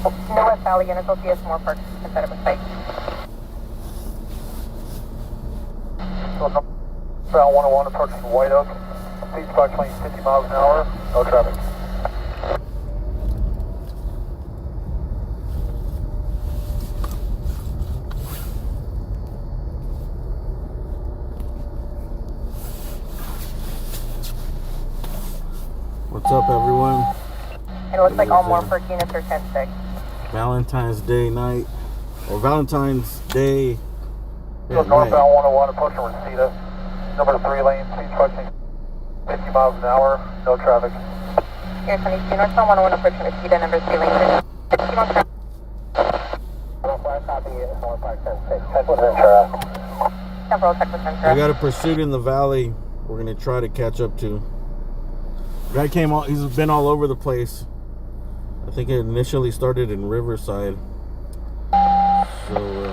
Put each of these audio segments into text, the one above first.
No West Valley units will see us more parks instead of a site. Bound 101 approaching White Oak. Speed approximately 50 miles an hour. No traffic. What's up, everyone? It looks like all more park units are 10-6. Valentine's Day night, or Valentine's Day. So northbound 101 approaching Reseda. Number 3 lane, speed approximately 50 miles an hour. No traffic. Here, 22 northbound 101 approaching Reseda, number 3 lane. 50 miles per hour. Several check with Ventura. I got a pursuit in the valley. We're gonna try to catch up to. Guy came all. He's been all over the place. I think it initially started in Riverside. So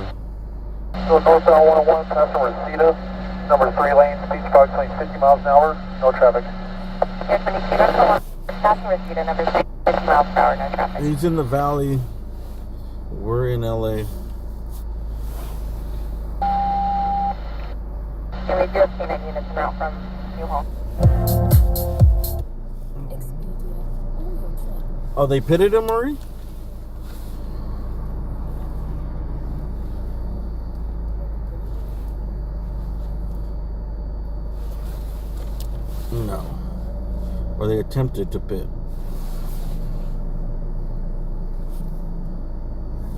northbound 101 passing Reseda. Number 3 lane, speed approximately 50 miles an hour. No traffic. Here, 22 northbound 101 passing Reseda, number 3 50 miles per hour. No traffic. he's in the valley. We're in LA. And we do have K9 units en route from Newhall. Oh, they pitted him already? No. Or they attempted to pit.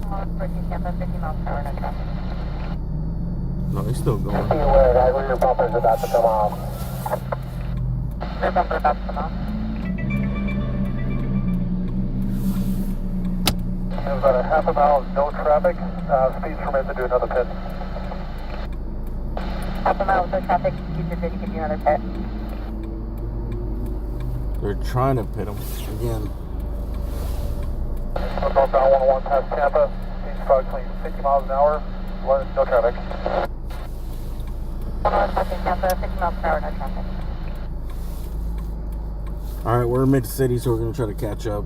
Approaching Tampa, 50 miles per hour. No traffic. No, he's still going. Be aware, guys, where your bumper's about to come off. Rear bumper about to come off. There's about a half a mile, no traffic. Speed permit to do another pit. Half a mile with no traffic. Future bid to give you another pit. They're trying to pit him again. Northbound 101 past Tampa. Speed approximately 50 miles an hour. No traffic. 101 passing Tampa, 50 miles per hour. No traffic. Alright, we're mid-city, so we're going to try to catch up.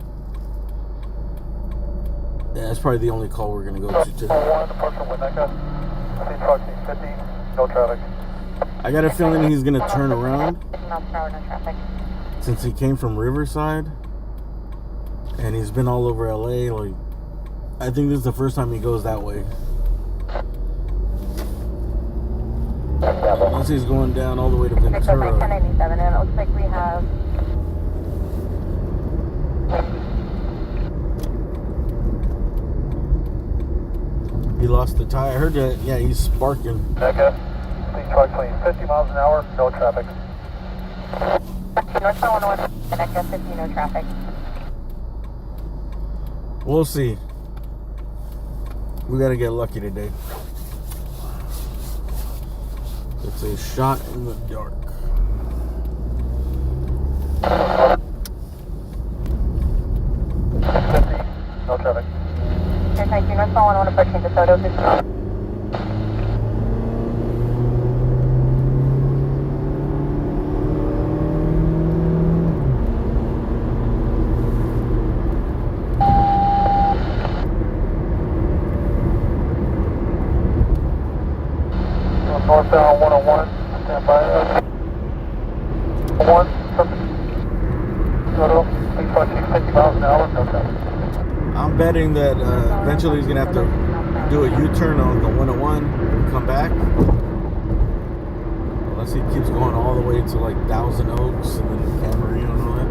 Yeah, that's probably the only call we're going to go to today. 101 approaching Winnetka. Speed approximately 50. No traffic. I got a feeling he's going to turn around 50 miles per hour. No traffic. since he came from Riverside. And he's been all over LA. Like, I think this is the first time he goes that way. Unless he's going down all the way to Next up, Ventura. 1097, and it looks like we have. He lost the tie. I heard that. Yeah, he's sparking. Winnetka. Speed approximately 50 miles an hour. No traffic. Northbound 101, Winnetka, 50, no traffic. We'll see. We got to get lucky today. It's a shot in the dark. 50. No traffic. Here's 19, northbound 101 approaching DeSoto, 50 miles. Northbound 101, stand by. 1, total, speed approximately 50 miles an hour, no traffic. I'm betting that eventually he's going to have to do a U-turn on the 101 and come back. Unless he keeps going all the way to like Thousand Oaks and then Camarillo and all that.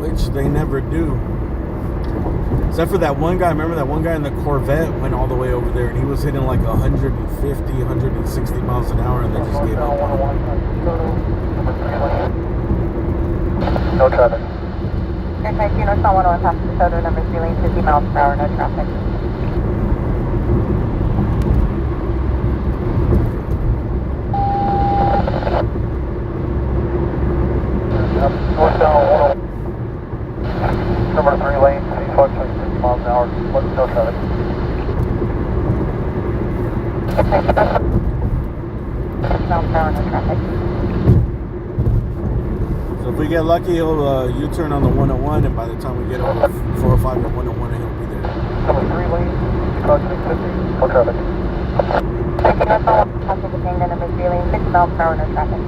Which they never do. Except for that one guy. Remember that one guy in the Corvette went all the way over there and he was hitting like 150, 160 miles an hour and they just gave up on him. No traffic. Here's 19, northbound 101 past DeSoto, number 3 lane, 50 miles per hour, no traffic. Northbound 101, number 3 lane, speed approximately 50 miles an hour, no traffic. Here's 19, 50 miles per hour, no traffic. So if we we get lucky, he'll U-turn on the 101, and by the time we get over 405 and 101, he'll be there. Number 3 lane, approach 650, no traffic. Taking us on passenger Tango number 3 lane, 50 miles per hour, no traffic.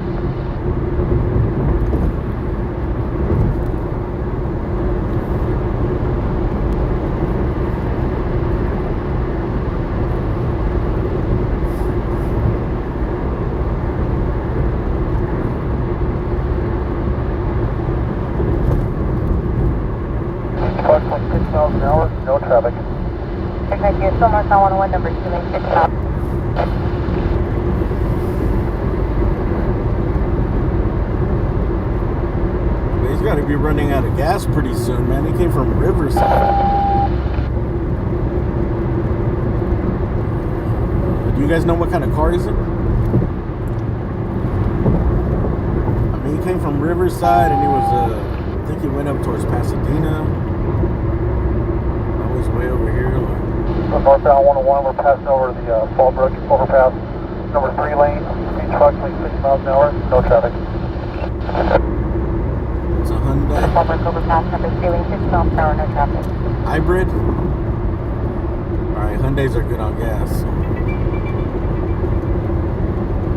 Approximately 6 miles an hour, no traffic. Taking us still north on 101 number 2 lane, 50 miles. He's got to be running out of gas pretty soon, man. He came from Riverside. Do you guys know what kind of car he's in? I mean, he came from Riverside, and he was, I think he went up towards Pasadena. That was way over here. Like, So northbound 101, we're passing over the Fallbrook overpass. Number 3 lane, speed approximately 6 miles an hour, no traffic. it's a Hyundai Fallbrook overpass number 3 lane, 50 miles per hour, no traffic. hybrid. All right, Hyundais are good on gas.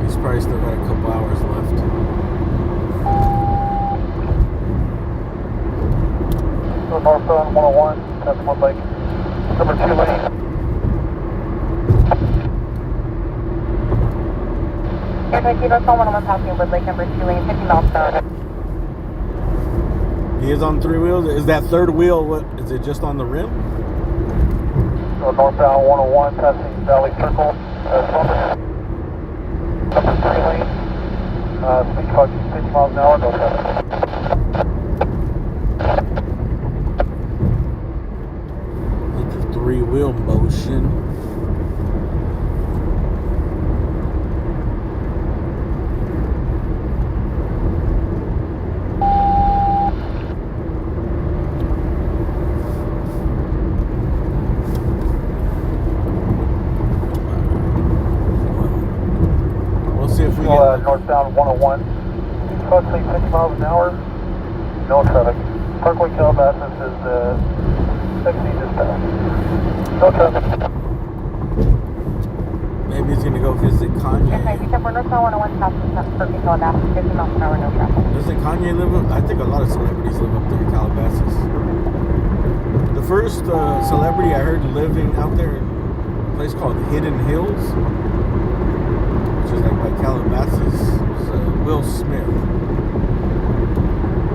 He's probably still got a couple hours left. So northbound 101, passing Wood Lake. Number 2 lane. Taking us on 101 passing Wood Lake number 2 lane, 50 miles per hour. He is on 3 wheels. Is that third wheel? What is it? Just on the rim? So northbound 101, passing Valley Circle. Number 3 lane. Speed approximately 50 miles an hour, no traffic. Look at the 3-wheel motion. We'll see if we So, get. northbound 101, speed approximately 50 miles an hour, no traffic. Parkway Calabasas is exceed dispatch. No traffic. Maybe he's gonna go visit Okay, Kanye. you said we're north on 101 passing Parkway Calabasas, 50 miles per hour, no traffic. Doesn't Kanye live up? I think a lot of celebrities live up there in Calabasas. The first celebrity I heard living out there in a place called Hidden Hills, which is like by Calabasas, was Will Smith.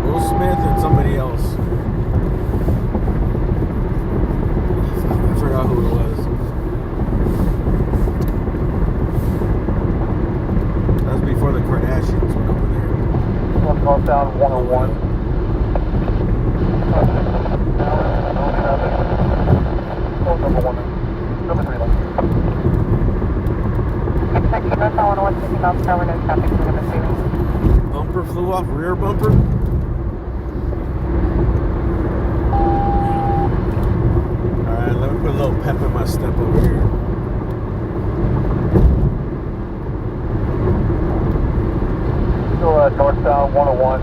Will Smith and somebody else. I forgot who it was. That was before the Kardashians went over there. So, northbound 101. No traffic. Oh, number 1. Number 3 lane. Taking us on 101, 50 miles per hour, no traffic, number 3 lane. Bumper flew off, rear bumper. Alright, let me put a little pep in my step over here. Still northbound 101,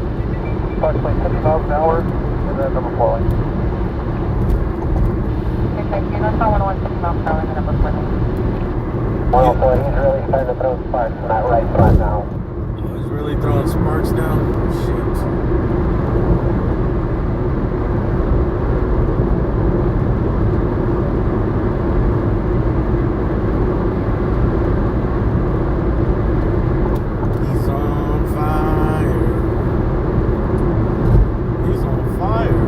approximately 50 miles an hour, and then number 4 lane. Taking us on 101, 50 miles per hour, and number 4 lane. 104, he's really starting to throw sparks from that right front now. Oh, he's really throwing sparks now. Shit. He's on fire. He's on fire.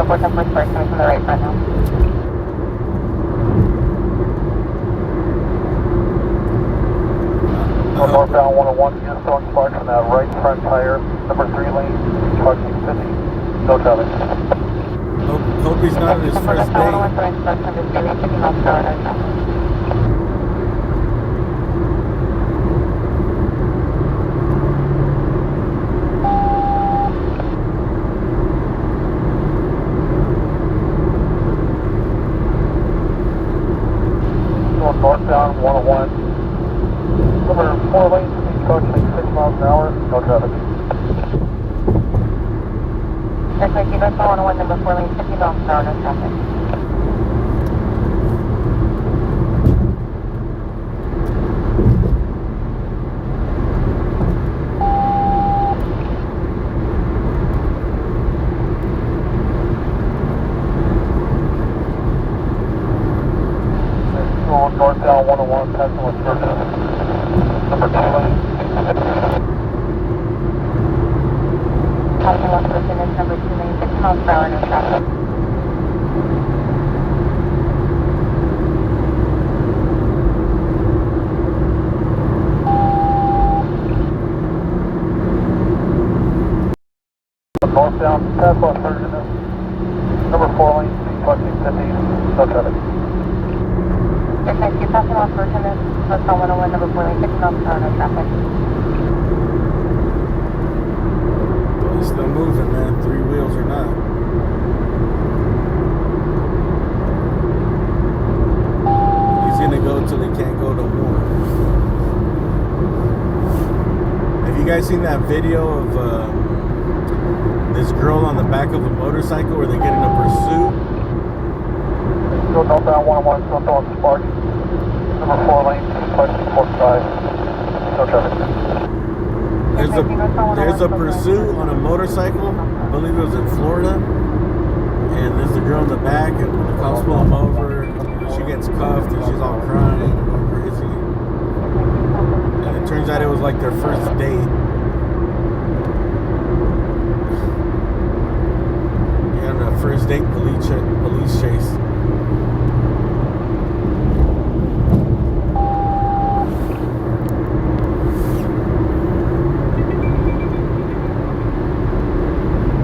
Northwest and first car coming from the right front now. Northbound 101, just throwing sparks from that right front tire, number 3 lane, approximately 50, no traffic. Hope he's not on his first day. 101 throwing sparks from this 3 lane, 50 miles per hour, no traffic. Going northbound 101, number 4 lane, approximately 6 miles an hour, no traffic. Northwest Northbound 101, number 4 lane, 50 miles per hour, no traffic. Going northbound 101, passing West Virginia, number 2 lane. Passing West Virginia, number 2 lane, 50 miles per hour, no traffic. Northbound, past West Virginia, number 4 lane, approximately 50, no traffic. Northwest passing West Virginia, Northbound 101, number 4 lane, 50 miles per hour, no traffic. Well, he's still moving, man. 3 wheels or not. He's gonna go till he can't go no more. Have you guys seen that video of this girl on the back of a motorcycle where they get in a pursuit? Go northbound 101, still throwing sparks. Number 4 lane, approximately 45, no traffic. There's a pursuit on a motorcycle. I believe it was in Florida. And there's a girl in the back, and when the cops pull him over, she gets cuffed and she's all crying and going crazy. And it turns out it was like their first date. And a first date police chase.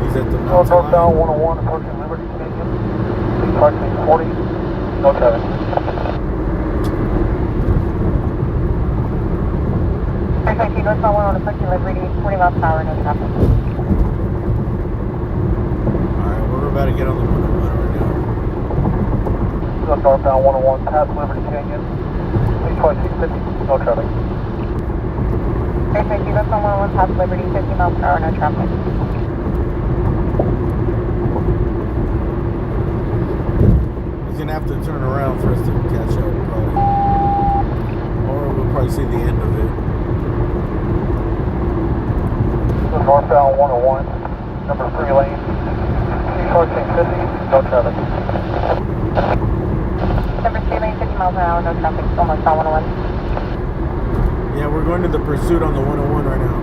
He's at the Go mountain northbound line. 101, approaching Liberty Canyon, approximately 40, no traffic. Northwest Northbound 101, approaching Liberty, 40 miles per hour, no traffic. Alright, we're about to get on the 101 right now. Go northbound 101, past Liberty Canyon, approximately 50, no traffic. Northwest Northbound 101, past Liberty, 50 miles per hour, no traffic. He's gonna have to turn around for us to catch up, probably. Or we'll probably see the end of it. Go northbound 101, number 3 lane, approaching 50, no traffic. Number 3 lane, 50 miles an hour, no traffic, still northbound 101. Yeah, we're going to the pursuit on the 101 right now.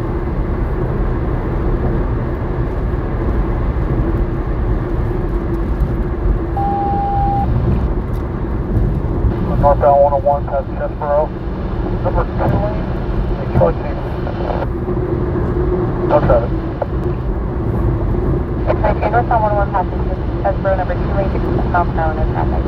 Go northbound 101, past Chesborough, number 2 lane, approaching, no traffic. Northwest Northbound 101, passing Chesborough, number 2 lane, 50 miles per hour, no traffic.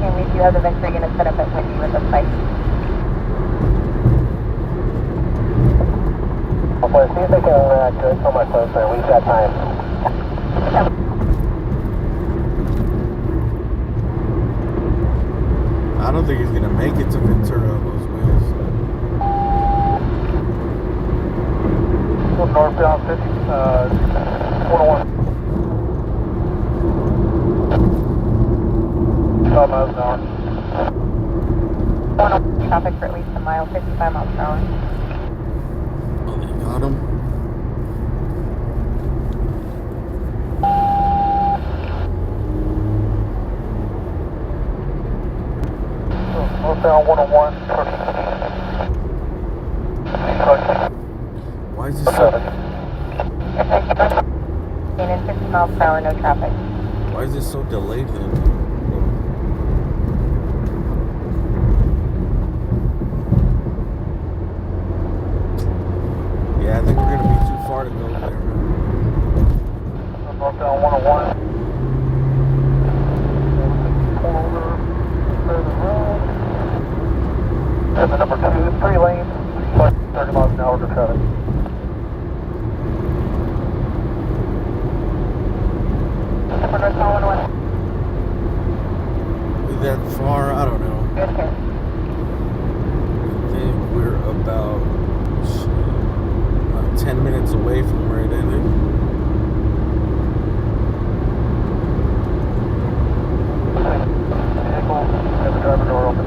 And we do have the Venture unit set up at Windy with the site. Okay, see if they can come much closer. We've got time. I don't think he's gonna make it to Ventura on those wheels. Go northbound 50, 101. 5 miles an hour. 101 traffic for at least a mile, 55 miles per hour. Oh, they got him. Northbound 101, Why is this so? In 50 miles per hour, no traffic. Why is this so delayed then? Yeah, I think we're gonna be too far to go there. North down 101. Pull over, clear the road. And the number 2, 3 lanes, 30 miles an hour to traffic. Number North 101. Is that far? I don't know. Okay. I think we're about 10 minutes away from where it ended. Vehicle, have the driver door open.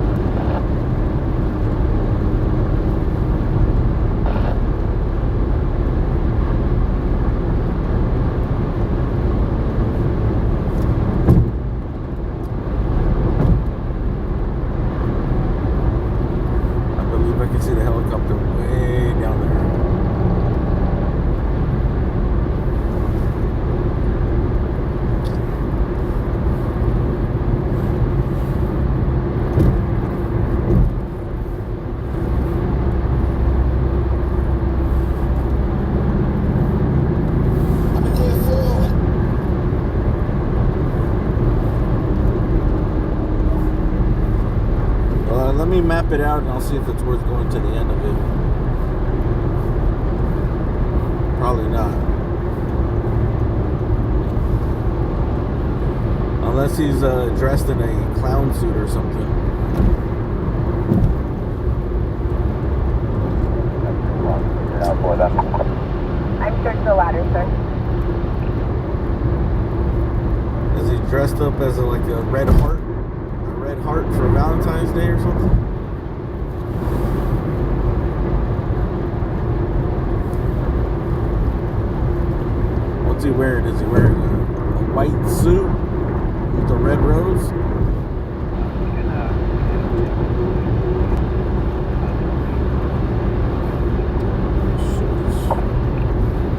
I believe I can see the helicopter way down there. Let me map it out and I'll see if it's worth going to the end of it. Probably not. Unless he's dressed in a clown suit or something. I'm sure it's the latter, sir. Is he dressed up as like a red heart? Red heart for Valentine's Day or something? What's he wearing? Is he wearing a white suit with a red rose?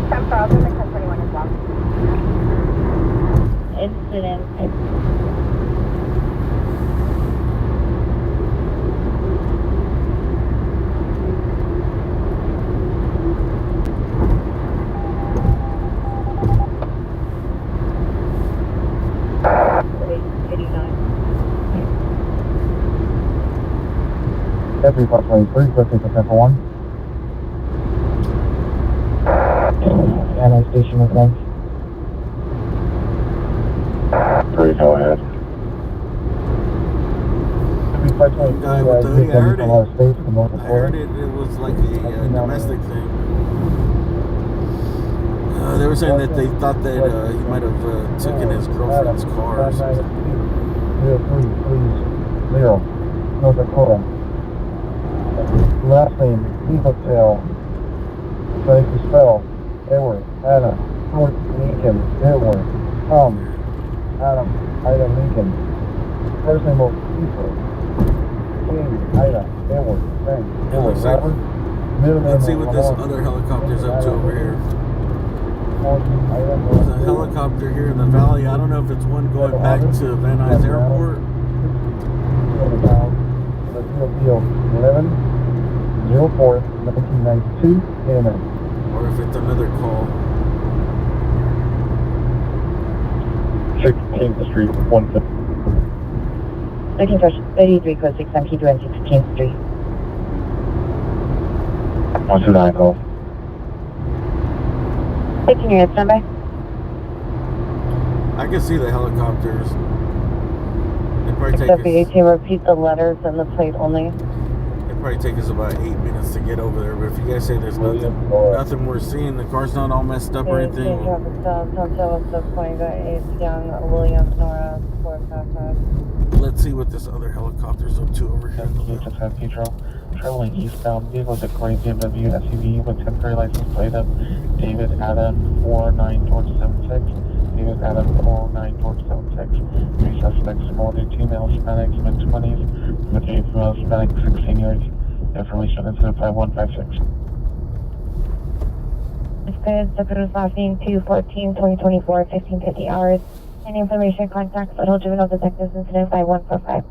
Sam Charles, the 1021 is lost. Incident. Every approximately 3, proceed to Central 1. And I station with them. 3, go ahead. Guy with the hoodie, I heard it. I heard it was like a domestic thing. They were saying that they thought that he might have taken his girlfriend's car or something. 0330, North Dakota. Last name, Evotel. So if you spell Edward, Anna, Fort Lincoln, Edward, Tom, Adam, Ida, Lincoln. First name of Evo, King, Ida, Edward, Frank, Edward, Robert. Middle name. Let's see what this other helicopter's up to over here. There's a helicopter here in the valley. I don't know if it's one going back to Van Nuys Airport. 11 04 1992 AMS. Or if it's another call. 16th Street, 150. 33 code 6, I'm P2 16th Street. 129 call. 15 units, standby. I can see the helicopters. They probably Except for take us, 18, repeat the letters and the plate only. probably take us about 8 minutes to get over there. But if you guys say there's nothing we're seeing, the car's not all messed up or anything. Traffic stop, Sunset West of Point, got 8 Young, Williams, Nora, 455. Let's see what this other helicopter's up to over here. San Pedro, traveling eastbound, vehicle declaring BMW SUV with temporary license plate of David Adam 49 George 76. David Adam 49 George 76. 3 suspects, male, 2 males, Hispanics, mid-20s, with 8 females, Hispanic, 16 years. Information incident 5156. It's good. The cruise lasting 2/14/2024, 1550 hours. Any information, contact Federal Juvenile Detectives Incident by 145.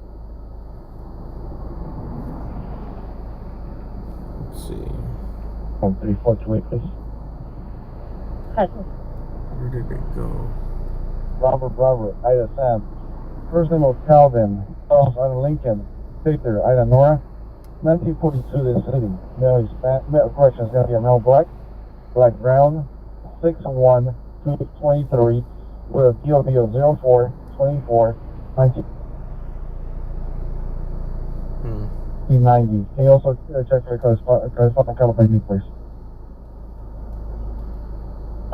Let's see. 1342, please. Where did it go? Robert, Ida Sam. First name was Calvin. Charles, Ida Lincoln. Victor, Ida Nora. 1942, this city. Male Hispanic. Correction, it's going to be a male black. Black brown. 6'1", 223. With a DOB of 0424 1990. Can you also check for correspondent color ID, please?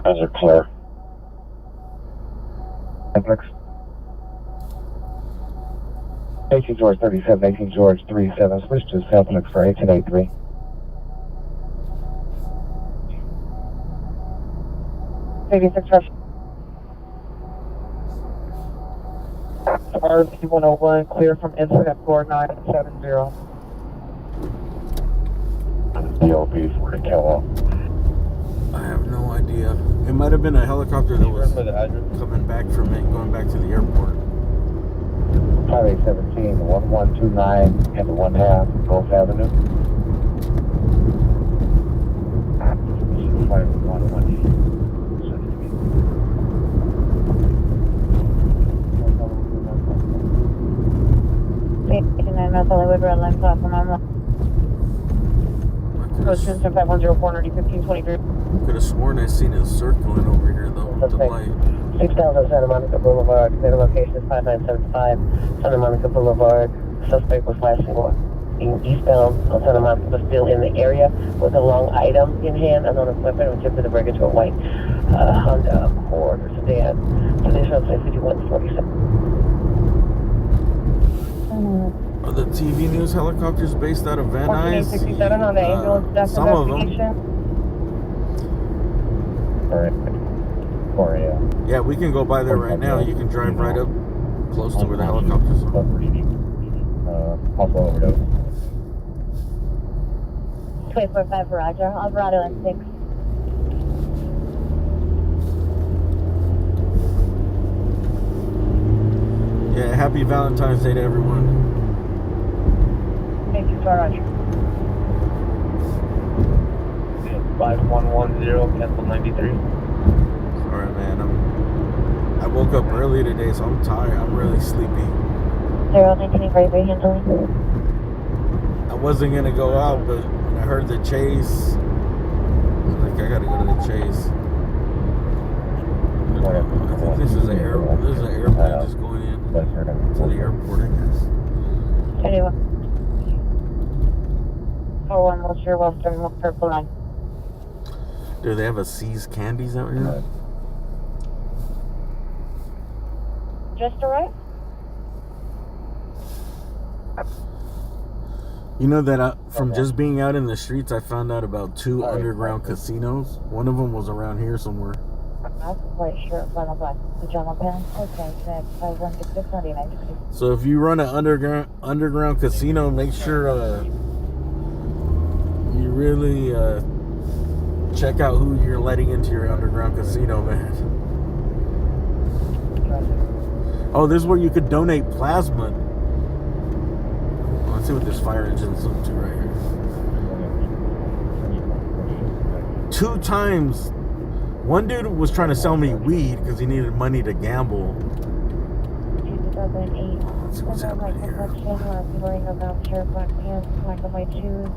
Those are clear. Netflix. 18 George 37, 18 George 37. Switch to Southnex for 1883. Rush. RP101, clear from incident 4970. DOB 40 kilo. I have no idea. It might have been a helicopter that was For the address? coming back from it, going back to the airport. 5817, 1129, and 1/2, Gulf Avenue. 5118. North Hollywood Red Line platform. I'm Coast 510-490-1523. Could have sworn I seen it circling over here though with the light. 6000 Santa Monica Boulevard, clear location is 5975 Santa Monica Boulevard. Suspect was flashing eastbound on Santa Monica, but still in the area with a long item in hand. Unknown equipment was tipped to the breaker to a white Honda Accord or sedan. Traditional 5147. Are the TV news helicopters based out of Van Nuys? 1467 on the ambulance death Some of them. investigation. Yeah, we can go by there right now. You can drive right up close to where the helicopters are. Possible overdose. 245 Roger, Alvarado and 6. Yeah, happy Valentine's Day to everyone. Thank you, Roger. 5110, cancel 93. Sorry, man. I woke up early today, so I'm tired. I'm really sleepy. 019 handling. I wasn't gonna go out, but when I heard the chase, I was like, I gotta go to the chase. I think this is an airplane just going in to the airport, I guess. 21. 41 Wilshire, Western, Purple Line. Do they have a C's Candies out here? Just arrived? You know that from just being out in the streets, I found out about 2 underground casinos. One of them was around here somewhere. Not quite sure. Final black. Pajama pants. Okay, next 5166 So if you run an underground casino, make sure you really check out who you're letting into your underground casino, man. Oh, this is where you could donate plasma. Let's see what this fire engine's up to right here. 2 times. One dude was trying to sell me weed because he needed money to gamble. 2008. Let's see what's happening here. Wearing a voucher, black pants, black and white shoes.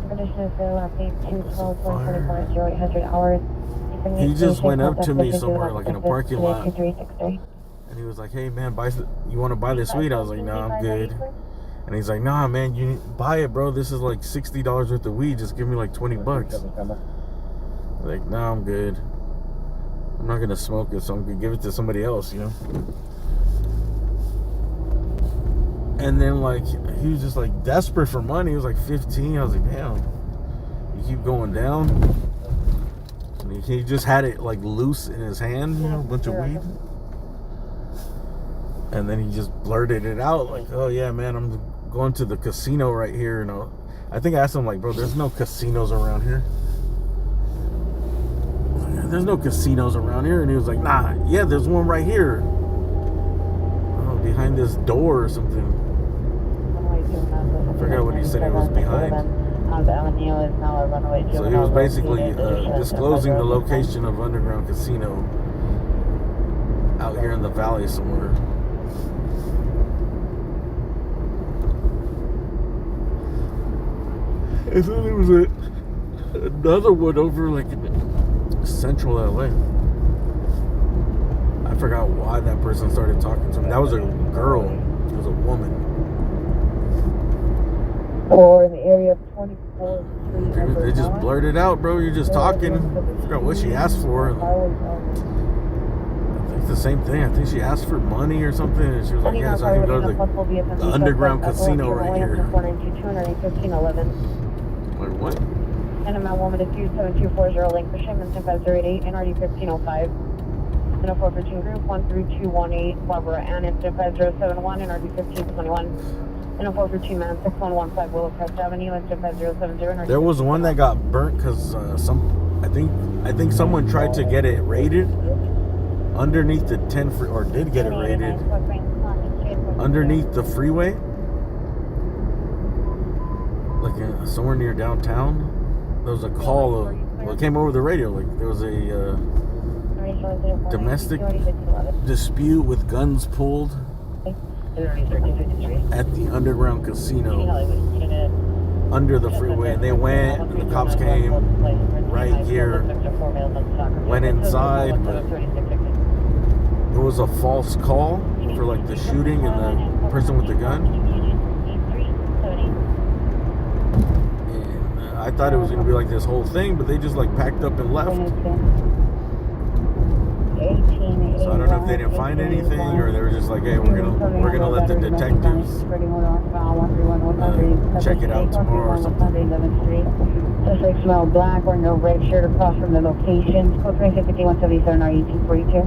Condition is good. Last name 2/12/2024, 0800 hours. He just went up to me somewhere, like in a parking lot. 2363. And he was like, "Hey man, you want to buy this weed?" I was like, "No, I'm good." And he's like, "Nah, man, you buy it, bro. This is like $60 worth of weed. Just give me like $20." Like, "Nah, I'm good. I'm not gonna smoke it, so I'm gonna give it to somebody else, you know." And then like he was just like desperate for money. He was like 15. I was like, "Damn, you keep going down." And he just had it like loose in his hand, you know, a bunch of weed. And then he just blurted it out like, "Oh yeah, man, I'm going to the casino right here." And I think I asked him like, "Bro, there's no casinos around here." there's no casinos around here. And he was like, nah, yeah, there's one right here. Oh, behind this door or something. I forgot what he said it was behind. So he was basically disclosing the location of underground casino out here in the valley somewhere. And then there was another one over like in central LA. I forgot why that person started talking to me. That was a girl. It was a woman. Or in the area of 24th Street. They just blurted out, bro. You're just talking. I forgot what she asked for. I think the same thing. I think she asked for money or something. And she was like, yeah, so I can go to the underground casino right here. Like, what? And a woman is 27240 link for shipment 5088 NRD 1505. And a 413 group 13218 Barbara Ann and 5071 NRD 1521. And a 413 man 6115 Willowcrest Avenue and 5070. There was one that got burnt because I think someone tried to get it raided underneath the 10 or did get it raided underneath the freeway. Like somewhere near downtown, there was a call it came over the radio. Like there was a domestic dispute with guns pulled at the underground casino under the freeway, and they went. And the cops came right here, went inside, but it was a false call for like the shooting and the person with the gun. I thought it was going to be like this whole thing, but they just like packed up and left. So I don't know if they didn't find anything, or they were just like, hey, we're gonna let the detectives check it out tomorrow or something. Suspect smell black or no red shirt across from the location. Code 35177 R1842.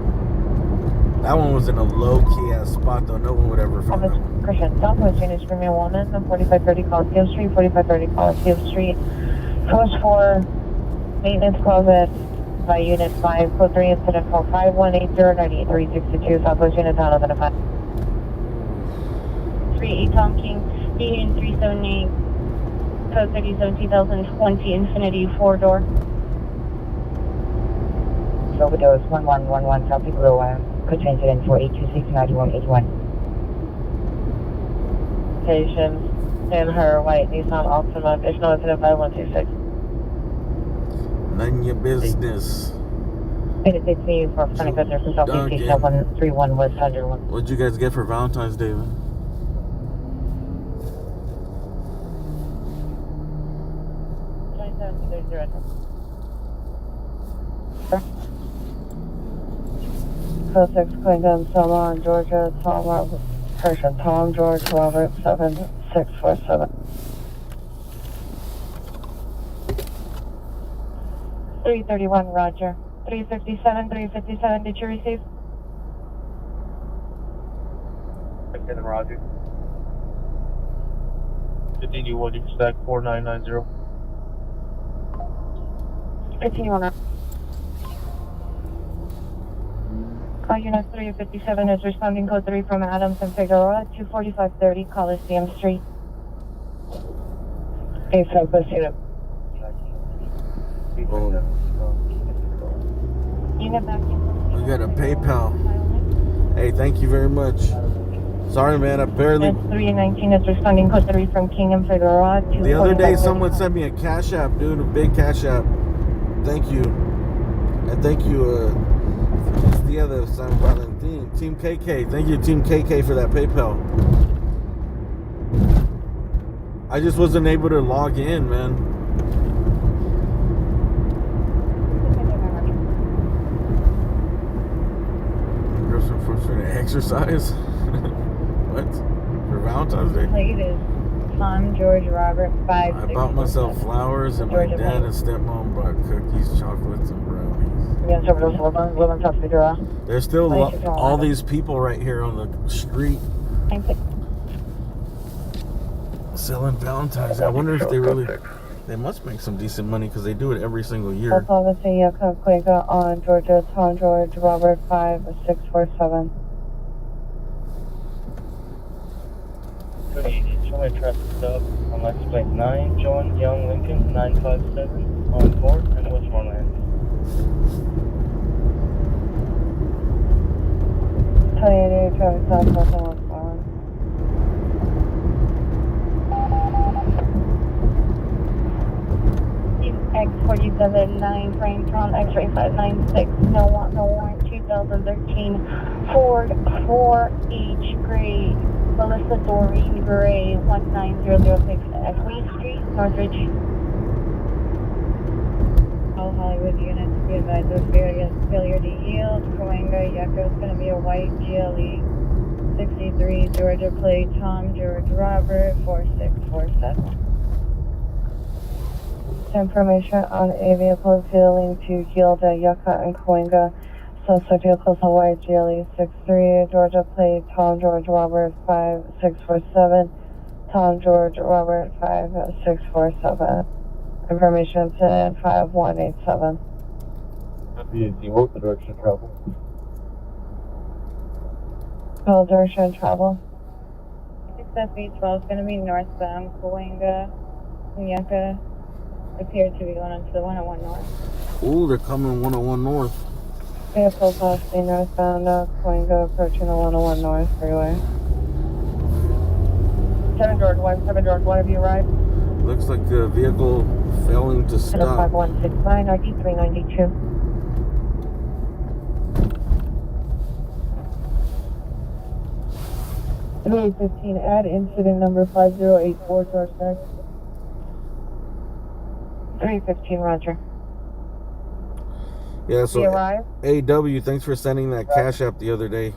That one was in a low-key ass spot, though. No one would ever find that one. Christian Southwest Units for Mere Woman, 4530 Coliseum Street, 4530 Coliseum Street. Post 4, maintenance closet by Unit 5, Code 3, incident call 5180-98362, Southwest Unit Town of the 38 Tom King, Union 378, Code 372020, Infinity 4-door. Overdose 1111 South Piccolo Wire. Could incident for 826-9181. Patient in her white Nissan Altima, additional incident by 126. None of your business. It takes me for Funny Goodness from South Station 131 West 101. What'd you guys get for Valentine's Day, man? Code 6, Clinton, Selma, Georgia, Tom, Person, Tom, George, Robert, 7647. 331, Roger. 357, did you receive? Roger. Continue one, you stack 4990. Continue on. Call Unit 357 is responding code 3 from Adams and Figueroa, 24530 Coliseum Street. Hey, Southwest Unit. Unit back in. We got a PayPal. Hey, thank you very much. Sorry, man, I barely... Unit 319 is responding code 3 from King and Figueroa, 24530. The other day, someone sent me a Cash App, dude, a big Cash App. Thank you. And thank you, it's the other San Valentin, Team KK. Thank you, Team KK, for that PayPal. I just wasn't able to log in, man. Girlfriend forced her to exercise? What? For Valentine's Day? Ladies, Tom, George, Robert, 5. I bought myself flowers, and my dad and stepmom bought cookies, chocolates, and brownies. Yes, Overdose 11 South Figueroa. There's still all these people right here on the street selling Valentine's. I wonder if they They must make some decent money because they do it every single year. That's obviously Yucca Quaker on Georgia, Tom George, Robert 5647. Show traffic stop on license plate 9, John Young Lincoln 957 on 4th and Westmoreland. Traffic stop, Westmoreland. X479 Frametron X-ray 596 no warrant 2013 Ford 4H gray Melissa Doreen Gray 19006 Equity Street Northridge. All Hollywood units be advised of failure to yield. Cahuenga Yucca is going to be a white GLE 63 Georgia plate Tom George Robert 4647. Information on a vehicle failing to yield at Yucca and Cahuenga. Suspect vehicles on white GLE 63 Georgia plate Tom George Robert 5647 Tom George Robert 5647. Information to 5187. What the direction of travel? Full direction of travel. 6FB12 is going to be northbound Cahuenga and Yucca. Appear to be going onto the 101 North. Ooh, they're coming 101 North. Vehicles possibly northbound Cahuenga approaching the 101 North freeway. 7 George 1, have you arrived? Looks like the vehicle failing to stop. 5169 RD 392. $315 add incident number 5084 George next. 315 Roger. Yeah, so You arrived? AW, thanks for sending that Cash App the other day.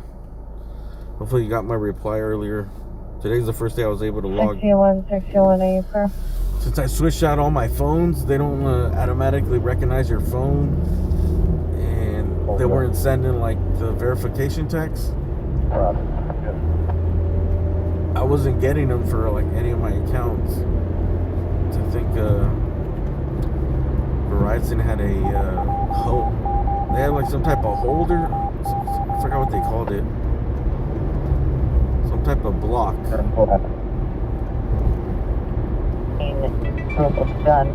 Hopefully you got my reply earlier. Today's the first day I was able to log. 61 April. Since I switched out all my phones, they don't automatically recognize your phone. And they weren't sending like the verification text. I wasn't getting them for like any of my accounts. I think Verizon had a they had like some type of holder. I forgot what they called it. Some type of block. Group of done.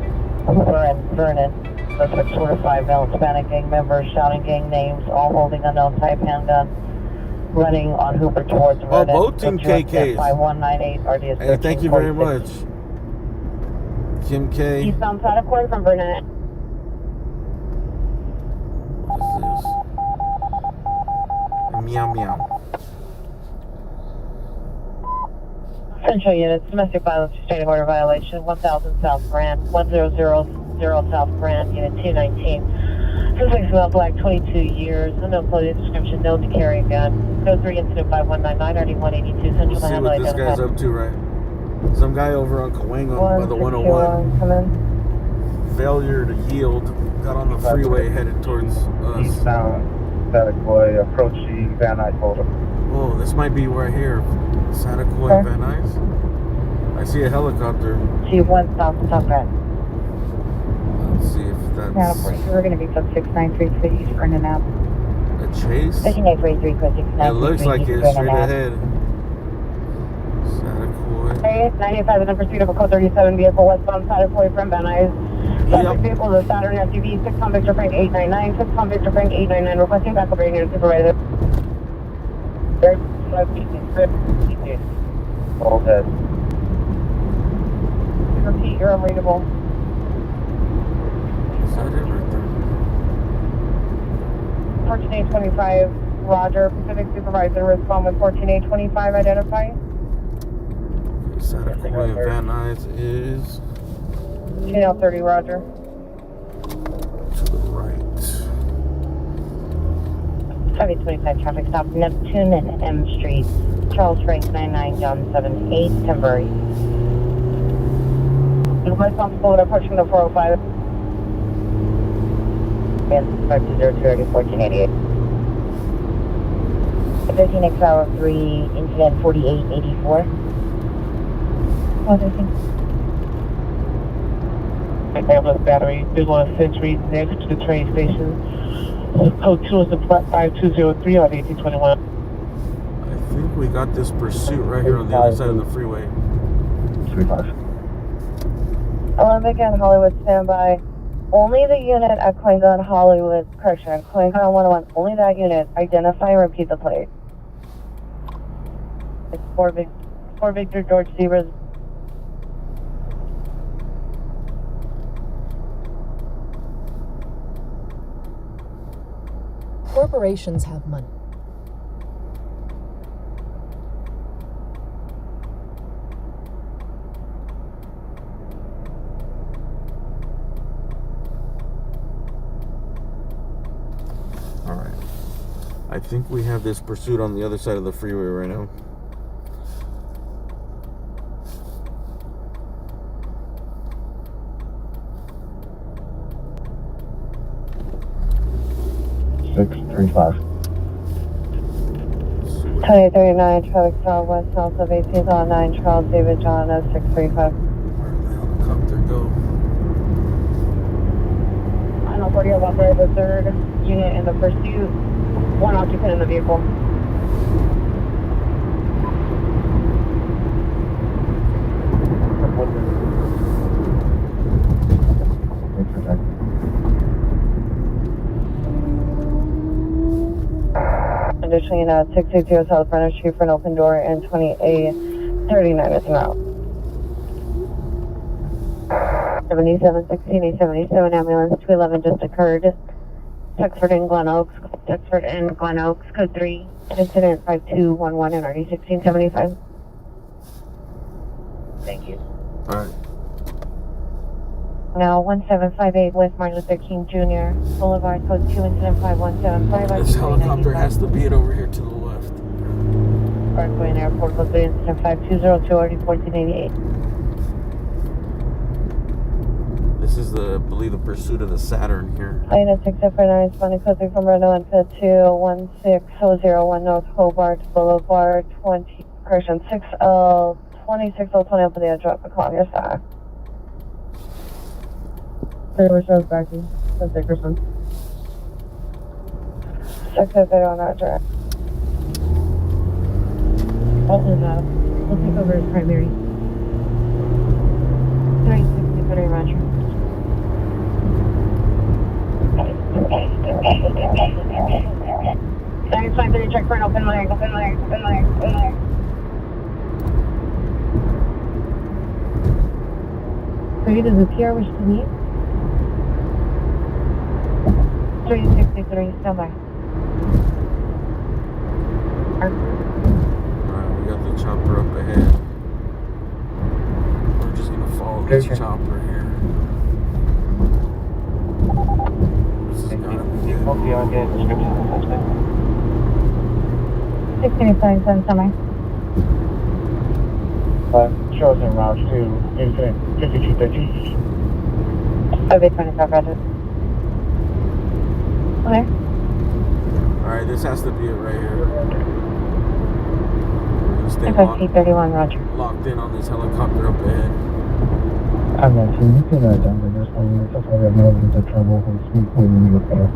Hoover and Vernon. Suspects 4 to 5 male Hispanic gang members shouting gang names, all holding unknown type handgun, running on Hoover towards Vernon. Both team KKs. 5198 RDS. Hey, thank you very much. Kim K. Eastbound side of court from Vernon. What is this? Meow meow. Central units, domestic violence restraining order violation, 1000 South Grand, 1000 South Grand, unit 219. Suspect male black, 22 years, unknown clothing description, known to carry a gun. Code 3 incident 5199, RD 182, Central We'll see handle what this identified. guy's up to, right? Some guy over on Cahuenga by the 101. Come in. Failure to yield. Got on the freeway headed towards us. Eastbound, Sataquoy, approaching Van Nuys Boulder. Oh, this might be right here. Sataquoy, Van Nuys. I see a helicopter. G1 South Grand. Let's see if that's We're going to be sub 693 for East Vernon Ave. a chase. 3943 for 693. It looks like it's straight ahead. Sataquoy. 95 is in pursuit of a code 37 vehicle westbound Sataquoy from Van Nuys. Subject vehicle is a Saturn SUV, 6 on Victor Frank 899, 6 on Victor Frank 899, requesting backup right here, supervisor. All dead. Repeat, you're unreadable. Is that it right there? 14825, Roger, Pacific supervisor, respond with 14825, identify. Sataquoy and Van Nuys is Channel 30, Roger. to the right. 525 traffic stop, Neptune and M Street, Charles Frank 99, John 78, temporary. Responsible at approaching the 405. And 5202 1488. 13X hour 3, incident 4884. Other thing. Ambulance Battery. There's one at Century next to the train station. Code 2 is the 5203 on 1821. I think we got this pursuit right here on the other side of the freeway. 35. Olympic and Hollywood standby. Only the unit at Klingon Hollywood, correction, Klingon 101, only that unit. Identify and repeat the plate. It's 4 Victor George Zebras. Corporations have money. All right. I think we have this pursuit on the other side of the freeway right now. Six, 35. 2039, traffic southwest, south of 18th on 9, Charles David John, 0635. Where did the helicopter go? Final 40 of operator, the third unit in the pursuit, one occupant in the vehicle. Additionally, now 680 South Brenner Street for an open door and 2839 is en route. 7716, 877 ambulance 211 just occurred. Tuxford and Glen Oaks, code 3, incident 5211 and RD 1675. Thank you. All right. Now 1758 West Martin Luther King Jr. Boulevard, code 2, incident 5175. This helicopter has to be it over here to the left. Parkway and Airport, code 3, incident 5202 RD 1488. This is the, I believe, the pursuit of the Saturn here. Plane at 679, responding code 3 from Renault and Pit 2, 16001 North Hobart Boulevard, 26L20 up in the edge drop the call on your side. Taylor shows backing. That's Dickerson. 680 on that track. Alton up. We'll take over as primary. 360 Roger. Thanks, 530, check for an open leg. Great, does the PR wish to meet? 363, stand by. Alright, we got the chopper up ahead. We're just gonna follow this chopper here. This is gotta be it. Hope you all get a description of the suspect. 687, stand by. Shows en route to incident 5213. 525, Roger. Okay. Alright, this has to be it right here. We're gonna stay T31, Roger. locked in on this helicopter up ahead. I'm not sure you can jump in this one. That's why we have no into trouble from speed when you get there.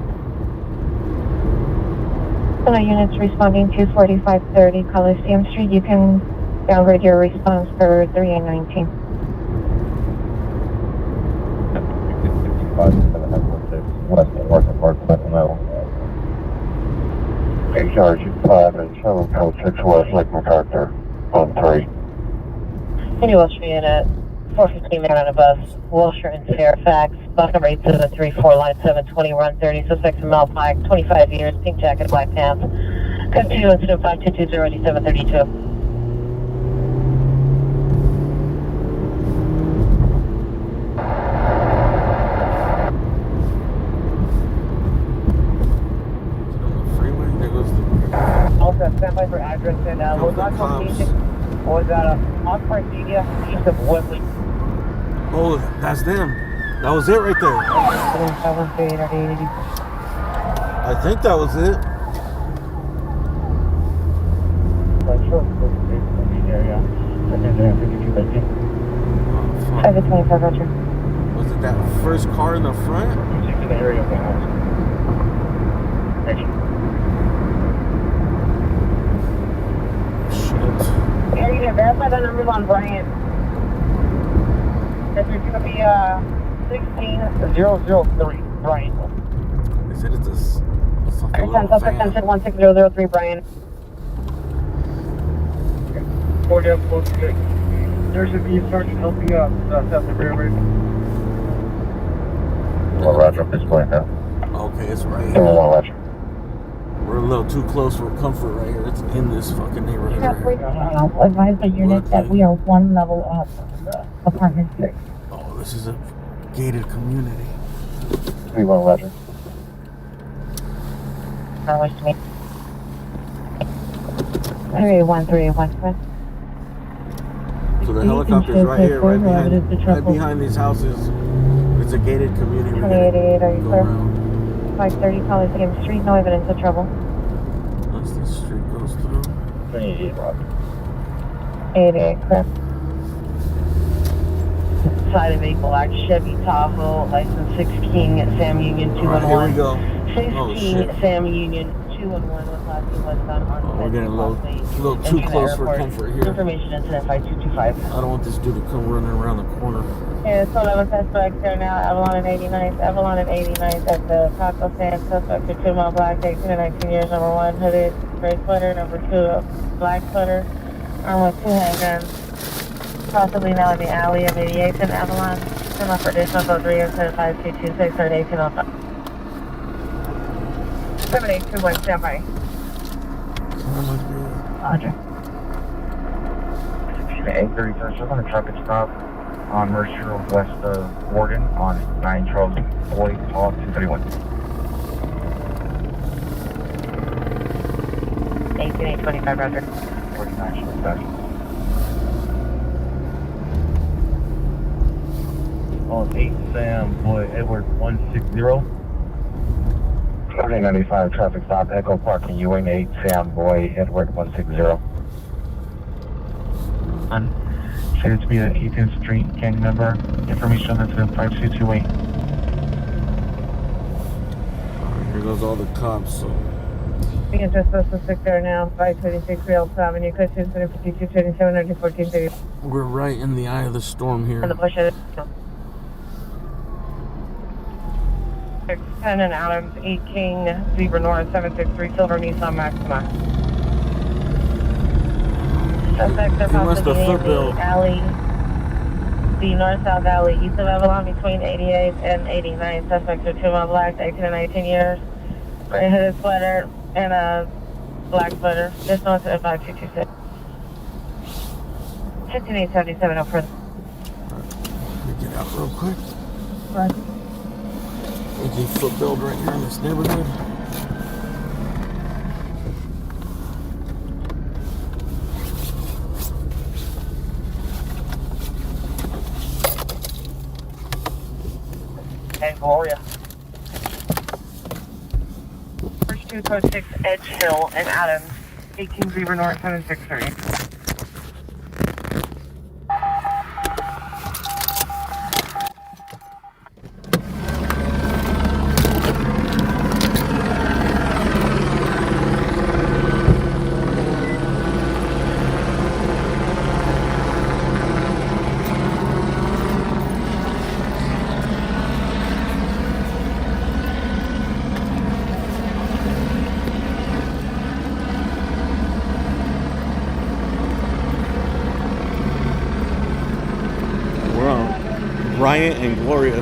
So units responding to 4530 Coliseum Street. You can downgrade your response for 3819. 5716 West Orchard Park, Metal. HR 5 and 7 code 6 West Lake MacArthur on 3. Any Wilshire unit, 415 man on a bus, Wilshire and Fairfax, bus number 8734, line 720, run 30, suspect from Malpike, 25 years, pink jacket, black pants. Code 2, incident 5220, 8732. Also, stand by for address and was not location was on Parthenia, east of Woodley. Oh, that's them. That was it right there. I think that was it. Area. Incident 5213. Oh, fuck. 525, Roger. Was it that first car in the front. Check in the area of the house. Thank you. Shit. Yeah, you can verify the numbers on Bryant. This is going to be 16003 Bryant. They said it's a fucking little Suspect van. 16003 Bryant. 40 up, close to six. There should be a sergeant helping you out south of River. Well, Roger, at this point now. Okay, it's right Number here. 1, Roger. We're a little too close for comfort right here. It's in this fucking neighborhood right here. Advise the unit that we are one level up. Apartment 6. Oh, this is a gated community. 3-1, Roger. Wish to meet. 313 So the helicopter's right here, right behind these houses. It's a gated community. We're 2888, are you gonna go clear? around. 530, College Game Street, no evidence of trouble. Once this street goes through. 28, Roger. 88, clear. Side of a black Chevy Tahoe, license 16, Sam Union Alright, here we 211. go. 16, Oh, shit. Sam Union 211 with last name westbound on. Oh, we're getting a little too close for comfort here. Information incident 5225. I don't want this dude to come running around the corner. Yeah, so 11 suspects there now, Avalon and 89th. Avalon and 89th at the Taco Stand. Suspect for 2 mile black, 18 to 19 years. Number 1, hooded, gray sweater. Number 2, black sweater. Armed with 2 handguns. Possibly now in the alley of 88th and Avalon. Come up for additional code 3075226 or 1805. 7821, stand by. Roger. 831st, we're going to traffic stop on Mercy Road west of Morgan on 9 Charles Boyd, Hall 231. 18825, Roger. 49, Charles back. On 8 Sam Boy Edward 160. 3095 traffic stop, Echo Park in Ewing, 8 Sam Boy, Edward 160. Stated to be the 18th Street gang member. Information on incident 5228. Here goes all the cops. So We can just post the 6 there now, 526 Rialto Avenue, Cushing, 5227, 1430. we're right in the eye of the storm here. And the bush is 610 and Adams, 8 King, Zebra North, 763 Silver Nissan Maxima. Suspects are He must have possibly in football. the alley, the north-south alley, east of Avalon, between 88 and 89. Suspects are 2 mile black, 18 to 19 years. Gray hooded sweater and a black sweater. Just north of 5226. 15877 up front. Let me get out real quick. Roger. AJ foot build right here in this neighborhood. And Gloria. First 2 code 6 Edge Hill and Adams, 18 Zebra North 763. We're on Bryant and Gloria.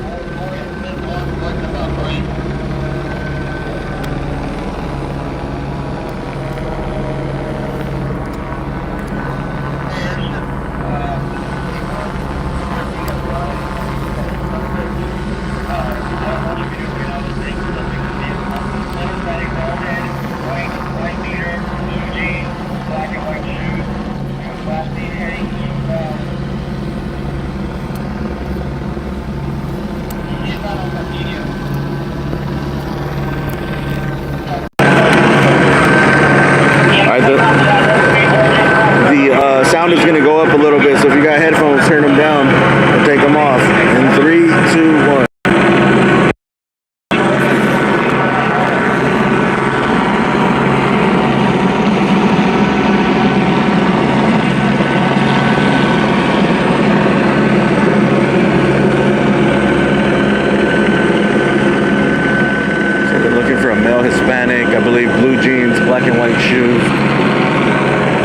white shoes.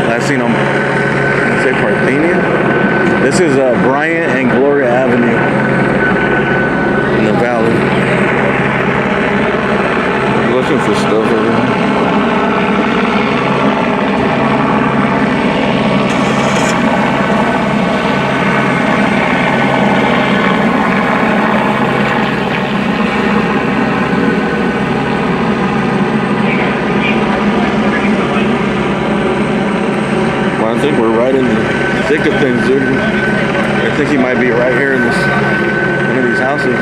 Last seen on, let's say, Parthenia. This is Bryant and Gloria Avenue in the valley. Looking for stuff over there. I think we're right in the thick of things, dude. I think he might be right here in this one of these houses.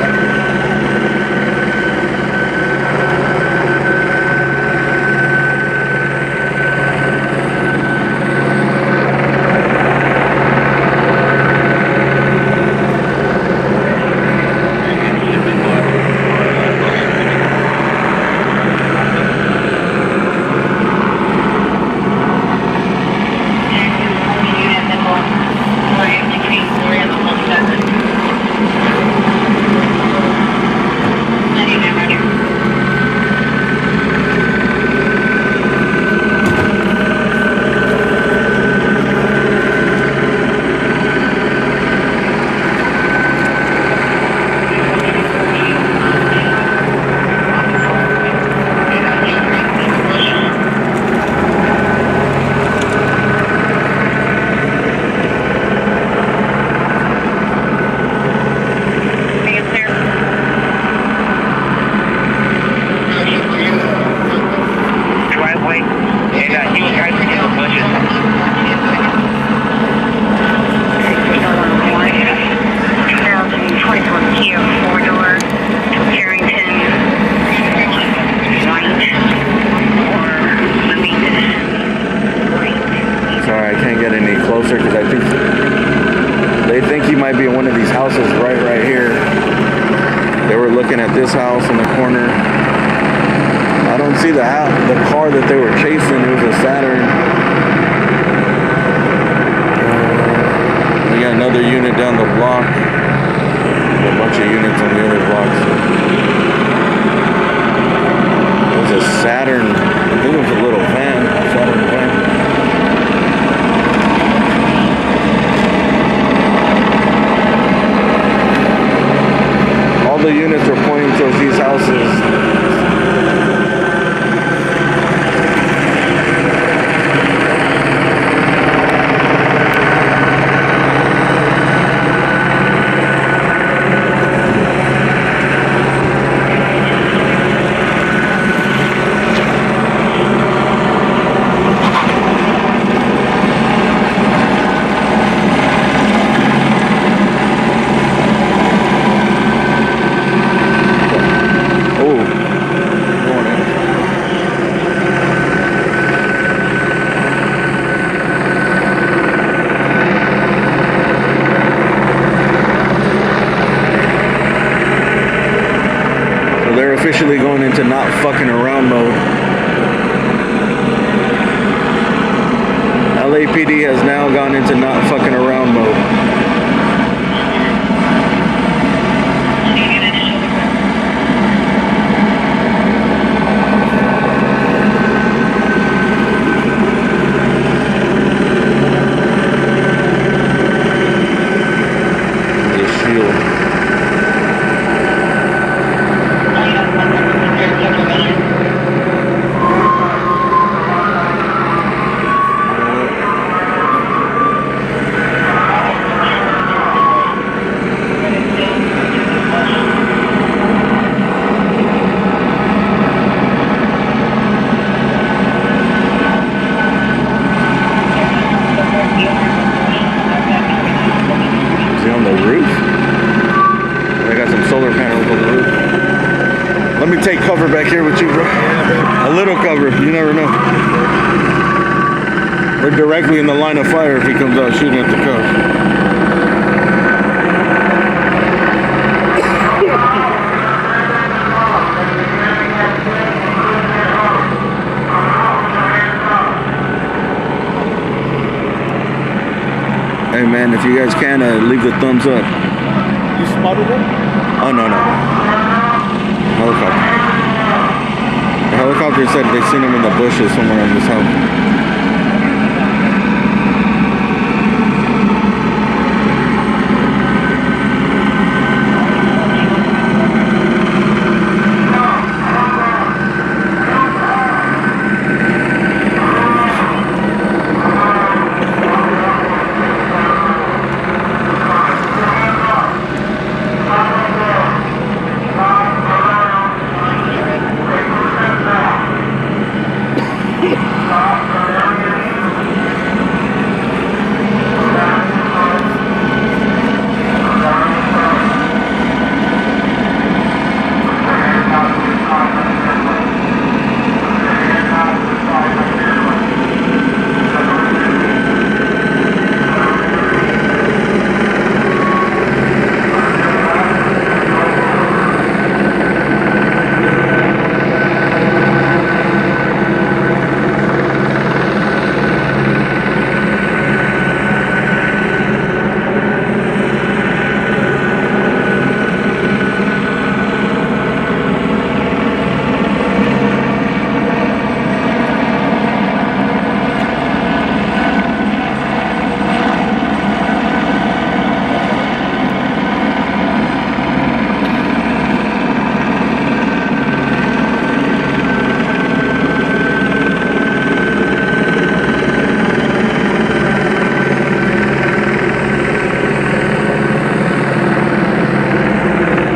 This house in the corner. I don't see the car that they were chasing. It was a Saturn. We got another unit down the block. A bunch of units on the other blocks. It was a Saturn. I think it was a little van. Saturn van. All the units are pointing towards these houses. Officially going into not fucking around mode. LAPD has now gone into not fucking around mode. The shield. Let me take cover back here with you, bro. A little cover, you never know. We're directly in the line of fire if he comes out shooting at the cops. Hey man, if you guys can, leave the thumbs up. You spotted him? Oh, no. Helicopter. Helicopter said they seen him in the bushes somewhere on this hill.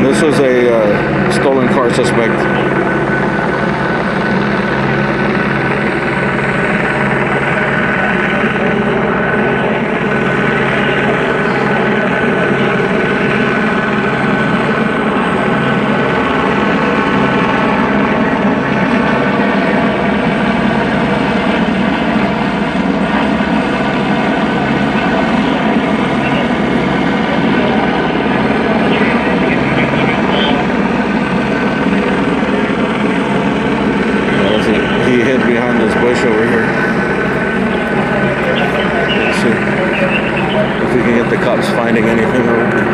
This was a stolen car suspect. He hid behind this bush over here. Let's see if we can get the cops finding anything over here.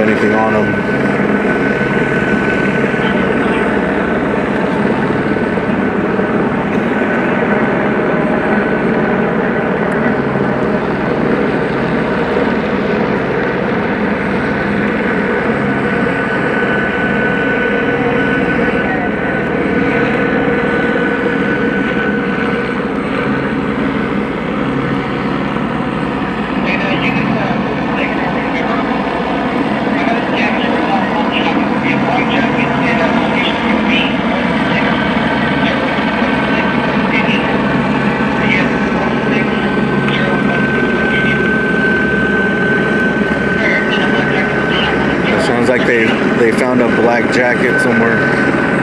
Anything on him. Like they found a black jacket somewhere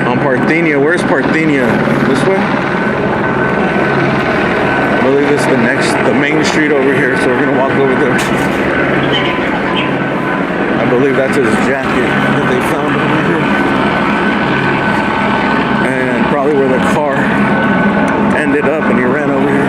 on Parthenia. Where's Parthenia? This way? I believe this is the main street over here, so we're gonna walk over there. I believe that's his jacket that they found over here. And probably where the car ended up and he ran over here.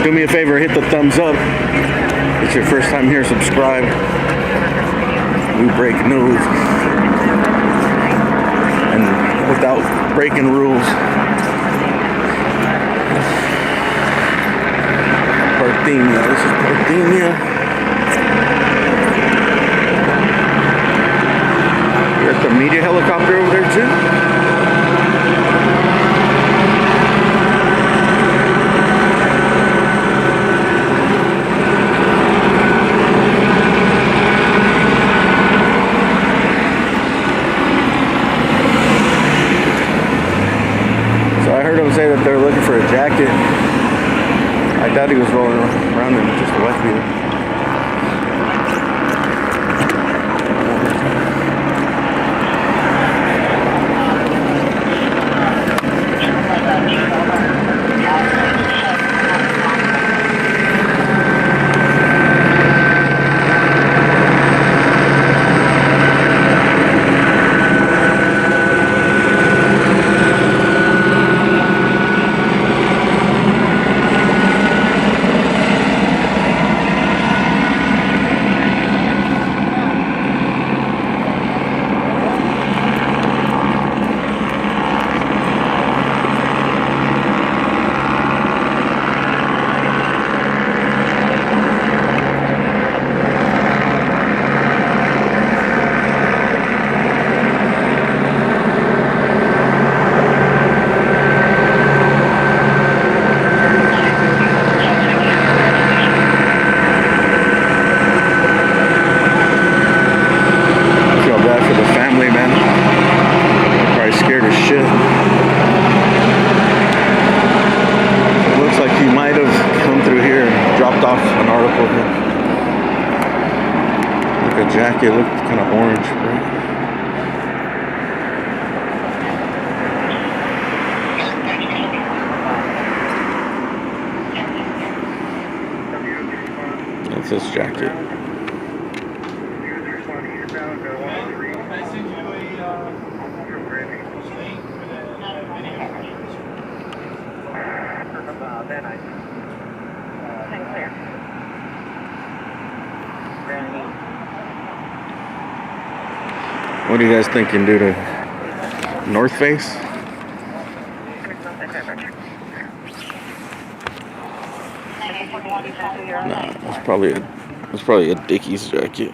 Do me a favor, hit the thumbs up. If it's your first time here, subscribe. We break news and without breaking rules. Parthenia, this is Parthenia. You're at the media helicopter over there too? jacket. I doubt he was rolling around in just a wife beater. Jacket looked kind of orange, right? That's his jacket. What do you guys thinking, dude? North Face? Nah, it's probably a Dickies jacket.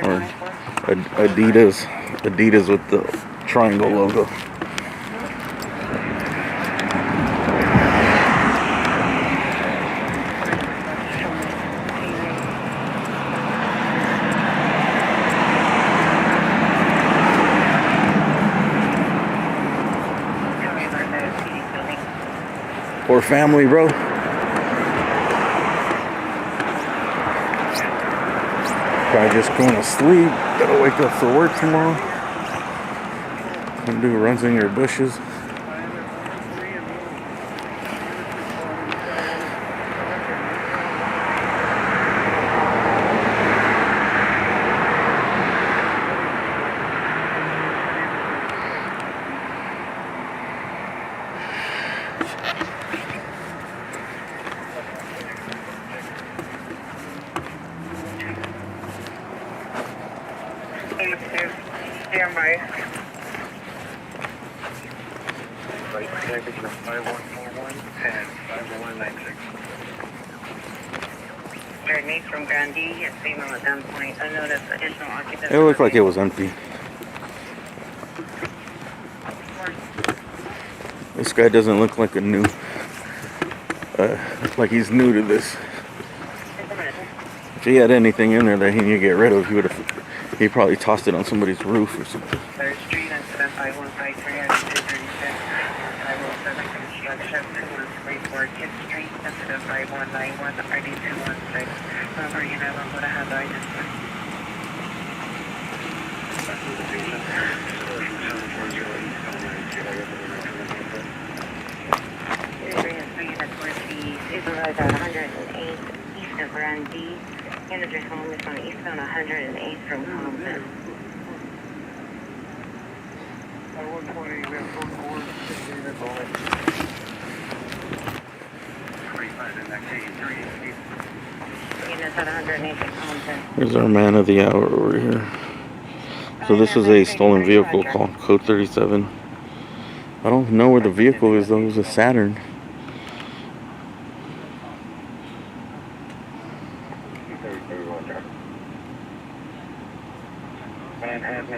Or Adidas with the triangle logo. Poor family, bro. Probably just going to sleep. Gotta wake up for work tomorrow. Gonna do runs in your bushes. Stand by. Right, 5141 and 5196. Journey from Grandee, a female at gunpoint. I noticed additional occupants. It looked like it was empty. This guy doesn't look like a new, like he's new to this. If he had anything in there that he needed to get rid of, he probably tossed it on somebody's roof or something. 3rd Street, incident 5153, at 236. 507 construction, 2134 Kid Street, incident 5191, RD216. Number, you know, I'm going to have I just. Supervisor 108 east of Grandee. Manager's home is on eastbound 108 from Compton. 120, we have 44, 15 bullet. 45 in that K3. Units at 108 from Compton. Here's our man of the hour over here. So this is a stolen vehicle called Code 37. I don't know where the vehicle is though. It was a Saturn.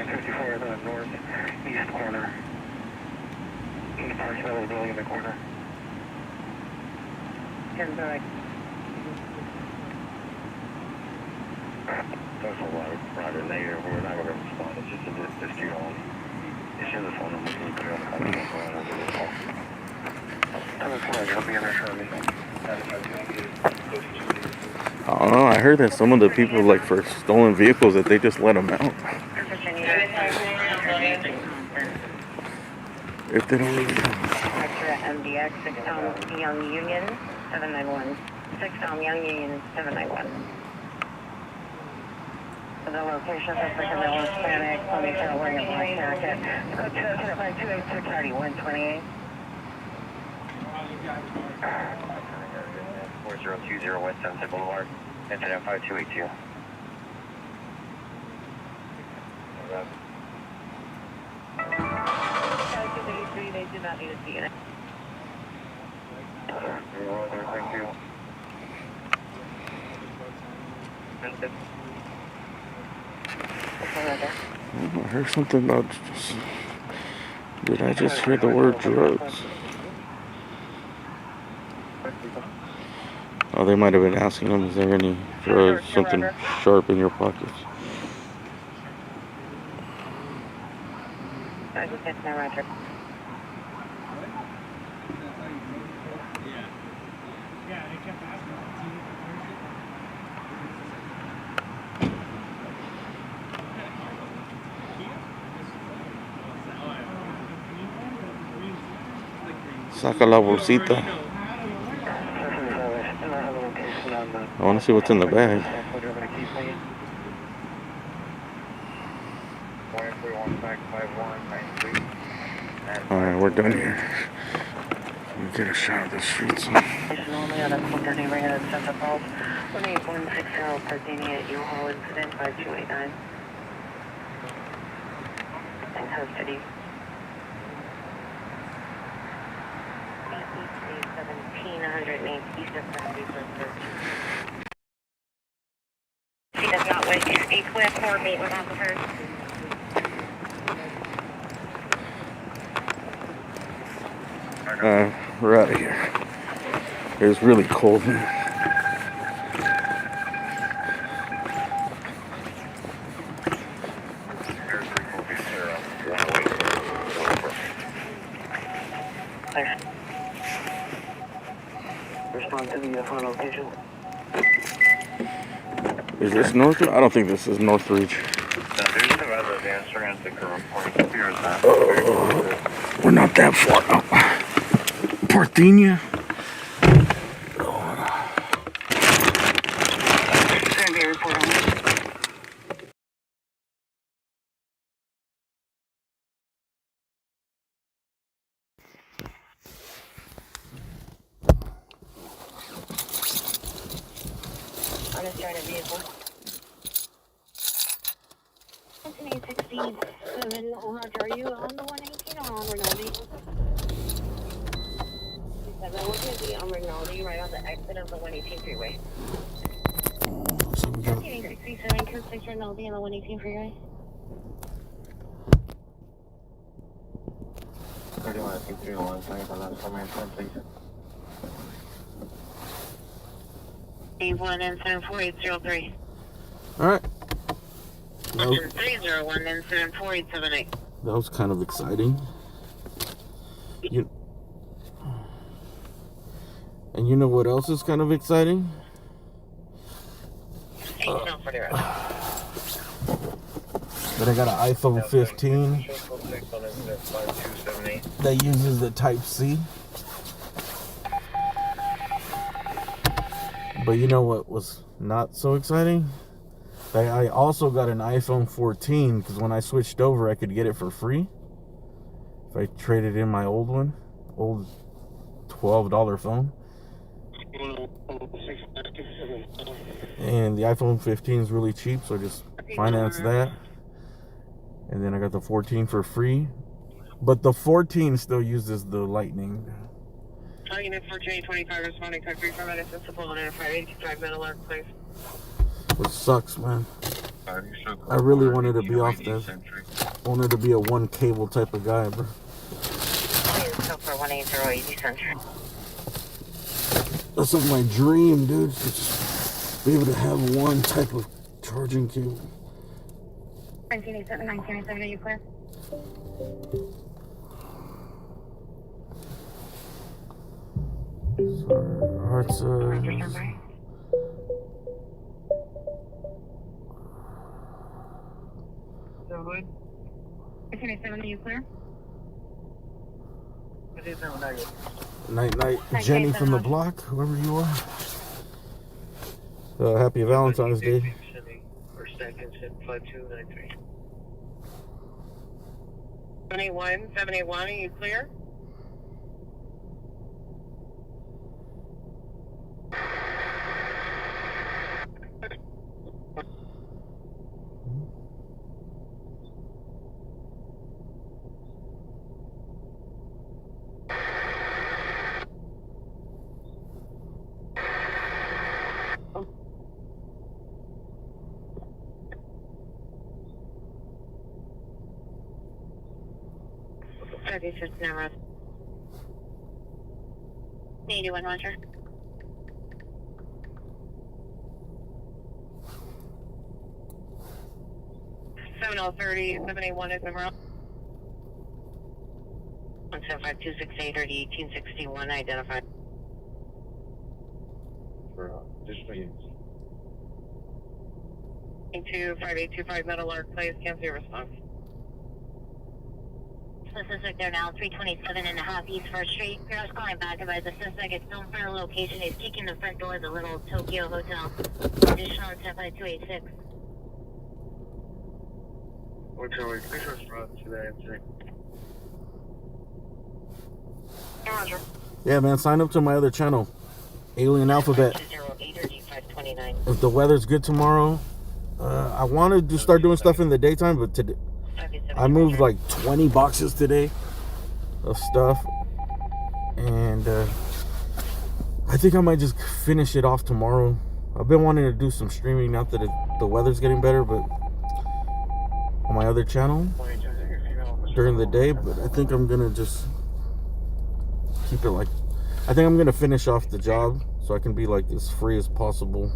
54 in the northeast corner. East parking lot of the building in the corner. Ten back. That's a lot of rider negative. We're not going to respond. It's just a dispute on. It's just a phone number. Can you put it on the contact line over the call? I'm a flag. I'll be in there shortly. I don't know. I heard that some of the people, like for stolen vehicles, that they just let them out if they don't leave. Extra MDX, 6 Young Union, 791. 6 Young Union, 791. The location of the Hispanic, ponytail, wearing a black jacket. Go to 528 128. 4020 West Sunset Boulevard. Incident 5282. They do not need to see it. Thank you. I heard something about. Did I just hear the word drugs? Oh, they might have been asking them, is there any drugs, something sharp in your pockets? I just get my Roger. Saca la bolsita. I want to see what's in the bag. Alright, we're done here. Let me get a shot of the streets. Normally on a Quinta neighborhood of Central Falls. 18160 Parthenia U-Haul incident 5289. In custody. 1708 east of She does not wish a quick coordinate with officers. We're out of here. It was really cold, man. Respond to the phone location. Is this Northridge? I don't think this is Northridge. No, there's some other advanced transit reporting. Here is that. We're not that far out. Parthenia. Send a report on this. Unassigned vehicle. 19816. Roger, are you on the 118 or on Rinaldi? We're going to be on Rinaldi, right on the exit of the 118 freeway. So we got 19867, code 6 Rinaldi on the 118 freeway. 31 second, I'm not coming in, please. 81 and 74803. Alright. 301 and 74878. That was kind of exciting. And you know what else is kind of exciting? That I got an iPhone 15 that uses the Type-C. But you know what was not so exciting? That I also got an iPhone 14 because when I switched over, I could get it for free. If I traded in my old one, old $12 phone. And the iPhone 15 is really cheap, so I just financed that. And then I got the 14 for free. But the 14 still uses the Lightning. Unit 1425 responding code 3 from Medicine Supplemental 585 Middle Arc, please. Which sucks, man. I really wanted to be off that. I wanted to be a one cable type of guy, bro. So for 180 Central. That's like my dream, dude. To just be able to have one type of charging cable. 1987, are you clear? Sorry, hearts. Good. 1987, are you clear? Night, Jenny from the block, whoever you are. Happy Valentine's Day. First second, 5293. 781, are you clear? Just now. 81, Roger. Seven 781 is number 175-268 or 1861 identified. For additional units. 5825 Metal Arc Place, cancel your response. The suspect there now, 327.5 East 1st Street. Girls calling back about the suspect is still in front of the location. He's kicking the front door of the Little Tokyo Hotel. Additional 10-286. Hotel, please respond to that answer. Roger. Yeah, man, sign up to my other channel, Alien Alphabet. 208 or D529. If the weather's good tomorrow, I wanted to start doing stuff in the daytime, but today I moved like 20 boxes today of stuff, and I think I might just finish it off tomorrow. I've been wanting to do some streaming now that the weather's getting better, but on my other channel during the day, but I think I'm gonna just keep it like, I think I'm gonna finish off the job so I can be like as free as possible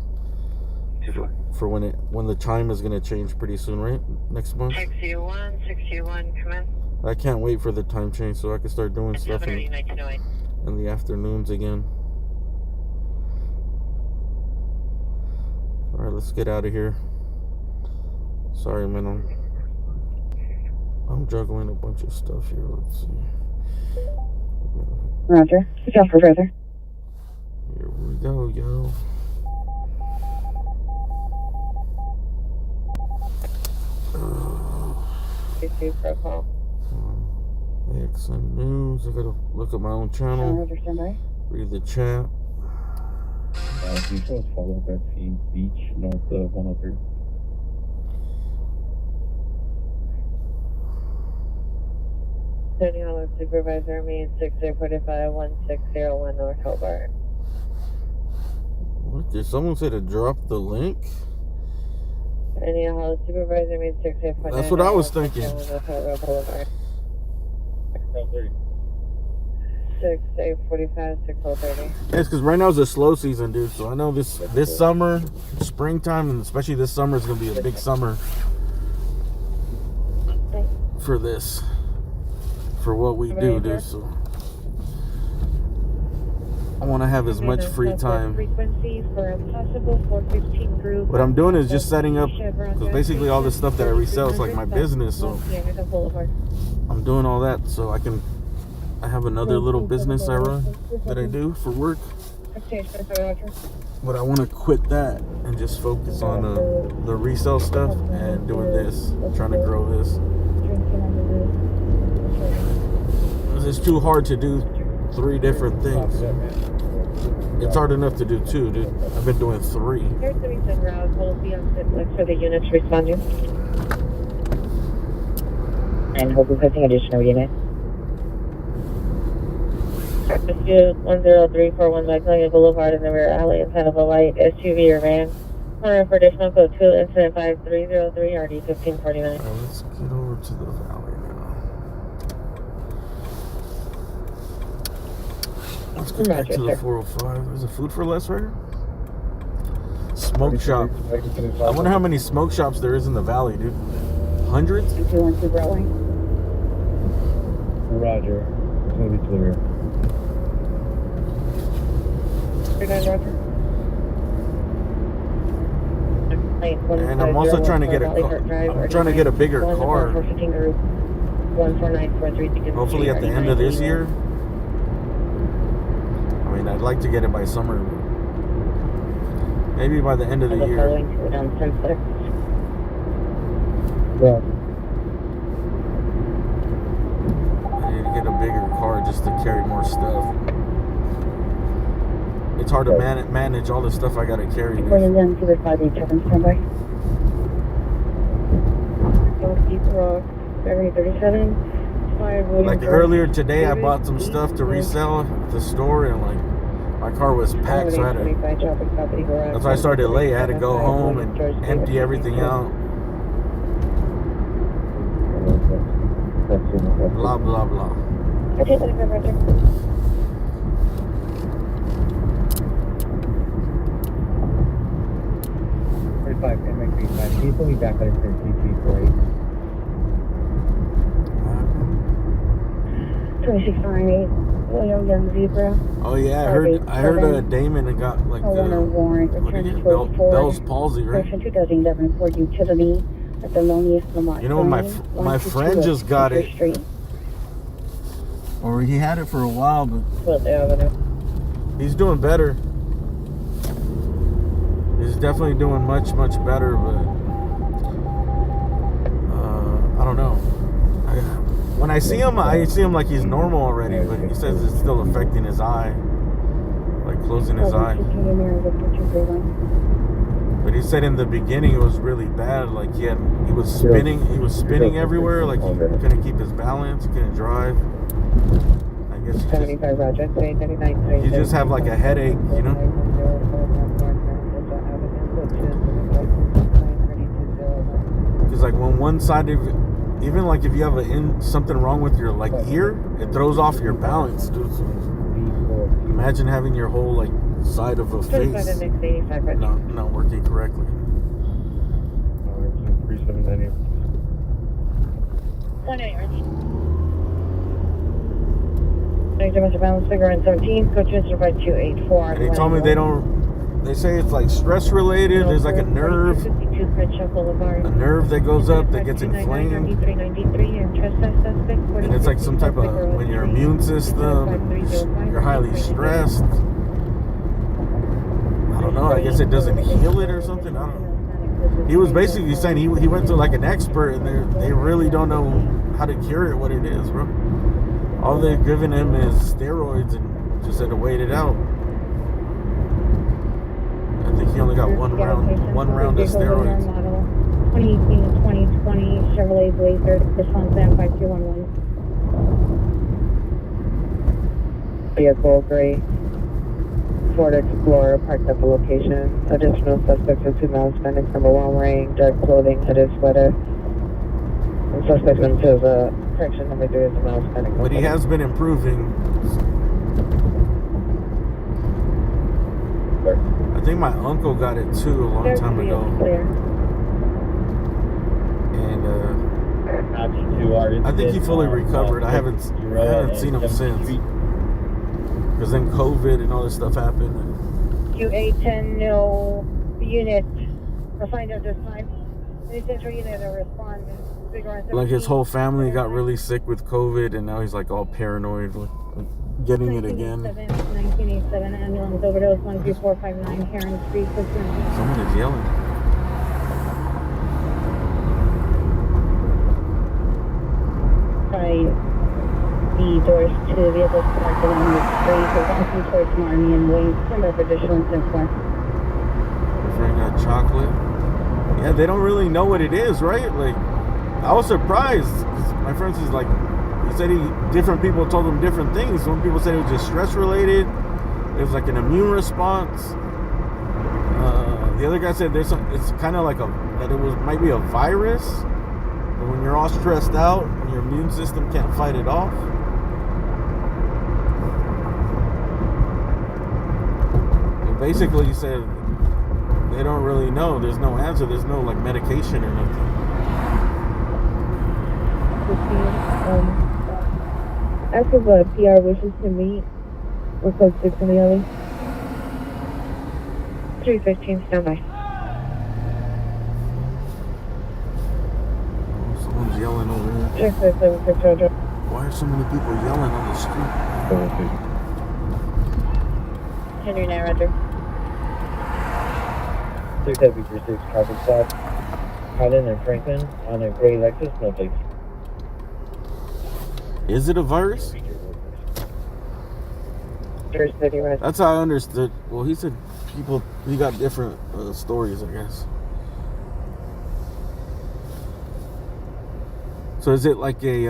for when the time is gonna change pretty soon, right? Next month. 621, come in. I can't wait for the time change so I can start doing stuff 730, 1908. in the afternoons again. All right, let's get out of here. Sorry, man. I'm juggling a bunch of stuff here. Let's see. Roger. Go for further. Here we go, yo. Protocol. XN News. I gotta look at my own channel. Roger, standby. Read the chat. Details follow Betsy Beach, north of 103. Tony Hollow Supervisor, mean 6045 1601 North Hobart. What? Did someone say to drop the link? Tony Hollow Supervisor, mean 6045. That's what I was thinking. 6845 6030. Yeah, it's because right now is a slow season, dude. So I know this summer, springtime, and especially this summer is gonna be a big summer for this, for what we do, dude. So I want to have as much free time. Frequency for a possible 415 group. What I'm doing is just setting up, because basically all the stuff that I resell is like my business. So I'm doing all that so I have another little business I run that I do for work. But I want to quit that and just focus on the resale stuff and doing this, trying to grow this. 'Cause it's too hard to do 3 different things. It's hard enough to do 2, dude. I've been doing 3. Here's the reason route will be on sit for the units responding. And hope requesting additional units. Pursuit 10341 Magnolia Boulevard in the rear alley inside of a white SUV or van. For additional code 2, incident 5303, RD 1549. All right, let's get over to the valley now. Let's get back to the 405. There's a Food for Less right here? Smoke shop. I wonder how many smoke shops there is in the valley, dude. Hundreds? 212 Broadway. Roger. It's gonna be clear. 39 Roger. And I'm also trying to get a car. I'm trying to get a bigger car. Hopefully at the end of this year. I mean, I'd like to get it by summer. Maybe by the end of the year. Yeah. I need to get a bigger car just to carry more stuff. It's hard to manage all the stuff I gotta carry. Dude. Like earlier today, I bought some stuff to resell at the store, and like my car was packed, so I had to. That's why I started late. I had to go home and empty everything out. Blah blah blah. Okay, 35 MX85. Can you pull me back at 3348? 2698, William Young Zebra. Oh yeah, I heard Damon got like warrant, what did he get? Bell's palsy, right? Section 2011 Ford Utility at the Lonius Lamont. You know, my friend just got it. Or he had it for a while, but he's doing better. He's definitely doing much better, but I don't know. When I see him like he's normal already, but he says it's still affecting his eye, like closing his eye. But he said in the beginning it was really bad. Like he was spinning everywhere. Like he couldn't keep his balance, couldn't drive. I guess you just have like a headache, you know. Because like when one side of it, even like if you have something wrong with your like ear, it throws off your balance, dude. Imagine having your whole like side of a face not working correctly. 3798. 1 balance figure in 17, coach is by 284. And he told me they say it's like stress related. There's like a nerve that goes up that gets inflamed. And it's like some type of, when your immune system, you're highly stressed. I don't know, I guess it doesn't heal it or something. I don't know. He was basically saying he went to like an expert, and they really don't know how to cure it, what it is, bro. All they've given him is steroids and just had to wait it out. I think he only got one round of steroids. 2018 to 2020 Chevrolet Blazer, response Sam 5211. Vehicle gray Ford Explorer parked at the location. Additional suspects are 2 miles Phoenix, number 1 wearing dark clothing, hooded sweater. And suspect number 2 is a correction, number 3 is a miles Phoenix. But he has been improving. I think my uncle got it too a long time ago. And I think he fully recovered. I haven't seen him since. Because then COVID and all this stuff happened. QA10, no unit. Assigned at this time. Any central unit to respond. Like his whole family got really sick with COVID, and now he's like all paranoid, like getting it again. 1987 ambulance overdose 13459 Heron Street. Someone is yelling. Try the doors to the vehicle parked along the street. So walking towards Marmy and Wayne. Stand up for additional incident. Frank got chocolate. Yeah, they don't really know what it is, right? Like, I was surprised. 'Cause my friend is like, he said different people told him different things. Some people said it was just stress related. It was like an immune response. The other guy said it's kind of like that it might be a virus, but when you're all stressed out and your immune system can't fight it off. And basically, he said they don't really know. There's no answer. There's no like medication or nothing. Ask if a PR wishes to meet. We're close to the alley. 315, stand by. Someone's yelling over here. Check 676, Roger. Why are so many people yelling on the street? Henry 9, Roger. 636 traffic stop. Highland and Franklin on a gray Lexus, no plates. Is it a virus? Jersey City, Roger. That's how I understood. Well, he said he got different stories, I guess. So is it like a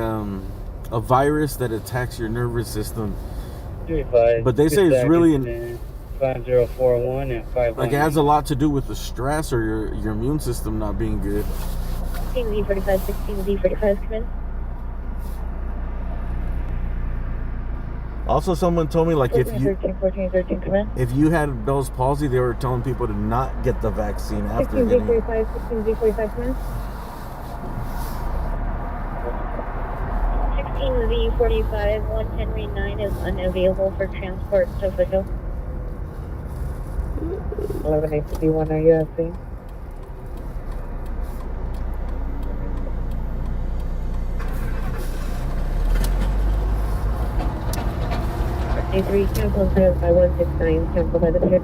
virus that attacks your nervous system? 35. But they say it's really 5041 and 51. like it has a lot to do with the stress or your immune system not being good. 16Z45, 16Z45, come in. Also, someone told me like 1413, come in. if you had Bell's palsy, they were telling people to not get the vaccine after getting it. 16Z45, 16Z45, come in. 16Z45, 1 Henry 9 is unavailable for transport to Foothill. 11851, are you at scene? A3, cancel by 169, cancel by the pier.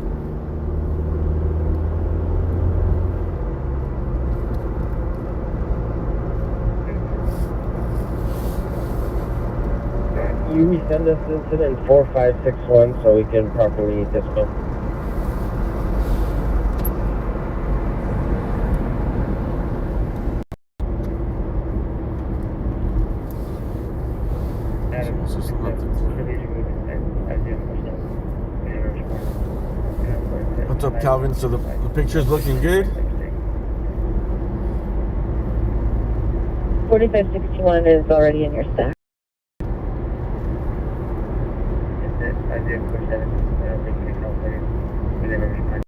You resend us incident 4561 so we can properly dispel. Someone's just left it. What's up, Calvin? So the picture's looking good? 4561 is already in your stack. I did push that. I don't think we calculated. We never responded.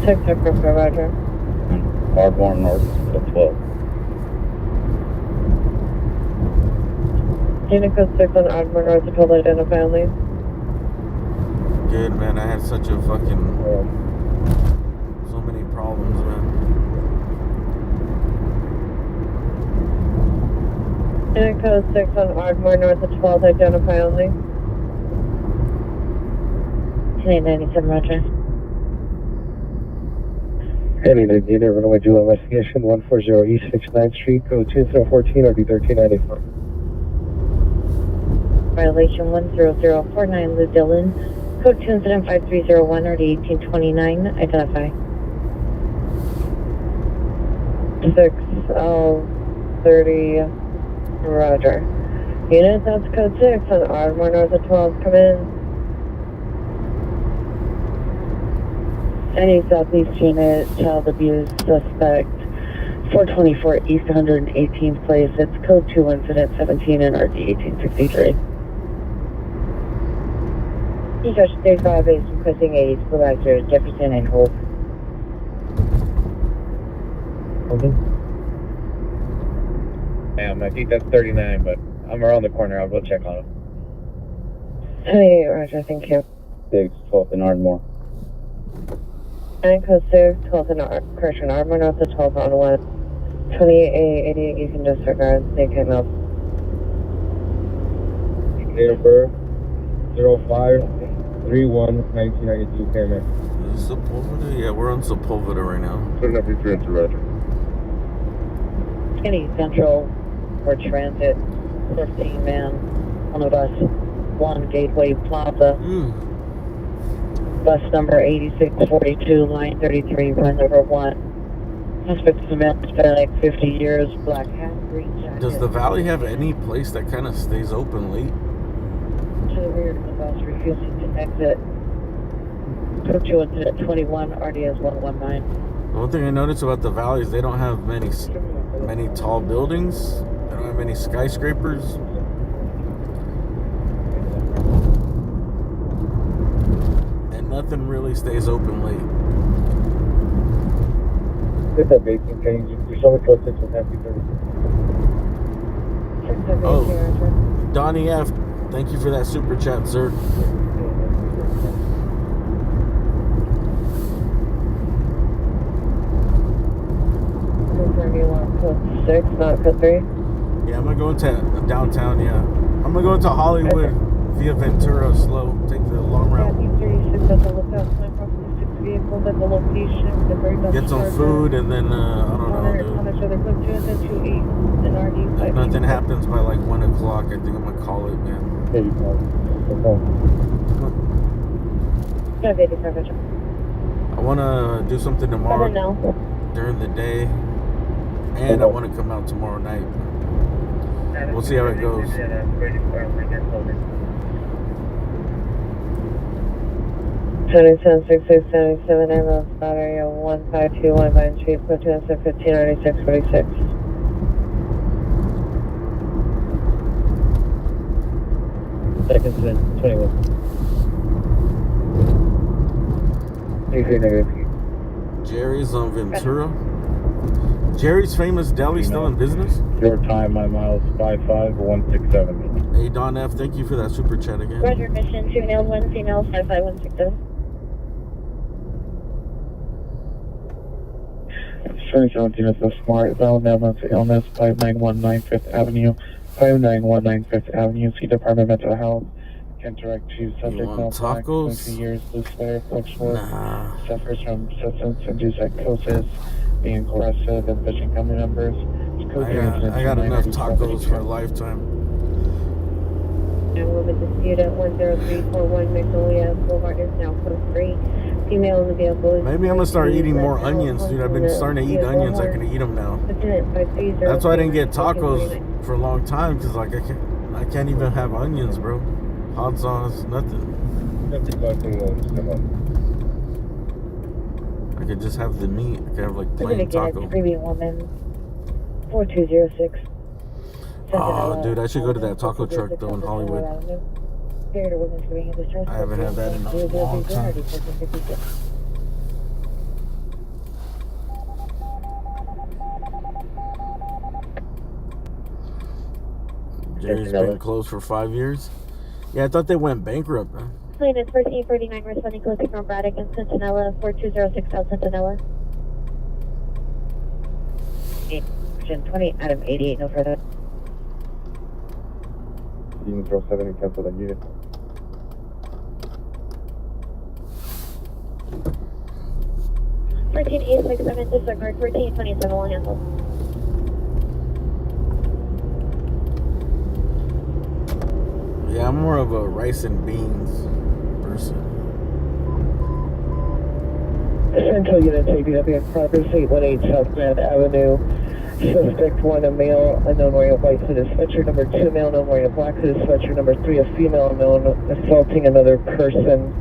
Check, Roger. Ardmore North to 12. Unit code 6 on Ardmore North to 12, identify only. Good, man. I had such a fucking so many problems, man. Unit code 6 on Ardmore North to 12, identify only. 1097, Roger. Any unit, runway dual investigation, 140 East 69th Street, code 2014 RD 1394. Violation 10049, Lou Dillon. Code 2 incident 5301 RD 1829, identify. 6L30, Roger. Unit, that's code 6 on Ardmore North at 12, come in. Any Southeast unit, child abuse suspect, 424 East 118th place. It's code 2 incident 17 and RD 1863. Discharge 35 is requesting a school actor Jefferson and Hope. I think that's 39, but I'm around the corner. I'll go check on him. Hey, Roger, thank you. 6, 12th and Ardmore. And code 6, 12 and correction, Ardmore North to 12 on 1. 2888, you can disregard. They came up. Date of birth 05/31/1992. Payment. Is this Sepulveda? Yeah, we're on Sepulveda right now. Putting up your transfer, Roger. Kenny Central for transit, 15 man, on the bus 1 Gateway Plaza. Bus number 8642, line 33, run number 1. Suspect is a man who's been like 50 years, black hat, green jacket. Does the Valley have any place that kind of stays open late? To the rear of the bus, refusing to exit. Took you into at 21, RDS 119. The one thing I noticed about the Valley is they don't have many tall buildings. They don't have many skyscrapers. And nothing really stays open late. Get that bacon change. You show me code 6 with happy 30. Oh, Donnie F, thank you for that super chat, sir. Confirm you want code 6, not code 3. Yeah, I'm gonna go into downtown. Yeah, I'm gonna go into Hollywood via Ventura. Slow, take the long route. Happy 36 at the lookout. Time from 6 vehicles at the location. The very best Get some charger. food and then I don't know, How dude. much other clip 2 and then 28 and RD If 5. nothing happens by like 1 o'clock, I think I'm gonna call it, man. Yeah, you can. Okay. Yeah, baby, perfect. I wanna do something tomorrow now. during the day, and I want to come out tomorrow night. We'll see how it goes. 77 ambulance spot area 1521 Vine Street, platoon 159646. Seconds in 21. Jerry's on Ventura. Jerry's Famous Deli still in business? Your time, my miles, 55167. Hey, Don F, thank you for that super chat again. Roger, mission 2 males, 1 female, 55167. 2017 is a smart zone, mental illness, 5919 Fifth Avenue, 5919 Fifth Avenue, see Department of Mental Health. Can direct to subject want no black, tacos? 22 years, loose sweater, flexible, Nah. suffers from substance-induced psychosis, being aggressive, and vicious family members. I got enough tacos for a lifetime. And woman dispute at 10341 Magnolia Boulevard is now code 3. Female in the vehicle is... Maybe I'm gonna start eating more onions, dude. I've been starting to eat onions. I can eat them now. That's why I didn't get tacos for a long time, because like I can't even have onions, bro. Hot sauce, nothing. I could just have the meat. I could have like plain Again, taco. it's premium woman 4206. Oh, dude, I should go to that taco truck though in Hollywood. I haven't had that in a long time. Jerry's been closed for 5 years. Yeah, I thought they went bankrupt, man. Plane is 1439, responding closely from Braddock and Centinela, 4206 South Centinela. 20, Adam 88, no further. Unit 07 and cancel that unit. Fourteen 867, disregard 1427 will handle. Yeah, I'm more of a rice and beans person. Central Unit ABW in progress, 818 South Grand Avenue. Suspect 1, a male, unknown wearing a white hooded sweatshirt. Number 2, male, unknown wearing a black hooded sweatshirt. Number 3, a female, unknown, assaulting another person.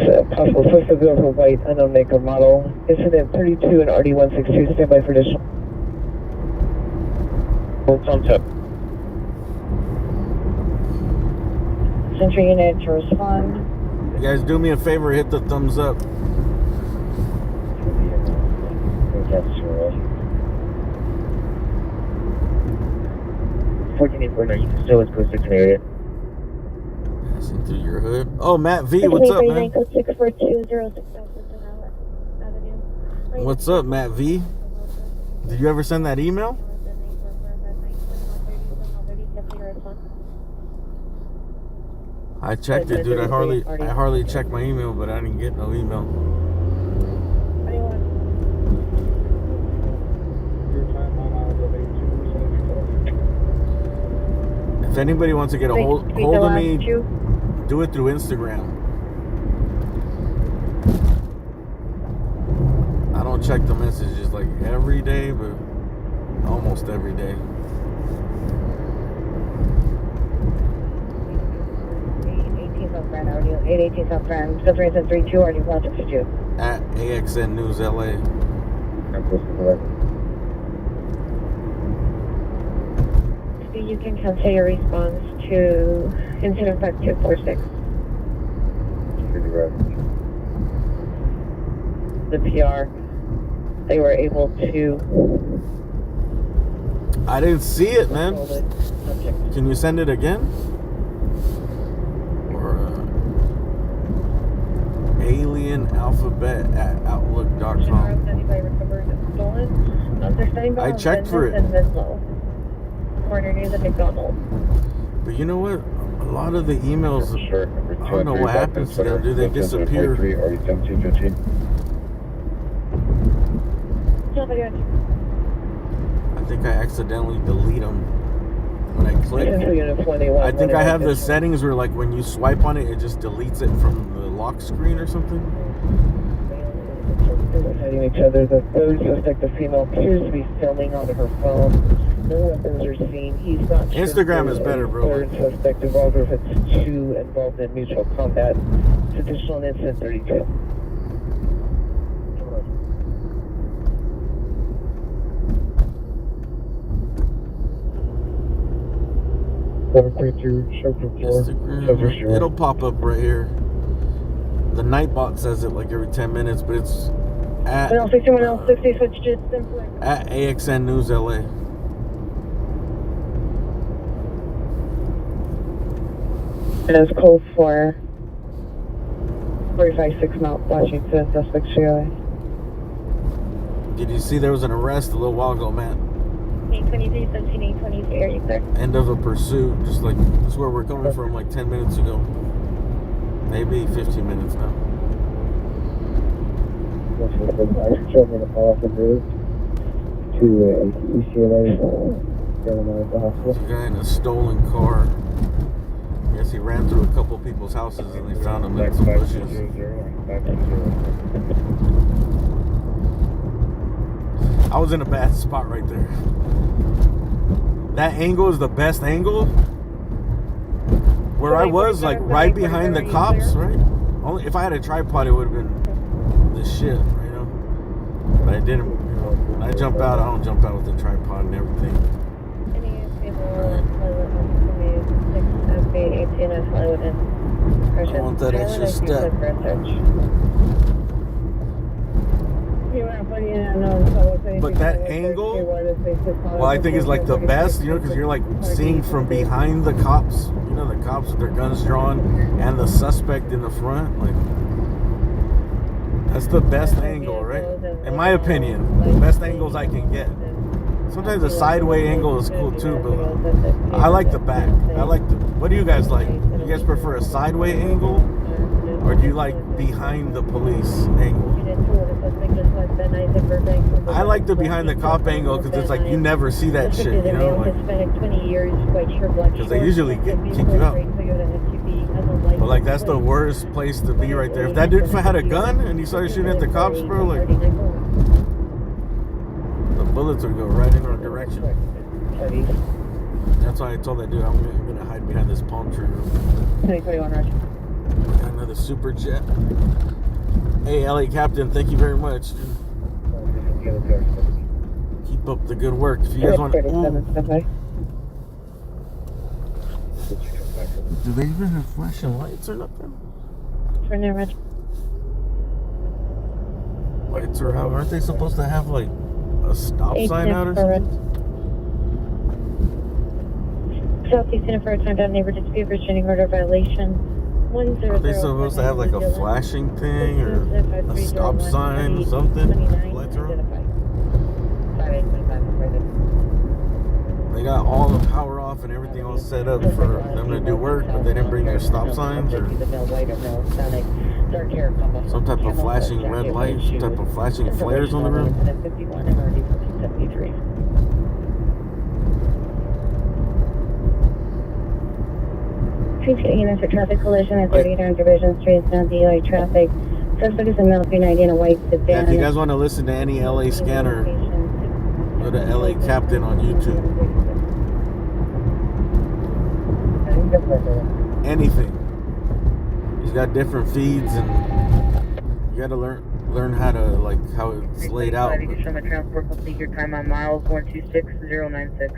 So, possible suspect of a white, unknown make or model. Incident 32 and RD162, standby for additional. Thumbs up. Central Unit to respond. You guys do me a favor, hit the thumbs up. That's right. 1484, you can still is close to an area. Passing through your hood. Oh, Matt V, what's up, man? Code 64206 South Centinela Avenue. What's up, Matt V? Did you ever send that email? I checked it, dude. I hardly checked my email, but I didn't get no email. If anybody wants to get a hold of me, do it through Instagram. I don't check the messages like every day, but almost every day. 818 South Grand Avenue, 818 South Grand, South 32, RD 162. At AXN News LA. You can cancel your response to incident 5246. The PR, they were able to. I didn't see it, man. control the subject. Can you send it again? Or alienalphabet@outlook.com. I checked for it. Corner near the McDonald's. But you know what? A lot of the emails, I don't know what happens to them. Do they disappear? I think I accidentally delete them when I click. I think I have the settings where, like, when you swipe on it, it just deletes it from the lock screen or something. Fighting each other. The third suspect, the female, appears to be filming on her phone. No weapons are seen. He's not sure. Instagram is better, bro. Third suspect involved, or if it's two involved in mutual combat. It's additional incident 32. 732, chauffeur 4. Instagram. It'll pop up right here. The Nightbot says it like every 10 minutes, but it's at AXN News LA. And it's code for 45-6 Mount Washington, suspect Shirley. Did you see there was an arrest a little while ago, Matt? 823, 17, 823, are you clear? End of a pursuit, just like this is where we're coming from like 10 minutes ago. Maybe 15 minutes now. Children to fall off the bridge to UCLA, get them out of the hospital. There's a guy in a stolen car. I guess he ran through a couple people's houses and they found him in some bushes. I was in a bad spot right there. That angle is the best angle. Where I was, like, right behind the cops, right? Only if I had a tripod, it would have been the shit, you know? But I didn't, you know. When I jump out, I don't jump out with the tripod and everything. I want that extra step. But that angle, well, I think is like the best, you know, because you're like seeing from behind the cops, you know, the cops with their guns drawn and the suspect in the front. Like, that's the best angle, right? In my opinion, the best angles I can get. Sometimes the sideway angle is cool too, but I like the back. I like the. What do you guys like? You guys prefer a sideway angle, or do you like behind the police angle? I like the behind the cop angle because it's like you never see that shit, you know? Because they usually kick you out. But like that's the worst place to be right there. If that dude had a gun and he started shooting at the cops, bro, like the bullets would go right in our direction. That's why I told that dude I'm gonna hide behind this palm tree. Got another super jet. Hey, LA Captain, thank you very much. Keep up the good work. If you guys want to. Do they even have flashing lights or nothing? Lights or how? Aren't they supposed to have like a stop sign out or something? Southeastern for a time down neighbor dispute restraining order violation. Are they supposed to have like a flashing thing or a stop sign or something? Lights are on? They got all the power off and everything all set up for them to do work, but they didn't bring their stop signs or some type of flashing red light, some type of flashing flares on the road. Units for traffic collision at 38 on Division Street, South DI traffic. Suspect is a male 390 in a white sedan. Yeah, if you guys want to listen to any LA scanner, go to LA Captain on YouTube. Anything. He's got different feeds, and you got to learn how to, like, how it's laid out. You can show my transport, complete your time on miles 126096.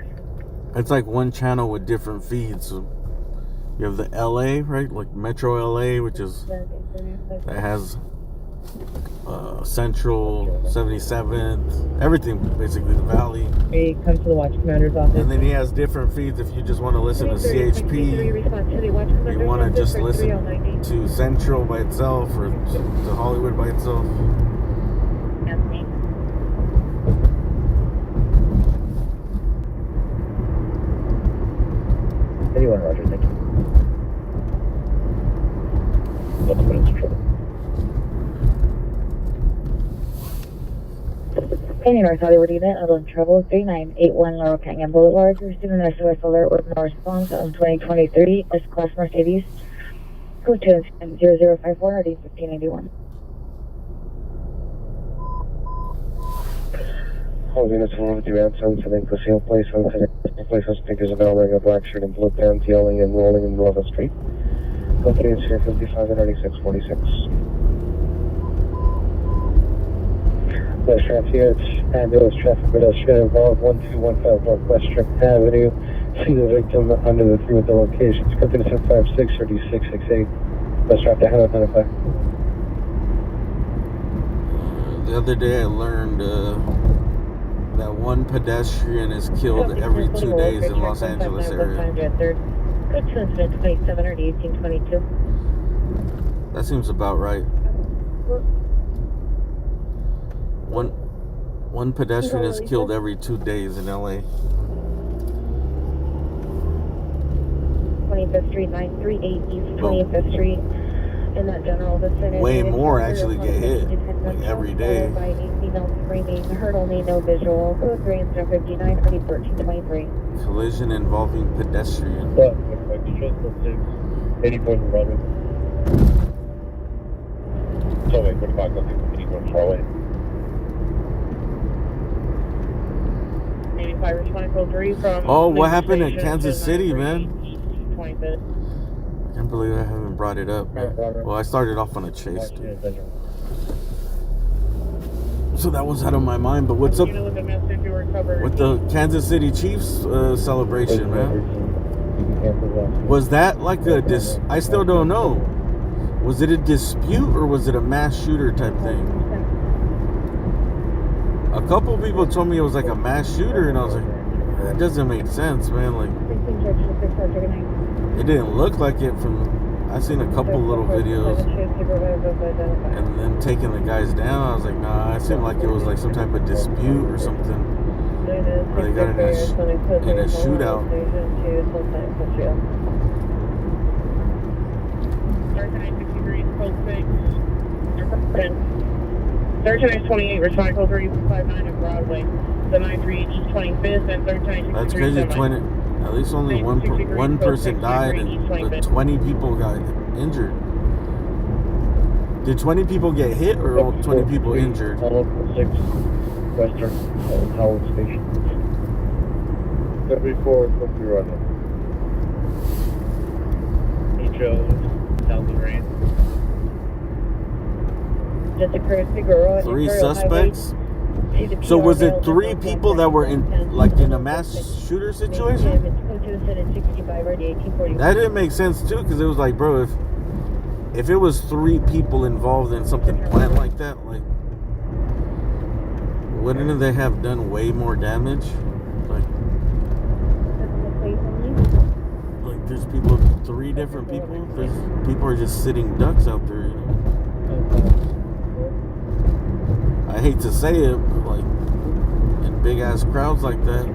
It's like one channel with different feeds. So you have the LA, right? Like Metro LA, which is that has Central, 77th, everything basically, the Valley. Hey, come to the watch commander's office. And then he has different feeds if you just want to listen to CHP. You want to just listen to Central by itself or to Hollywood by itself. Anthony. 81, Roger, thank you. Let's put it in trouble. Any North Hollywood unit, I'll trouble 3981 Laurel Canyon Boulevard. Receiving an SOS alert with no response on 2023 S-Class Mercedes. Code 20054 RD 1581. All units along with you outside to the concealed place on the place of speakers of wearing a black shirt and blue pants yelling and rolling in Robert Street. Company is here 55 and 9646. West traffic here, it's ambulance traffic pedestrian involved 1215 Northwest Strict Avenue. See the victim under the tree with the locations. Company 756 or D668. West traffic to identify. The other day I learned that one pedestrian is killed every 2 days in Los Angeles area. Code 227 RD 1822. That seems about right. One pedestrian is killed every 2 days in LA. 25th Street, 938 East 25th Street. In that general vicinity. Way more actually get hit, like every day. By a female screaming, heard only, no visual. Code 359 RD 1323. Collision involving pedestrian. What? 84 Roger. So wait, 45, nothing, 84 far away. 85 responding code 3 from... Oh, what happened in Kansas City, man? 25th. I can't believe I haven't brought it up. Well, I started off on a chase, dude. So that was out of my mind. But what's up with the Kansas City Chiefs celebration, man? Was that like a I still don't know. Was it a dispute or was it a mass shooter type thing? A couple people told me it was like a mass shooter, and I was like, that doesn't make sense, man. Like, it didn't look like it from. I seen a couple little videos, and then taking the guys down. I was like, nah. It seemed like it was like some type of dispute or something. Or they got in a shootout. 3928, responding code 359 on Broadway. The 938 East 25th and 3963. That's crazy. At least only one person died and but 20 people got injured. Did 20 people get hit or 20 people injured? 6 Western Howard Station. 74 Country Runner. Echo, South Lorraine. Just occurred Figueroa. 3 suspects? So was it 3 people that were in a mass shooter situation? That didn't make sense too, because it was like, bro, if it was 3 people involved in something planned like that, like, wouldn't they have done way more damage? Like there's 3 different people. People are just sitting ducks out there, you know. I hate to say it, but like in big ass crowds like that,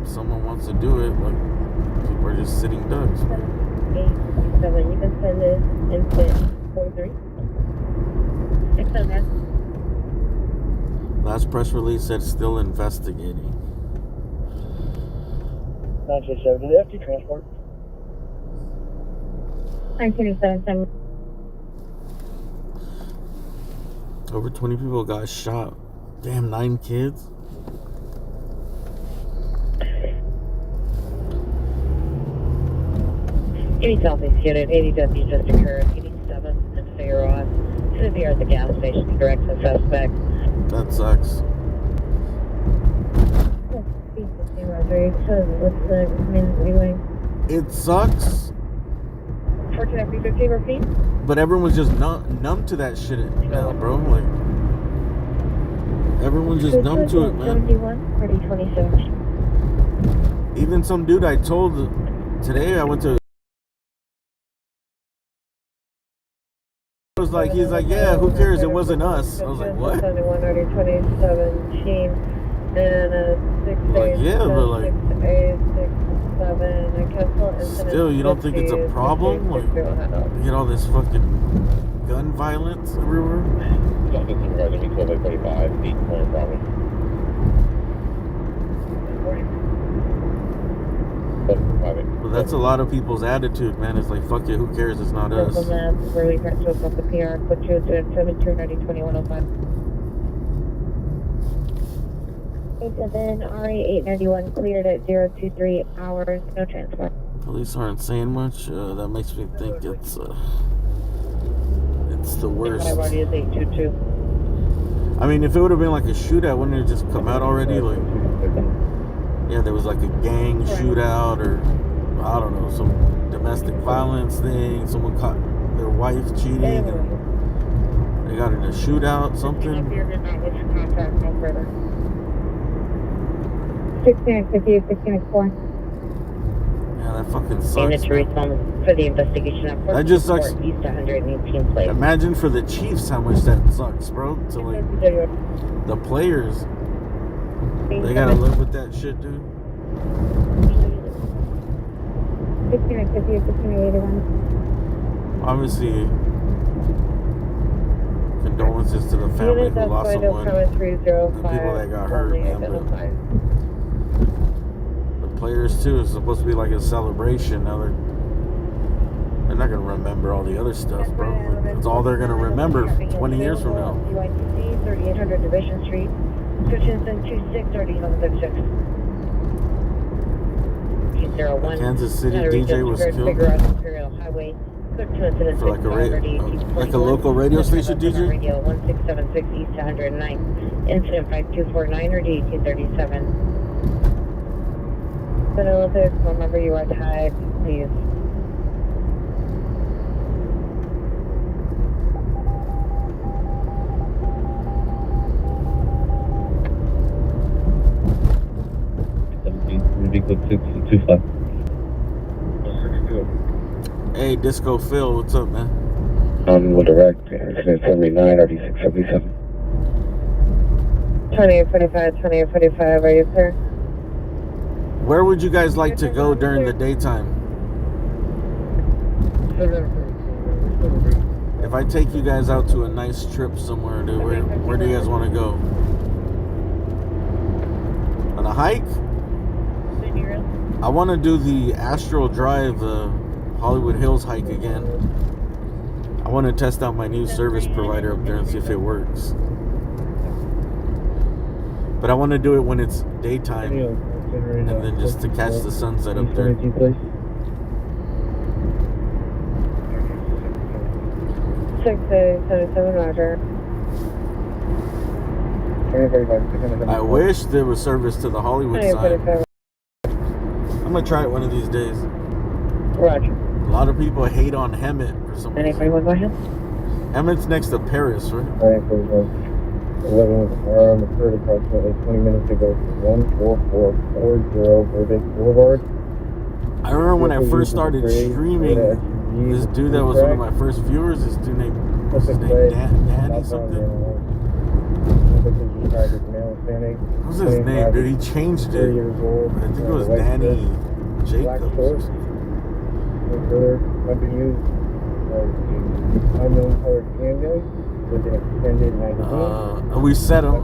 if someone wants to do it, like people are just sitting ducks. 837, you can send this incident 43. 600. Last press release said still investigating. 927 to the FT transport. 927. Over 20 people got shot. Damn, 9 kids. Any Southeast unit, 80 deaths just occurred. 87 and Fayron. Should be at the gas station to direct the suspect. That sucks. What's the recommended doing? It sucks, 14 repeat. but everyone's just numb to that shit now, bro. Like, everyone's just numb to it, man. 71 or 27. Even some dude I told today, I went to. Was like, he's like, yeah, who cares? It wasn't us. I was like, what? 71 or 2017. And 6 Like, yeah, but like, 6 8 6 7. A cancel incident. still, you don't think it's a problem? Like, you get all this fucking gun violence everywhere. Nothing supervisor, me 12 by 45, 8 more problem. But that's a lot of people's attitude, man. It's like, fuck it, who cares? It's not us. Where we got to off the PR. Put you to 7290-2105. 87 RA891 cleared at 023 hours. No transport. Police aren't saying much. That makes me think it's the worst. My body is 822. I mean, if it would have been like a shootout, wouldn't it just come out already? Like, yeah, there was like a gang shootout, or I don't know, some domestic violence thing. Someone caught their wife cheating, and they got in a shootout, something. 6958, 6904. Yeah, that fucking Unit sucks. to respond for the investigation at That just sucks. East 118 place. Imagine for the Chiefs how much that sucks, bro. To like the players, they gotta live with that shit, dude. 6958, 6981. Obviously, condolences to the family who lost someone, the people that got hurt, man. But the players too, it's supposed to be like a celebration. Now they're not gonna remember all the other stuff, bro. It's all they're gonna remember 20 years from now. UITC 3800 Division Street. Switches in 26 already on 36. A Kansas City DJ was killed for like a local radio station DJ. Radio 1676 East 109. Incident 5249 or D237. Olympics, remember you are tagged, please. Vehicle 625. Hey, Disco Phil, what's up, man? Will direct, incident 79, RD677. 2845, 2845, are you clear? Where would you guys like to go during the daytime? If I take you guys out to a nice trip somewhere, dude, where do you guys want to go? On a hike? I want to do the Astral Drive, Hollywood Hills hike again. I want to test out my new service provider up there and see if it works. But I want to do it when it's daytime, and then just to catch the sunset up there. 6877, Roger. I wish there was service to the Hollywood side. 2845. I'm gonna try it one of these days. Roger. A lot of people hate on Hemet for some reason. 941, go ahead. Hemet's next to Paris, right? 11 was occurred approximately 20 minutes ago from 14440 Burbank Boulevard. I remember when I first started streaming, this dude that was one of my first viewers, this dude named, what's his name, Danny something? What's his name, dude? He changed it. I think it was Danny Jacobs. Weapon used was the unknown colored handgun with an extended magazine. We set him.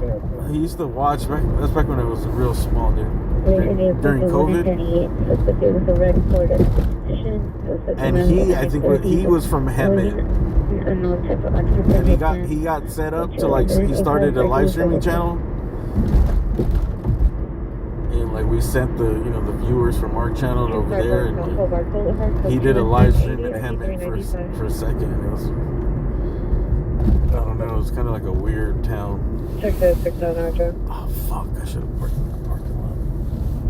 He used to watch back. That's back when I was real small, dude. During COVID. With a red cord at the position. And he, I think, he was from Hemet. And he got set up to like, he started a live streaming channel. And like we sent the, you know, the viewers from our channel over there, and he did a live stream in Hemet for a second. It was, I don't know, it was kind of like a weird town. 6069 Roger. Oh fuck, I should have parked in the parking lot.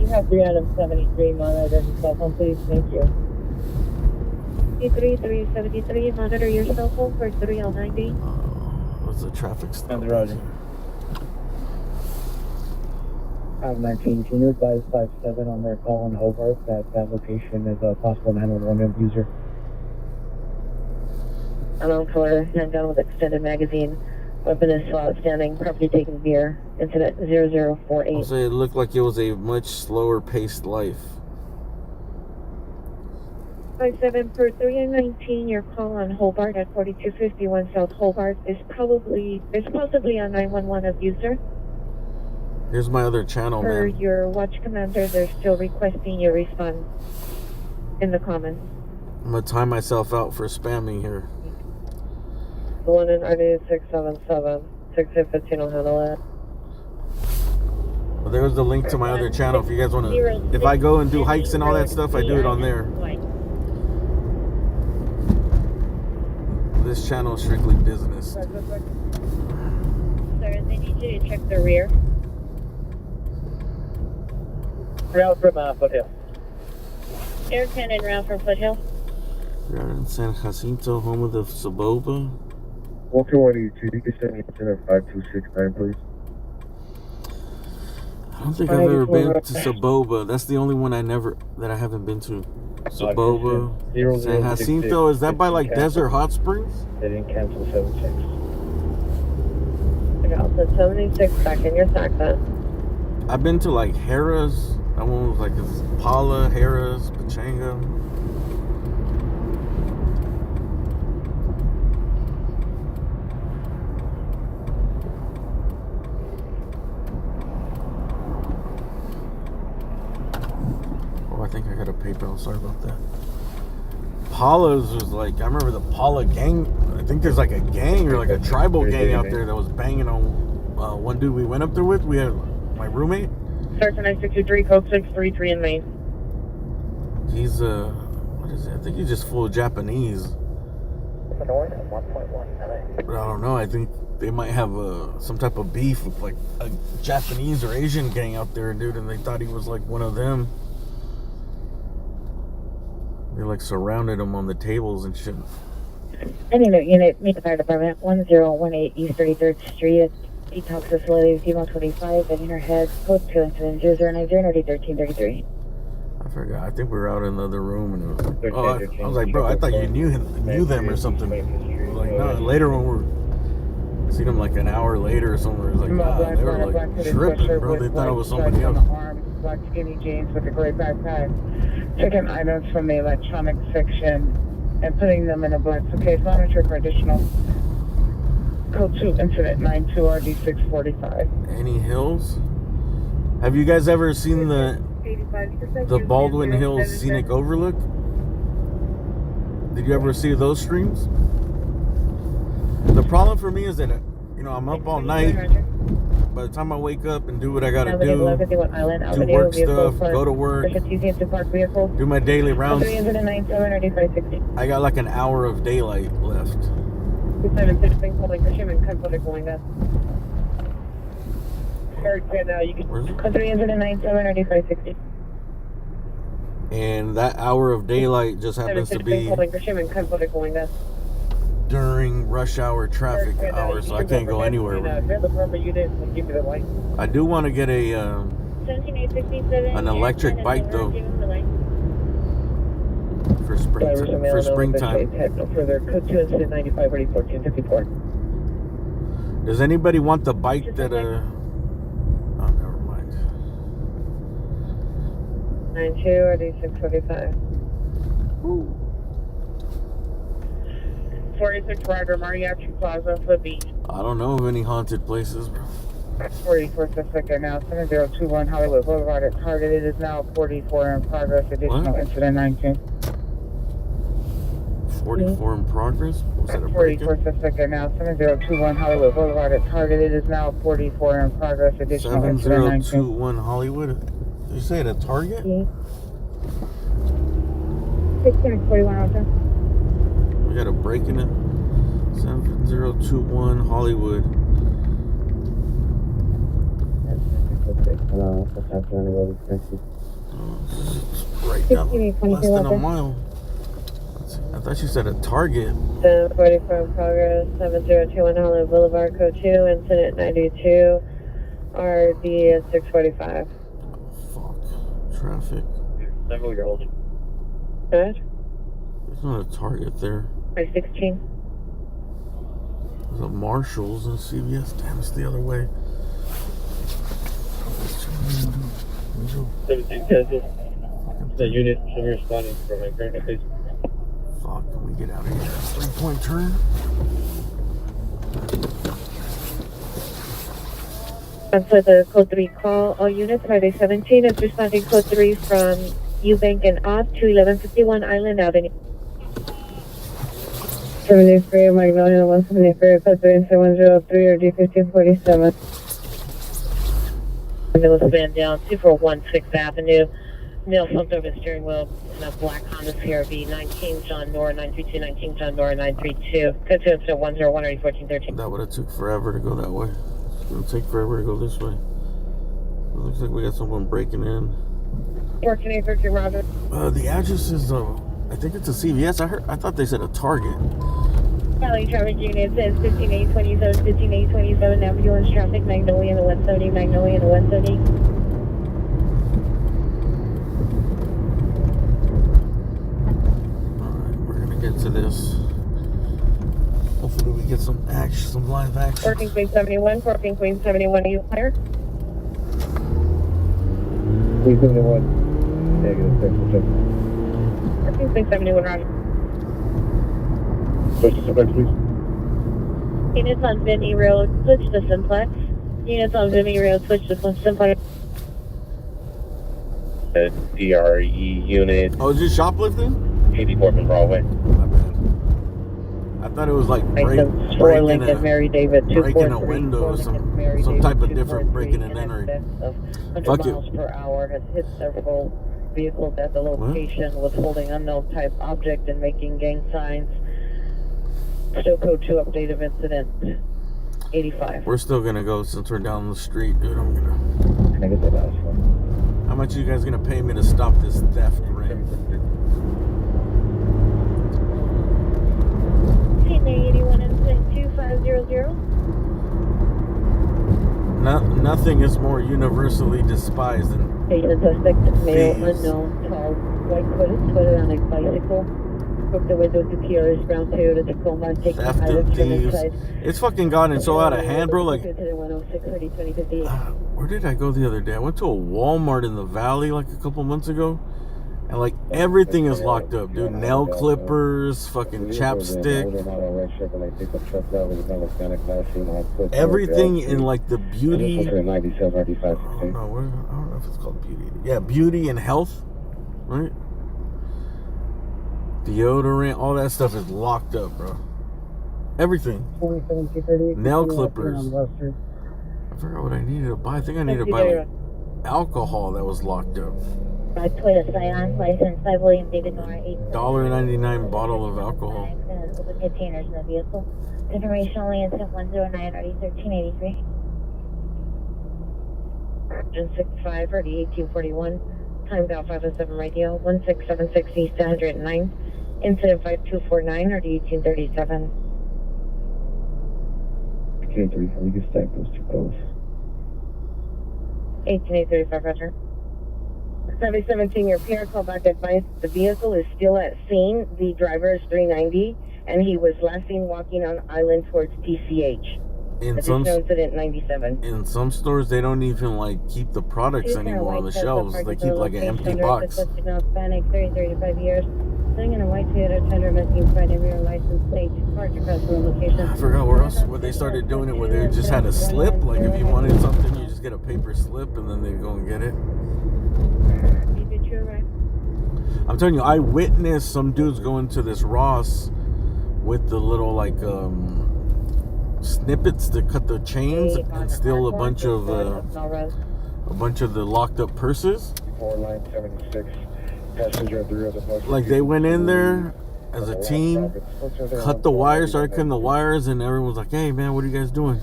You have 373 monitor your cell phone, please. Thank you. 373, monitor your cell phone for 3L90. What's the traffic stop? Roger. 519, can you advise 57 on their call in Hobart that location is a possible 911 abuser? Unknown caller, handgun with extended magazine. Weapon is still outstanding. Property taken via incident 0048. I'll say it looked like it was a much slower paced life. 57 for 319, your call on Hobart at 4251 South Hobart is possibly a 911 abuser. Here's my other channel, Per man. your watch commander, they're still requesting you respond in the comments. I'm gonna time myself out for spamming here. The one in RD 677, 6215 will handle it. Well, there's the link to my other channel if you guys wanna. If I go and do hikes and all that stuff, I do it on there. This channel is strictly business. Sir, they need you to check the rear. Route from Foothill. Air Cannon route from Foothill. We're in San Jacinto, home of the Saboba. 12182, you can send me to 5269, please. I don't think I've ever been to Saboba. That's the only one I haven't been to. Saboba, San Jacinto. Is that by like Desert Hot Springs? They didn't cancel 76. I got the 76 back in your sack then. I've been to like Harrah's. That one was like Paula, Harrah's, Pachanga. Oh, I think I got a PayPal. Sorry about that. Paula's was like, I remember the Paula gang. I think there's like a gang or like a tribal gang out there that was banging on one dude we went up there with. We had my roommate. Start to 9623, code 633 in Maine. He's what is it? I think he's just full Japanese. But I don't know. I think they might have some type of beef with like a Japanese or Asian gang out there, dude, and they thought he was like one of them. They like surrounded him on the tables and shit. Any note unit, meet the fire department, 1018 East 33rd Street. Detox facility, Female 25, at Innerhead, code 2 incident 0090 1333. I forgot. I think we were out in the other room, and it was like, oh, I was like, bro, I thought you knew them or something. I was like, no. Later when we're seen them like an hour later or something, it was like, nah, they were like tripping, bro. They thought it was somebody else. Black skinny jeans with a gray backpack. Taking items from the electronic section and putting them in a black suitcase. Monitor for additional. Code 2 incident 92 RD 645. Any hills? Have you guys ever seen the Baldwin Hills Scenic Overlook? Did you ever see those streams? The problem for me is that, you know, I'm up all night. By the time I wake up and do what I gotta do work stuff, go to work, do my daily rounds, I got like an hour of daylight left. And that hour of daylight just happens to be during rush hour traffic hours, so I can't go anywhere. I do want to get an electric bike though for springtime. Does anybody want the bike that oh, never mind. 92 RD 645. 46 Rider, Mariachi Plaza, Foot Beach. I don't know of any haunted places, bro. 44 suspect right now, 7021 Hollywood Boulevard at Target. It is now 44 in progress. Additional What? incident 19. 44 in progress. Was that a break-in? 44 suspect right now, 7021 Hollywood Boulevard at Target. It is now 44 in progress. Additional incident 19. 7021 Hollywood. Did you say it at Target? 1641 Roger. We got a break-in it. 7021 Hollywood. It's right down less than a mile. I thought you said a Target. 1044 in progress, 7021 Hollywood Boulevard, code 2, incident 92, RD at 645. Fuck. Traffic. Several you're holding. Good. There's not a Target there. 516. There's a Marshalls and CVS. Damn, it's the other way. 17 Kansas. The unit should be responding from my current location. Fuck, can we get out of here? 3-point turn. That's for the code 3 call. All units, Highway 17 is responding code 3 from Eubank and off to 1151 Island Avenue. 73 Magnolia 173, code 3 7103 or D1547. It was banned down 2416 Avenue. Male flipped over the steering wheel in a black Honda CRV, 19 John Nora 932, 19 John Nora 932. Code 2 incident 101 or 1413. That would have took forever to go that way. It's gonna take forever to go this way. It looks like we got someone breaking in. 14813 Roger. The address is I think it's a CVS. I thought they said a Target. Valley traffic unit says 15827, 15827, ambulance traffic, Magnolia and 170, Magnolia and 170. Alright, we're gonna get to this. Hopefully we get some action, some live action. Parking Queen 71, Parking Queen 71, are you clear? Please 71. Negative 6. Parking Queen 71, Roger. Switch to simplex, please. Units on Vinny Road, switch to Simplex. Units on Vinny Road, switch to Simplex. DRE unit, Oh, is it shoplifting? 84th and Broadway. My bad. I thought it was like License 4 breaking Lincoln Mary David breaking a 243. window or some Mary David type of 243, different breaking and in entering. excess of 100 Fuck it. miles per hour has hit several vehicles at the location, was holding unknown type object and making gang signs. Still code 2 update of incident 85. We're still gonna go since we're down the street, dude. I'm gonna. Negative last one. How much are you guys gonna pay me to stop this theft ring? 81 incident 2500. Nothing is more universally despised than Patient suspect, male, Thieves. unknown, tall, white hooded, sweater on a bicycle. Broke the window to PRS Brown Toyota Tacoma and taking theft and items from thieves. inside. It's fucking gotten so out of hand, bro. Like, 106 30 2058. where did I go the other day? I went to a Walmart in the Valley like a couple months ago, and like everything is locked up, dude. Nail clippers, fucking chapstick, everything in like the beauty. I don't know if it's called beauty. Yeah, beauty and health, right? Deodorant, all that stuff is locked up, bro. Everything. Nail clippers. I forgot what I needed to buy. I think I needed to buy like alcohol that was locked up. Toyota Scion, license by William David Nora, 8. $1.99 bottle of alcohol. Open containers in the vehicle. Information only incident 109 RD 1383. 165 RD 1841. Time dial 507 radio 1676 East 109. Incident 5249 RD 1837. Okay, 3, we can stack those two calls. 18835 Roger. 717 your PR call back advice. The vehicle is still at scene. The driver is 390 and he was last seen walking on island towards PCH. In some incident 97. in some stores, they don't even like keep the products anymore on the shelves. They keep like an empty box. Hispanic, 30 35 years. Sitting in a white Toyota Tundra, missing side of your license plate. Parked across from the location. I forgot where they started doing it, where they just had a slip. Like if you wanted something, you just get a paper slip, and then they go and get it. I'm telling you, I witnessed some dudes going to this Ross with the little like snippets to cut the chains and steal a bunch of the locked up purses. 4976. Passenger 3 of the bus. Like they went in there as a team, cut the wires, started cutting the wires, and everyone was like, "Hey man, what are you guys doing?"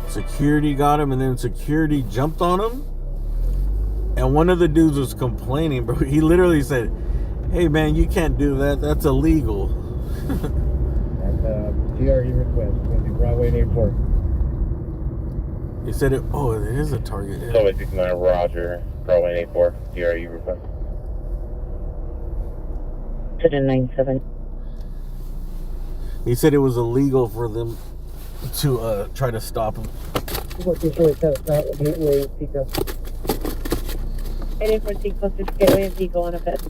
Security got him, and then security jumped on him. And one of the dudes was complaining, bro. He literally said, "Hey man, you can't do that. That's illegal." And TRE request. Going to be Broadway 84. He said it. Oh, it is a target. Yeah. So 69 Roger, Broadway 84, DRE request. To the 97. He said it was illegal for them to try to stop him. Heading for Sequel 6 Gateway and Sequel on a bed.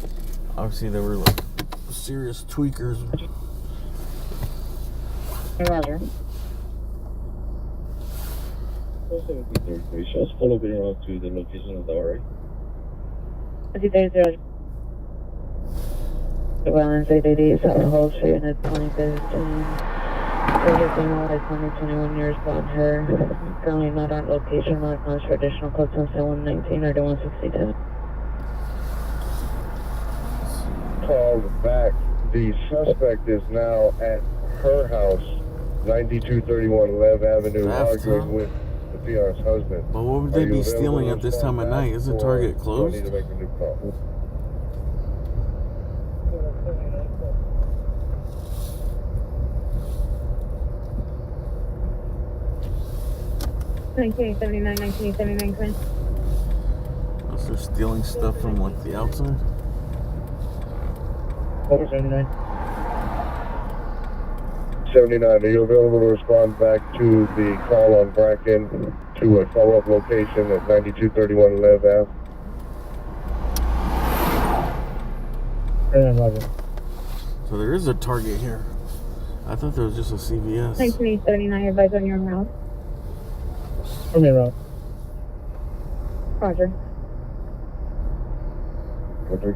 Obviously, there were like serious tweakers. Roger. Just follow me around to the location of the RA. There's well, in 888 South Hall Street and it's 2015. So you're going all like 2021 years on her. Currently not on location, not on traditional code since 119 or 162. Called back. The suspect is now at her house, 9231 Lev Avenue, Left, arguing huh? with the PR's husband. But what would Are they you be available stealing to at this time of respond night? back, Isn't or Target do I closed? need to make a new call? Nineteen 1979, Quinn. Unless they're stealing stuff from like the outside. Over 79. 79, are you available to respond back to the call on Bracken to a follow-up location at 9231 Lev Ave? Roger. So there is a Target here. I thought there was just a CVS. 1979, advise on your route. From your route. Roger. Okay.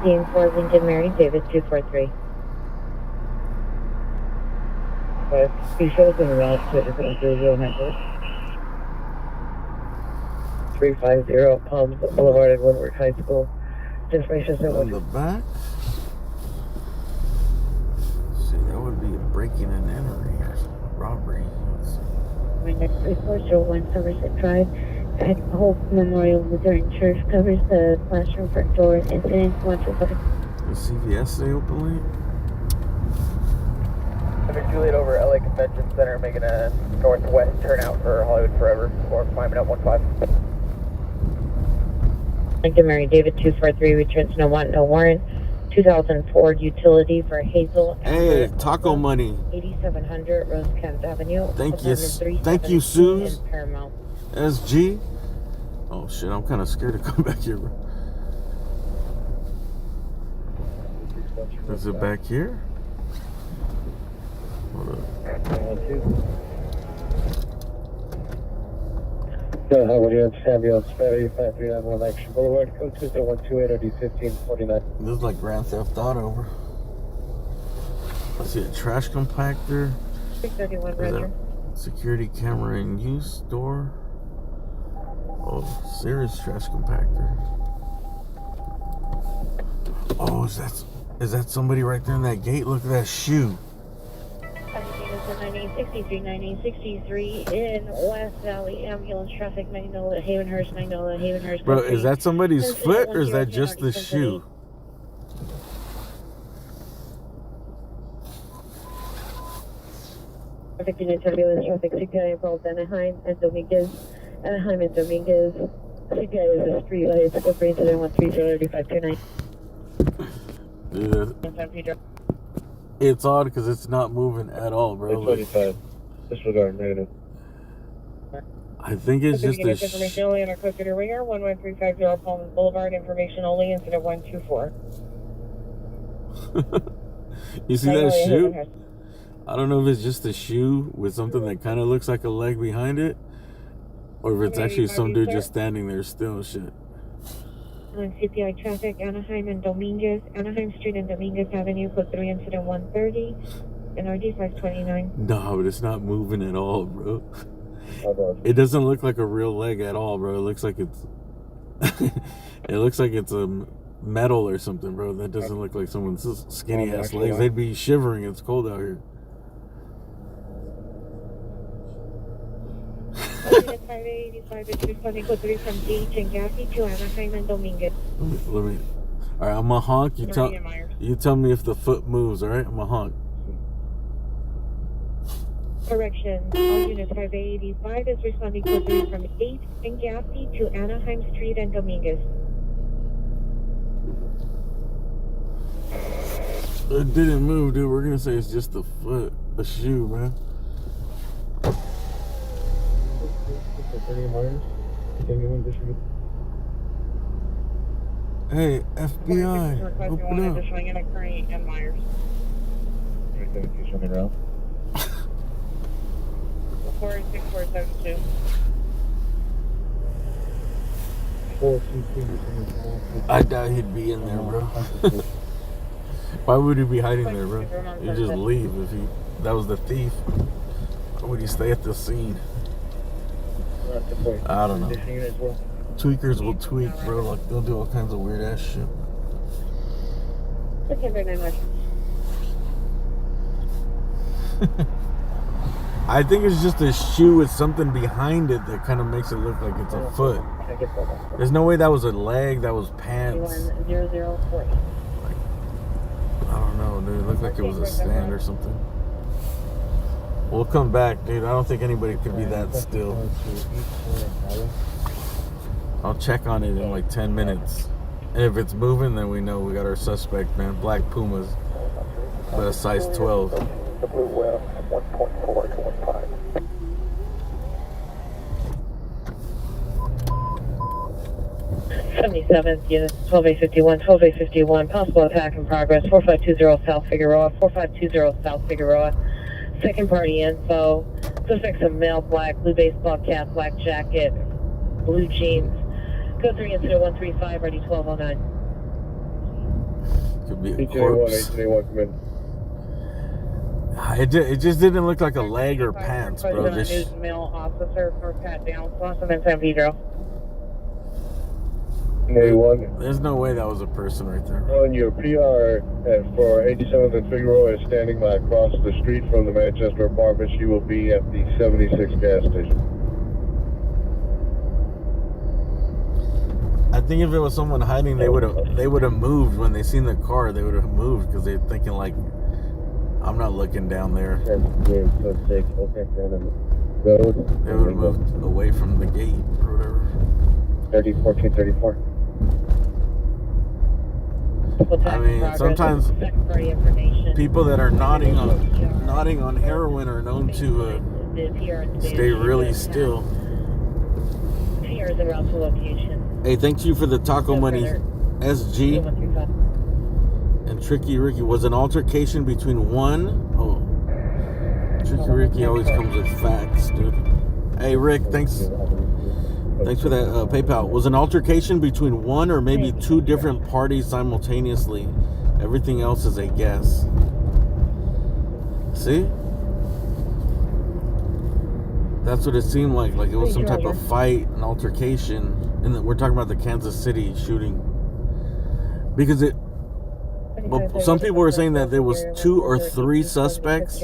Team 4 Lincoln Mary David 243. He shows in the route to 090. 350 Palms Boulevard at Woodward High School. Information On the back? See, that would be a breaking and entering or robbery. My next report, 01 Somerset Drive at Hope Memorial Lutheran Church covers the classroom front door incident. The CVS stay open late? I've too late over LA Convention Center, making a northwest turnout for Hollywood Forever before climbing up 15. Lincoln Mary David 243 returns no want, no warrant. 2000 Ford utility for Hazel. Hey, taco money. 8700 Rosecrans Avenue. Thank you, apartment thank you, 317 Suze. in Paramount. SG? Oh shit, I'm kind of scared to come back here, bro. Is it back here? Hold up. Yeah, how would you have you on Sperry 5391 Action Boulevard, code 20128 OD 1549. This is like Grand Theft Auto, bro. I see a trash compactor. 631 Is that Roger. security camera in use door? Oh, serious trash compactor. Oh, is that somebody right there in that gate? Look at that shoe. 1963, 1963 in West Valley ambulance traffic. Magnolia, Havenhurst, Magnolia, Havenhurst. Bro, is that somebody's foot or is that just the shoe? Traffic unit turbulence, traffic CPI involved Anaheim and Dominguez. Anaheim and Dominguez. CPI is a street light. Scope for incident 1303529. Dude, it's odd because it's not moving at all, bro. Like, 25. Disregard negative. I think it's just a information only on our code to the ringer. 11350 Palms Boulevard. Information only. Incident 124. You see that shoe? I don't know if it's just a shoe with something that kind of looks like a leg behind it. Or if it's actually some dude just standing there still, shit. On CPI traffic, Anaheim and Dominguez, Anaheim Street and Dominguez Avenue, code 3 incident 130, NRD 529. No, but it's not moving at all, bro. It doesn't look like a real leg at all, bro. It looks like it's it looks like it's a metal or something, bro. That doesn't look like someone's skinny ass legs. They'd be shivering. It's cold out here. 585 is responding code 3 from Gage and Gaffney to Anaheim and Dominguez. Let me. All right, I'm gonna honk. You tell me if the foot moves. All right, I'm gonna honk. Correction. All units 585 is responding code 3 from 8 and Gaffney to Anaheim Street and Dominguez. It didn't move, dude. We're gonna say it's just a foot, a shoe, man. 30 Myers. Hey, FBI, open up. Showing in a current and Myers. 46472. 422. I doubt he'd be in there, bro. Why would he be hiding there, bro? He'd just leave if that was the thief. Why would he stay at the scene? I don't know. Tweakers will tweak, bro. Like, they'll do all kinds of weird ass shit. Okay, very much. I think it's just a shoe with something behind it that kind of makes it look like it's a foot. There's no way that was a leg, that was pants. 1004. I don't know, dude. It looked like it was a stand or something. We'll come back, dude. I don't think anybody could be that still. I'll check on it in like 10 minutes. And if it's moving, then we know we got our suspect, man. Black Pumas. But a size 12. The blue well, 1.4 to 1.5. Unit 12851, 12851, possible attack in progress, 4520 South Figueroa, 4520 South Figueroa. Second party info, suspect's a male, black, blue baseball cap, black jacket, blue jeans. Code 3 incident 135, ready 1209. Could be a corpse. It just didn't look like a leg or pants, bro. News male officer for Pat Down, Blossom and San Pedro. 81. There's no way that was a person right there. On your PR for 87th and Figueroa is standing by across the street from the Manchester apartment. She will be at the 76 gas station. I think if it was someone hiding, they would have moved when they seen the car. They would have moved because they're thinking like, I'm not looking down there. They would have moved away from the gate or whatever. 1434. I mean, sometimes people that are nodding on heroin are known to stay really still. PR's en route to location. Hey, thank you for the taco money, SG. And Tricky Ricky. Was an altercation between Tricky Ricky always comes with facts, dude. Hey, Rick, thanks for that PayPal. Was an altercation between one or maybe two different parties simultaneously. Everything else is a guess. See? That's what it seemed like. Like it was some type of fight, an altercation. And we're talking about the Kansas City shooting. Because some people were saying that there was 2 or 3 suspects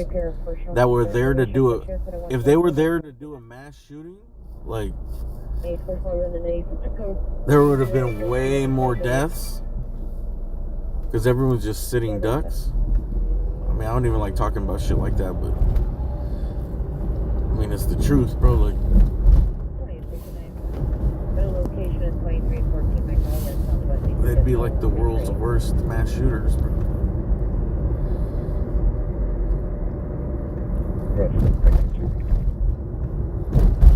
that were there to do it. If they were there to do a mass shooting, like, there would have been way more deaths because everyone's just sitting ducks. I mean, I don't even like talking about shit like that, but I mean, it's the truth, bro. Like, they'd be like the world's worst mass shooters, bro.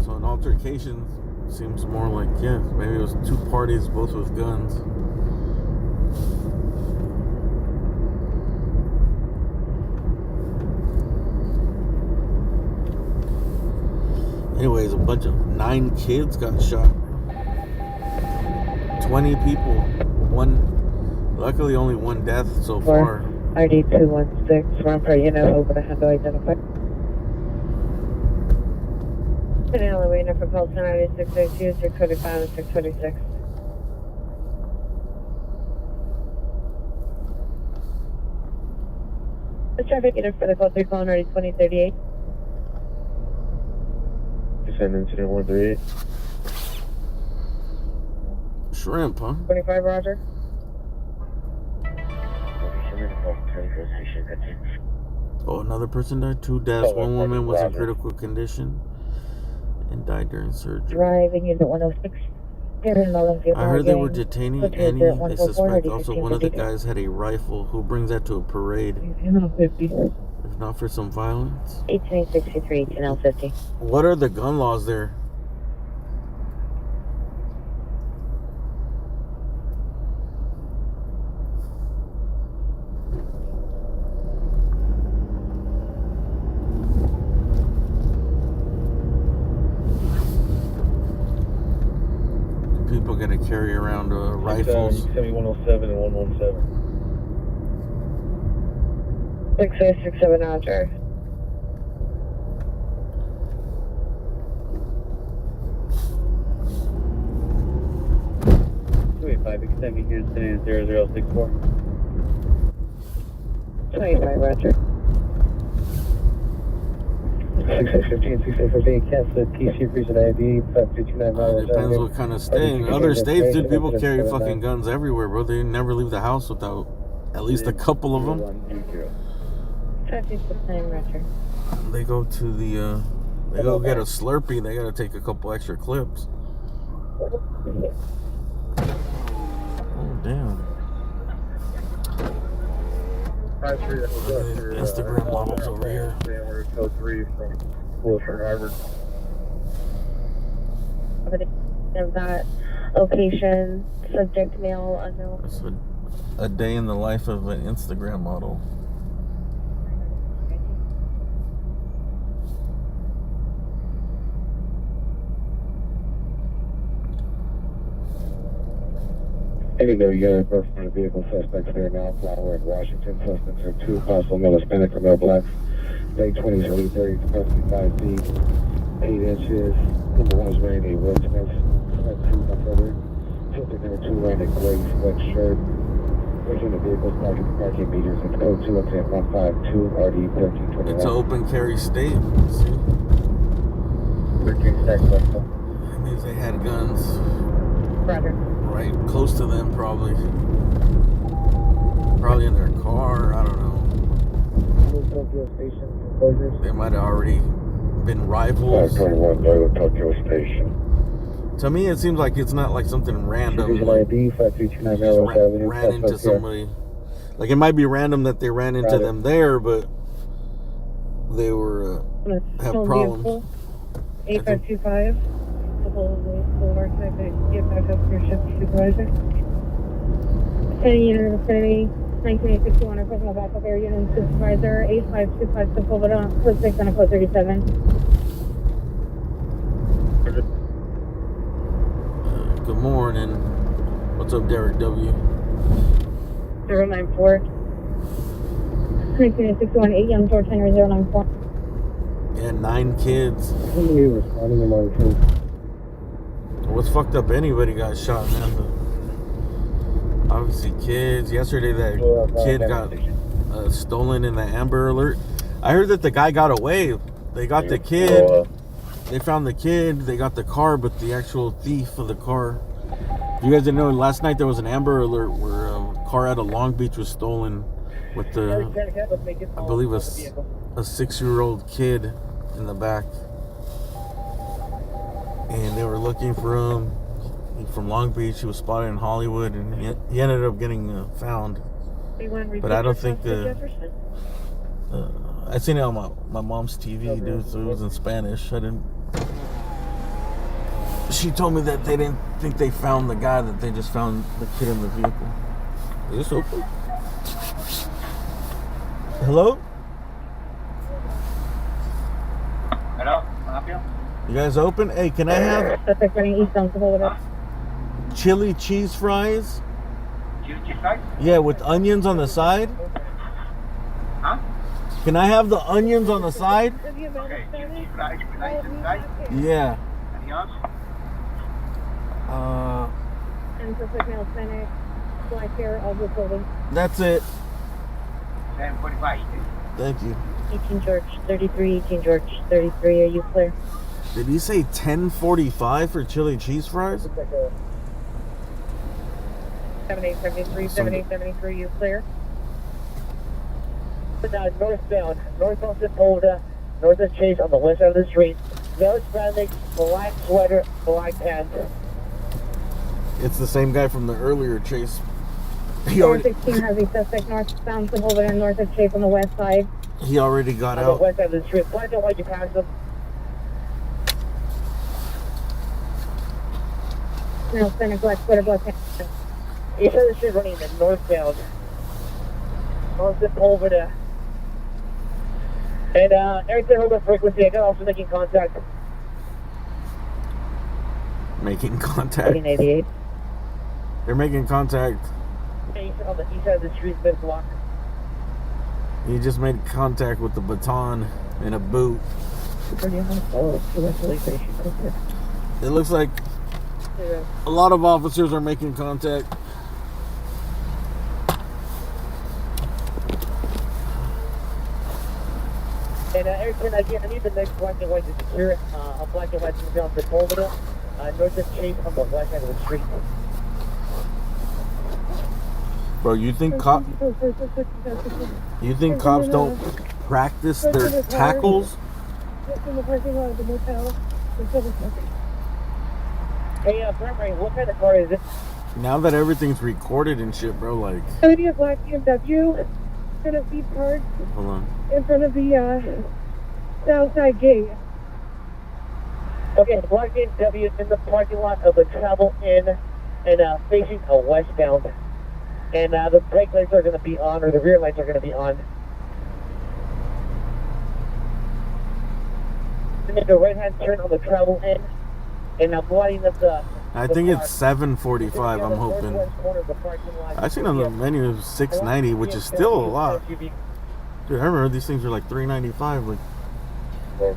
So an altercation seems more like, yeah, maybe it was 2 parties, both with guns. Anyways, a bunch of 9 kids got shot. 20 people. Luckily only one death so far. ID 216, run per unit over the handle identified. Sitting on the way for call 109682, 645 and 626. The traffic unit for the call 3 calling already 2038. Descend incident 138. Shrimp, huh? 25, Roger. Oh, another person died. 2 deaths. 1 woman was in critical condition and died during surgery. Driving unit 106. I heard they were detaining Annie, I suspect also one of the guys had a rifle. Who brings that to a parade? If not for some violence. 1863, 10L50. What are the gun laws there? People gotta carry around rifles. 7107 and 117. 6067, Roger. Extend me here to 0064. 25, Roger. 6615, 6815, cancel PC recent ID, 5229 Depends what kind of state. In other states, dude, people carry fucking guns everywhere, bro. They never leave the house without at least a couple of them. 5629, Roger. They go to the, they go get a Slurpee. They gotta take a couple extra clips. Oh, damn. Instagram models over here. Code 3 from Wilshire, Harvard. Of that location, subject male unknown. It's a day in the life of an Instagram model. Here you go, you got a birth from the vehicle suspects there now. Flower in Washington. Suspects are 2 possible male Hispanic or male blacks. Late 20s, early 30s, approximately 5 feet, 8 inches. Number 1 is wearing a red vest. 2, my brother. Suspect number 2 wearing a gray sweatshirt. Within the vehicle's parking meters. It's code 2 up to 152 RD 1321. It's an open carry state. See? 13 stacks left. That means they had guns Roger. right close to them, probably. Probably in their car. I don't know. Tokyo Station closures. They might have already been rivals. 521 Loyal Tokyo Station. To me, it seems like it's not like something random. Recent Like, ID 5329 just Melrose Avenue. ran into somebody. Like, it might be random that they ran into them there, but they were have problems. 8525. Supposedly full architect to get back up to your shift supervisor. Sending unit of vicinity 1961 or personal backup area unit supervisor 8525 to pull it on code 6 on a code 37. Good morning. What's up, Derek W? 094 1961 8 young George Henry 094. Yeah, 9 kids. Somebody responding to my phone. What's fucked up? Anybody got shot, man. But obviously, kids. Yesterday, that kid got stolen in the Amber Alert. I heard that the guy got away. They got the kid. They found the kid. They got the car, but the actual thief of the car. If you guys didn't know, last night there was an Amber Alert where a car out of Long Beach was stolen with the, I believe, a 6-year-old kid in the back. And they were looking for him from Long Beach. He was spotted in Hollywood, and he ended up getting found. But I don't think I seen it on my mom's TV, dude. So it was in Spanish. I didn't. She told me that they didn't think they found the guy; that they just found the kid in the vehicle. Is this open? Hello? Hello, can I help you? You guys open? Hey, can I have Suspect running eastbound to Boulevard. chili cheese fries? Yeah, with onions on the side. Huh? Can I have the onions on the side? Okay, chili fries with ice inside. Yeah. Anything else? And suspect male Hispanic, black hair, all blue clothing. That's it. 7:45. Thank you. 18 George, 33, 18 George, 33, are you clear? Did he say 10:45 for chili cheese fries? 7873, 7873, you clear? Northbound Sepulveda, north of Chase on the west side of the street. Male Hispanic, black sweater, black pants. It's the same guy from the earlier chase. He 416 has a suspect northbound Sepulveda and north of Chase on the west side. already got On the out. west side of the street. Black and white, you pass them. Male Hispanic, black sweater, black pants. You said the street running the northbound. On Sepulveda. And everything hold up frequency. I got also making contact. Making contact. 1888. They're making contact. On the east side of the street, been blocked. He just made contact with the baton in a boot. It looks like a lot of officers are making contact. And Erickson, I need the next black and white to secure it. A black and white to on Sepulveda, north of Chase on the west side of the street. Bro, you think cops don't practice their tackles? In the parking lot of the motel. Hey, Primary, what kind of car is it? Now that everything's recorded and shit, bro, like, Gonna be a black BMW. Gonna be parked hold on. in front of the south side gate. Okay, black BMW in the parking lot of the Travel Inn and facing a westbound. And the brake lights are going to be on, or the rear lights are going to be on. Make a right-hand turn on the Travel Inn, and I'm lighting up the. I think it's 7:45, I'm hoping. I seen on the menu 690, which is still a lot. Dude, I remember these things were like $395 like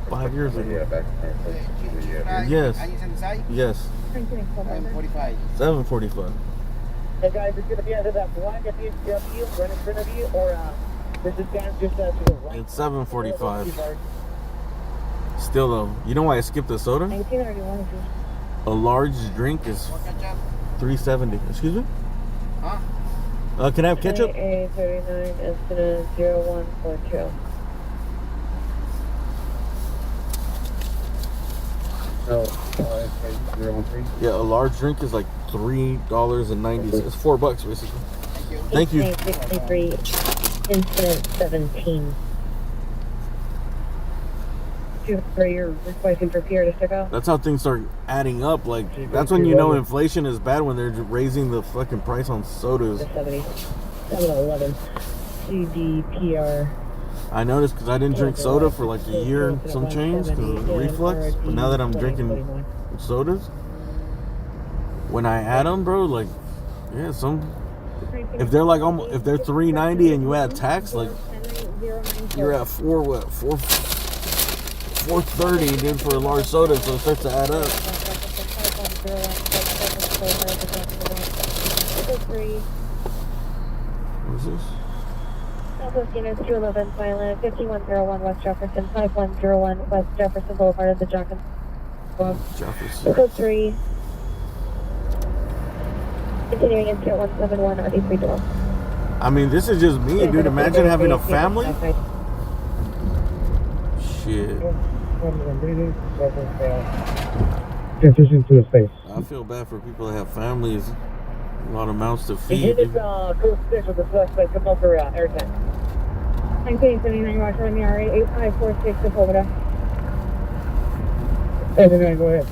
5 years ago. Yes. Yes. 7:45. 7:45. And guys, it's going to be either that black BMW right in front of you, or this is down just to the right. It's 7:45. Still though, you know why I skipped the soda? 1991. A large drink is $3.70. Excuse me? Huh? Can I have ketchup? A39 incident 0142. Yeah, a large drink is like $3.90. It's $4 basically. Thank you. 1863 incident 17. For your requesting for Pierre to stick out. That's how things start adding up. Like, that's when you know inflation is bad, when they're raising the fucking price on sodas. 7711 CDPR. I noticed because I didn't drink soda for like a year and some change because of the reflux. But now that I'm drinking sodas, when I add them, bro, like, yeah, if they're like almost, if they're $3.90 and you add tax, like, you're at $4.30, dude, for a large soda, so it starts to add up. What is this? Southwest Unit 211 Silent, 5101 West Jefferson, 5101 West Jefferson Boulevard of the Jockins Club. Jefferson. Code 3. Continuing into 171 RD312. I mean, this is just me, dude. Imagine having a family. Shit. Transition to a space. I feel bad for people that have families. A lot of mouths to You feed. hit this Dude. code 6 with the suspect. Come over airtime. 1979 Roger on the RA 8546 Sepulveda. Hey, go ahead.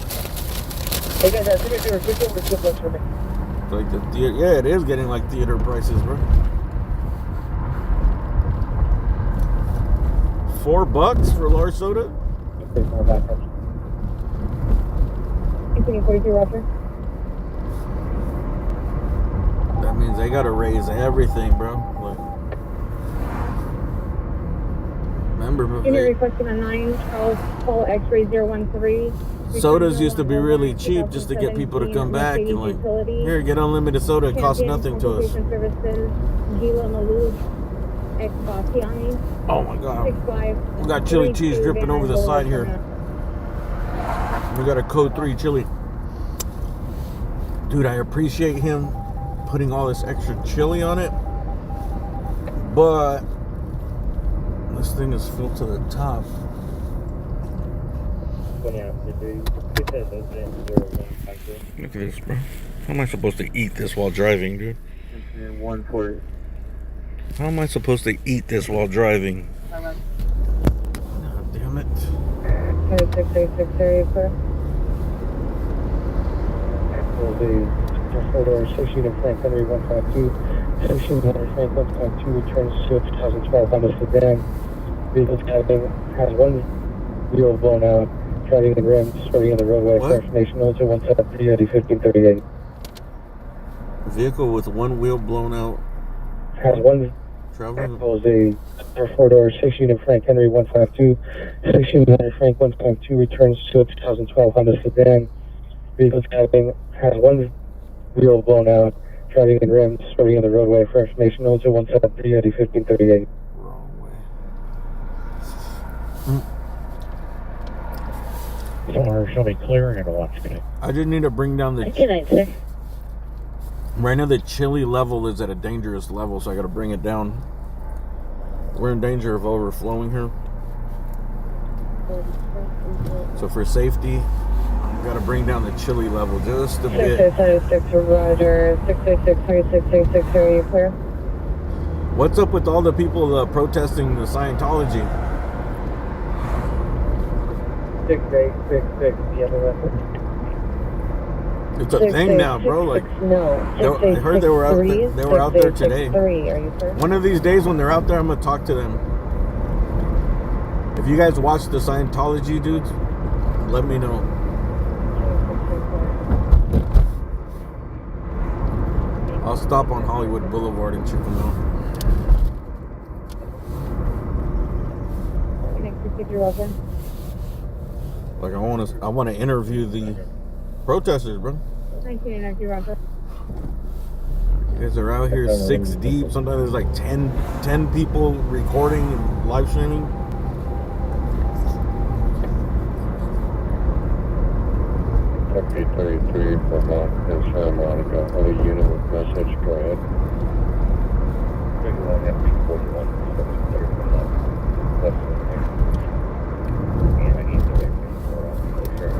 Hey guys, I think you're quick over to for me. Like the theater, yeah, it is getting like theater prices, bro. $4 for a large soda? 1942, Roger. That means they gotta raise everything, bro. Like, remember, Unit requesting a 9, Charles Paul X-ray 013. sodas used to be really cheap just to get people to come back and like, here, get unlimited soda. It costs nothing to us. Services, Gila Malou, X Bastiani, Oh my God. 65. We got chili cheese dripping over the side here. We got a code 3 chili. Dude, I appreciate him putting all this extra chili on it, but this thing is filled to the top. Look Look at this, bro. How am I supposed to eat this while driving, dude? 140. How am I supposed to eat this while driving? Hello. God damn it. 636 clear. Order 6 unit Frank Henry 152. 6 unit Frank 152 returns to 2012 Honda sedan. Vehicle's cabin has one wheel blown out. Driving in rims, starting on the roadway. What? For information, 0217 ID 1538. Vehicle with one wheel blown out. Has one. Traveling. Jose 4-door 6 unit Frank Henry 152. 6 unit Frank 152 returns to 2012 Honda sedan. Vehicle's cabin has one wheel blown out. Driving in rims, starting on the roadway. For information, 0217 ID 1538. Wrong way. Somewhere she'll be clearing it a lot today. I just need to bring down the. Good night, sir. Right now, the chili level is at a dangerous level, so I got to bring it down. We're in danger of overflowing here. So for safety, got to bring down the chili level just a bit. 636 Roger. 636 3686, are you clear? What's up with all the people protesting the Scientology? 6866, the other record. It's a thing now, bro. Like, No. I heard they were out there. They were out there today. 3, are you clear? One of these days when they're out there, I'm gonna talk to them. If you guys watch the Scientology dudes, let me know. I'll stop on Hollywood Boulevard and check them out. 663 Roger. Like I want to interview the protesters, bro. 1990 Roger. You guys are out here 6 deep. Sometimes there's like 10 people recording and live streaming. Okay, 33 Vermont in Santa Monica. Other unit with message, go ahead. Big one, FP41, 730 Vermont. Left foot there. Yeah, I need to wait for sure.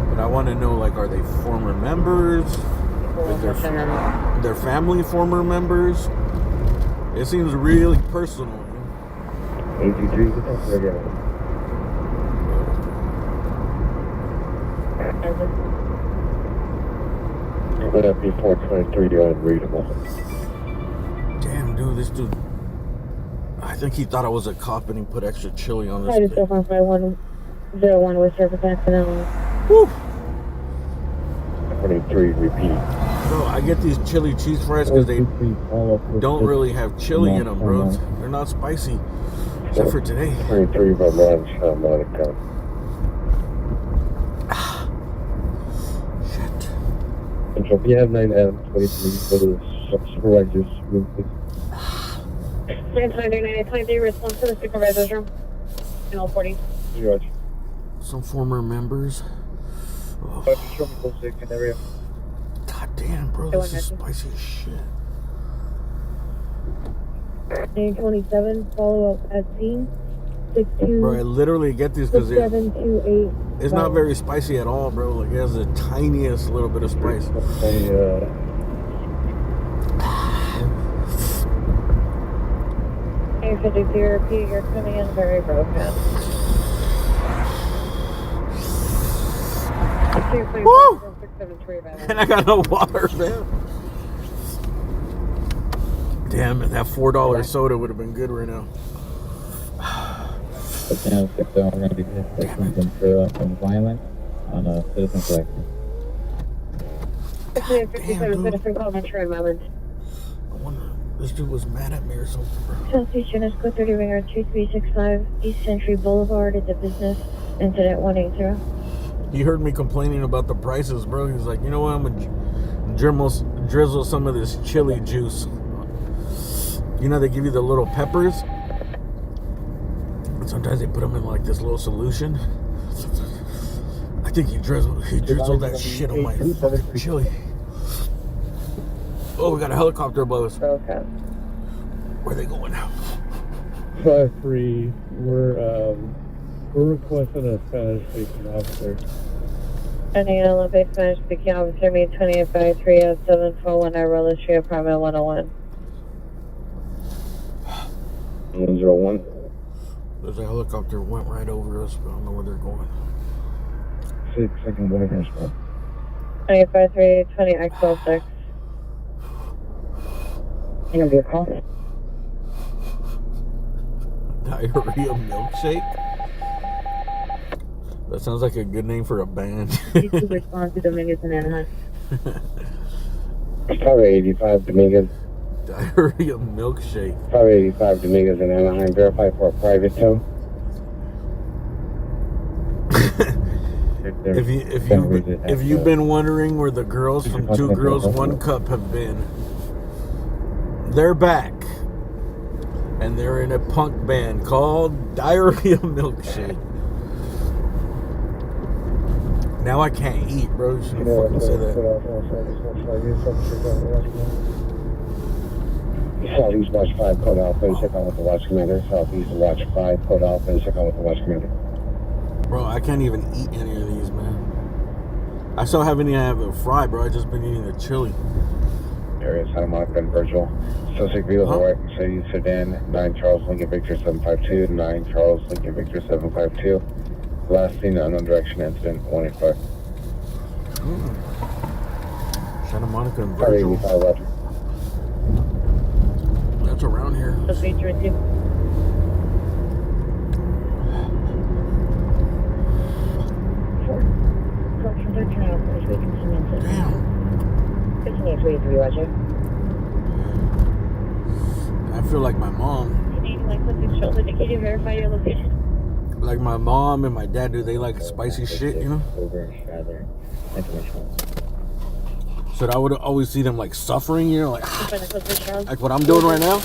But I want to know, like, are they former members? Is their family former members? It seems really personal. 83, again. But FP423 unreadable. Damn, dude, this dude. I think he thought I was a cop and he put extra chili on I this. just go from 5101 with service accident. Woo! 23, repeat. Bro, I get these chili cheese fries because they don't really have chili in them, bro. They're not spicy. Except for today. 23 Vermont, Santa Monica. Shit. And so if you have 9 Adam 23, go to the supervisor's room, please. 923 response to the supervisor's room. In all 40. Roger. Some former members. Oh, Show me close to the area. God damn, bro, this is spicy as shit. 927, follow up at scene. 62. Bro, I literally get these because 6728. it's not very spicy at all, bro. Like, it has the tiniest little bit of spice. Hey, 52, repeat, you're coming in very broken. Woo! And I got no water, man. Damn it, that $4 soda would have been good right now. Violent. on a citizen flag. Okay, 57 Citizen call Metro Island. I wonder, this dude was mad at me or something, bro. Southeast Units Code 30 Ringer 2365 East Century Boulevard at the business. Incident 180. He heard me complaining about the prices, bro. He was like, you know what, I'm gonna drizzle some of this chili juice. You know, they give you the little peppers. And sometimes they put them in like this little solution. I think he drizzled that shit on my fucking chili. Oh, we got a helicopter above us. Okay. Where are they going now? 5-3. We're requesting a Spanish-speaking officer. Any Olympic Spanish speaking officer, meet 2853 at 741 Irola Street, apartment 101. 101. There's a helicopter went right over us, but I don't know where they're going. 6 seconds on the spot. 2853 20X06. You gonna be a call? Diarrhea milkshake? That sounds like a good name for a band. You to respond to Dominguez and Anaheim. Probably 85 Dominguez. Diarrhea milkshake. Probably 85 Dominguez in Anaheim. Verify for a private tow. If you've been wondering where the girls from Two Girls One Cup have been, they're back, and they're in a punk band called Diarrhea Milkshake. Now I can't eat, bro. You shouldn't fucking say that. Southeast Watch 5, code Alpha, and check on with the watch commander. Southeast Watch 5, code Alpha, and check on with the watch commander. Bro, I can't even eat any of these, man. I still haven't even had a fry, bro. I just been eating the chili. Area Santa Monica and Virgil. Suspect vehicle, right, Mercedes sedan, 9 Charles Lincoln Victor 752, 9 Charles Lincoln Victor 752. Last seen unknown direction incident, 185. Santa Monica and Virgil. 85, Roger. That's around here. The feature with you. Damn. 5823, Roger. I feel like my mom. Can you verify your location? Like my mom and my dad, do they like spicy shit, you know? So I would always see them like suffering, you know, like what I'm doing right now.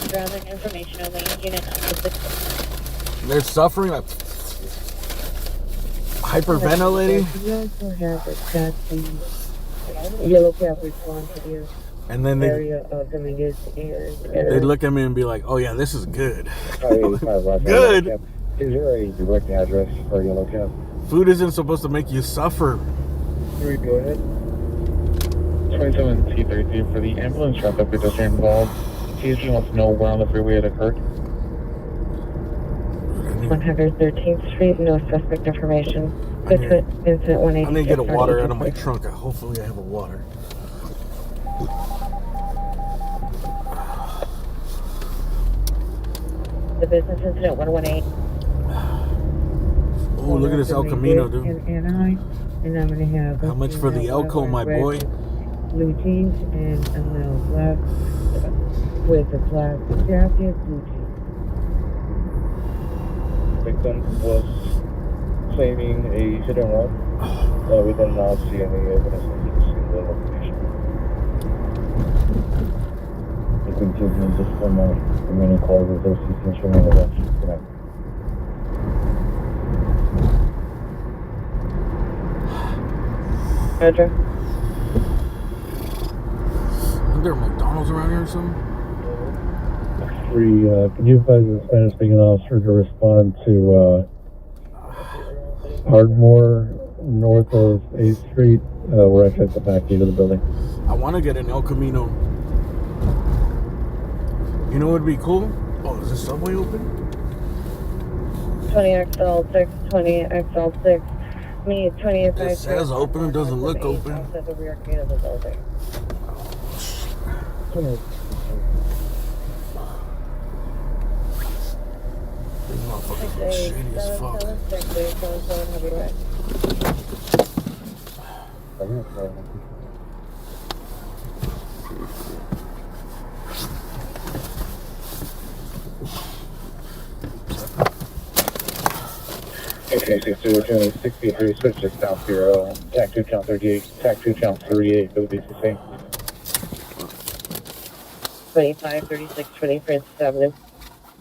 They're suffering, like hyperventilating. Yellow cab respond to you. And then Area of Dominguez they'd look at me and be like, "Oh yeah, this is good." Good. Good. Is there a direct address for Yellow Cab? Food isn't supposed to make you suffer. Three, go ahead. 27 T33 for the ambulance traffic we just involved. TSG wants to know where on the freeway it occurred. 113th Street, no suspect information. Incident 180. I need to get a water out of my trunk. Hopefully I have a water. The business incident 118. Oh, look at this El Camino, dude. And I'm gonna have. How much for the Elko, my boy? Blue jeans and a little black with a black jacket, blue jeans. Victim was claiming a hit and run. We did not see any evidence of this in the location. You can give me just one more remaining calls with those systems from the left. Roger. Isn't there a McDonald's around here or something? Can you advise the Spanish speaking officer to respond to Ardmore north of 8th Street? We're actually at the back gate of the building. I want to get an El Camino. You know what would be cool? Oh, is the subway open? 20XL6, 20XL6. Me, 28. It says open, it doesn't look open. At the rear gate of the building. These motherfuckers look shady as fuck. Okay, 63, switch to South Bureau. TAC 2 count 38, TAC 2 count 38 for the BCC. 25, 36, 20, Francis Avenue.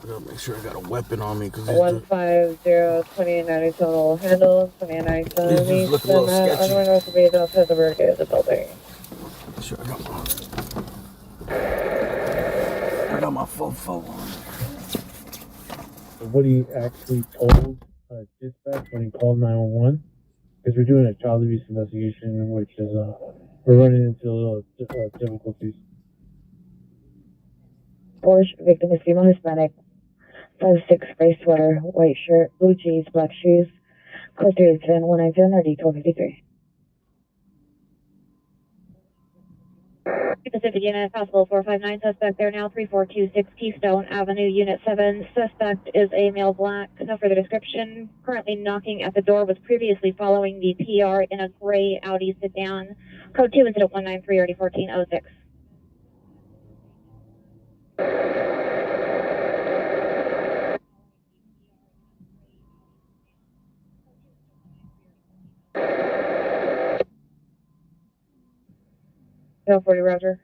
I gotta make sure I got a weapon on me because 150, 29 total handle, 29 These dudes look a little sketchy. Other north of Bay Delta, the barricade of the building. Sure, I got my fofo on. What he actually told dispatch when he called 911, because we're doing a child abuse investigation, which is we're running into a little difficulties. Porsche, victim is female Hispanic, 5'6", gray sweater, white shirt, blue jeans, black shoes. Code 3 is 197 or D1253. Pacific Unit, possible 459 suspect there now, 3426 Keystone Avenue, Unit 7. Suspect is a male black, no further description. Currently knocking at the door, was previously following the PR in a gray Audi sedan. Code 2 incident 193 RD 1406. No 40, Roger.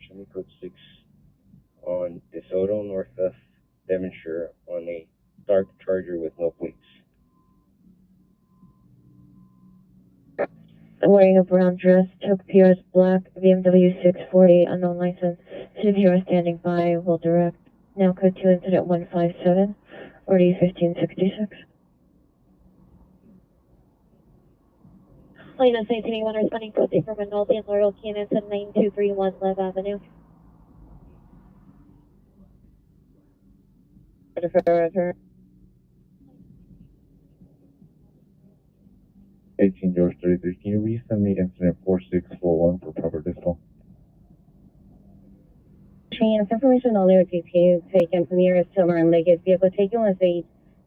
Chevy code 6 on DeSoto Northwest Devonshire on a dark Charger with no plates. Wearing a brown dress, took PR's black BMW 640, unknown license. CPR standing by, will direct. Now code 2 incident 157 or D1566. Lena St. Anyone responding code 8 from Reynolds and Laurel Cannon to 9231 Lev Avenue. Roger. 18 George 33, can you resend me incident 4641 for proper distal? Trans information all their GPUs taken from the nearest Silver and Leggett vehicle taken was a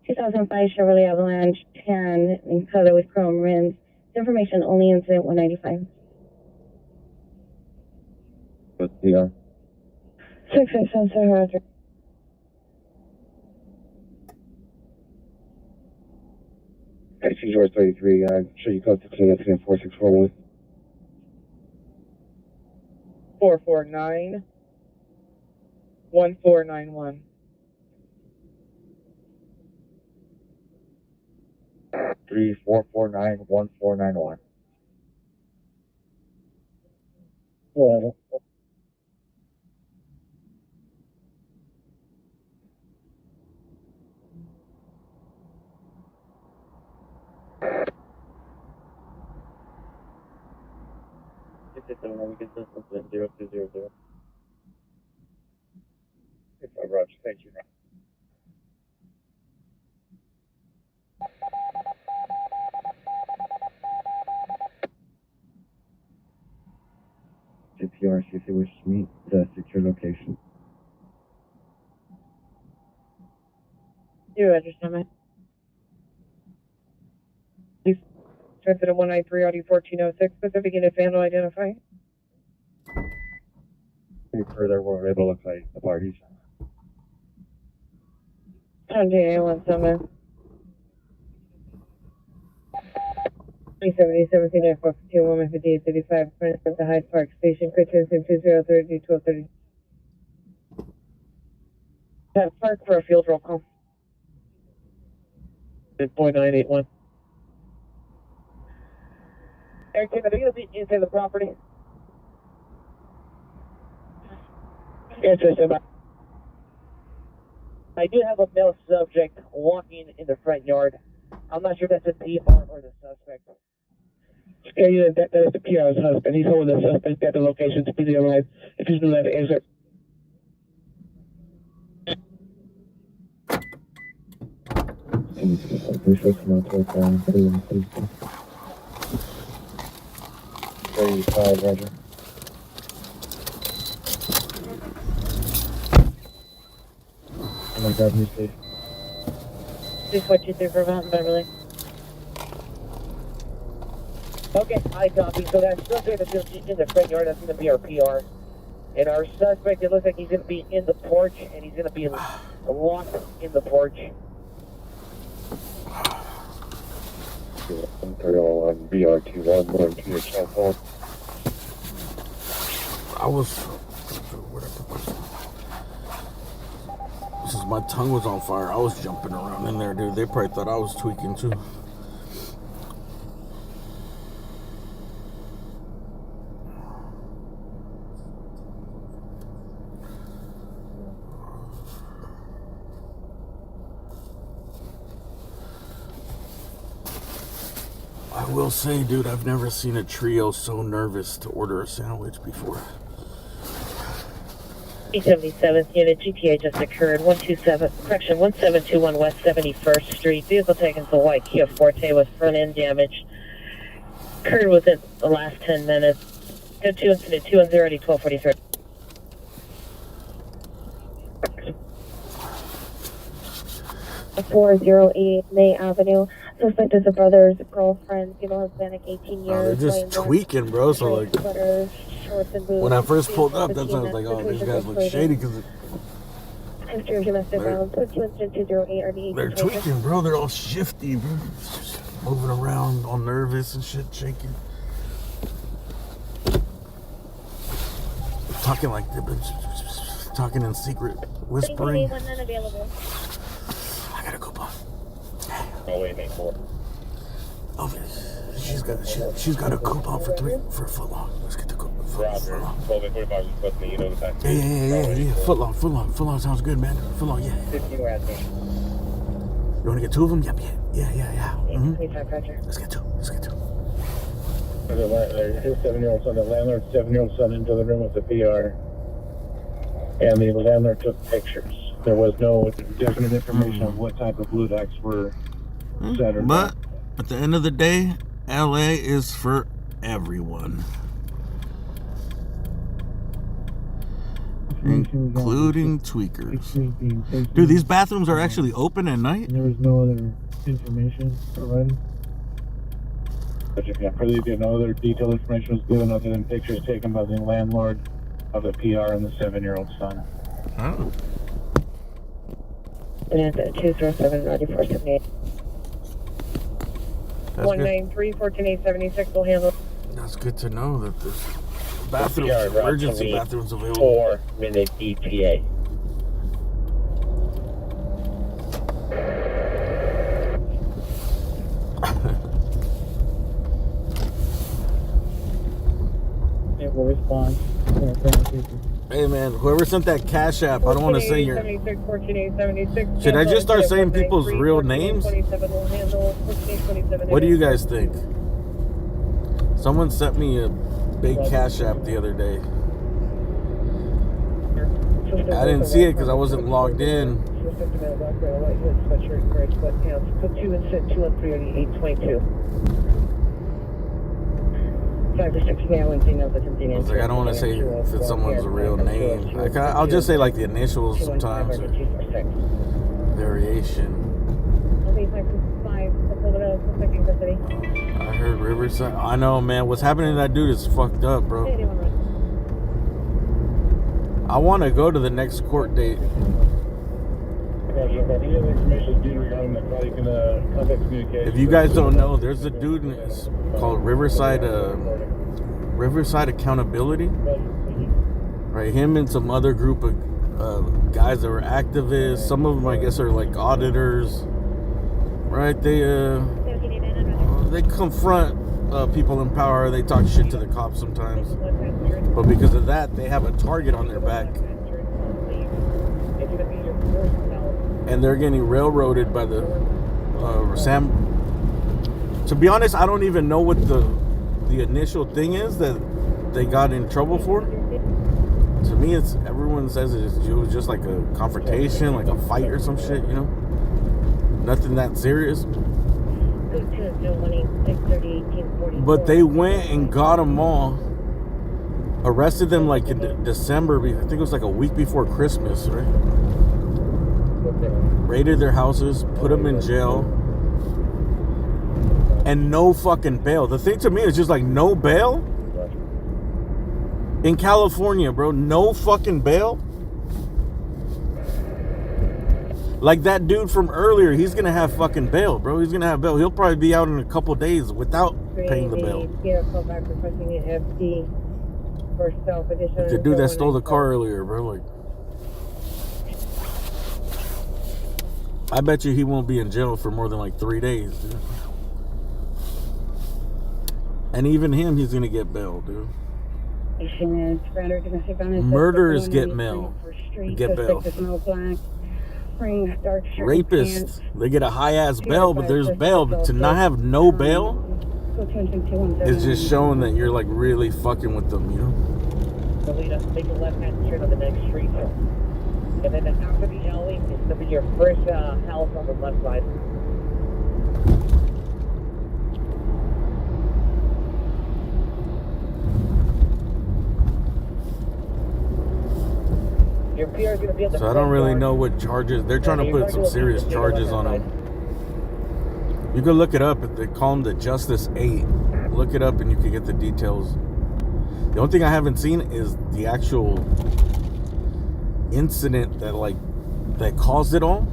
2005 Chevrolet Avalanche 10 in color with chrome rims. Information only incident 195. What's the 667 Roger. AC George 33, show you code 16 incident 4641. 449 1491. 34491491. Well, Roger, thank you. CPR, see if they wish to meet the secure location. You understand, please. Incident 193 Audi 1406 Pacific Unit Vandal identify. Further, we're able to locate the parties. 17 370 452 woman 5835 front of the Hyde Park Station, Christian 2030 1230. Hyde Park for a field roll call. .981. Activity will be into the property. Yes, sir. I do have a male subject walking in the front yard. I'm not sure if that's a PR or the suspect. Yeah, that is the PR's husband. He's holding the suspect at the location to be arrived. If he's going to answer. Roger. Oh my God, new station. 3423 for Mountain Beverly. Okay, I copy. So that suspect that's in the front yard, that's going to be our PR. And our suspect, it looks like he's going to be in the porch, and he's going to be locked in the porch. Imperial on BR21 going to your cell phone. I was. Since my tongue was on fire, I was jumping around in there, dude. They probably thought I was tweaking too. I will say, dude, I've never seen a trio so nervous to order a sandwich before. 77th unit, GTA just occurred, 1721 West 71st Street. Vehicle taken to the white Kia Forte with front end damage. Occurred within the last 10 minutes. Go to incident 210 1243. 408 May Avenue. Suspect is a brother's girlfriend, female Hispanic, 18 years. They're just tweaking, bro. So like, sweaters, shorts, and boots. when I first pulled up, that's when I was like, oh, these guys look shady because they're tweaking, bro. They're all shifty, bro. Just moving around, all nervous and shit, shaking. Talking like they've been talking in secret, whispering. I got a coupon. Oh, wait, make 4. Oh, she's got a coupon for a foot long. Let's get the coupon. Roger. 12:45 supposed to, you know, the fact. Yeah. Foot long sounds good, man. Foot long, yeah. 15 we're at me. You want to get 2 of them? Yep, yeah. Mm-hmm. Let's get 2. His 7-year-old son, the landlord's 7-year-old son, into the room with the PR, and the landlord took pictures. There was no definite information of what type of blue decks were set or But at the end of the day, LA is for everyone, including tweakers. Dude, these bathrooms are actually open at night? There was no other information provided. But yeah, further, no other detailed information was given other than pictures taken by the landlord of the PR and the 7-year-old son. Oh. And 207 9478. 193 14876 will handle. That's good to know that there's bathrooms, emergency bathrooms available. 4-minute ETA. It will respond. Hey man, whoever sent that Cash App, I don't want to say your. Should I just start saying people's real names? What do you guys think? Someone sent me a big Cash App the other day. I didn't see it because I wasn't logged in. 5 to 6 gallons, you know, the I was like, I don't want to say if it's someone's real name. I'll just say like the initials sometimes. Or variation. I heard Riverside. I know, man. What's happening to that dude is fucked up, bro. I want to go to the next court date. If you guys don't know, there's a dude called Riverside Accountability. Right, him and some other group of guys that were activists. Some of them, I guess, are like auditors. Right, they confront people in power. They talk shit to the cops sometimes, but because of that, they have a target on their back. And they're getting railroaded by the Sam. To be honest, I don't even know what the initial thing is that they got in trouble for. To me, it's everyone says it was just like a confrontation, like a fight or some shit, you know. Nothing that serious. But they went and got them all, arrested them like in December. I think it was like a week before Christmas, right? raided their houses, put them in jail, and no fucking bail. The thing to me is just like no bail in California, bro. No fucking bail. Like that dude from earlier, he's gonna have fucking bail, bro. He's gonna have bail. He'll probably be out in a couple days without paying the bail. The dude that stole the car earlier, bro. Like, I bet you he won't be in jail for more than like 3 days, dude. And even him, he's gonna get bail, dude. Murderers get bail. Rapists, they get a high ass bail, but there's bail. But to not have no bail is just showing that you're like really fucking with them, you know? Take a left hand turn on the next street. And then after the alley, it's going to be your first house on the left side. Your PR is going to be on the So I don't really know what charges. They're trying to put some serious charges on him. You can look it up. They call him the Justice 8. Look it up and you can get the details. The only thing I haven't seen is the actual incident that caused it all.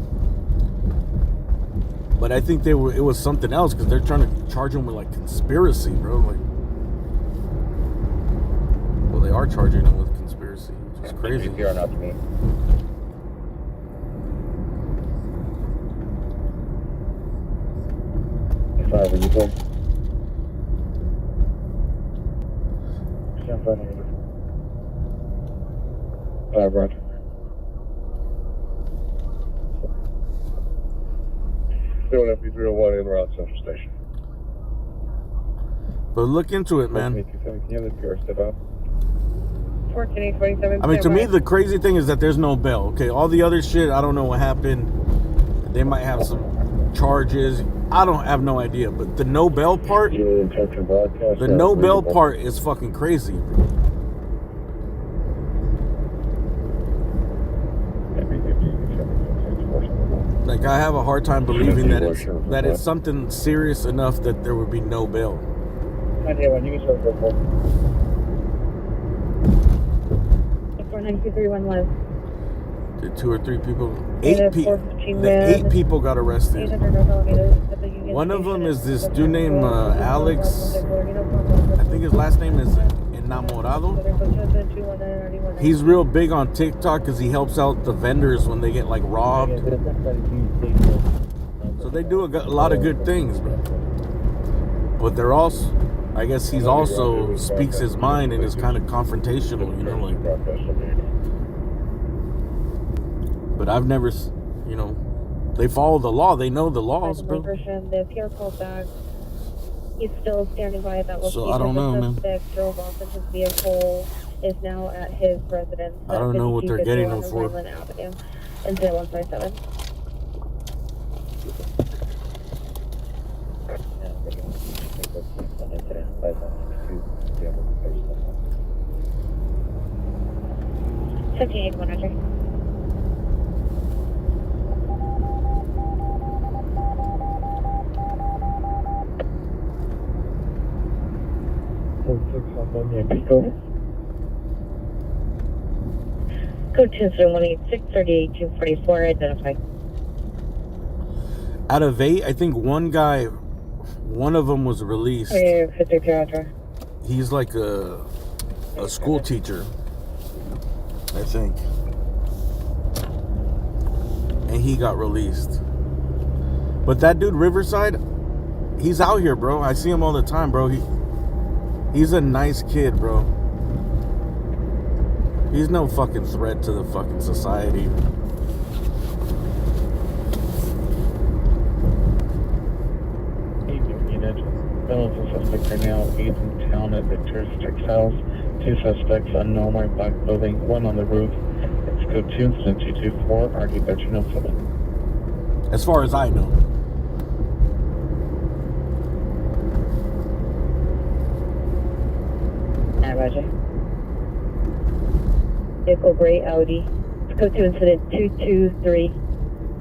But I think it was something else because they're trying to charge him with like conspiracy, bro. Like, well, they are charging him with conspiracy, which is crazy. You're not to me. Sorry, were you good? Stand by negative. Roger. Doing FP301 in route Central Station. But look into it, man. Can you have the PR step out? 14-847. I mean, to me, the crazy thing is that there's no bail. Okay, all the other shit, I don't know what happened. They might have some charges. I don't have no idea. But the no bail part, the no bail part is fucking crazy, bro. Like, I have a hard time believing that it's something serious enough that there would be no bail. 49231 left. The 2 or 3 people, 8 people got arrested. One of them is this dude named Alex. I think his last name is Enamorado. He's real big on TikTok because he helps out the vendors when they get like robbed. So they do a lot of good things, bro. But they're also, I guess he's also speaks his mind and is kind of confrontational, you know, like. But I've never, you know, they follow the law. They know the laws, bro. The PR called back. He's still standing by at that location. So I don't know, man. The suspect drove off in his vehicle, is now at his residence. I don't know what they're getting him for. Avenue in 0157. $58 100. Code 20186 38244, identify. Out of 8, I think one of them was released. He's like a school teacher, I think. And he got released. But that dude, Riverside, he's out here, bro. I see him all the time, bro. He's a nice kid, bro. He's no fucking threat to the fucking society. Fellows and suspects are now 8 in town at Victor's Textiles. 2 suspects unknown wearing black clothing, 1 on the roof. It's code 2 incident 224, RD 1307. As far as I know. Roger. Vehicle gray Audi. It's code 2 incident 223.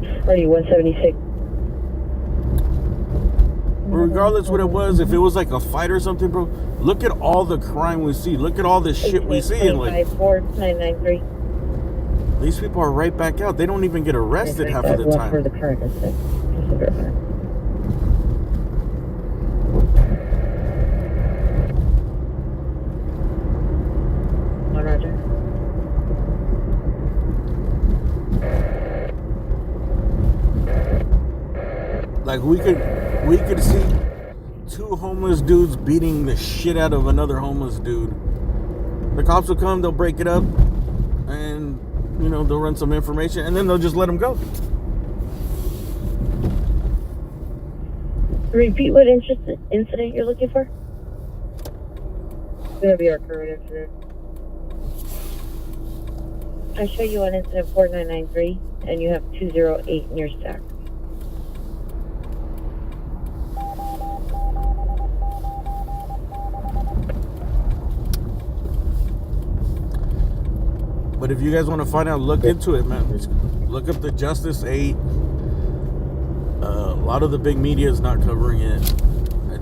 RD 176. Regardless what it was, if it was like a fight or something, bro, look at all the crime we see. Look at all the shit we see. And like, 54993. these people are right back out. They don't even get arrested half of the For time. the current incident. Just to verify. On Roger. Like we could see two homeless dudes beating the shit out of another homeless dude. The cops will come, they'll break it up, and they'll run some information, and then they'll just let them go. Repeat what incident you're looking for? It's gonna be our current incident. I show you on incident 4993, and you have 208 in your stack. But if you guys want to find out, look into it, man. Just look up the Justice 8. A lot of the big media is not covering it. I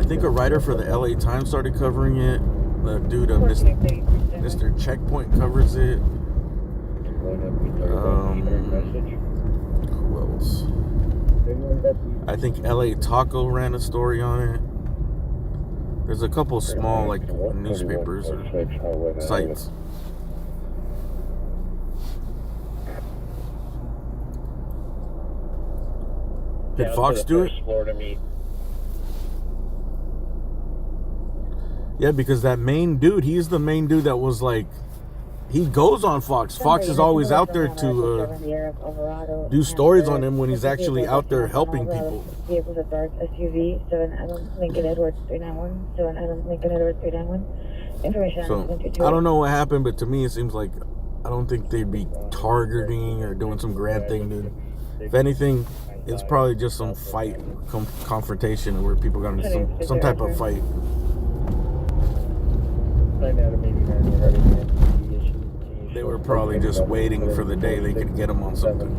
think a writer for the LA Times started covering it. The dude, Mr. Checkpoint covers it. Who else? I think LA Taco ran a story on it. There's a couple small like newspapers or sites. Did Fox do it? Yeah, because that main dude, he's the main dude that was like, he goes on Fox. Fox is always out there to do stories on him when he's actually out there helping people. Vehicles a dark SUV, 7 Adam Lincoln Edwards 391, 7 Adam Lincoln Edwards 391. Information So, I don't know what happened, but to me it seems like, I don't think they'd be targeting or doing some grand thing, dude. If anything, it's probably just some fight, confrontation, where people got into some type of fight. They were probably just waiting for the day they could get them on something.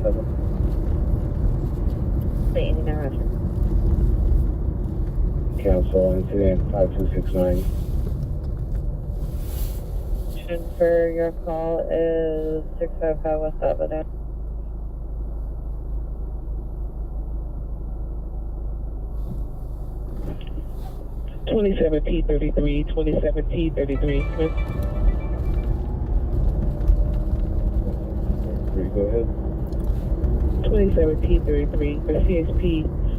Council incident 5269. For your call is 655 West Avenue. T33, 27T33. Go ahead. 27T33 for CHP.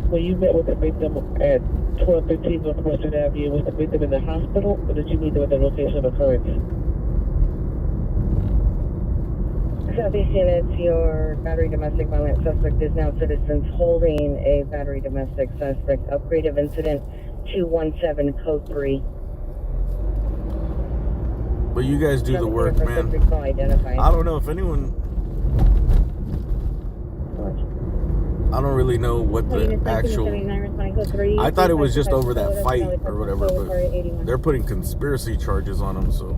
When you met with the victim at 1213 Northwestern Avenue, was the victim in the hospital, or did you meet them at the location of occurrence? Southeast units, your battery domestic violent suspect is now citizens holding a battery domestic suspect. Upgrade of incident 217 code 3. But you guys do the work, man. I don't know if anyone... I don't really know what the actual... I thought it was just over that fight or whatever, but they're putting conspiracy charges on them, so...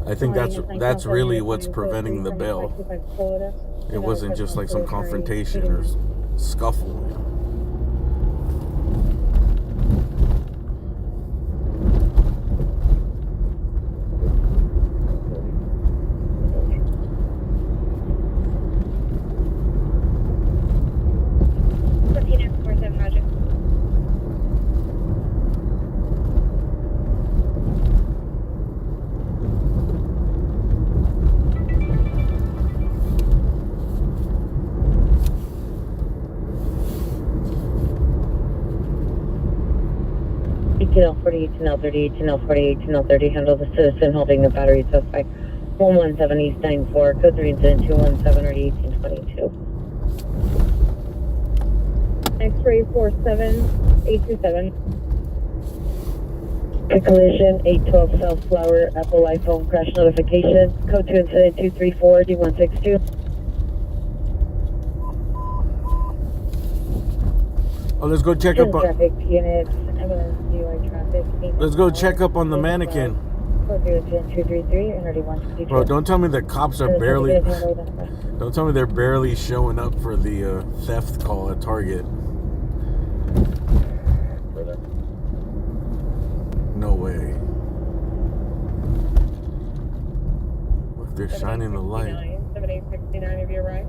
I think that's really what's preventing the bail. It wasn't just like some confrontation or scuffle. L48 to L38 to L48 to L30, handle the citizen holding the battery suspect 117 East 94, code 3 incident 217 or 1822. X-ray 47827. The collision 812 South Flower, Apple iPhone crash notification, code 2 incident 234 D162. Oh, let's go check up on... Traffic units, ambulance, DUI traffic. Let's go check up on the mannequin. 40233 and RD 162. Bro, don't tell me the cops are barely. Don't tell me they're barely showing up for the theft call at Target. No way. Look, they're shining the light. 7869 of your right.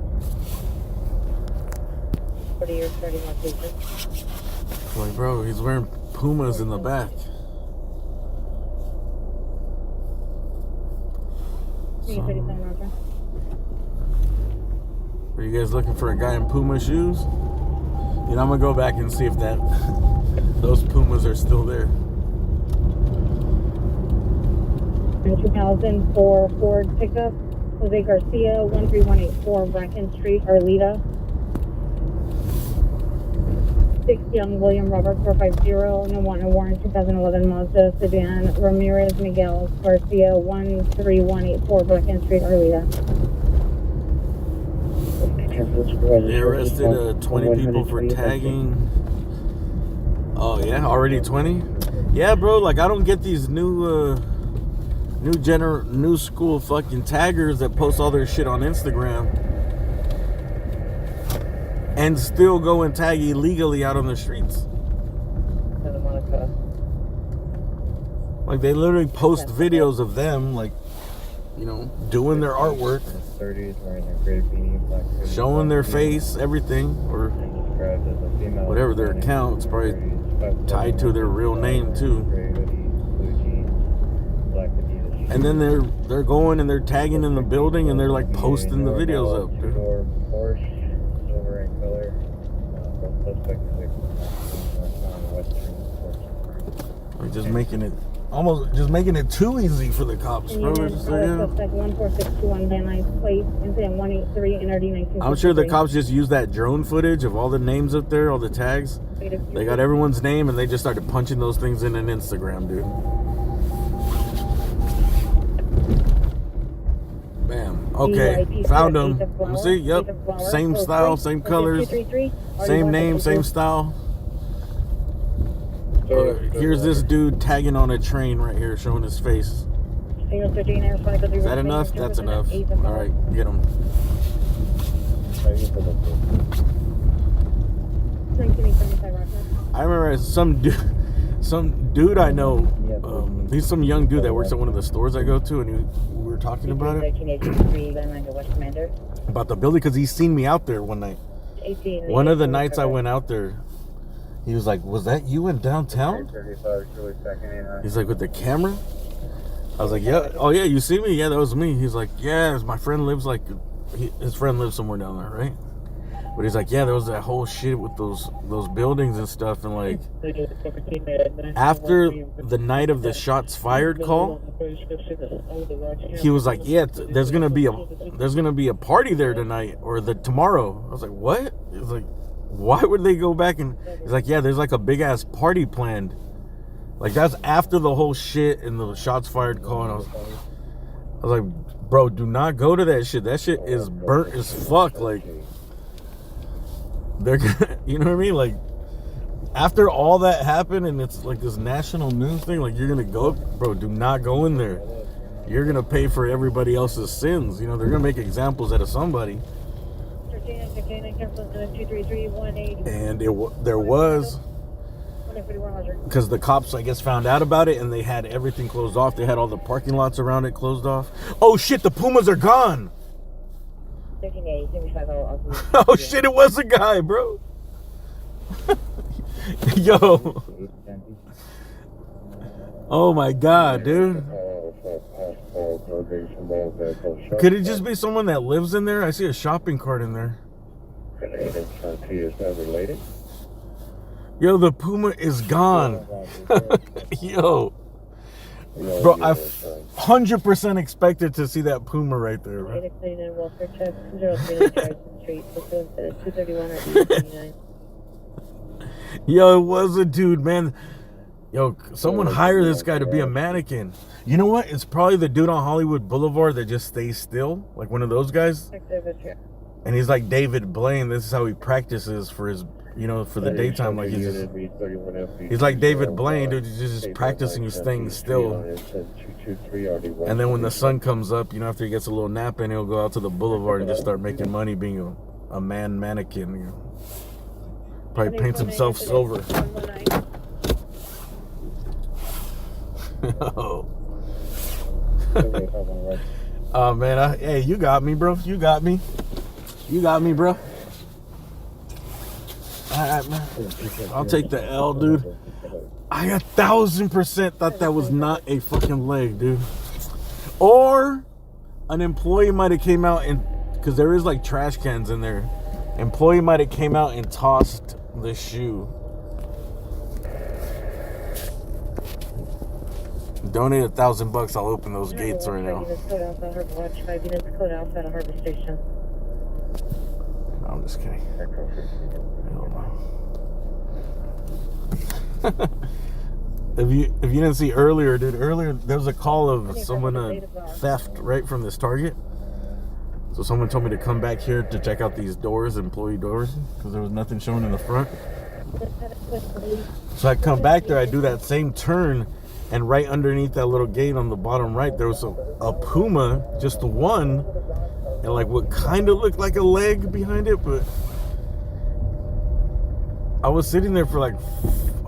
40 years starting location. Like, bro, he's wearing Pumas in the back. Are you guys looking for a guy in Puma shoes? You know, I'm gonna go back and see if those Pumas are still there. 2004 Ford pickup, Jose Garcia, 13184 Bracken Street, Arleta. 6 Young William Robert 450, no want, no warrant, 2011 Mazda sedan, Ramirez Miguel Garcia, 13184 Bracken Street, Arleta. They arrested 20 people for tagging. Oh yeah, already 20? Yeah, bro, like I don't get these new school fucking taggers that post all their shit on Instagram and still go and tag illegally out on the streets. Santa Monica. Like they literally post videos of them, like, you know, doing their artwork, 30s, wearing a gray beanie, black hoodie, showing their face, everything, or described as a female, whatever their account. It's probably tied to their real name too. Gray hoodie, blue jeans, black Adidas. And then they're going and they're tagging in the building and they're like posting the videos up, dude. Porsche, silver in color. Both suspects are on Western. Like just making it too easy for the cops, bro. They're just like, yeah. Suspect 14621 Van Nuys Place, incident 183 NRD 19. I'm sure the cops just use that drone footage of all the names up there, all the tags. They got everyone's name and they just started punching those things in an Instagram, dude. Bam. Okay, found them. Let me see. Yep, same style, same colors, same name, same style. Here's this dude tagging on a train right here, showing his face. Is that enough? That's enough. All right, get him. I remember some dude I know. He's some young dude that works at one of the stores I go to, and we were talking about it. About the building, because he's seen me out there one night. One of the nights I went out there, he was like, "Was that you in downtown?" He's like, "With the camera?" I was like, "Yeah." "Oh yeah, you see me?" "Yeah, that was me." He's like, "Yeah, my friend lives his friend lives somewhere down there, right?" But he's like, "Yeah, there was that whole shit with those buildings and stuff, and like after the night of the shots fired call, he was like, yeah, there's gonna be a party there tonight or tomorrow." I was like, "What?" He's like, "Why would they go back?" And he's like, "Yeah, there's like a big ass party planned." Like that's after the whole shit and the shots fired call, and I was like, "Bro, do not go to that shit. That shit is burnt as fuck." Like they're gonna, you know what I mean? Like after all that happened and it's like this national news thing, like you're gonna go, bro, do not go in there. You're gonna pay for everybody else's sins. You know, they're gonna make examples out of somebody. And there was, because the cops, I guess, found out about it and they had everything closed off. They had all the parking lots around it closed off. Oh shit, the Pumas are gone. Oh shit, it was a guy, bro. Yo. Oh my god, dude. Could it just be someone that lives in there? I see a shopping cart in there. Yo, the Puma is gone. Yo. Bro, I 100% expected to see that Puma right there, bro. Yo, it was a dude, man. Yo, someone hire this guy to be a mannequin. You know what? It's probably the dude on Hollywood Boulevard that just stays still. Like one of those guys. And he's like David Blaine. This is how he practices for his you know, for the daytime, like he's like David Blaine, dude. He's just practicing his things still. And then when the sun comes up, you know, after he gets a little nap in, he'll go out to the boulevard and just start making money being a man mannequin. You know. Probably paints himself silver. Oh man, hey, you got me, bro. You got me, bro. I'll take the L, dude. I 1,000% thought that was not a fucking leg, dude. Or an employee might have came out and, because there is like trash cans in there. Employee might have came out and tossed the shoe. Donate $1,000. I'll open those gates right now. No, I'm just kidding. If you didn't see earlier, dude, there was a call of someone theft right from this Target. So someone told me to come back here to check out these doors, employee doors, because there was nothing showing in the front. So I come back there, I do that same turn, and right underneath that little gate on the bottom right, there was a Puma, just the one, and like what kind of looked like a leg behind it, but I was sitting there for like,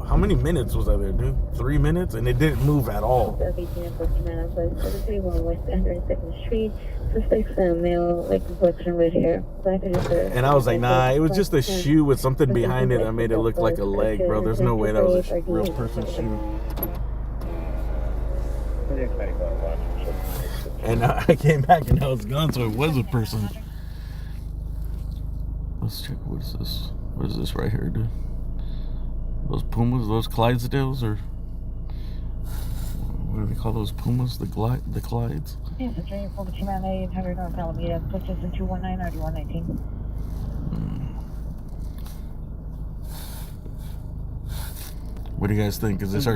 how many minutes was I there, dude? 3 minutes, and it didn't move at all. And I was like, nah, it was just a shoe with something behind it that made it look like a leg, bro. There's no way that was a real person's shoe. And I came back and I was gone, so it was a person. Let's check, what is this? What is this right here, dude? Those Pumas, those Clydesdales, or what do they call those Pumas? The Clydes? Yes, it's 800 North Alameda, switches in 219 or 119. What do you guys think? Is this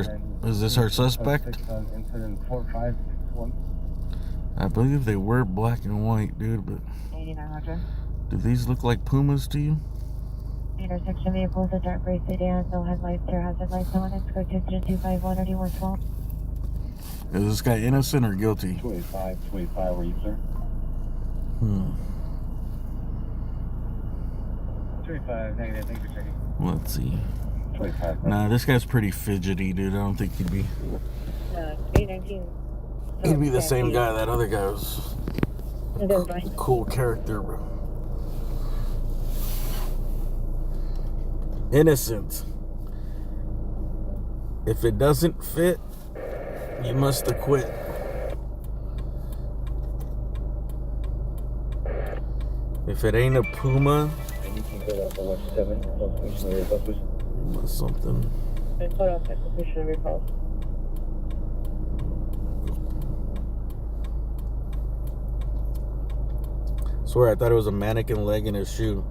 our suspect? Incident 451. I believe they were black and white, dude, but 8900. do these look like Pumas to you? Intersection vehicles, a dark gray sedan, no headlights or hazard lights on it. Go to 251 or do you want 12? Is this guy innocent or guilty? 285, were you, sir? 285, negative, thanks for checking. Let's see. 25. Nah, this guy's pretty fidgety, dude. I don't think he'd be. 819. He'd be the same guy. That other guy was cool character, bro. Innocent. If it doesn't fit, you must acquit. If it ain't a Puma, you must something. Swear, I thought it was a mannequin leg in his shoe.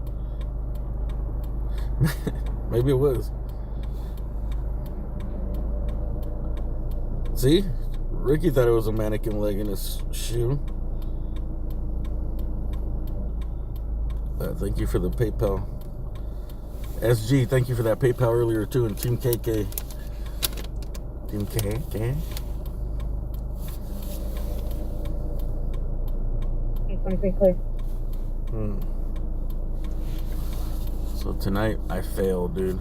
Maybe it was. See? Ricky thought it was a mannequin leg in his shoe. Thank you for the PayPal. SG, thank you for that PayPal earlier too. And Team KK. Team KK. 23 clear. So tonight I failed, dude.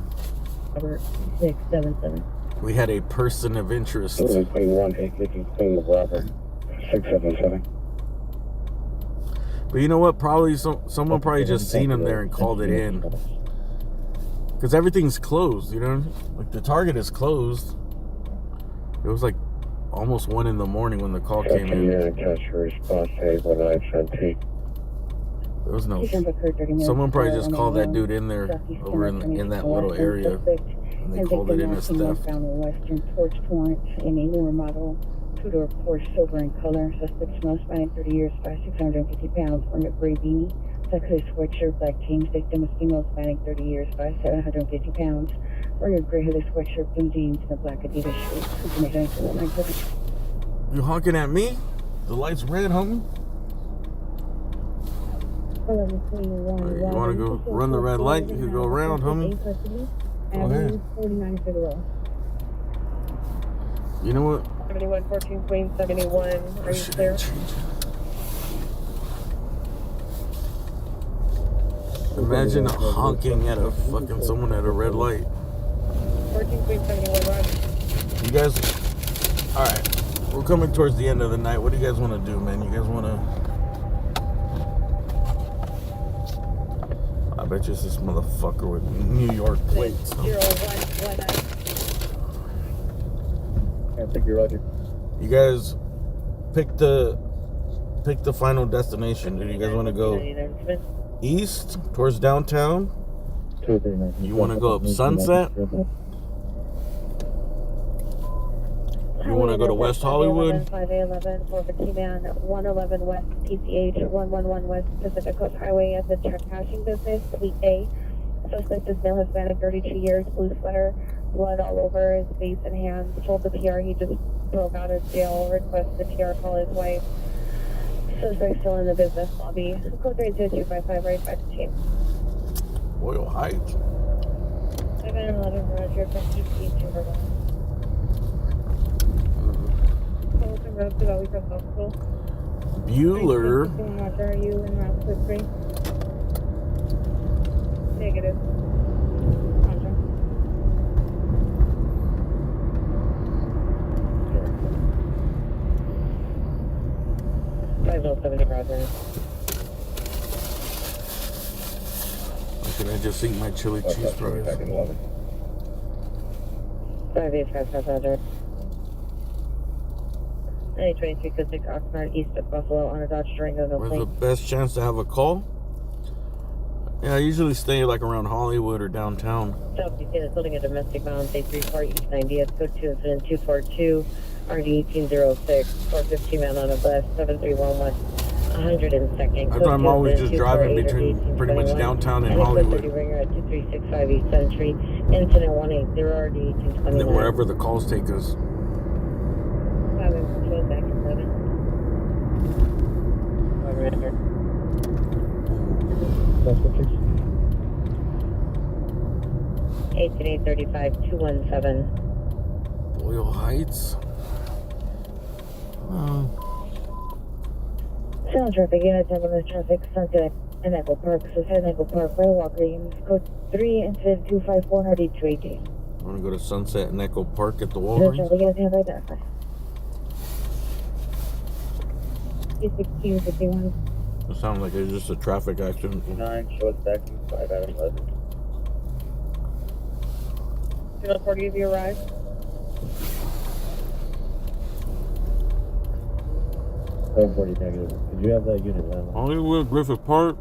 677. We had a person of interest. 677. But you know what? Probably someone probably just seen him there and called it in. Because everything's closed, you know? Like the Target is closed. It was like almost 1 in the morning when the call came in. There was no. Someone probably just called that dude in there over in that little area. And they called it in as theft. Found a Western Torch Torrent in a newer model. Two-door Porsche, silver in color. Suspect smells spanning 30 years by 650 pounds. Wearing a gray beanie. Texas sweatshirt, black jeans. Victim is female, spanning 30 years by 750 pounds. Wearing a gray hooded sweatshirt, blue jeans, and a black Adidas shoes. You honking at me? The light's red, homie. 1121. You want to go run the red light? You can go around, homie. Go ahead. 49 for the roll. You know what? 7114 Queen 71. Are you clear? Imagine honking at a fucking someone at a red light. 14 Queen 71, Roger. You guys, all right. We're coming towards the end of the night. What do you guys want to do, man? You guys want to? I bet you it's this motherfucker with New York plates. 0119. I think you're Roger. You guys pick the final destination. Do you guys want to go east towards downtown? You want to go up Sunset? You want to go to West Hollywood? 5A11, 450 man, 111 West PCH, 111 West Pacific Coast Highway at the truck hashing business, Suite A. Suspect is male Hispanic, 32 years, blue sweater, blood all over his face and hands. Told the PR he just broke out of jail, requested the PR call his wife. Suspect still in the business lobby. Code 32255, right back to team. Royal Heights. 711 Roger, 50 Timberland. Open road to Valley Crest Hospital. Bueller. Roger, are you in route to 3? Negative. Roger. Roger. Can I just eat my chili cheese fries? 585 Roger. 923 code 6 Oxnard east of Buffalo on a Dodge Durango. No Where's the plane. best chance to have a call? Yeah, I usually stay like around Hollywood or downtown. Southeast is holding a domestic violence 834 East 90th code 2 incident 242 RD 1806 415 man on a bus 7311 102nd. I thought I'm always just driving between pretty much downtown and Hollywood. Ringer at 2365 East 7th Street. Incident 180 RD 1829. And then wherever the calls take us. Back in 7. Roger. 1835 Royal Heights. Sound traffic, unit terminal traffic, Sunset and Echo Park, Sunset Echo Park, Walk Lanes, code 3, incident 254, RD 218. I want to go to Sunset and Echo Park at the Sound Walgreens. traffic, unit have identified. 1651. It sounds like it's just a traffic accident. 9, show us back to 5 out of 11. 040 of you arrived. Negative. Did you have that unit line? Hollywood, Griffith Park.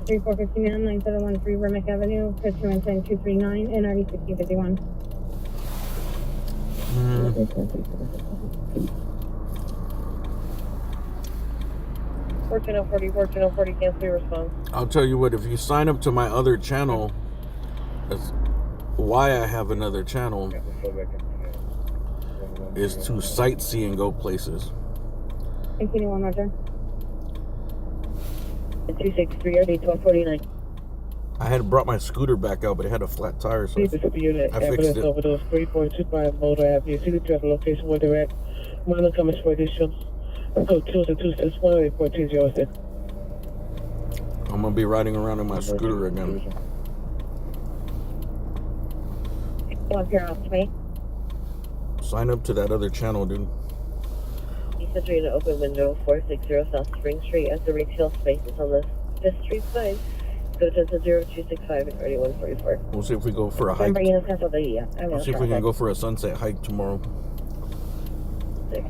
3459 9713 Remick Avenue, 521239, NRD 1651. 1440, cancel your response. I'll tell you what, if you sign up to my other channel, that's why I have another channel, is to sightsee and go places. 1881, Roger. 263 RD 1249. I had brought my scooter back out, but it had a flat tire, so Mississippi unit, I fixed ambulance it. overdose 3.25 Motor Avenue. City to the location where they're at. Minor comments for additions. Code 261 1406. I'm gonna be riding around in my scooter again. One pair off to me. Sign up to that other channel, dude. East Street in open window 460 South Spring Street as the retail space is on the 5th Street side. Go to 0265 and 3144. We'll see if we go for a hike. Remember, you don't cancel the We'll see if we can go for a sunset hike tomorrow. Six.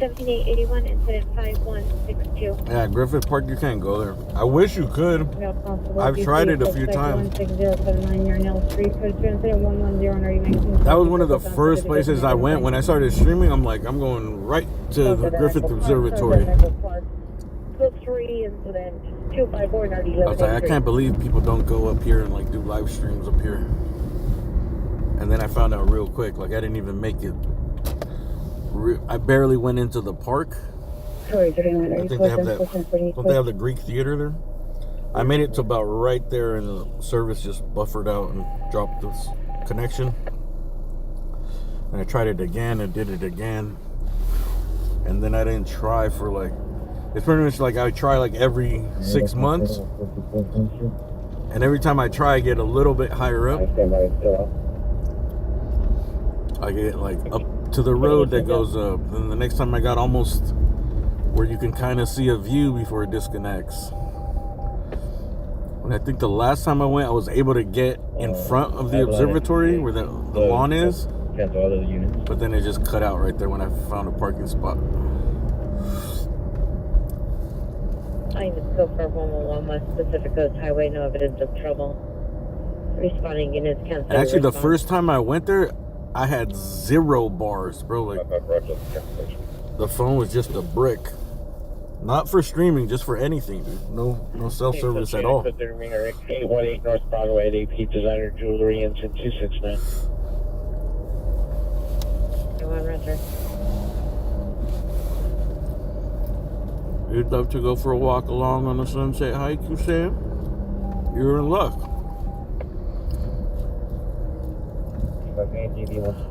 incident 5162. Yeah, Griffith Park, you can't go there. I wish you could. I've tried it a few times. That was one of the first places I went when I started streaming. I'm like, I'm going right to the Griffith Observatory. I was like, I can't believe people don't go up here and like do live streams up here. And then I found out real quick, like I didn't even make it. I barely went into the park. I think they have that. Don't they have the Greek theater there? I made it to about right there, and the service just buffered out and dropped this connection. And I tried it again and did it again, and then I didn't try for like. It's pretty much like I try like every 6 months, and every time I try, I get a little bit higher up. I get like up to the road that goes up, and the next time I got almost where you can kind of see a view before it disconnects. And I think the last time I went, I was able to get in front of the observatory where the lawn is, but then it just cut out right there when I found a parking spot. I even go for 111 West Pacific Coast Highway, no evidence of trouble. Responding units cancel. And actually, the first time I went there, I had 0 bars, bro. Like, the phone was just a brick. Not for streaming, just for anything, dude. No self-service at all. 818 North Broadway at AP Designer Jewelry, engine 269. Go on, Roger. You'd love to go for a walk along on the Sunset Hike, you said? You're in luck.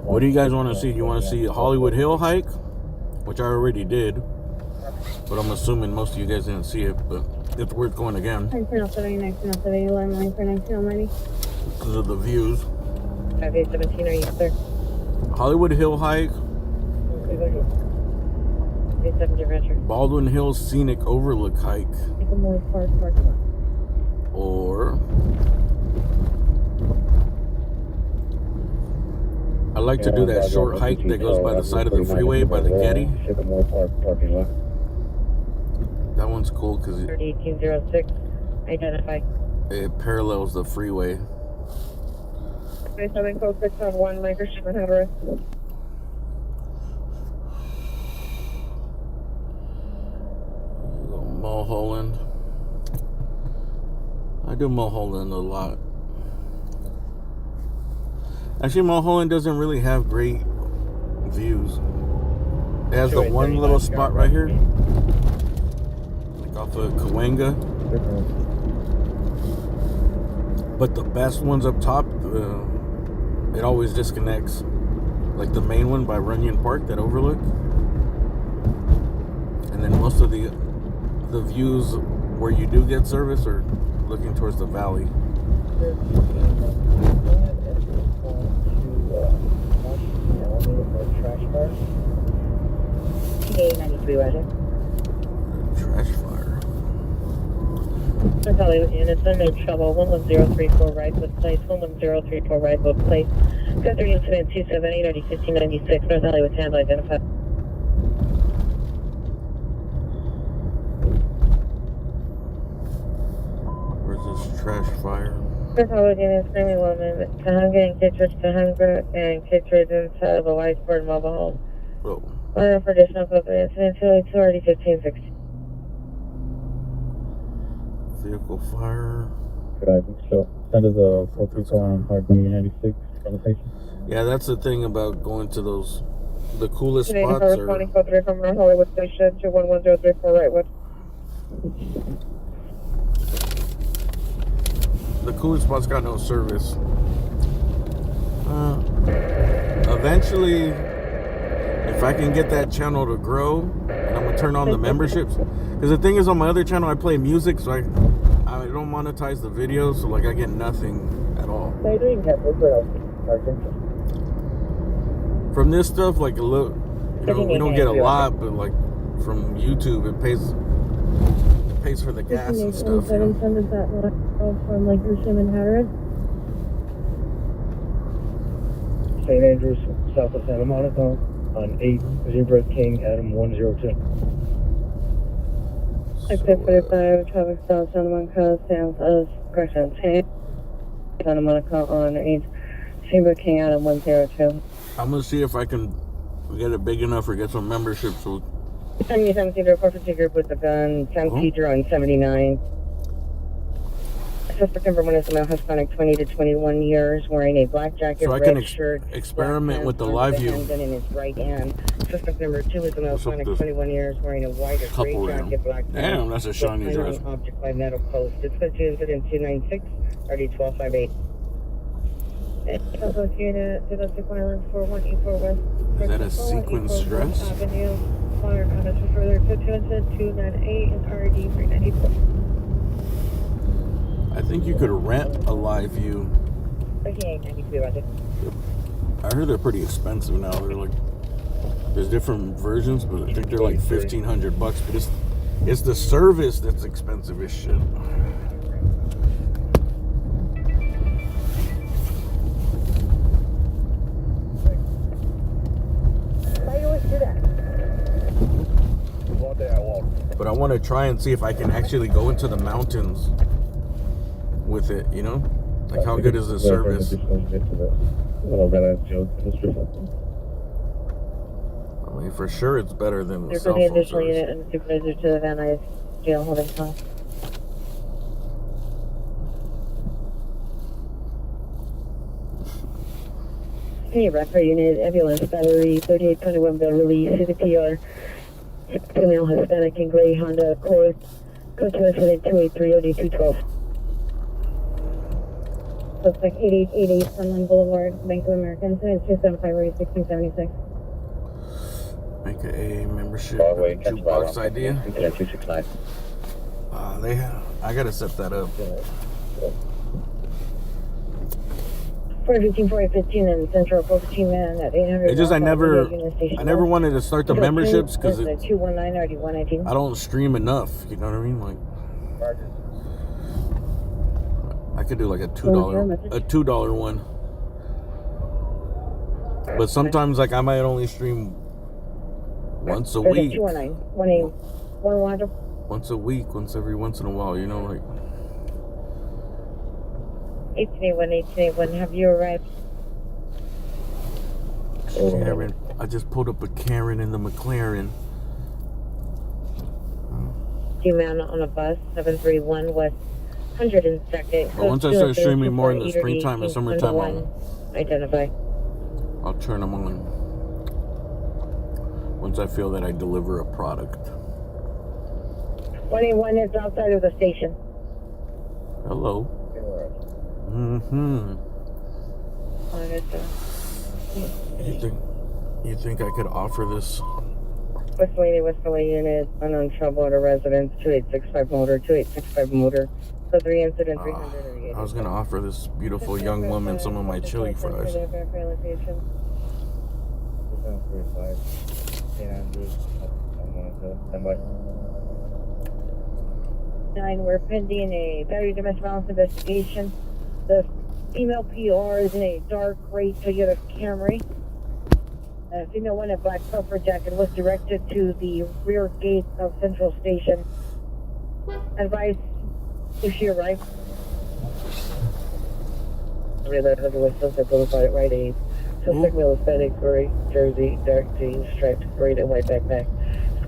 What do you guys want to see? Do you want to see Hollywood Hill Hike? Which I already did. But I'm assuming most of you guys didn't see it, but it's worth going again. Because of the views. 5817, are you sir? Hollywood Hill Hike. 870 Roger. Baldwin Hills Scenic Overlook Hike. Or I like to do that short hike that goes by the side of the freeway by the Getty. That one's cool because 1806, identify. It parallels the freeway. 27 code 611, microshipment address. Mulholland. I do Mulholland a lot. Actually, Mulholland doesn't really have great views. It has the one little spot right here, like off of Cahuenga. But the best ones up top, it always disconnects. Like the main one by Runyon Park, that overlook. And then most of the views where you do get service are looking towards the valley. TA93, Roger. Trash fire. Hollywood units, no trouble. 11034 Wrightwood Place, 11034 Wrightwood Place. Go through incident 278, RD 1596, North Hollywood, handle identified. Where's this trash fire? North Hollywood units, 911, Cahuenga and Kittredge, Cahuenga and Kittredge inside of a whiteboard mobile home. Oh. Order for additional code for incident 282, RD 1560. Vehicle fire. Could I so send us a focus on RB 96 conversation? Yeah, that's the thing about going to those, the coolest Today, spots are, responding code 3 from North Hollywood Station to 11034 Wrightwood. the coolest spots got no service. Eventually, if I can get that channel to grow, and I'm gonna turn on the memberships, because the thing is, on my other channel I play music, so I don't monetize the videos, so like I get nothing at all from this stuff. Like a little, you know, we don't get a lot, but like from YouTube, it pays for the gas and stuff. You know? From like Grisham and Hatteras. St. Andrews, south of Santa Monica, on 8 Zebra King, Adam 102. Exit 45, traffic south Santa Monica, south of Gresham, Santa Monica on 8 Zebra King, Adam 102. I'm gonna see if I can get it big enough or get some membership. So 77 seater, corporate group with a gun, 10 seater on 79. Suspect number 1 is a male Hispanic, 20 to 21 years, wearing a black jacket, So I can red shirt, experiment black with the pants, live under the view. handgun in his right hand. Suspect number 2 is a male What's up Hispanic, with 21 years, wearing a white or gray couple jacket, room? black pants. Damn, that's a shiny with dress. unknown object by metal post. Dispatch incident 296, RD 1258. Southwest unit 024114 West. Is that a sequence dress? Avenue. Fire comments for further 298 and RD 394. I think you could rent a live view. Okay, 93, Roger. I heard they're pretty expensive now. They're like, there's different versions, but I think they're like $1,500. But it's the service that's expensive as shit. Why you always do that? But I want to try and see if I can actually go into the mountains with it, you know? Like, how good is the service? I mean, for sure it's better than the There's cell an phone additional service. unit and supervisor to the Van Nuys jail holding cell. Hey, record unit, ambulance battery 3821 Beverly, CDPR, female Hispanic and gray Honda Accord, code to incident 283 OD 212. Suspect 8888 Sunland Boulevard, Bank of America, incident 275 RE 1676. Make a AA membership, jukebox idea. Incident 269. I gotta set that up. 415, 415 and Central 415 man at 800. It's just I never wanted to start the memberships because 219 RD 119. I don't stream enough. You know what I mean? Like, I could do like a $2 one. But sometimes, like, I might only stream once a week. 219 181 Once a week, every once in a while. You know, like. 1881, have you arrived? Karen, I just pulled up a Karen in the McLaren. G-Man on a bus, 731 West 102nd. But once I start streaming more in the springtime and summertime, identify. I'll turn them on. Once I feel that I deliver a product. 181 is outside of the station. Hello. Mm-hmm. You think I could offer this? West Lady unit, unknown trouble at a residence, 2865 motor, 2865 motor. So 3 incident, 300. I was gonna offer this beautiful young woman some of my chili fries. We're pending a battery domestic violence investigation. The female PR is in a dark gray Toyota Camry. Female one in black puffer jacket was directed to the rear gate of Central Station. Advice if she arrived. Suspect Boulevard at Rite Aid. Suspect male Hispanic, gray jersey, dark jeans, striped gray and white backpack.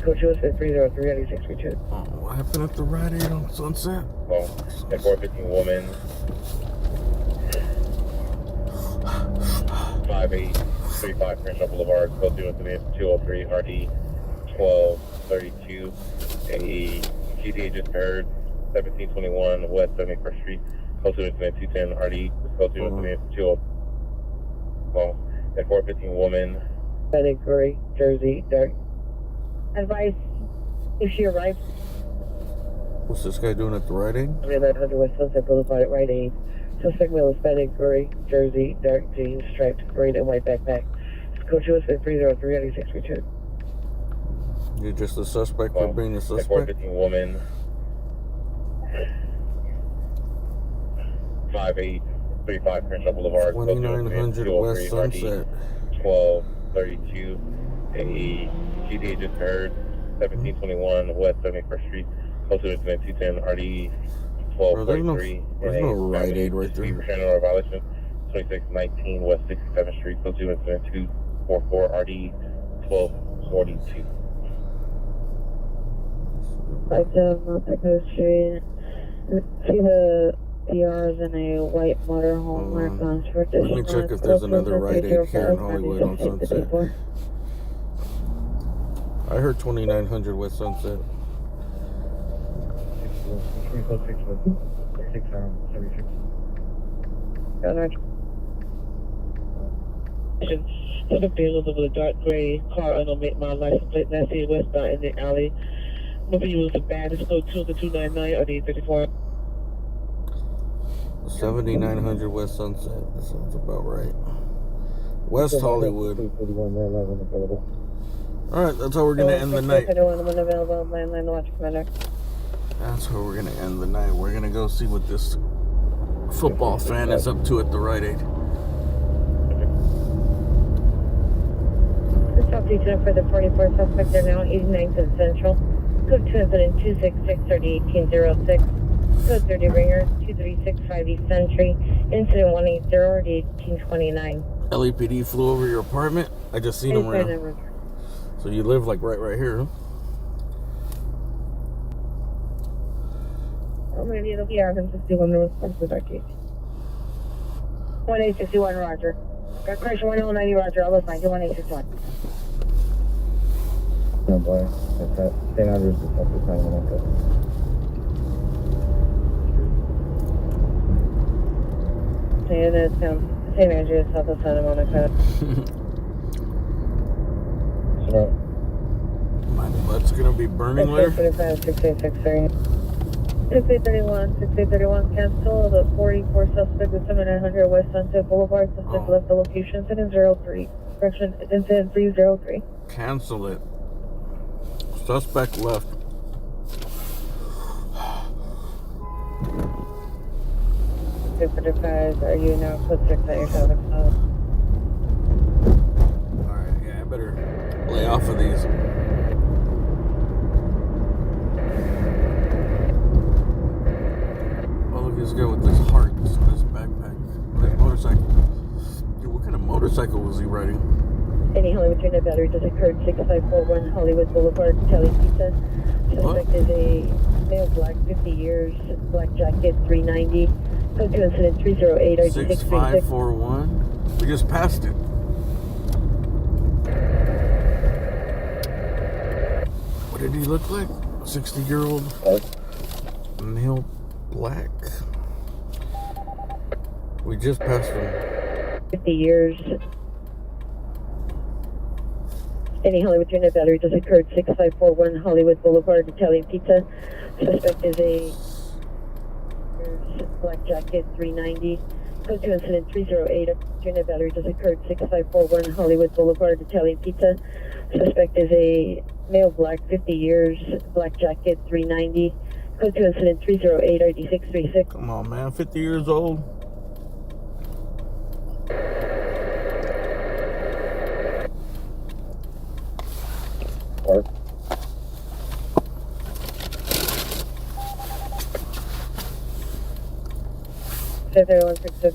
Coach was at 303 at 632. Oh, what happened at the Rite Aid on Sunset? Oh, at 415 woman. 5835 Crenshaw Boulevard, code 203 RD 1232. A GTA just heard 1721 West 71st Street, code 210 RD, code 202. Well, at 415 woman. Hispanic, gray jersey, dark. Advice if she arrives. What's this guy doing at the Rite Aid? 900 West Sunset Boulevard at Rite Aid. Suspect male Hispanic, gray jersey, dark jeans, striped gray and white backpack. Coach was at 303 at 632. You're just a suspect for being a suspect? 415 woman. 5835 Crenshaw Boulevard, 2900 West Sunset. 1232. A GTA just heard 1721 West 71st Street, close to 210 RD 1243. There's no Rite Aid right there. Restraining order violation 2619 West 67th Street, close to 244 RD 1242. Like Monteco Street. See the PRs in a white motorhome where guns for Let me check if there's another Rite Aid here in Hollywood on Sunset. I heard 2900 West Sunset. 676. So the vehicles of a dark gray car unmade my license plate last year westbound in the alley. Moving you was the baddest, code 2 to 299 or the 34. 7900 West Sunset. That sounds about right. West Hollywood. Alright, that's how we're gonna end the night. That's how we're gonna end the night. We're gonna go see what this football fan is up to at the Rite Aid. Southeastern for the 44 suspect, they're now 89th and Central. Code 2 incident 266-30-1806. Code 30 Ringer 2365 East Century. Incident 180-1829. LAPD flew over your apartment? I just seen them right now. So you live like right here, huh? I'm going to need a PR 161 to respond to that case. 1861 Roger. Got correction 1090 Roger. I'll find you 1861. No boy, that's that. Stay out of the stuff that's not going to Say that's St. Andrews, south of Santa Monica. So, My butt's gonna be burning later. 6863. 6831, 6831, cancel the 44 suspect with 7900 West Sunset Boulevard. Suspect left the location, incident 03. Correction, incident 303. Cancel it. Suspect left. Supervised, are you now code 6 at your traffic stop? Alright, yeah, I better lay off of these. Oh, look at this guy with this heart in his backpack. This motorcycle. Dude, what kind of motorcycle was he riding? Any Hollywood unit battery just occurred 6541 Hollywood Boulevard, Kelly Pizza. Suspect is a male, black, 50 years, black jacket, 390. Code 2 incident 308 RD636. 6541? We just passed it. What did he look like? 60-year-old male, black. We just passed him. 50 years. Any Hollywood unit battery just occurred 6541 Hollywood Boulevard, Italian Pizza. Suspect is a black jacket, 390. Code 2 incident 308. Unit battery just occurred 6541 Hollywood Boulevard, Italian Pizza. Suspect is a male, black, 50 years, black jacket, 390. Code 2 incident 308 RD636. Come on, man. 50 years old. Park.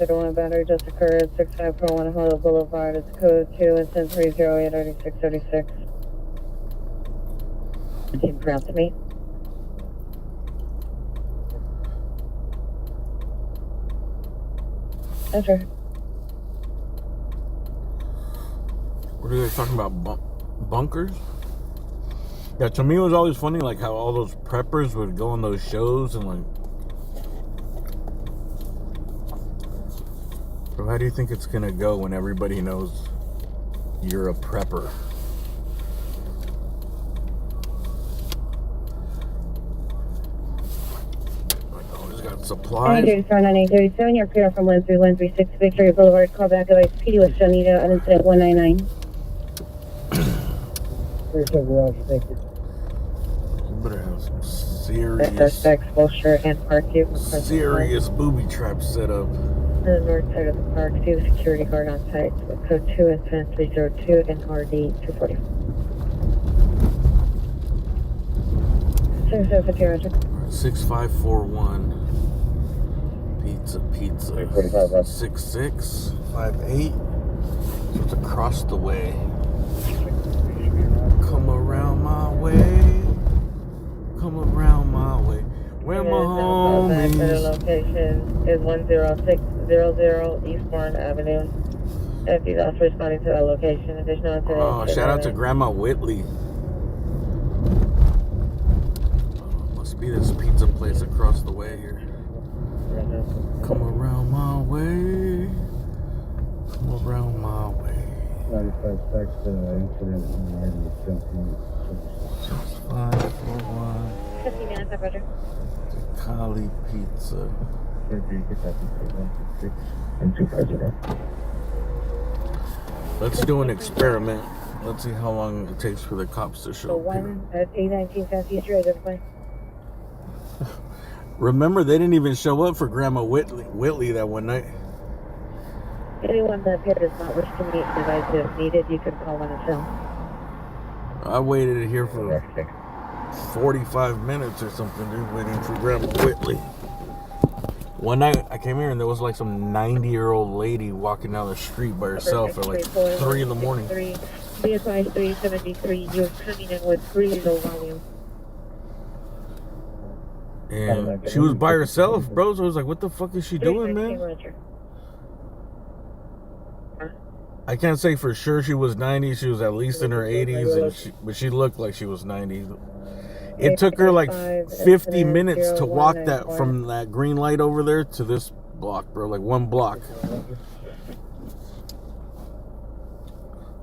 One battery just occurred 6541 Hollywood Boulevard. It's code 2 incident 308 RD636. Can you pronounce me? Enter. What are they talking about? Bunkers? Yeah, to me it was always funny, like how all those preppers would go on those shows and like. So how do you think it's gonna go when everybody knows you're a prepper? Like, always got supplies. 937, you're clear from lane 3136 Victoria Boulevard. Call back advice PD with Janita on incident 199. 37 Roger, thank you. You better have some serious Suspects, Wilshire and Parkview. serious booby traps set up. On the north side of the park, see the security guard on site. Code 2 incident 302 and RD 240. 6541 Pizza 6658. So it's across the way. Come around my way. Come around my way. Where my homies? Location is 10600 Eastbourne Avenue. If you also responding to that location, additional incident. Oh, shout out to Grandma Whitley. Must be this pizza place across the way here. Come around my way. Come around my way. 95 facts to the incident in the 541 50 minutes, Roger. Kali Pizza. and 250. Let's do an experiment. Let's see how long it takes for the cops to So show up. one at 819 Southeast Street, identify. Remember, they didn't even show up for Grandma Whitley that one night. Anyone that here does not wish to meet the device if needed, you can call on a cell. I waited here for 45 minutes or something, dude, waiting for Grandma Whitley. One night I came here and there was like some 90-year-old lady walking down the street by herself at like 3 in the morning. BSI 373, you're coming in with pretty low volume. And she was by herself, bro. So I was like, what the fuck is she doing, man? Roger. I can't say for sure she was 90. She was at least in her 80s, and but she looked like she was 90. It took her like 50 minutes to walk that from that green light over there to this block, bro. Like one block.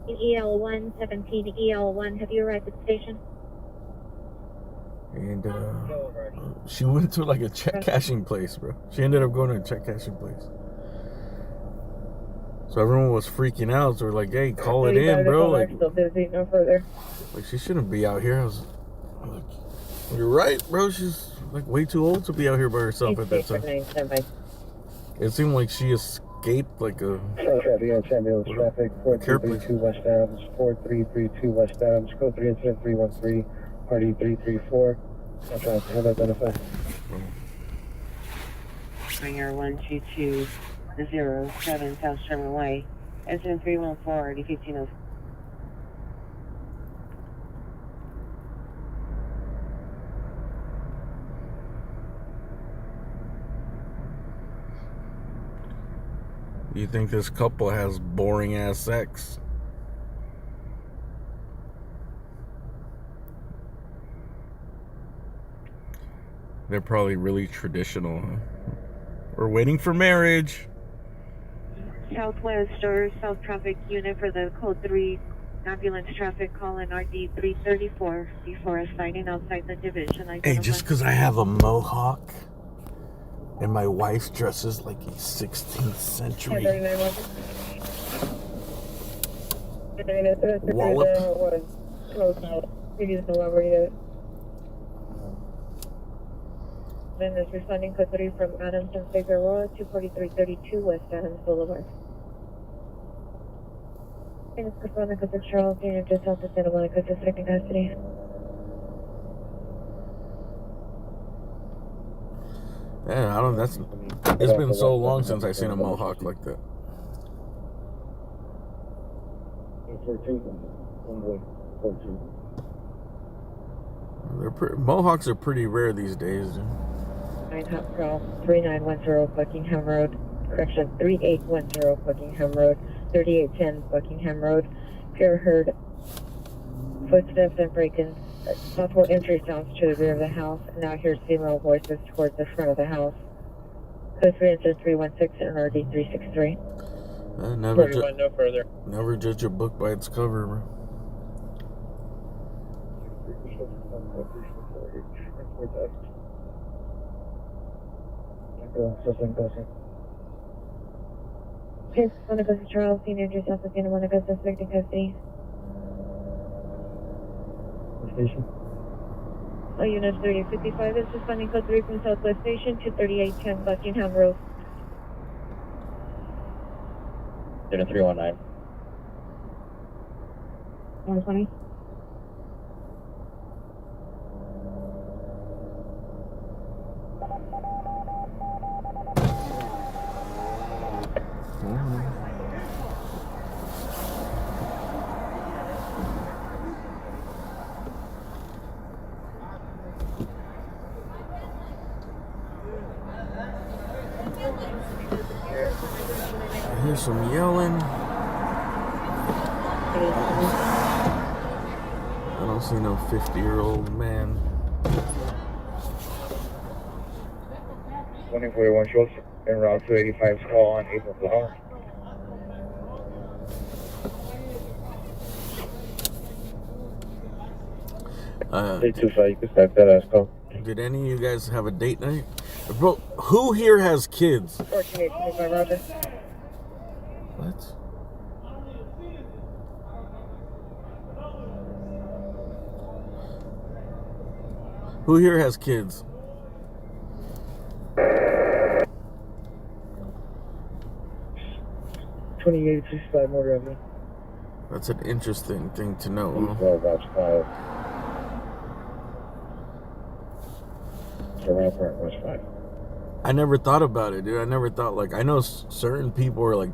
EL1, 17 EL1, have you arrived at the station? And she went to like a check cashing place, bro. She ended up going to a check cashing place. So everyone was freaking out. So we're like, hey, call it in, bro. Like, Still busy, no further. like she shouldn't be out here. I was like, you're right, bro. She's like way too old to be out here by herself at that time. It seemed like she escaped like a... Traffic on San Diego traffic, 4332 West Adams, 4332 West Adams, code 3 incident 313, party 334. I'm trying to have identified. Springer 12207 South Sherman Way. Incident 314, RD 1506. You think this couple has boring ass sex? They're probably really traditional, huh? We're waiting for marriage. Southwest or South Traffic Unit for the Code 3 ambulance traffic call in RD 334 before assigning outside the division. Hey, just because I have a mohawk and my wife dresses like a 16th century wallop. Then is responding code 3 from Adams and Figueroa to 4332 West Adams Boulevard. And it's responding code 6 Charles Jr. just off the Santa Monica District in custody. Yeah, I don't. That's. It's been so long since I seen a mohawk like that. 14. Mohawks are pretty rare these days. 9 Hot Prowl 3910 Buckingham Road. Correction 3810 Buckingham Road. 3810 Buckingham Road. Pure heard footsteps and break-ins. Possible entry sounds to the rear of the house. Now here's female voices towards the front of the house. Code 3 incident 316 and RD 363. Never No further. Never judge a book by its cover, bro. Okay, Monica Charles, Senior just off the Santa Monica suspect in custody. Station. Unit 3055 is responding code 3 from Southwest Station to 3810 Buckingham Road. Unit 319. 120. hear some yelling. I don't see no 50-year-old man. 2041 Schultz, en route 285's call on April Flower. Hey, 25, you can start that ass call. Did any of you guys have a date night? Bro, who here has kids? 14-825, Roger. What? Who here has kids? 2865 Motor Avenue. That's an interesting thing to know. Huh? 12, watch 5. So Rampart, watch 5. I never thought about it, dude. I never thought, like, I know certain people are, like,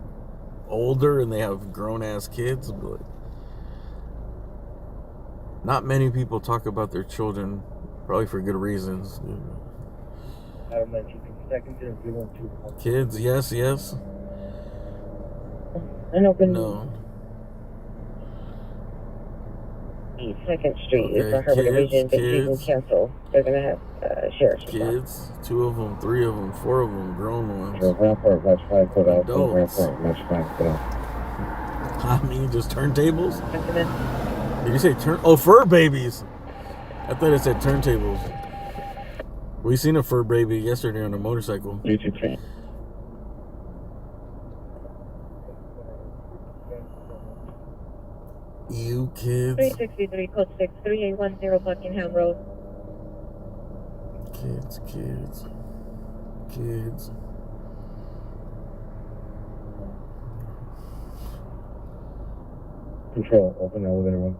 older and they have grown-ass kids, but, like, not many people talk about their children, probably for good reasons. Adam 19, second to 312. Kids, yes, yes. And open No. 2nd Street is Okay, the Harbor Division, but you can kids. cancel. They're going to have sheriff's response. Kids, 2 of them, 3 of them, 4 of them, grown ones. So Rampart, watch 5, put out. Adults. Rampart, watch 5, put out. I mean, just turntables? Did you say turn? Oh, fur babies. I thought it said turntables. We seen a fur baby yesterday on a motorcycle. 323. You kids. 363, code 6, 3810 Buckingham Road. Kids, kids, kids. Control, open elevator 1.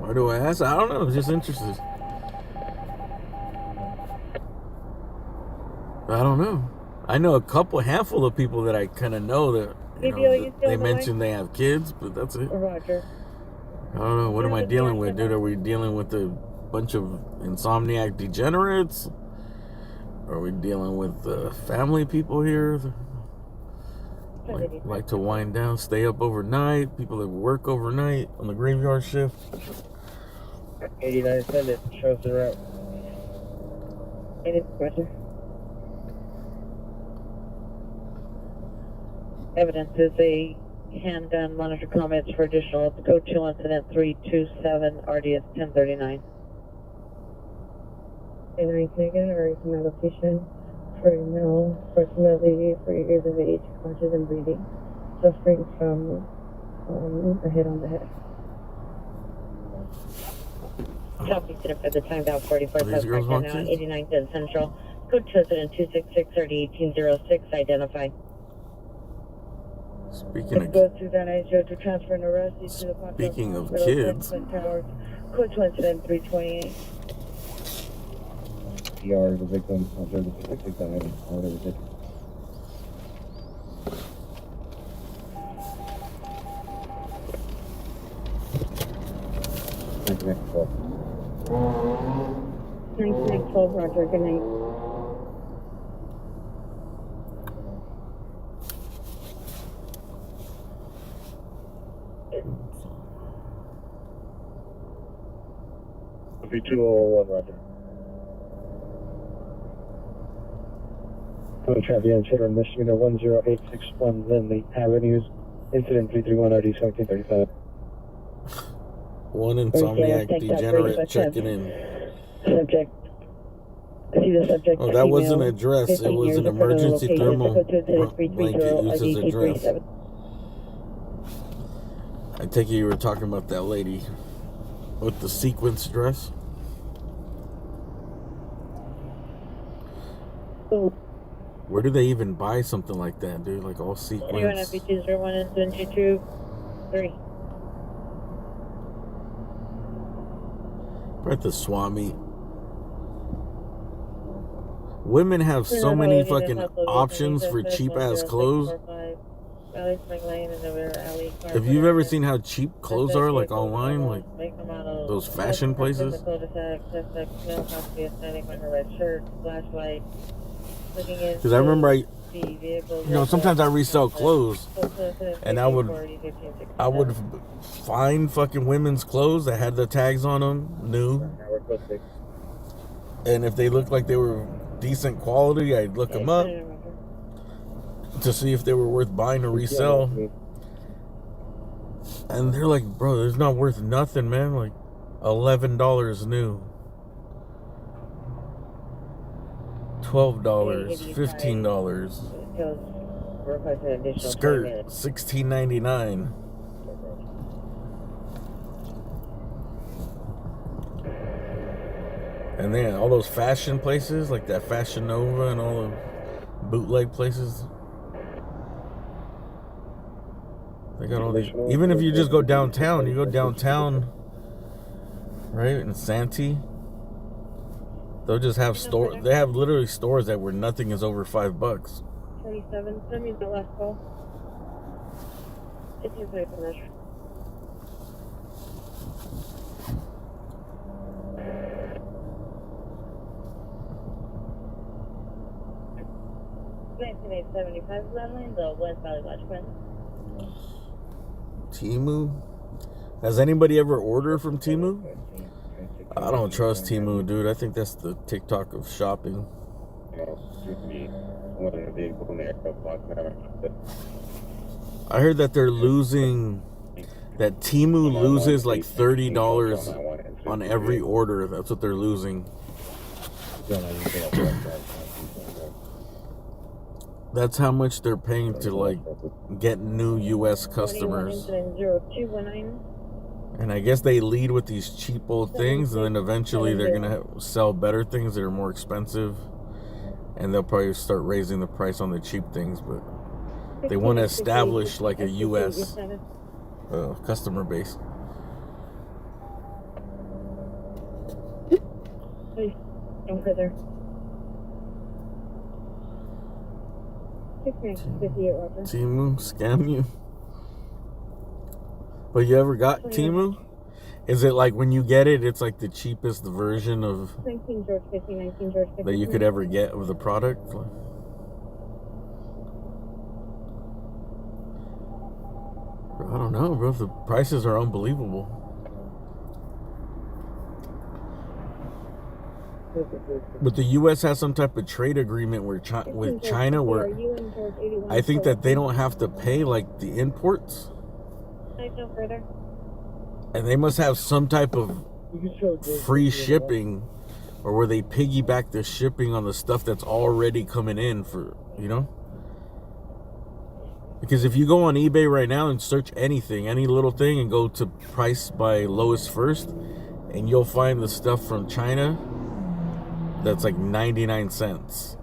Why do I ask? I don't know. I'm just interested. I don't know. I know a handful of people that I kind of know that, you know, that they mention they have kids, but that's it. Roger. I don't know. What am I dealing with, dude? Are we dealing with a bunch of insomniac degenerates? Are we dealing with family people here? Like to wind down, stay up overnight, people that work overnight on the graveyard shift. 89 send it, shows the route. Roger. Evidence is a handgun monitor comments for additional code 2 incident 327 RDS 1039. And I can again or my location for a male, approximately 40 years of age, conscious and breathing, suffering from a hit on the head. Copy to the time down 44 suspect now 89 10 Central. Code 2 incident 266 301806 identified. Speaking of go through that ISO to transfer and arrest you to the Speaking of kids. Code 2 incident 328. PR, the victim, observed the specific item, all that was it. Thank you, 1912, Roger, good night. V201, Roger. Code traffic on Children, Michigan 10861 Lindley Avenues, incident 331 RD 1737. One insomniac degenerate checking in. Subject. I see the subject. Oh, that wasn't an address. It was an emergency thermal blanket used as a dress. I take it you were talking about that lady with the sequence dress. Where do they even buy something like that, dude? Like all sequins. FB201 incident 223. We're at the Swami. Women have so many fucking options for cheap ass clothes. Valley Spring Lane in the rear alley. If you've ever seen how cheap clothes are, like online, like those fashion places. Because I remember sometimes I resell clothes, and I would find fucking women's clothes that had the tags on them, new. And if they looked like they were decent quality, I'd look them up to see if they were worth buying or resell. And they're like, bro, it's not worth nothing, man. Like $11 new, $12, $15. Skirt $16.99. And then all those fashion places like that Fashion Nova and all the bootleg places. They got all these. Even if you just go downtown, right, in Santee, they'll just have store. They have literally stores that where nothing is over $5. 37, send me the last call. It's your place, measure. $19.75 landline, the West Valley Watchman. Temu? Has anybody ever ordered from Temu? I don't trust Temu, dude. I think that's the TikTok of shopping. I heard that they're losing, that Temu loses like $30 on every order. That's what they're losing. That's how much they're paying to like get new U.S. customers. And I guess they lead with these cheap old things, and then eventually they're gonna sell better things that are more expensive, and they'll probably start raising the price on the cheap things. But they want to establish like a U.S. Customer base. Don't further. 658 Roger. Temu scam you? But you ever got Temu? Is it like when you get it, it's like the cheapest version of 19 George 50, 19 George 50. that you could ever get of the product? I don't know, bro. The prices are unbelievable. But the U.S. has some type of trade agreement with China where I think that they don't have to pay like the imports. No further. And they must have some type of free shipping, or where they piggyback the shipping on the stuff that's already coming in for, you know? Because if you go on eBay right now and search anything, any little thing, and go to price by lowest first, and you'll find the stuff from China that's like 99 cents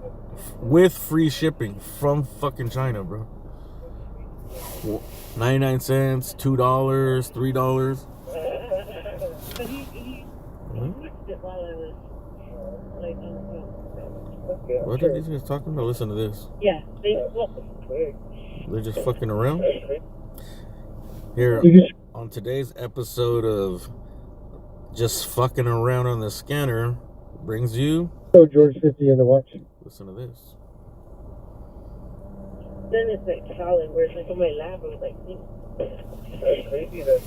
with free shipping from fucking China, bro. 99 cents, $2, $3. But he fixed it while I was like on the phone. What are these guys talking about? Listen to this. Yeah, They're just fucking around. Here on today's episode of Just Fucking Around on the Scanner brings you George 50 in the watch. Listen to this. Then it's like solid, where it's like on my lap, it was like, That's crazy that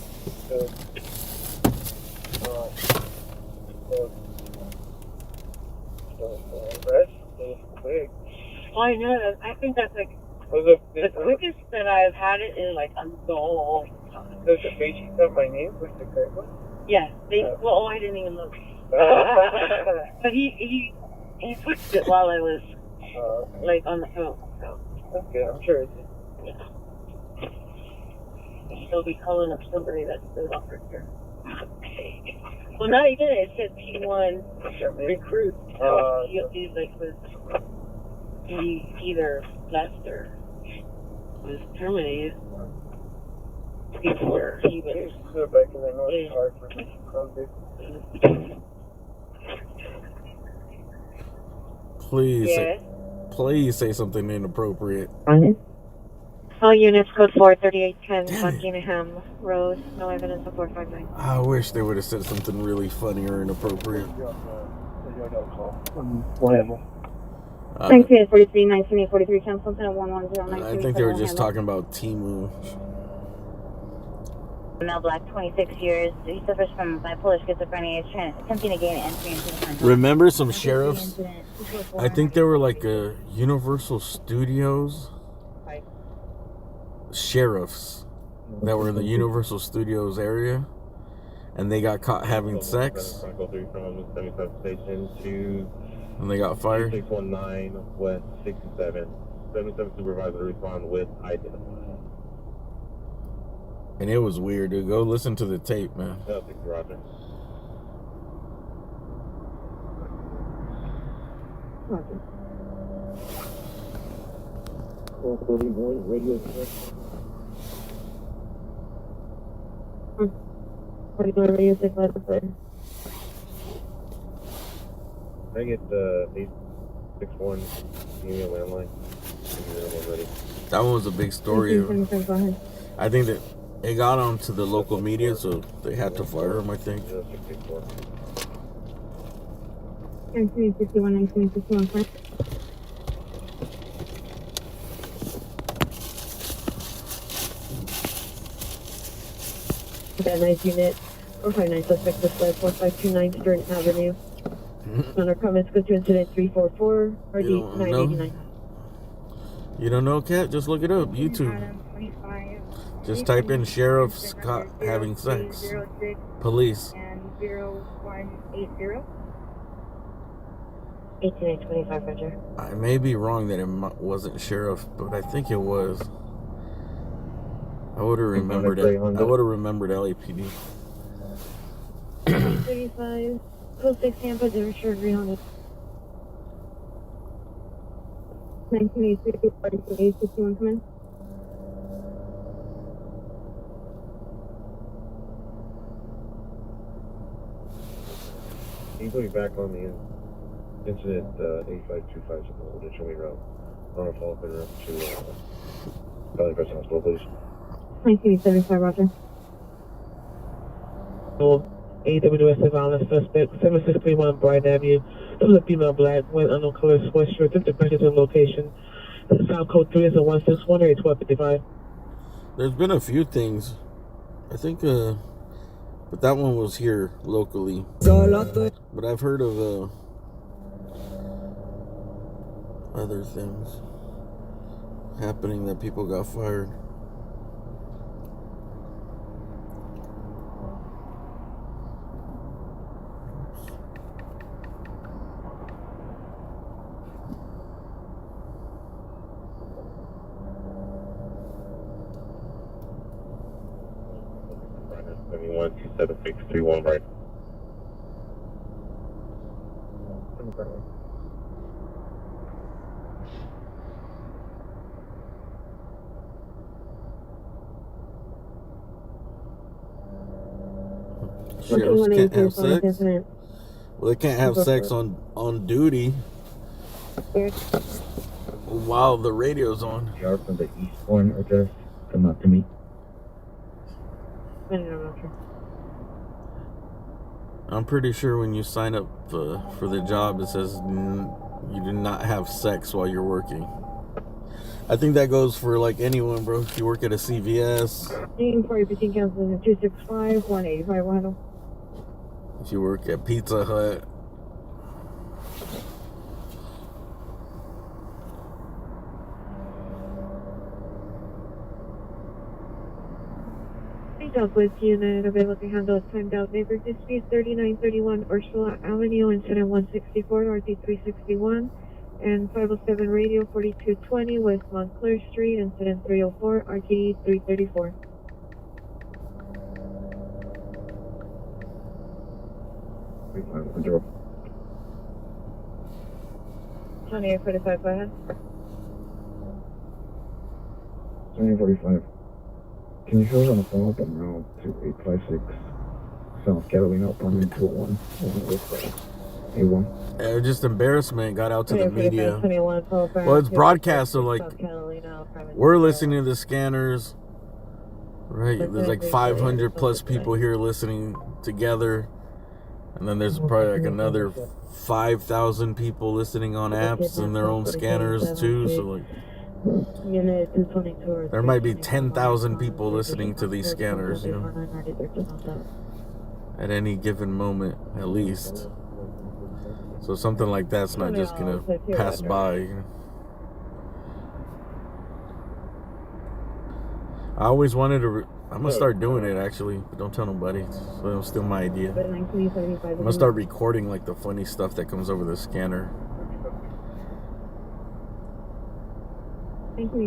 that's quick. oh, I know that. I think that's like the quickest that I've had it in like a long time. Does the page have my name with the correct one? Yeah, well, I didn't even look. But he fixed it while I was like on the phone. So. Okay, I'm sure it did. Yeah. He'll be calling up somebody that's the operator. Well, not even. It said T1 recruit. He's like he either left or was terminated before he was. Go back and I know it's hard for me to come back. Please say something inappropriate. Huh? All units, code 43810, Buckingham Road. No evidence of 459. I wish they would have said something really funny or inappropriate. Whatever. Uh, 1943, 1943, cancel 110. I think they were just talking about Timu. Male black, 26 years. He suffers from bipolar schizophrenia. He's attempting to gain entry into the country. Remember some sheriffs? I think they were like Universal Studios sheriffs that were in the Universal Studios area, and they got caught having sex, and they got fired. 619 West 67. 77 supervisor respond with identify. And it was weird, dude. Go listen to the tape, man. Roger. Can I get the 861 email landline? That one was a big story. I think that it got onto the local media, so they had to fire him, I think. 1961, 1961, that nice unit, 459 suspect displayed 4529 Stern Avenue. On our comments, go to incident 344, RD 989. You don't know, Kat? Just look it up. YouTube. Just type in sheriffs caught having sex. Police. And 0180. 18825, Roger. I may be wrong that it wasn't sheriff, but I think it was. I would have remembered it. I would have remembered LAPD. 35, code 6 Tampa, Richard 300. 1983, 4861, come in. Can you put me back on the incident 8525 Old Ditchery Road? I want to follow up in route to Valley Crest Hospital, please. 1975, Roger. AWS surveillance suspect, 7631 Brighton Avenue. There was a female black, with unknown color sweatshirt, attempted to to the location. The sound code 3 is a 161 or 1255. There's been a few things. I think, but that one was here locally. But I've heard of other things happening that people got fired. Right. 7127 right. Sheriffs can't have sex. Well, they can't have sex on duty while the radio's on. PR from the Eastbourne address come out to me. I'm pretty sure when you sign up for the job, it says you do not have sex while you're working. I think that goes for like anyone, bro. If you work at a CVS. 15 cancels 265, 185, 100. If you work at Pizza Hut. Southwest unit available to handle timed out neighbor dispute 3931 Ursula Avenue, incident 164, RT 361, and 507 radio 4220 West Montclair Street, incident 304, RT 334. Control. 2845, go ahead. 2845. Can you show us on the phone up on route 2856 South Catalina up on 201? Just embarrassment got out to the media. 21, Well, it's broadcast, so like we're listening to the scanners, right? There's like 500 plus people here listening together, and then there's probably like another 5,000 people listening on apps and their own scanners too. So like there might be 10,000 people listening to these scanners, you know, at any given moment at least. So something like that's not just gonna pass by, you know. I always wanted to. I'm gonna start doing it actually, but don't tell nobody. So it's still my idea. I'm gonna start recording like the funny stuff that comes over the scanner.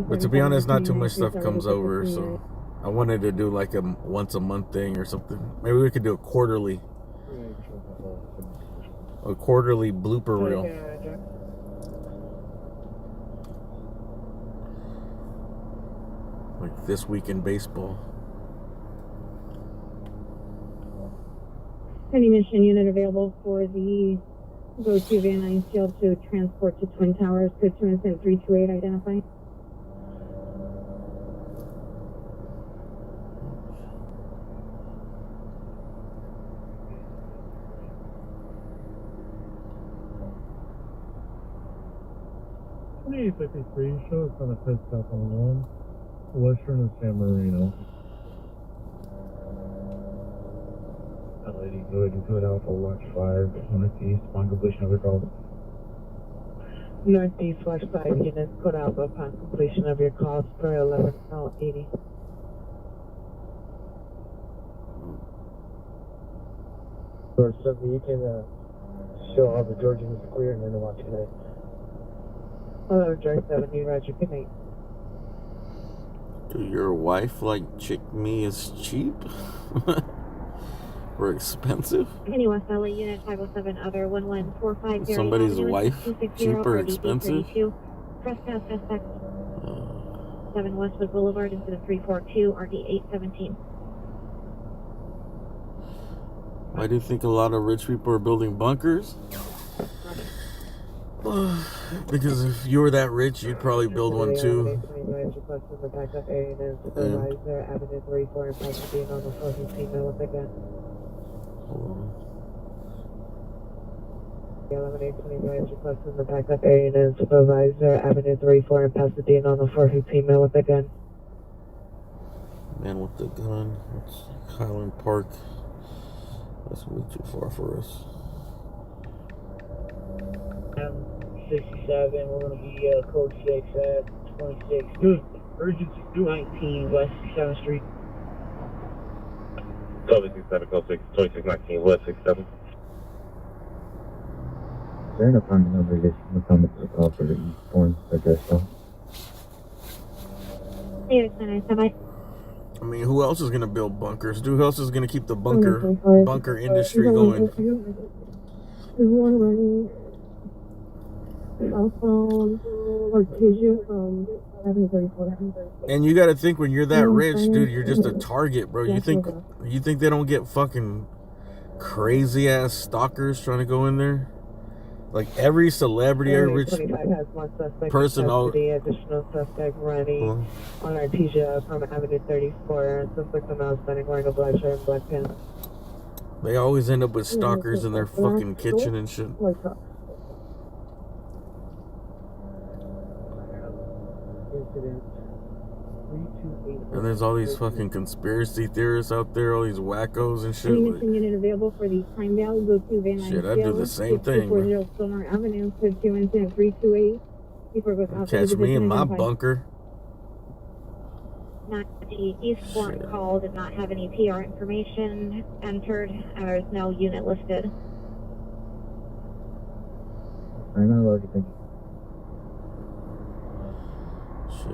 But to be honest, not too much stuff comes over, so I wanted to do like a once a month thing or something. Maybe we could do a quarterly blooper reel. Like this week in baseball. Any mission unit available for the go-to Van Nuys Shield to transport to Twin Towers, code 328 identify. Show us on a pit stop on 1 Western of San Marino. Lady, go ahead and put Alpha Watch 5 northeast upon completion of your call. Northeast Watch 5 units put out upon completion of your calls for 11L80. George 70, you can show how the Georgian is clear and then watch tonight. Hello, George 70, Roger, good night. Do your wife like chick me is cheap? Or expensive? Any West LA unit 507 other 11450. Somebody's wife cheap or expensive? Trespass suspect 7 Westwood Boulevard into the 342 RD 817. Why do you think a lot of rich people are building bunkers? Because if you were that rich, you'd probably build one too. Requesting the backup area and Supervisor Avenue 34 in Pasadena on the 415 man with the gun. Man with the gun. It's Highland Park. That's gonna be too far for us. 67, we're gonna be code 6 at 26. Dude, urgency 19 West 7th Street. Code 67, code 6, 2619, West 67. Is there an apartment number you can come to the call for the Eastbourne address though? I mean, who else is gonna build bunkers? Who else is gonna keep the bunker industry going? And you gotta think, when you're that rich, dude, you're just a target, bro. You think they don't get fucking crazy ass stalkers trying to go in there? Like every celebrity, every rich person, the additional suspect running on Artesia from Avenue 34. Suspect now standing wearing a black shirt and black pants. they always end up with stalkers in their fucking kitchen and shit. And there's all these fucking conspiracy theorists out there, all these wackos and shit. Any mission unit available for the Pinedale, go to Van Nuys. Shit, I'd do the same thing. 240 Stonewall Avenue, 328. Before it goes out. Catch me in my bunker. The Eastbourne call did not have any PR information entered. There's no unit listed. I'm not allowed to think. Shit,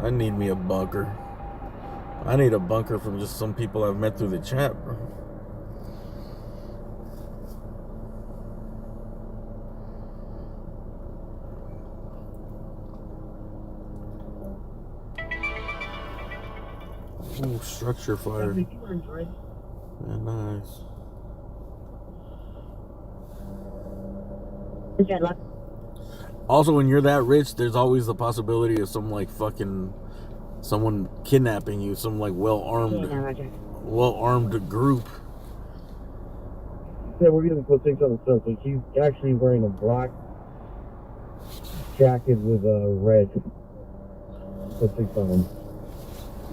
I need me a bunker. I need a bunker from just some people I've met through the chat, bro. Ooh, structure fire. Yeah, nice. Dreadlock. Also, when you're that rich, there's always the possibility of some like fucking someone kidnapping you, some like well-armed group. Yeah, we're getting put things on the stuff. Like he's actually wearing a black jacket with a red. Put things on him.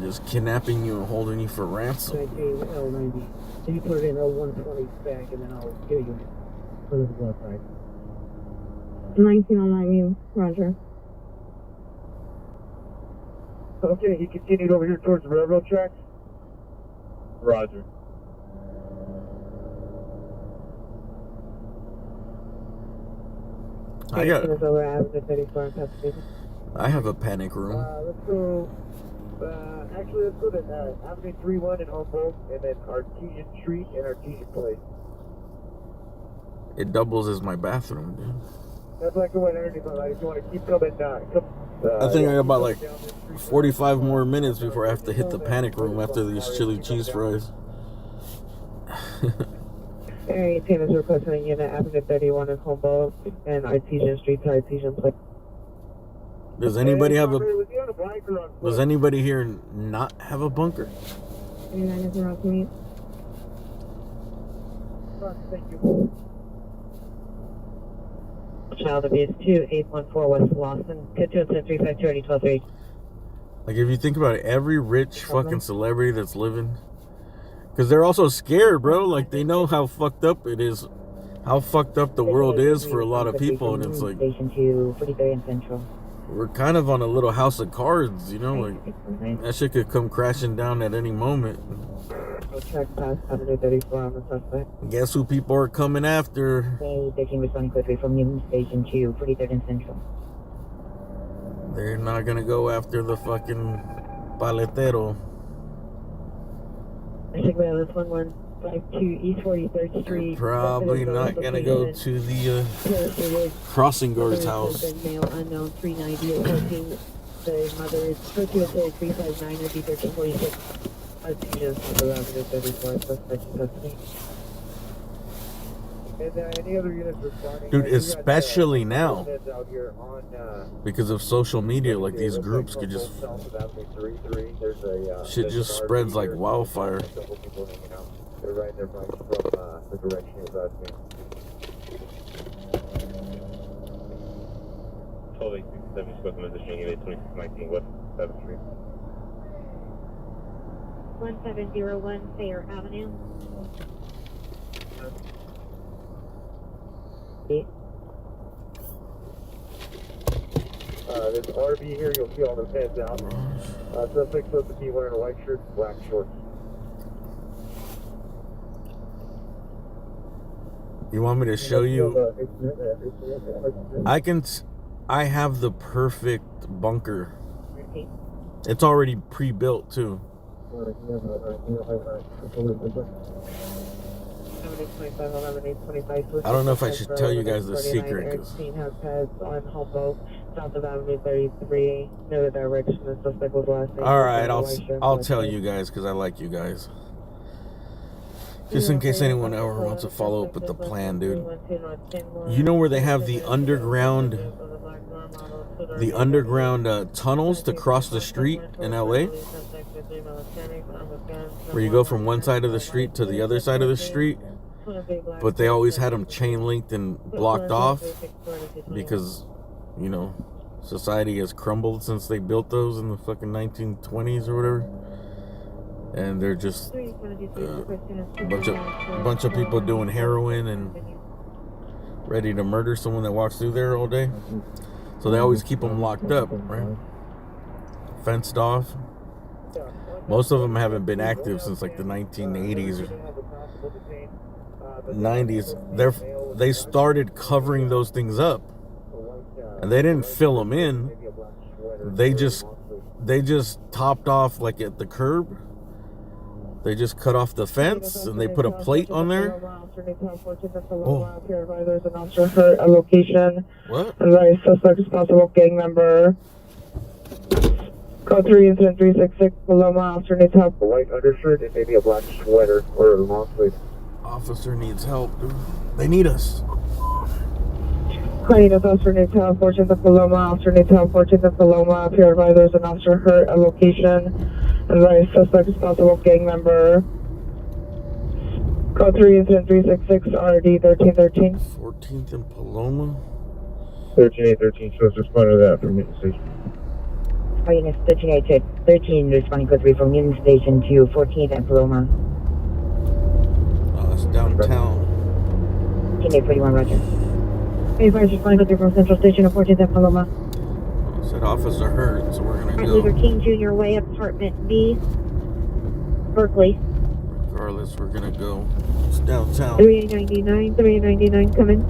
Just kidnapping you and holding you for ransom. L90. Can you put it in L120 back and then I'll get you for the blood side. 1909 you, Roger. Okay, he continued over here towards the railroad tracks. Roger. I over Avenue 34 in Pasadena. I have a panic room. Let's go. Actually, let's go to Avenue 31 in Humboldt, and then Artesian Street and Artesian Place. It doubles as my bathroom, dude. That's like going underneath, but if you want to keep coming down. I think I got about like 45 more minutes before I have to hit the panic room after these chili cheese fries. Area 10 is requesting a unit Avenue 31 in Humboldt and Artesian Street to Artesian Place. Does anybody have a? Does anybody here not have a bunker? 39 is around to me. Thank you. Child abuse 2814 West Lawson, 22352 Like if you think about it, every rich fucking celebrity that's living, because they're also scared, bro. Like they know how fucked up it is, how fucked up the world is for a lot of people, and it's like Station 2, 43 and Central. we're kind of on a little house of cards, you know. Like that shit could come crashing down at any moment. Track past Avenue 34 on the suspect. Guess who people are coming after? 13 responding quickly from Union Station 2, 43rd and Central. They're not gonna go after the fucking paletero. Sigma this 1152 East 43rd Street. Probably not gonna go to the crossing guard's house. Male unknown 390 14. The mother is 359 or D1346. Artesian Avenue 34 suspect in custody. And any other units responding? Dude, especially now. Out here on, Because of social media, like these groups could just shit just spreads like wildfire. They're riding their bikes from the direction of us. 12-867 Scotland Edition, 2619 West 7th Street. 1701 Fair Avenue. There's RV here, you'll see all the heads out. Suspect supposed to be wearing a white shirt, black shorts. You want me to show you? I have the perfect bunker. It's already pre-built too. I don't know if I should tell you guys the secret. Alright, I'll tell you guys because I like you guys. Just in case anyone ever wants to follow up with the plan, dude. You know where they have the underground tunnels to cross the street in LA? Where you go from one side of the street to the other side of the street, but they always had them chain linked and blocked off because, you know, society has crumbled since they built those in the fucking 1920s or whatever. And they're just a bunch of people doing heroin and ready to murder someone that walks through there all day. So they always keep them locked up, right? Fenced off. Most of them haven't been active since like the 1980s or 90s. They started covering those things up, and they didn't fill them in. They just topped off like at the curb. They just cut off the fence and they put a plate on there. Oh. There's an officer for a location. What? A very suspect is possible gang member. Code 3, incident 366, Paloma, officer needs help. A white undershirt and maybe a black sweater or a long sleeve. Officer needs help, dude. They need us. Cleaning officer needs help, fortunes of Paloma, officer needs help, fortunes of Paloma. If you're advised there's an officer hurt at location, advise suspect is possible gang member. Code 3, incident 366, RD 1313. 14th and Paloma. 13813 shows respond to that from Union Station. Units 13 to 13, responding code 3 from Union Station to 14th and Paloma. Oh, that's downtown. 10841, roger. Advise responding code 3 from Central Station to 14th and Paloma. Said officer hurt, so we're gonna Martin go. Luther King Jr. Way, apartment B, Berkeley. Regardless, we're gonna go. It's downtown. 3899, come in.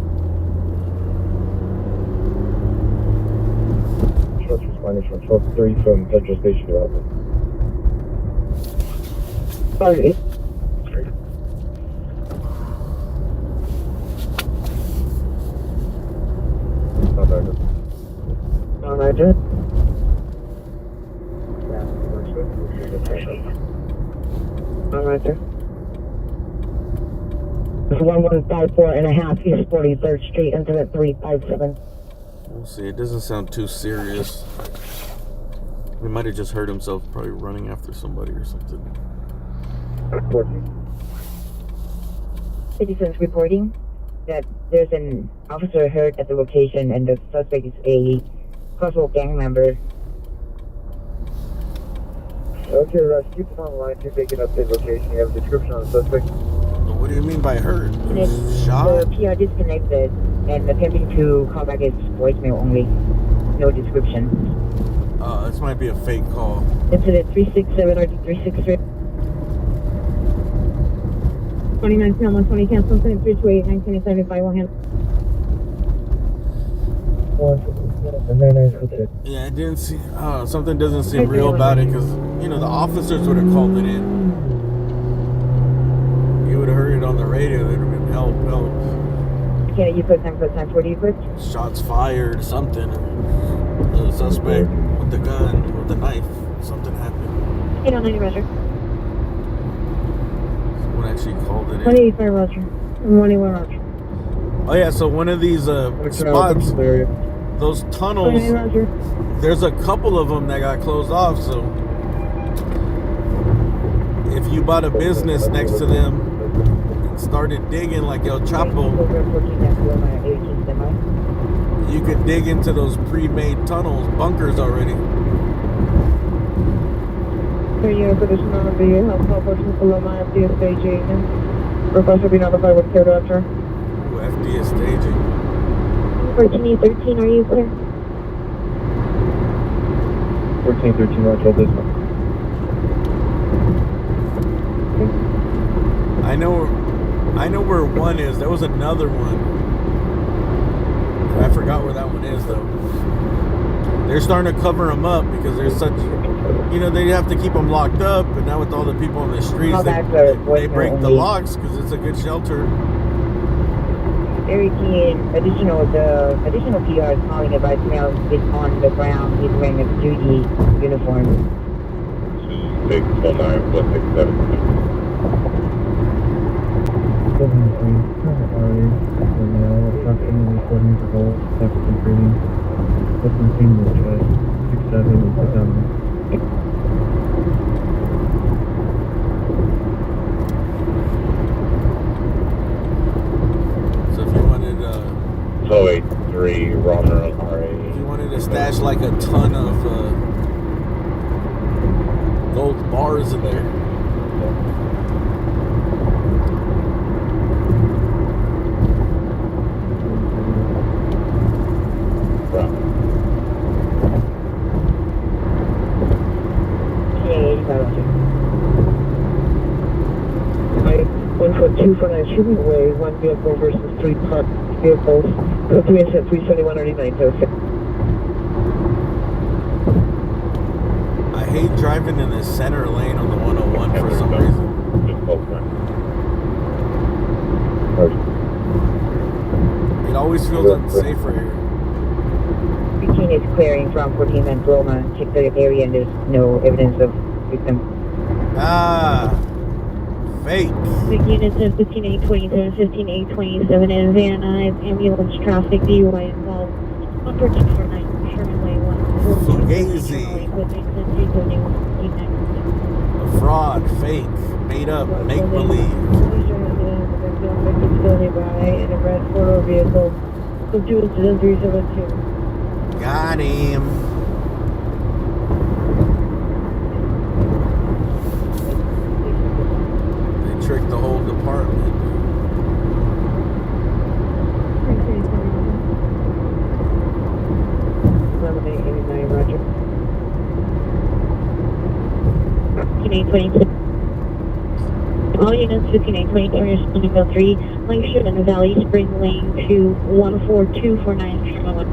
Shots responding from 12-3 from Central Station Development. Sorry. Not bad. Roger. Roger. It's 1154 and a half East 43rd Street, incident 357. We'll see. It doesn't sound too serious. He might have just hurt himself, probably running after somebody or something. Citizens reporting that there's an officer hurt at the location and the suspect is a possible gang member. Okay, Rush, keep it online. Keep making up the location. You have a description on the suspect. What do you mean by hurt? The Shot? PR disconnected and attempting to call back his voicemail only. No description. This might be a fake call. Incident 367 RD 363. 29 Film 120 cancel, 328 1975 will handle. Yeah, I didn't see. Something doesn't seem real about it because, you know, the officers would have called it in. You would have heard it on the radio. It would have been help, help. Can you put time for time? What do you put? Shots fired, something. The suspect with the gun, with the knife, something happened. 809, roger. Someone actually called it in. 185 roger. 181 roger. Oh yeah, so one of these spots, those tunnels, 28 roger. there's a couple of them that got closed off, so if you bought a business next to them and started digging like El Chapo, you could dig into those pre-made tunnels, bunkers already. Your position on the health portion Paloma FDS staging. Request to be notified with care doctor. Ooh, FD is staging. 1413, are you clear? 1413, Roger, this one. I know where one is. There was another one. I forgot where that one is though. They're starting to cover them up because there's such, you know, they have to keep them locked up. But now with all the people on the streets, they break the locks because it's a good shelter. Very keen. The additional PR is calling about male is on the ground. He's wearing a duty uniform. 619-167. 73, now approximately recording the whole subsequent training. Listen to the chest, 67 and 6 So if you wanted, 083, Romer on RA. if you wanted to stash like a ton of gold bars in there. Two for 9 Shooting Way, one vehicle versus 3 parked vehicles. Code 3 incident 371 RD906. I hate driving in the center lane on the 101 for some reason. It always feels unsafe right here. 15 is clearing from 14 and Roma. Check the area and there's no evidence of victim. Ah, fake. The units of 15827, 15827, and Van Nuys ambulance traffic DUI involved. 14249 Sherman Way 1. Fugazi. A fraud, fake, made up, make believe. And a red 4 vehicle. So 2-372. Got him. They tricked the whole department. 1189, Roger. 15822. All units 15823 responding 3, Langston and Valley Spring Lane to 14249 Sherman Way.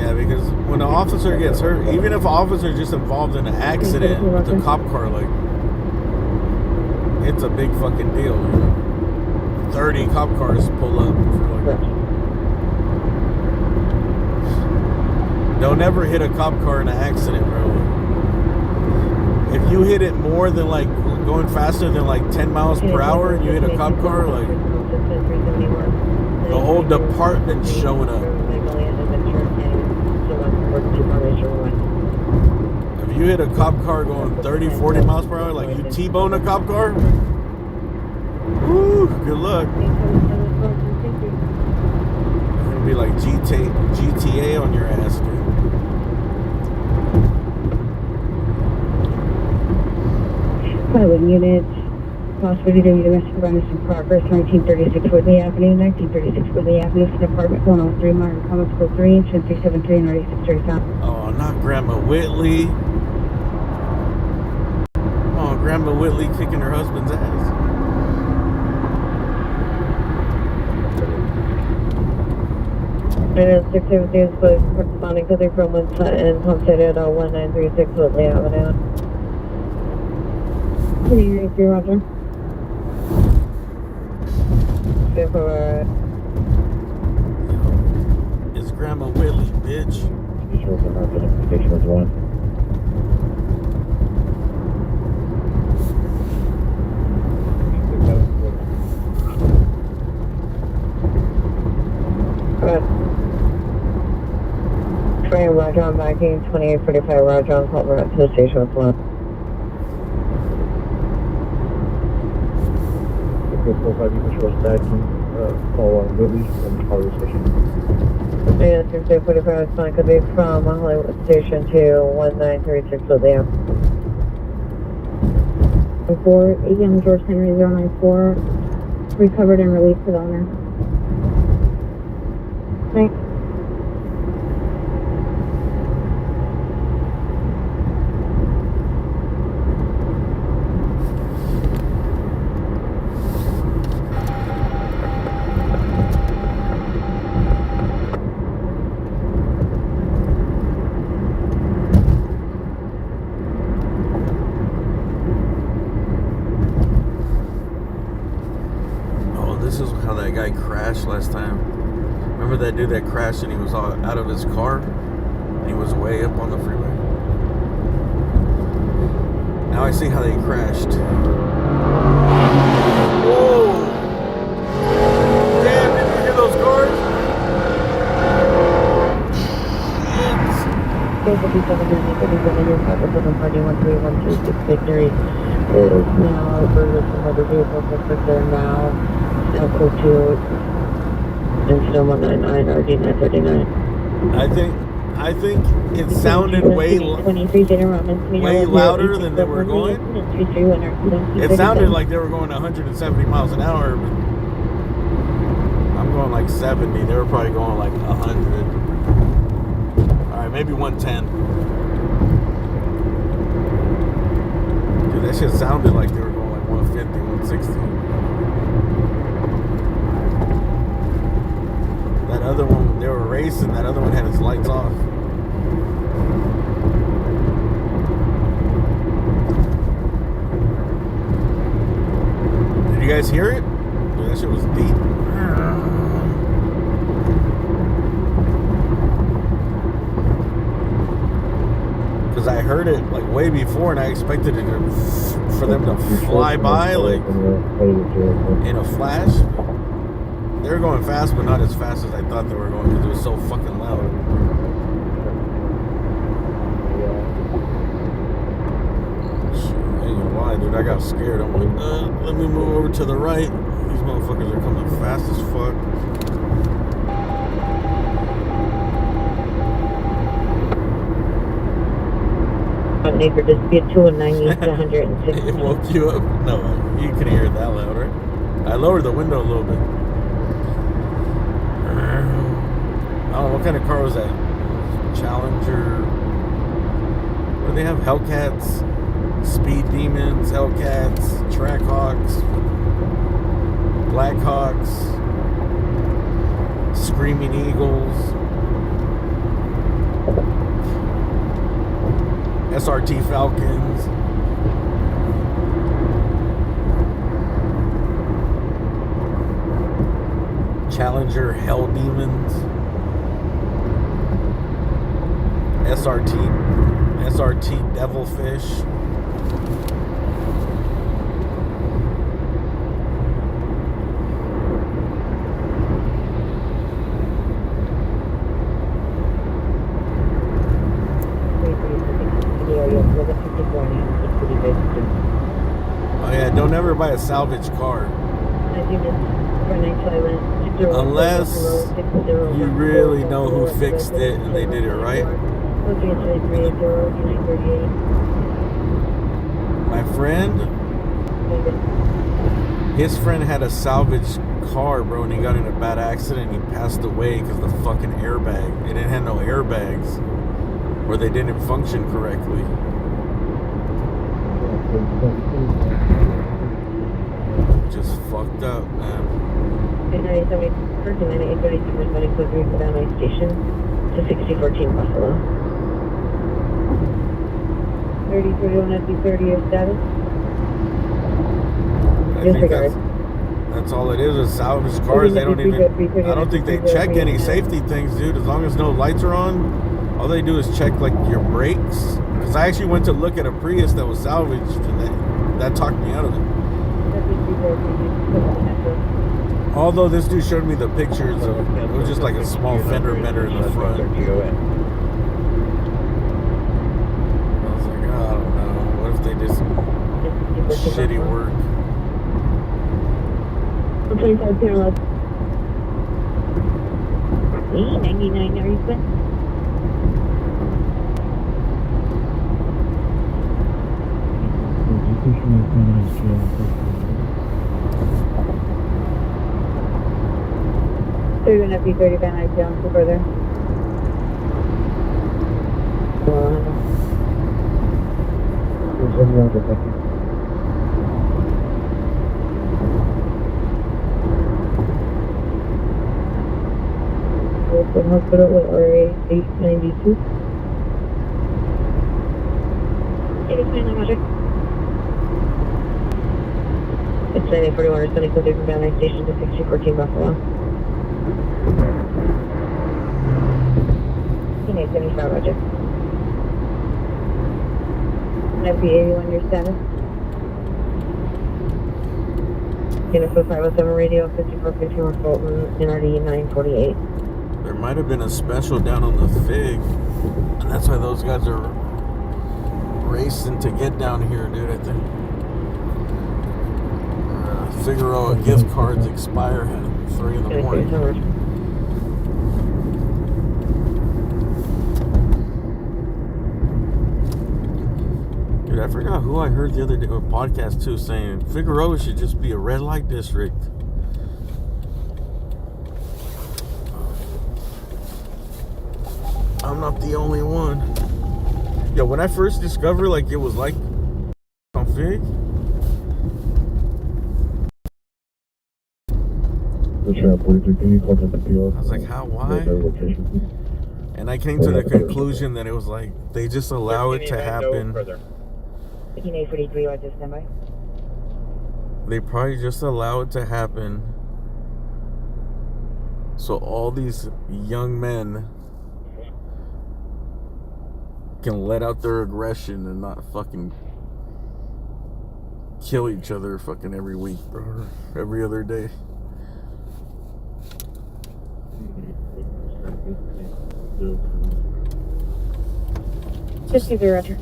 Yeah, because when an officer gets hurt, even if an officer is just involved in an accident with a cop car, like, it's a big fucking deal. 30 cop cars pull up. Don't ever hit a cop car in an accident, bro. If you hit it more than like going faster than like 10 miles per hour and you hit a cop car, like the whole department's showing up. If you hit a cop car going 30, 40 miles per hour, like you T-bone a cop car, woo, good luck. It'll be like GTA on your ass, dude. Pilot units, possibility to domestic violence in progress, 1936 Woodley Avenue, 1936 Woodley Avenue, apartment 103, Martin Commons, School 3, 373 and 9635. Oh, not Grandma Whitley. Oh, Grandma Whitley kicking her husband's ass. And 672 is corresponding to the from and homestead at 1936 Woodley Avenue. 383, Roger. It's Grandma Whitley, bitch. Identification was 1. Train Roger on backing, 2845 Roger on call right to the station with 1. 4-5, you control stacking, call Whitley from Hollywood Station. And 645 is fine, could be from Hollywood Station to 1936 Woodley Avenue. 4 AM George Henry 094, recovered and released to the owner. Thanks. This is how that guy crashed last time. Remember that dude that crashed and he was all out of his car? And he was way up on the freeway. Now I see how they crashed. Whoa! Damn, did you hear those cars? Victory is now over with some other vehicles that are now Elko 2 and Snow 199 RD 939. I think it sounded way louder than they were going. It sounded like they were going 170 miles an hour, but I'm going like 70. They were probably going like 100. All right, maybe 110. Dude, that shit sounded like they were going like 150, 160. That other one, they were racing. That other one had his lights off. Did you guys hear it? Dude, that shit was deep. because I heard it like way before, and I expected it for them to fly by like in a flash. They were going fast, but not as fast as I thought they were going because it was so fucking loud. I ain't gonna lie, dude. I got scared. I'm like, let me move over to the right. These motherfuckers are coming fast as fuck. Neighbor dispute 219 to 160. It woke you up? No, you couldn't hear it that loud, right? I lowered the window a little bit. I don't know, what kind of car was that? Challenger. What do they have? Hellcats, Speed Demons, Hellcats, Trackhawks, Blackhawks, Screaming Eagles, SRT Falcons. Challenger Hell Demons. SRT Devilfish. Oh yeah, don't ever buy a salvage car. Unless you really know who fixed it and they did it right. My friend, his friend had a salvage car, bro, and he got in a bad accident and he passed away because the fucking airbag. They didn't have no airbags, or they didn't function correctly. Just fucked up, man. 830 Station to 6014 Buffalo. 3031 FD30 is status. I think that's all it is salvage cars. They don't even, I don't think they check any safety things, dude. As long as no lights are on, all they do is check like your brakes. Because I actually went to look at a Prius that was salvaged, and that talked me out of it. Although this dude showed me the pictures of, it was just like a small fender bender in the front. I was like, oh, I don't know. What if they did some shitty work? 25 parallel. 99, are you good? So you're gonna be 30 Van Nuys down to further. Oakland Hospital with RA 892. It is fine, Magic. It's 9841 or 70 from Van Nuys Station to 6014 Buffalo. 875, Roger. FB81, your status? Info 507 radio, 5451 Fulton, NRD 948. There might have been a special down on the Fig, and that's why those guys are racing to get down here, dude, I think. Figueroa gift cards expire at 3 in the morning. Dude, I forgot who I heard the other day, a podcast too, saying Figueroa should just be a red light district. I'm not the only one. Yo, when I first discovered like it was like on Fig, I was like, how, why? And I came to the conclusion that it was like they just allow it to happen. 843, Roger, standby. They probably just allow it to happen so all these young men fucking let out their aggression and not fucking kill each other fucking every week, bro, or every other day. Just either Roger.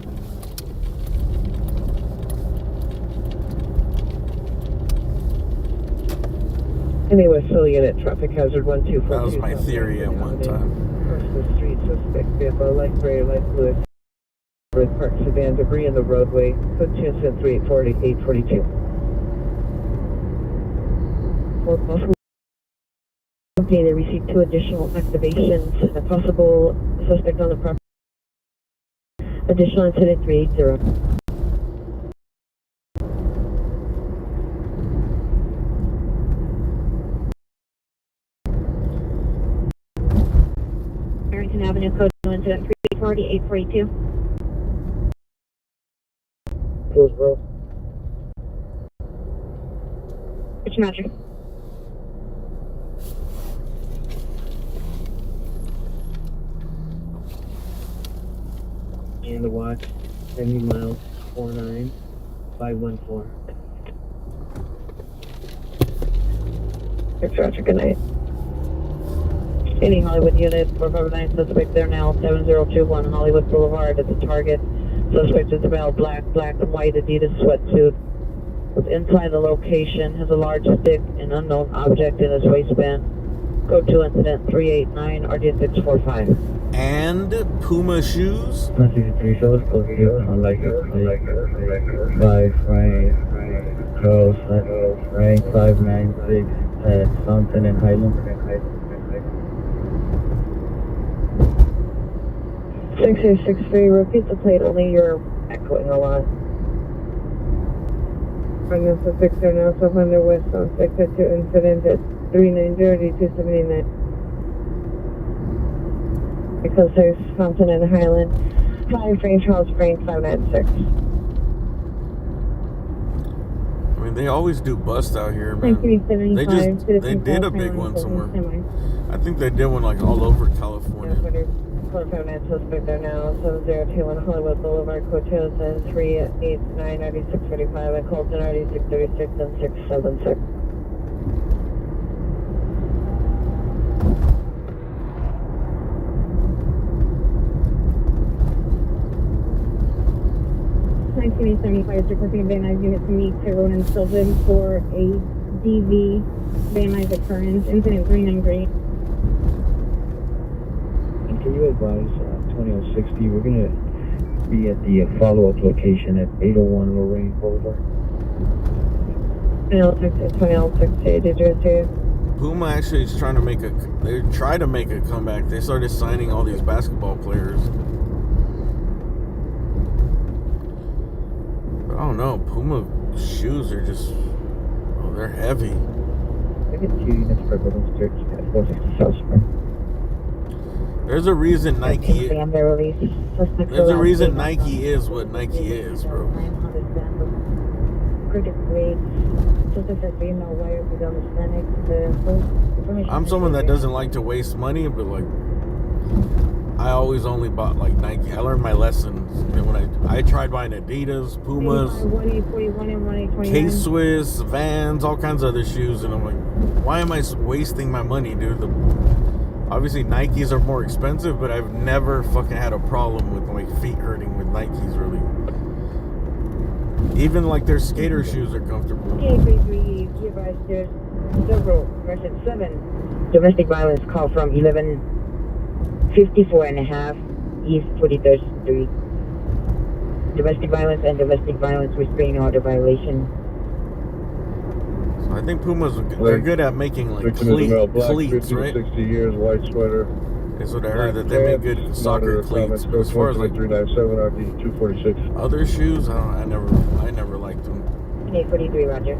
Anyway, still unit traffic hazard 1242. That was my theory at one time. Across the street, suspect vehicle, light gray, light blue. With parked sedan, debris in the roadway. Code 273 842. For possible update, they received 2 additional activations. A possible suspect on the property. Additional incident 380. Barrington Avenue, code incident 340-842. Hillsborough. Which Roger? And the watch, 70 miles, 49514. It's Roger, good night. Any Hollywood unit, 459, suspect there now, 7021 Hollywood Boulevard at the target. Suspect is a male, black and white Adidas sweatsuit. Was inside the location, has a large stick and unknown object in his waistband. Code 2 incident 389, RD645. And Puma shoes. 3 shows, I like it. 596, Fountain and Highland. 6863, repeat the plate, only you're echoing a lot. Final suspects are now south on their west on sector 2 incident at 390 279. Because there's Fountain and Highland. 5 Frank Charles Frank 596. I mean, they always do bust out here, man. They did a big one somewhere. I think they did one like all over California. 459 suspect there now, 7021 Hollywood Boulevard, code 389 9635, and Colton 9636 and 676. Requesting a Van Nuys unit to meet Tyrone and Sylvan for a DV Van Nuys occurrence, incident 393. Can you advise 2060? We're going to be at the follow-up location at 801 Lorraine Boulevard. 2060, did you see? Puma actually is trying to they try to make a comeback. They started signing all these basketball players. But I don't know, Puma shoes are just, they're heavy. I get 2 units for Golden Church at 460 South Spring. There's a reason Nike. There's a reason Nike is what Nike is, bro. I'm someone that doesn't like to waste money, but like, I always only bought like Nike. I learned my lessons. And when I tried buying Adidas, Pumas, K-Swiss, Vans, all kinds of other shoes, and I'm like, why am I wasting my money, dude? Obviously, Nikes are more expensive, but I've never fucking had a problem with my feet hurting with Nikes, really. Even like their skater shoes are comfortable. 7. Domestic violence call from 1154.5 East 43rd Street. Domestic violence and domestic violence restraining order violation. I think Pumas, they're good at making like cleats, right? 60 years, white sweater. That's what I heard, that they make good soccer cleats. But as far as like 397 RD 246. other shoes, I never liked them. 843, Roger.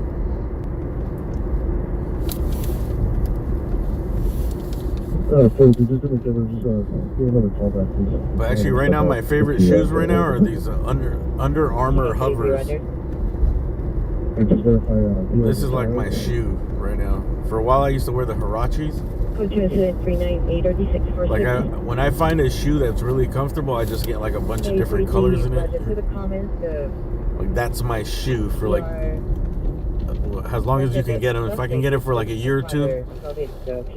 But actually, right now, my favorite shoes right now are these Under Armour hovers. This is like my shoe right now. For a while, I used to wear the Huaraches. Code 2 incident 398 RD646. Like when I find a shoe that's really comfortable, I just get like a bunch of different colors in it. Like that's my shoe for like as long as you can get them. If I can get it for like a year or two.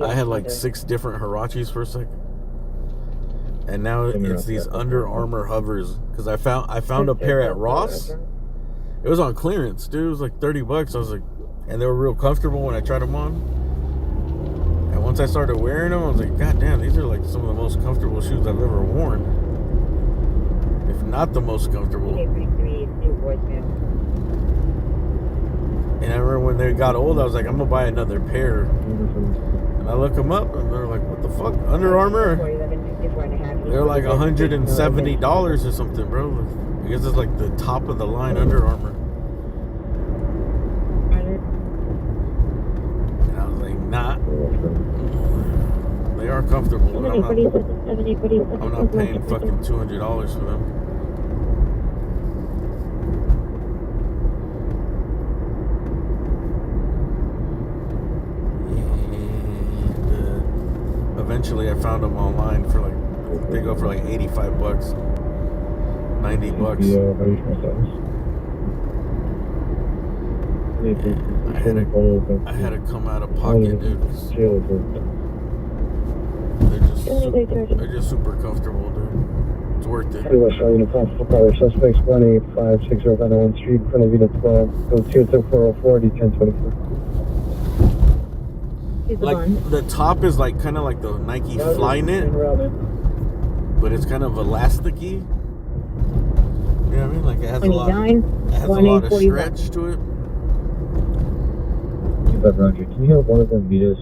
I had like 6 different Huaraches for a second, and now it's these Under Armour hovers because I found a pair at Ross. It was on clearance, dude. It was like $30. I was like, and they were real comfortable when I tried them on. And once I started wearing them, I was like, God damn, these are like some of the most comfortable shoes I've ever worn, if not the most comfortable. And I remember when they got old, I was like, I'm gonna buy another pair. And I look them up, and they're like, what the fuck? Under Armour? They're like $170 or something, bro. I guess it's like the top of the line Under Armour. And I was like, nah. They are comfortable, but I'm not paying fucking $200 for them. Eventually I found them online for like, they go for like $85, $90. I had to come out of pocket, dude. They're just super comfortable, dude. It's worth it. West Side Uniform Color Suspects 18560 Street, front of Unit 12. Go 22404 D1024. Like the top is like kind of like the Nike Flyknit, but it's kind of elasticy. You know what I mean? Like it has a lot of stretch to it. Roger, can you have one of them meet us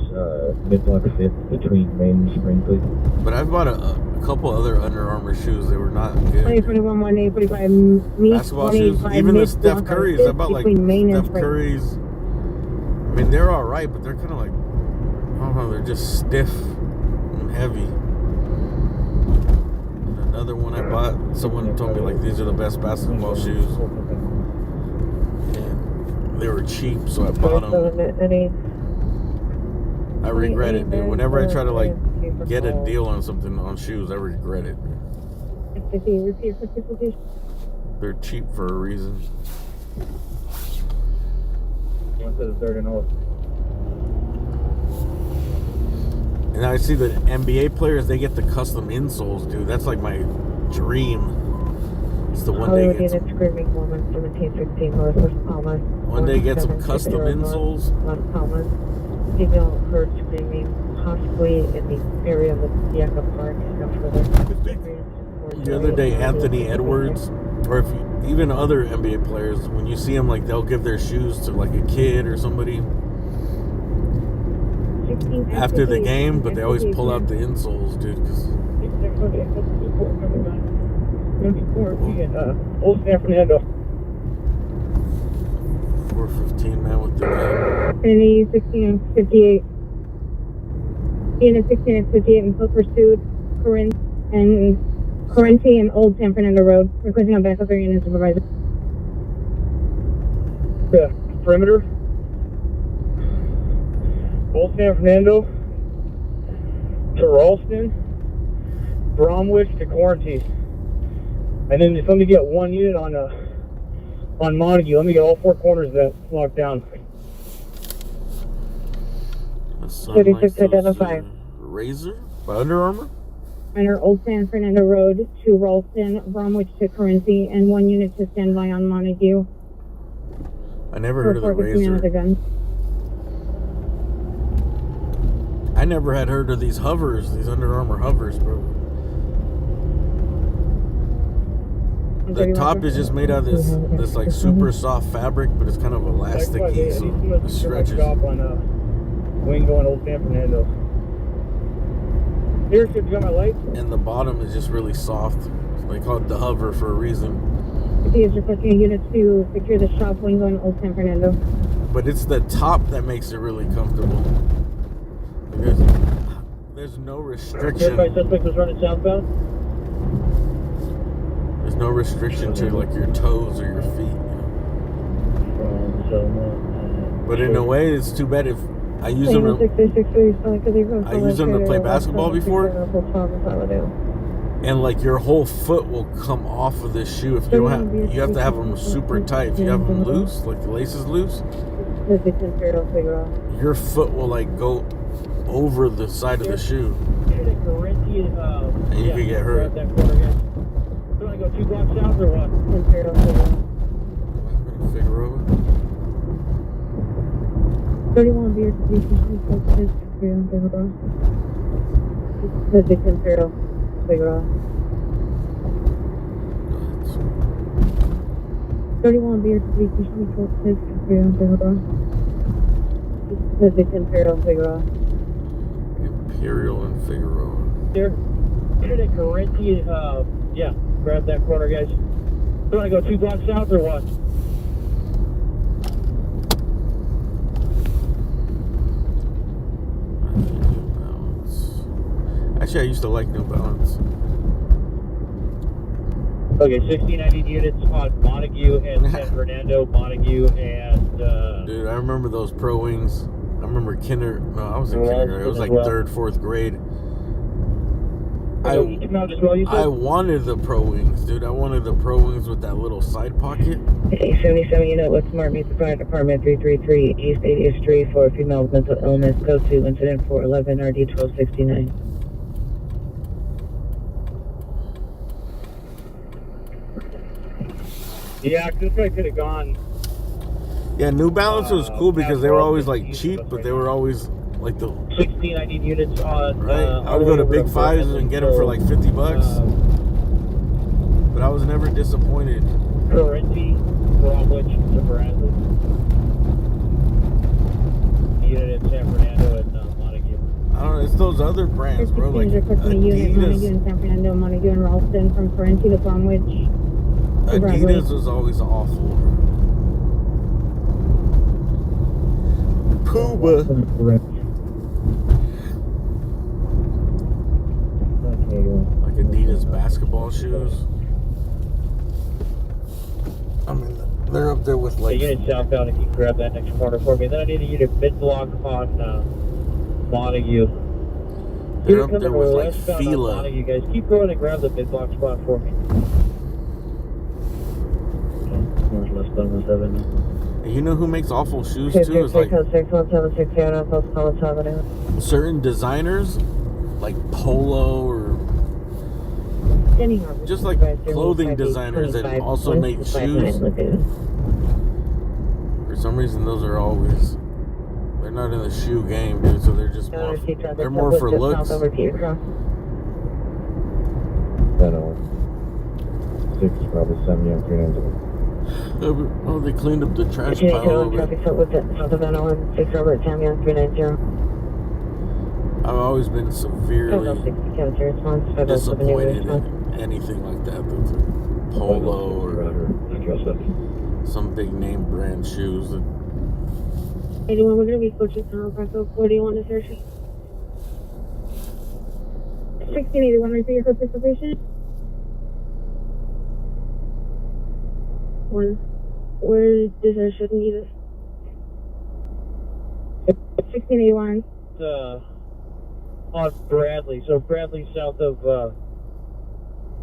mid-block 5th between Main and Spring, please? But I've bought a couple other Under Armour shoes. They were not good. Basketball shoes. Even the Steph Currys. I bought like Steph Currys. I mean, they're all right, but they're kind of like, I don't know, they're just stiff and heavy. And another one I bought, someone told me like these are the best basketball shoes. And they were cheap, so I bought them. I regret it, dude. Whenever I try to like get a deal on something on shoes, I regret it. They're cheap for a reason. One to the 3rd and north. And I see the NBA players, they get the custom insoles, dude. That's like my dream. It's the one day get some, one day get some custom insoles. Female heard screaming, possibly in the area of the Siaka Park. The other day, Anthony Edwards, or if you, even other NBA players, when you see them, like they'll give their shoes to like a kid or somebody after the game, but they always pull out the insoles, dude. Cause Old San Fernando. 415 man with the game. Kennedy 1658. Unit 1658 in full pursuit. Corrente and Old San Fernando Road. Requesting a backup area unit supervisor. Yeah, perimeter. Old San Fernando to Ralston, Bromwich to Quarantine. And then just let me get one unit on Montague. Let me get all 4 corners of that locked down. 36 identify. Razor by Under Armour? Enter Old San Fernando Road to Ralston, Bromwich to Corrente, and 1 unit to stand by on Montague. I never heard of the Razor. I never had heard of these hovers, these Under Armour hovers, bro. The top is just made out of this like super soft fabric, but it's kind of elasticy, so it stretches. Wingo and Old San Fernando. Here, you got my lights? And the bottom is just really soft. They call it the hover for a reason. He is requesting a unit to secure the shop Wingo and Old San Fernando. But it's the top that makes it really comfortable. There's no restriction. My suspect was running southbound. There's no restriction to like your toes or your feet. But in a way, it's too bad if I use them to play basketball before. And like your whole foot will come off of this shoe if you don't have. You have to have them super tight. If you have them loose, like the laces loose, your foot will like go over the side of the shoe, and you could get hurt. Do you want to go 2 blocks south or what? Figueroa. 31 beer to be Pacific Imperial, Figueroa. 31 beer to be Pacific Imperial, Figueroa. Pacific Imperial, Figueroa. Imperial and Figueroa. Here, Trinity Corinthian, yeah, grab that corner, guys. Do you want to go 2 blocks south or what? Actually, I used to like New Balance. Okay, 1690 units on Montague and San Fernando, Montague and, Dude, I remember those Pro Wings. I remember I was in kindergarten. It was like 3rd, 4th grade. I wanted the Pro Wings, dude. I wanted the Pro Wings with that little side pocket. 77 unit, what's Smart meet the fire department 333 East 80th Street for female with mental illness, code 2, incident 411 RD 1269. yeah, this guy could have gone. Yeah, New Balance was cool because they were always like cheap, but they were always like the 1690 units on. Right, I would go to Big Fives and get them for like $50, but I was never disappointed. Corinthian, Bromwich to Bradley. Unit in San Fernando and Montague. I don't know, it's those other brands, bro. Like Unit, Montague in San Fernando, Montague in Ralston, from Corinthian to Bromwich. Adidas was always awful. Puma. Like Adidas basketball shoes. I mean, they're up there with like. The unit southbound, if you grab that next corner for me. Then I need a unit mid block on Montague. They're up there with like Fila. You guys keep going and grab the mid block spot for me. You know who makes awful shoes too? Is like certain designers, like Polo or just like clothing designers that also make shoes. For some reason, those are always, they're not in the shoe game, dude. So they're just more, they're more for looks. 10 6 probably 7 young 390. Oh, they cleaned up the trash pile over. I've always been severely disappointed in anything like that. That's like Polo or some big name brand shoes. 81, we're going to be coaching San Francisco. What do you want to search? 1681, repeat your participation. Where does our ship need us? 1681. On Bradley. So Bradley south of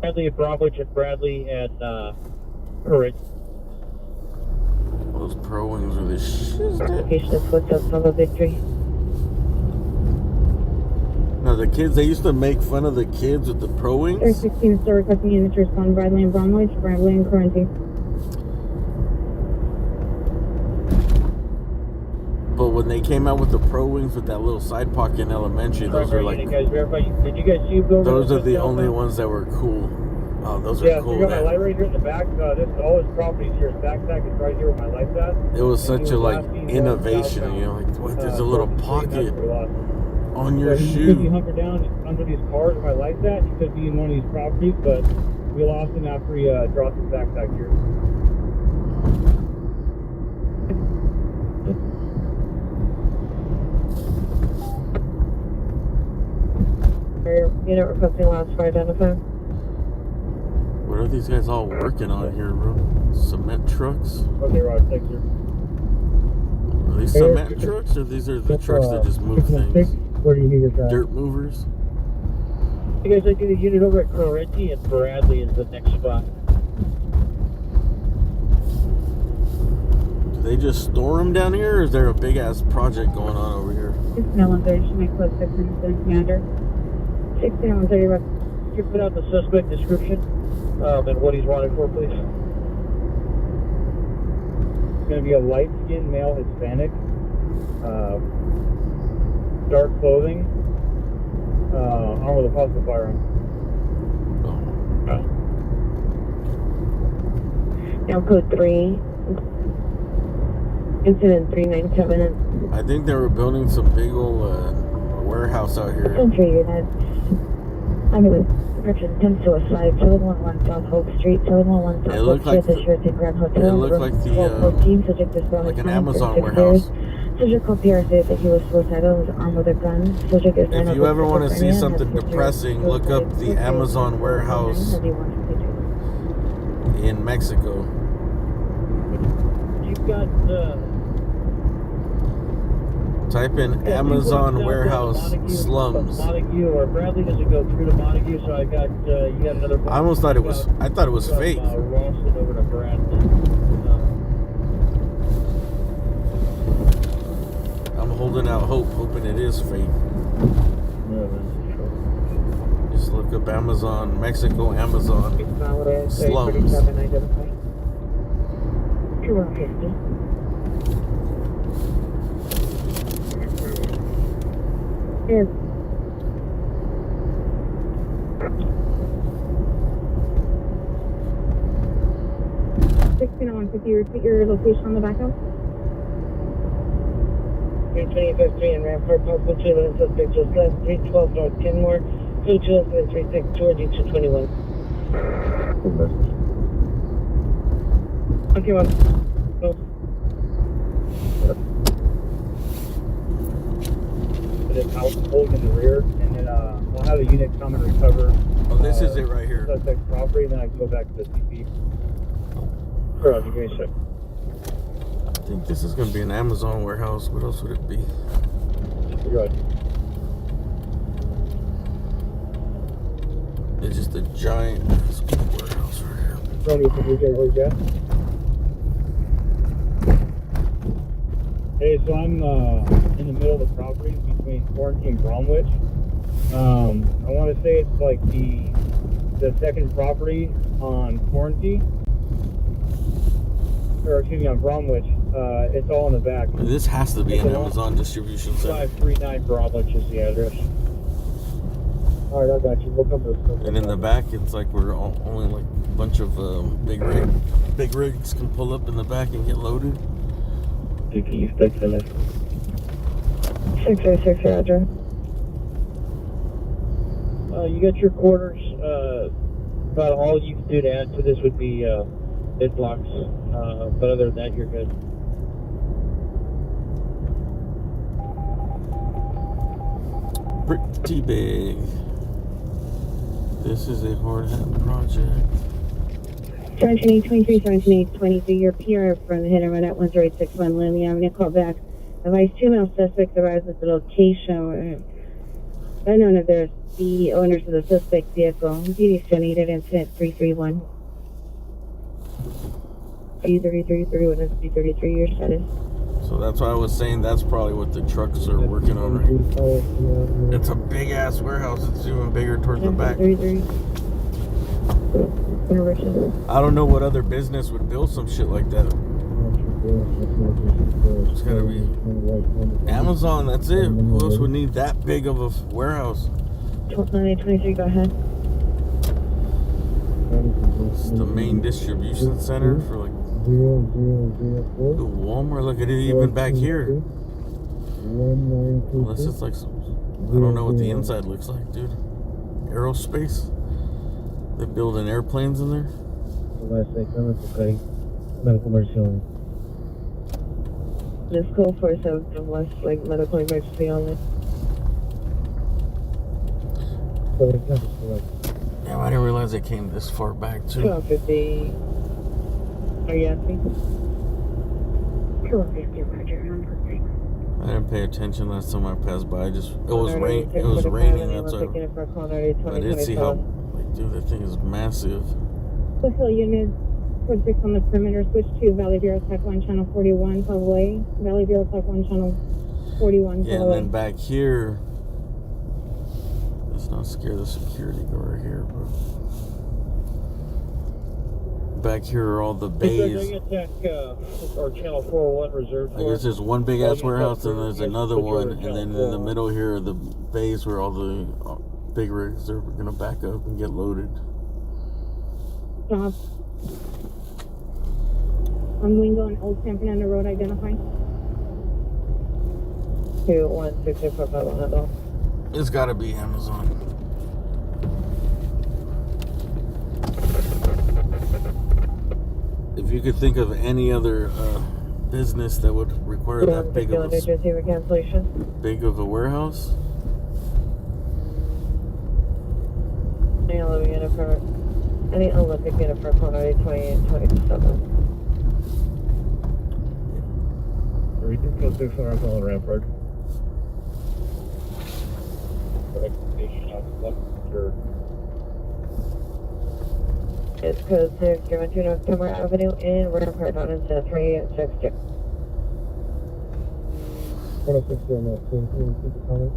Bradley and Bromwich and Bradley and Courage. Those Pro Wings are the shit. Location is footsteps of a victory. Now the kids, they used to make fun of the kids with the Pro Wings. 16 store requesting units to respond. Bradley and Bromwich, Bradley and Corinthian. But when they came out with the Pro Wings with that little side pocket in elementary, those are like, did you guys see those are the only ones that were cool. Oh, those are cool. Yeah, so you got my light right here in the back. This all his properties here. His backpack is right here where my light's at. It was such a like innovation, you know, like what? There's a little pocket on your shoe. He could be hunkered down under these cars where my light's at. He could be in one of these properties, but we lost him after he dropped his backpack here. Unit requesting last fire identified. What are these guys all working on here, bro? Cement trucks? Okay, Rod, thanks, sir. Are these cement trucks, or these are the trucks that just move things? Where do you need it at? Dirt movers? You guys like the unit over at Corretti, and Bradley is the next spot. Do they just store them down here, or is there a big ass project going on over here? 1630, should make close 600 commander. 1630, West. Could you put out the suspect description and what he's wanted for, please? It's going to be a light-skinned male Hispanic, dark clothing, armed with a possible firearm. Now code 3. Incident 397. I think they were building some big old warehouse out here. Century units. I'm with direction 10 suicide, 711 South Hope Street, 711 South Hope Street, the Sheraton Grand Hotel. It looked like like an Amazon warehouse. Subject called PR said that he was suicidal and was armed with a gun. Subject is If you ever want to see something depressing, look up the Amazon warehouse in Mexico. You've got Type in Amazon warehouse slums. Montague or Bradley doesn't go through to Montague, so I got you got another. I almost thought it was. I thought it was fake. Ralston over to Bradley. I'm holding out hope, hoping it is fake. Just look up Amazon, Mexico, Amazon slums. 250. Is 160150, repeat your location on the backup. 325th Street and Rampart, possible 2 11 suspect just left, 312 North Kenmore, 22736 Georgie 221. Okay, well. Put it out hold in the rear, and then we'll have a unit come and recover. Oh, this is it right here. Suspect's property, and then I can go back to the CP. Sure, I'll give me a sec. I think this is going to be an Amazon warehouse. What else would it be? You're right. It's just a giant warehouse right here. Ronnie, can you get where you got? Hey, so I'm in the middle of the property between Quarantine and Bromwich. I want to say it's like the second property on Quarantine. Or excuse me, on Bromwich. It's all in the back. This has to be an Amazon distribution center. 539 Bromwich is the address. Alright, I got you. We'll come to. And in the back, it's like we're only like a bunch of big rigs can pull up in the back and get loaded. 606, Roger. You got your quarters. About all you can do to add to this would be bid blocks. But other than that, you're good. Pretty big. This is a hard hat project. 1723, 1723, your PR from the hit and run at 10861 Lily Avenue. Call back. Advise 2 male suspects arrived at the location. Unknown if there's the owners of the suspect vehicle. Duty needed incident 331. 331 is 333, your status. So that's why I was saying that's probably what the trucks are working on right. It's a big ass warehouse. It's even bigger towards the back. 333. I don't know what other business would build some shit like that. It's gotta be Amazon, that's it. Who else would need that big of a warehouse? 129823, go ahead. It's the main distribution center for like the Walmart. Look at it even back here. Unless it's like some, I don't know what the inside looks like, dude. Aerospace. They're building airplanes in there. Medical emergency. Let's go for some less like medical emergency only. Damn, I didn't realize it came this far back too. 1250. Are you asking? 250, Roger. 146. I didn't pay attention last time I passed by. It was raining. That's why. But I did see how, like, dude, that thing is massive. Fulfill unit 46 on the perimeter. Switch to Valley Bureau Tech 1 Channel 41 Subway. Valley Bureau Tech 1 Channel 41 Yeah, and then back here. Let's not scare the security guard here, bro. Back here are all the bays. Or Channel 401 reserved. I guess there's one big ass warehouse and there's another one, and then in the middle here are the bays where all the big rigs are gonna back up and get loaded. Stop. On Wingo and Old San Fernando Road, identify. 21645 It's gotta be Amazon. If you could think of any other business that would require that big of a warehouse, any Olympic unit for Connery 2827. Everything goes through for our call Rampart. It's code 602 North Timber Avenue in Rampart on into 3862. 106 on that. Can you keep the comments?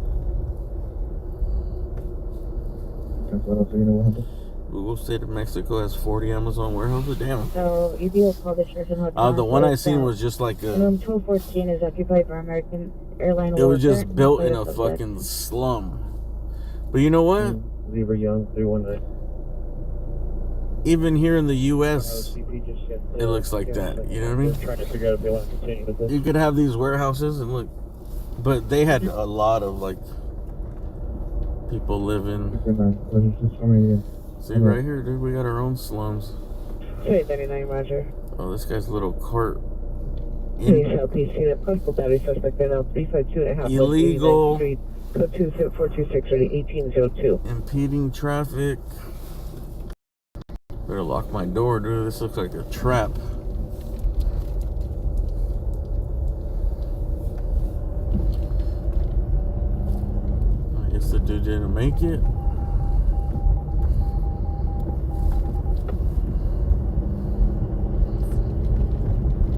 Google State of Mexico has 40 Amazon warehouses. Damn. So, EBO called the Sheraton Hotel. The one I seen was just like a. Room 214 is occupied by American Airline. It was just built in a fucking slum. But you know what? Zebra Young 319. Even here in the U.S., it looks like that. You know what I mean? Trying to figure out if they want to continue with this. You could have these warehouses and look, but they had a lot of like people living. See right here, dude, we got our own slums. 239, Roger. Oh, this guy's little cart. Please help these unit postal battery suspect right now 352.5 Illegal. Street, code 426 1802. Impeding traffic. Better lock my door, dude. This looks like a trap. I guess the dude didn't make it.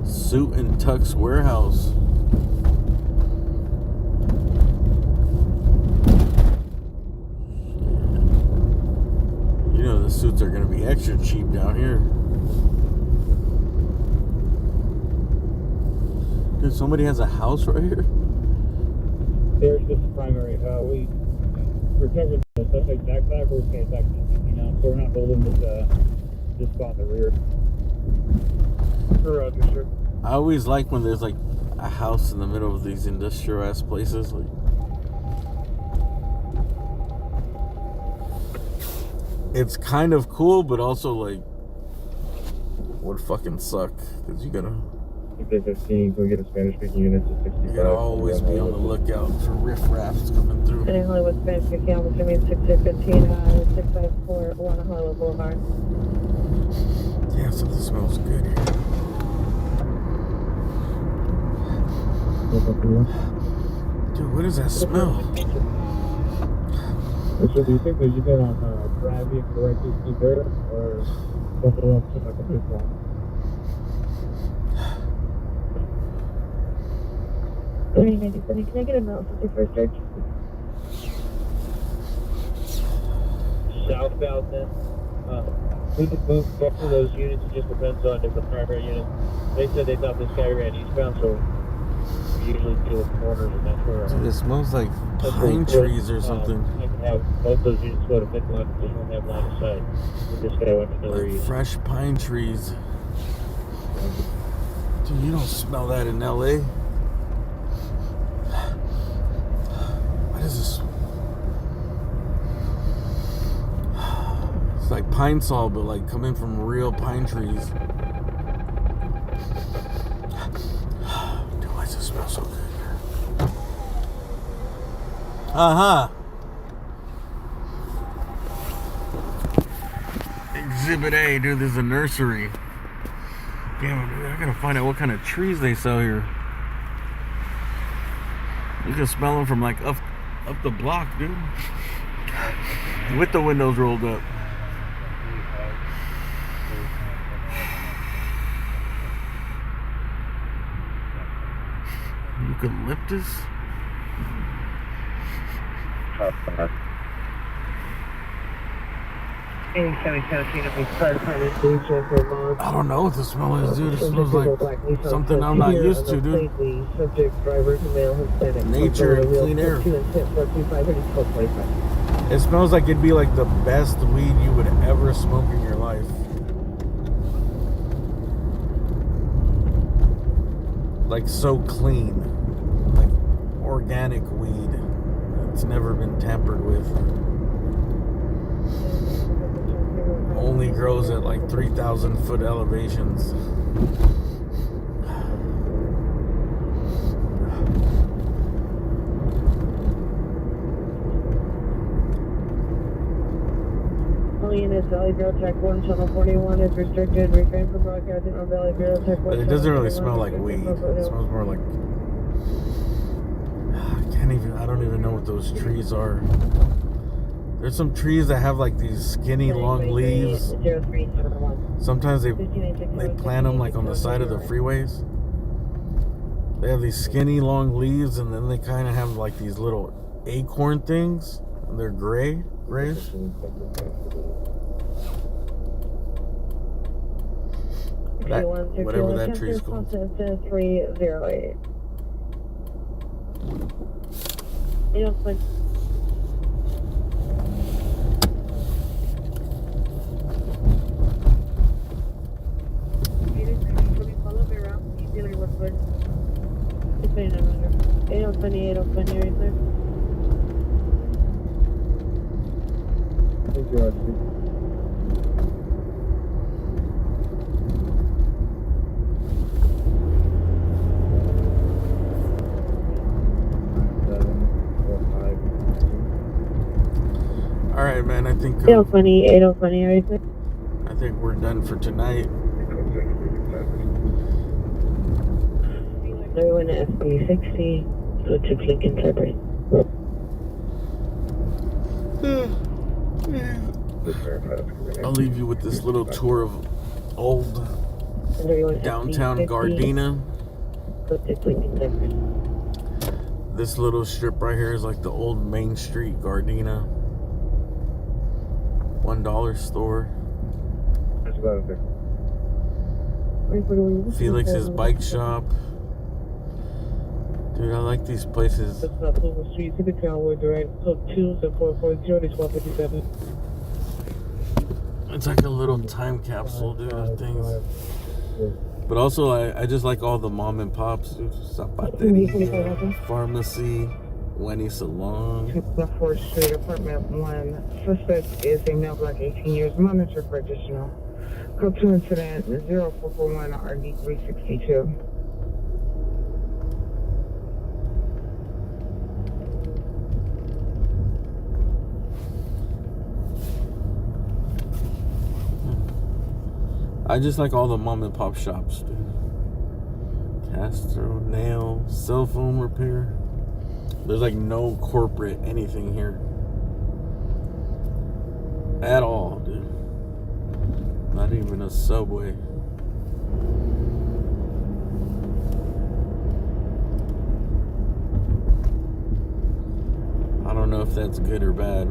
Suit and Tux Warehouse. You know the suits are going to be extra cheap down here. Dude, somebody has a house right here? There's this primary. We recovered the suspect backpack. We're paying back now, so we're not holding this spot in the rear. Roger, sir. I always like when there's like a house in the middle of these industrial ass places. Like, it's kind of cool, but also like would fucking suck because you gotta. If 15, go get a Spanish speaking unit to 65. You gotta always be on the lookout for riffraffs coming through. And Hollywood Spanish speaking, officer means 615, 654, One Hollywood Boulevard. Yeah, something smells good here. Dude, what does that smell? So do you think that you been on driving correctly there or something else like a big one? Can I get a note for search? Southbound then. We could move both of those units. It just depends on if the primary unit. They said they thought this guy ran eastbound, so we usually deal with corners, and that's where. Dude, it smells like pine trees or something. I can have both those units go to midline, just don't have line of sight. This guy went to another Like east. fresh pine trees. Dude, you don't smell that in LA. What is this? It's like pine sol, but like coming from real pine trees. Dude, why does it smell so good? Exhibit A, dude, there's a nursery. Damn, dude, I gotta find out what kind of trees they sell here. You can smell them from like up the block, dude. With the windows rolled up. Eucalyptus? I don't know what the smell is, dude. It smells like something I'm not used to, dude. Nature and clean air. It smells like it'd be like the best weed you would ever smoke in your life. Like so clean. Like organic weed. It's never been tampered with. Only grows at like 3,000 foot elevations. Units, Valley Bureau Tech 1, Channel 41 is restricted. Refrain from broadcasting on Valley Bureau Tech 1. But it doesn't really smell like weed. It smells more like... I don't even know what those trees are. There's some trees that have like these skinny long leaves. Sometimes they plant them like on the side of the freeways. They have these skinny long leaves, and then they kind of have like these little acorn things. And they're grayish. Whatever that tree's called. 308. You don't like. Follow me around. He's dealing with good. It's been a minute. 820, 820, right there. Thank you, RC. All right, man. I think 820, 820, right there. I think we're done for tonight. Everyone SB60, go to Lincoln Cypress. I'll leave you with this little tour of old downtown Gardena. This little strip right here is like the old Main Street Gardena. $1 store. That's about it. Felix's bike shop. Dude, I like these places. That's not Plymouth Street. To the Conwood direct. Code 27440 to 1257. It's like a little time capsule, dude, of things. But also, I just like all the mom and pops, dude. Zapateria, pharmacy, Wenny Salon. 4th Street, apartment 1. Suspect is a male, black, 18 years, monitored for additional. Code 2 incident 0441 RD 362. I just like all the mom and pop shops, dude. Castro, nail, cell phone repair. There's like no corporate anything here. At all, dude. Not even a Subway. I don't know if that's good or bad.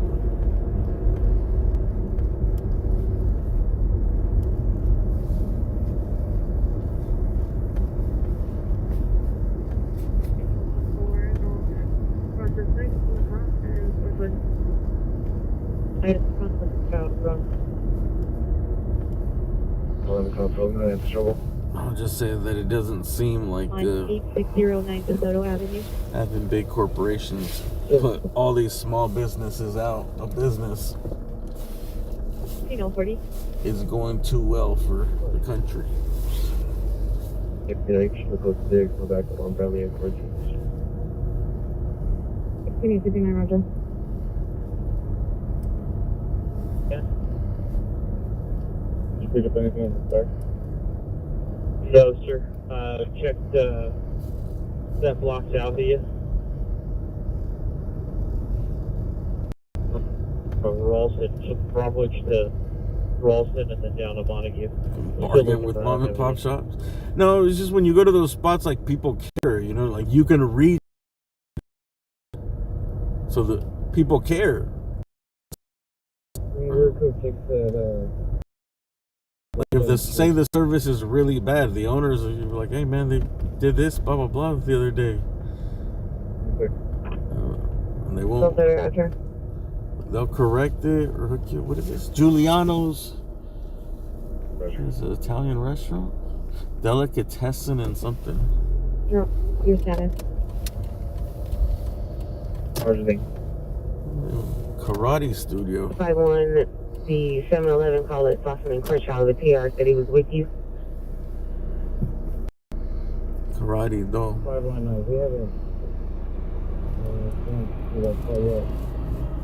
I'll just say that it doesn't seem like the 8609 DeSoto Avenue. having big corporations put all these small businesses out of business 40. is going too well for the country. If you like, should go there, go back on Valley and Gorgeous. 59, Roger. Did you pick up anything on the start? No, sir. Checked that block south of you. From Ralston, from Bromwich to Ralston, and then down to Montague. Bargain with mom and pop shops. No, it's just when you go to those spots, like, people care, you know, like, you can read, so the people care. Like, if the say the service is really bad, the owners are like, hey man, they did this blah blah blah the other day, and they won't. They'll correct it or hook you. What is this? Giuliano's. It's an Italian restaurant. Delicatessen and something. Your status. Karate studio. 51, the 7-Eleven call at Slauson and Crenshaw. The PR said he was with you. Karate though. 519, we haven't.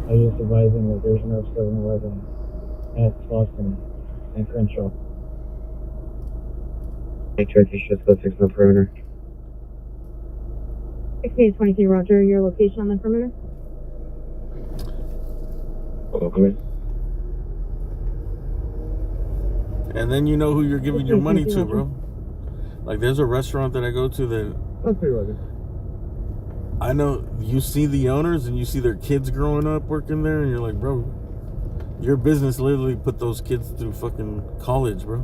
I just advised him that there's no 7-Eleven at Slauson and Crenshaw. Make sure you should go 6 on perimeter. 6823, Roger. Your location on the perimeter? Okay. And then you know who you're giving your money to, bro. Like, there's a restaurant that I go to that I know you see the owners and you see their kids growing up working there, and you're like, bro, your business literally put those kids through fucking college, bro.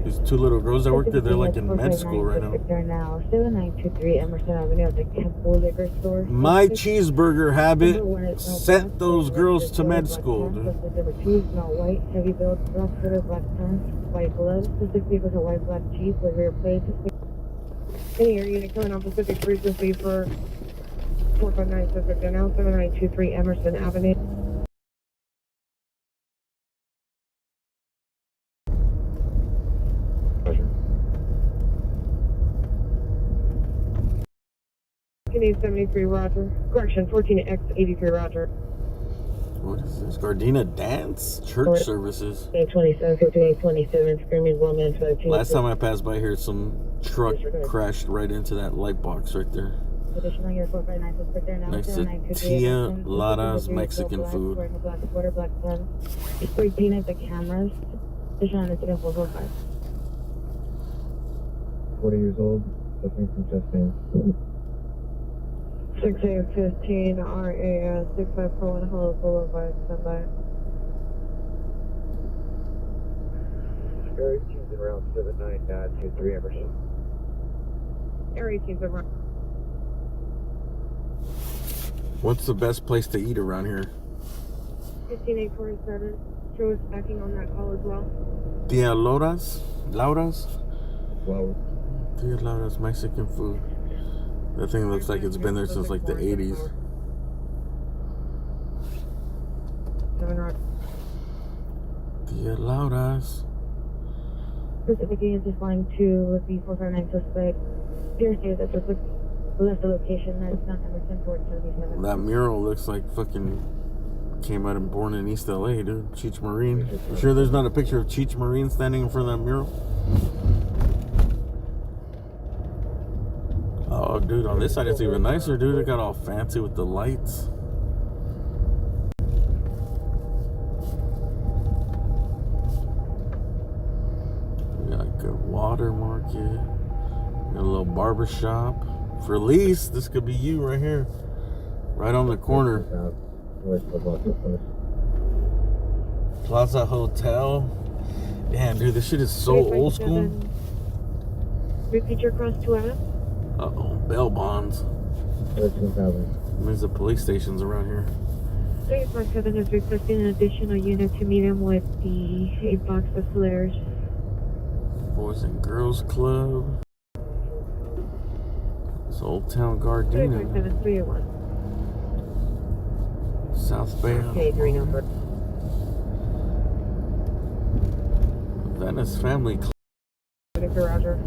These 2 little girls that work there, they're like in med school right now. They're now 7923 Emerson Avenue at the Temple Liquor Store. My cheeseburger habit sent those girls to med school, dude. Number 2, smell white, heavy build, black footer, black pants, white gloves. Specifically with a white black cheese with rear plate. Any area unit coming on Pacific frequency for 459 Pacific and now 7923 Emerson Avenue. Canadian 73 Roger. Correction, 14X83 Roger. What is this? Gardena Dance? Church services. 827, 5827, screaming woman, 13. Last time I passed by here, some truck crashed right into that light box right there. Additional here, 459 Pacific there now. Next to Tia Lara's Mexican food. Black quarter, black pen. Spray painted the cameras. Additional incident 445. 40 years old, suffering from chest pain. 6815 RAS 6541 Hollow Boulevard, standby. Area 18's around 7923 Emerson. Area 18's around. What's the best place to eat around here? 15847. Joe is backing on that call as well. Tia Laura's? Wow. Tia Laura's Mexican food. That thing looks like it's been there since like the 80s. Tia Laura's. Pacific Union is flying to the 459 suspect. Here says that this left the location. That's not Emerson towards 77. That mural looks like fucking came out and born in East LA, dude. Cheech Marine. You sure there's not a picture of Cheech Marine standing in front of that mural? Oh, dude, on this side it's even nicer, dude. It got all fancy with the lights. We got a good water market. We got a little barber shop. For lease, this could be you right here. Right on the corner. Plaza Hotel. Damn, dude, this shit is so old school. Repeat your cross to us. Uh-oh, bail bonds. 13,000. There's the police stations around here. 357 is requesting an additional unit to meet him with the 8 box of flares. Boys and Girls Club. It's Old Town Gardena. 357 301. South Bay. Okay, 3 number. Venice Family Clinic. Roger.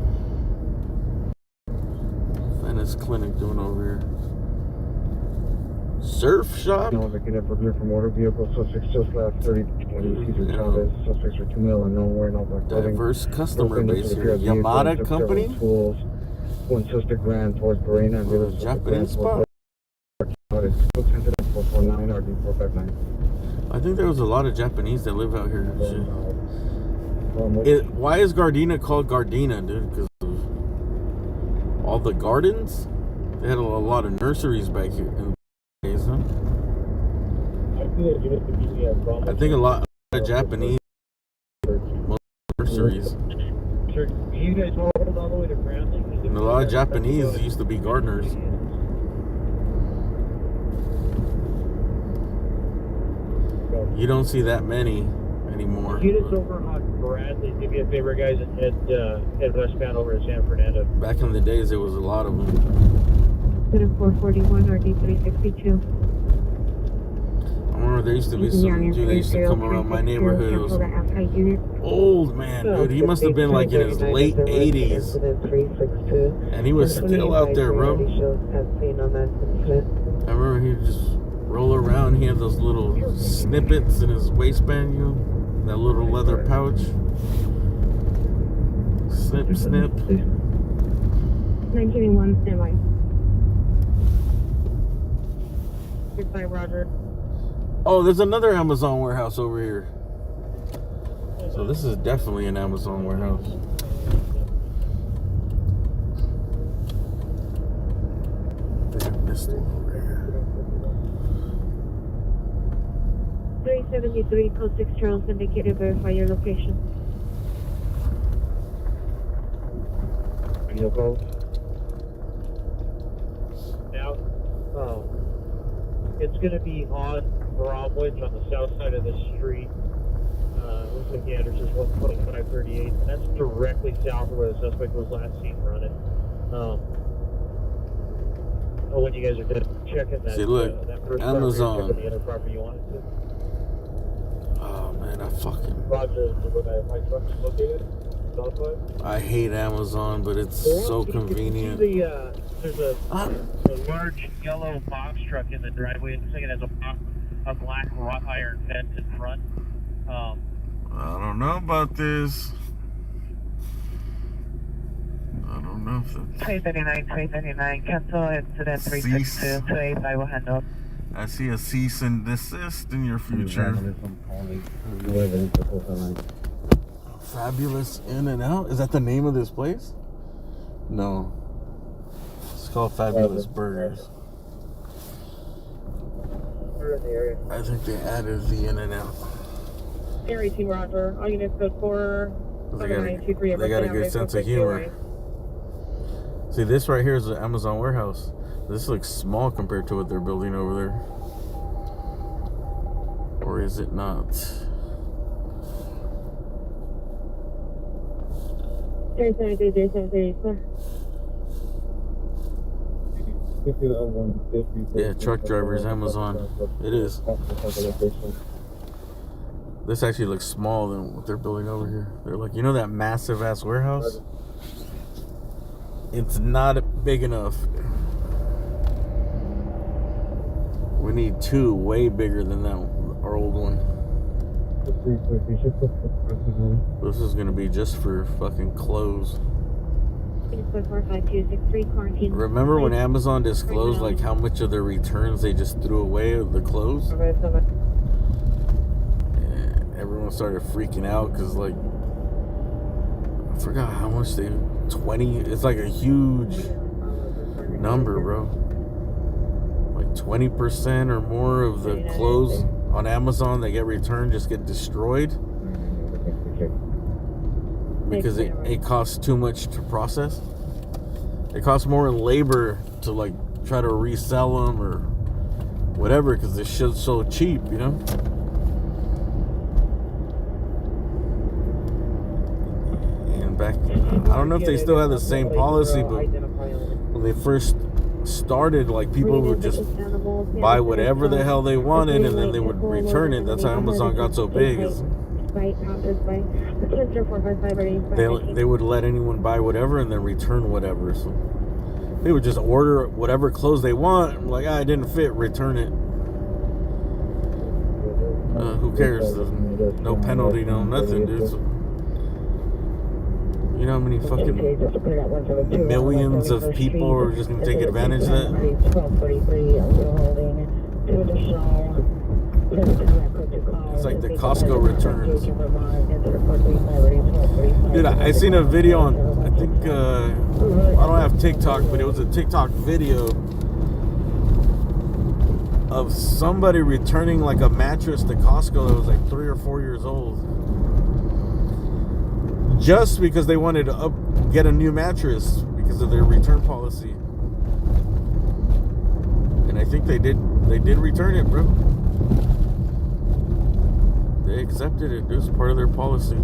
Venice Clinic doing over here. Surf shop? No, looking up here for motor vehicle. Suspects just left 30 20 Cesar Chavez. Suspects are 2 male unknown wearing all black clothing. Diverse customer Broke into base the here. rear vehicle and Yamada took Company? several tools. One suspect ran towards Barena and the other suspect ran Japanese towards spot? Looks into 449 RD 459. I think there was a lot of Japanese that live out here. and shit. Why is Gardena called Gardena, dude? Because of all the gardens? They had a lot of nurseries back here in the days, huh? I think a lot of Japanese nurseries. Sir, do you guys hold all the way to Bradley? And a lot of Japanese used to be gardeners. You don't see that many anymore. Get us over on Bradley. Do me a favor, guys, and head westbound over to San Fernando. Back in the days, there was a lot of them. 441 RD 362. I remember there used to be some dude that used to come around my neighborhood. It was old man, dude. He must have been like in his late 80s. And he was still out there, bro. I remember he would just roll around. He had those little snippets in his waistband, you know? That little leather pouch. Snip, snip. 1981 standby. Goodbye, Roger. Oh, there's another Amazon warehouse over here. So this is definitely an Amazon warehouse. I missed one over here. 373, code 6 Charles, indicated, verify your location. Video call. Now, it's going to be on Bromwich on the south side of the street. Looks like the address is 12538. And that's directly south of where the suspect was last seen running. When you guys are done checking that, See, look, that first Amazon. property, checking the other property you wanted to. Oh man, I fucking. Roger, where that white truck is located. I hate Amazon, but it's so convenient. There's a large yellow box truck in the driveway. It looks like it has a black wrought iron fence in front. I don't know about this. I don't know if that's... 339, cancel incident 362, 285 will handle. I see a cease and desist in your future. Fabulous In and Out? Is that the name of this place? No. It's called Fabulous Burgers. I think they added the In and Out. Area 2, Roger. All units code 47923. They got a good sense of humor. See, this right here is the Amazon warehouse. This looks small compared to what they're building over there. Or is it not? Yeah, truck drivers, Amazon. It is. This actually looks smaller than what they're building over here. They're like, you know that massive ass warehouse? It's not big enough. We need two way bigger than that one, our old one. This is gonna be just for fucking clothes. Remember when Amazon disclosed like how much of their returns they just threw away of the clothes? And everyone started freaking out because like I forgot how much they 20. It's like a huge number, bro. Like 20% or more of the clothes on Amazon that get returned just get destroyed because it costs too much to process. It costs more in labor to like try to resell them or whatever because this shit's so cheap, you know. And back, I don't know if they still have the same policy, but when they first started, like people would just buy whatever the hell they wanted and then they would return it. That's how Amazon got so big. They would let anyone buy whatever and then return whatever. So They would just order whatever clothes they want. I'm like, it didn't fit, return it. Who cares? No penalty, no nothing, dude. So, you know how many fucking millions of people are just gonna take advantage of that? It's like the Costco returns. Dude, I seen a video on, I think, I don't have TikTok, but it was a TikTok video of somebody returning like a mattress to Costco that was like 3 or 4 years old. Just because they wanted to get a new mattress because of their return policy. And I think they did return it, bro. They accepted it. It was part of their policy.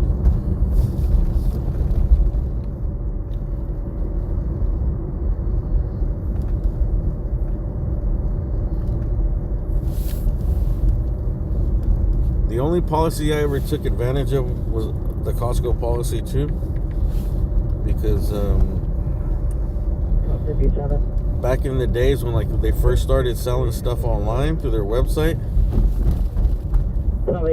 The only policy I ever took advantage of was the Costco policy too, because back in the days when like they first started selling stuff online through their website, because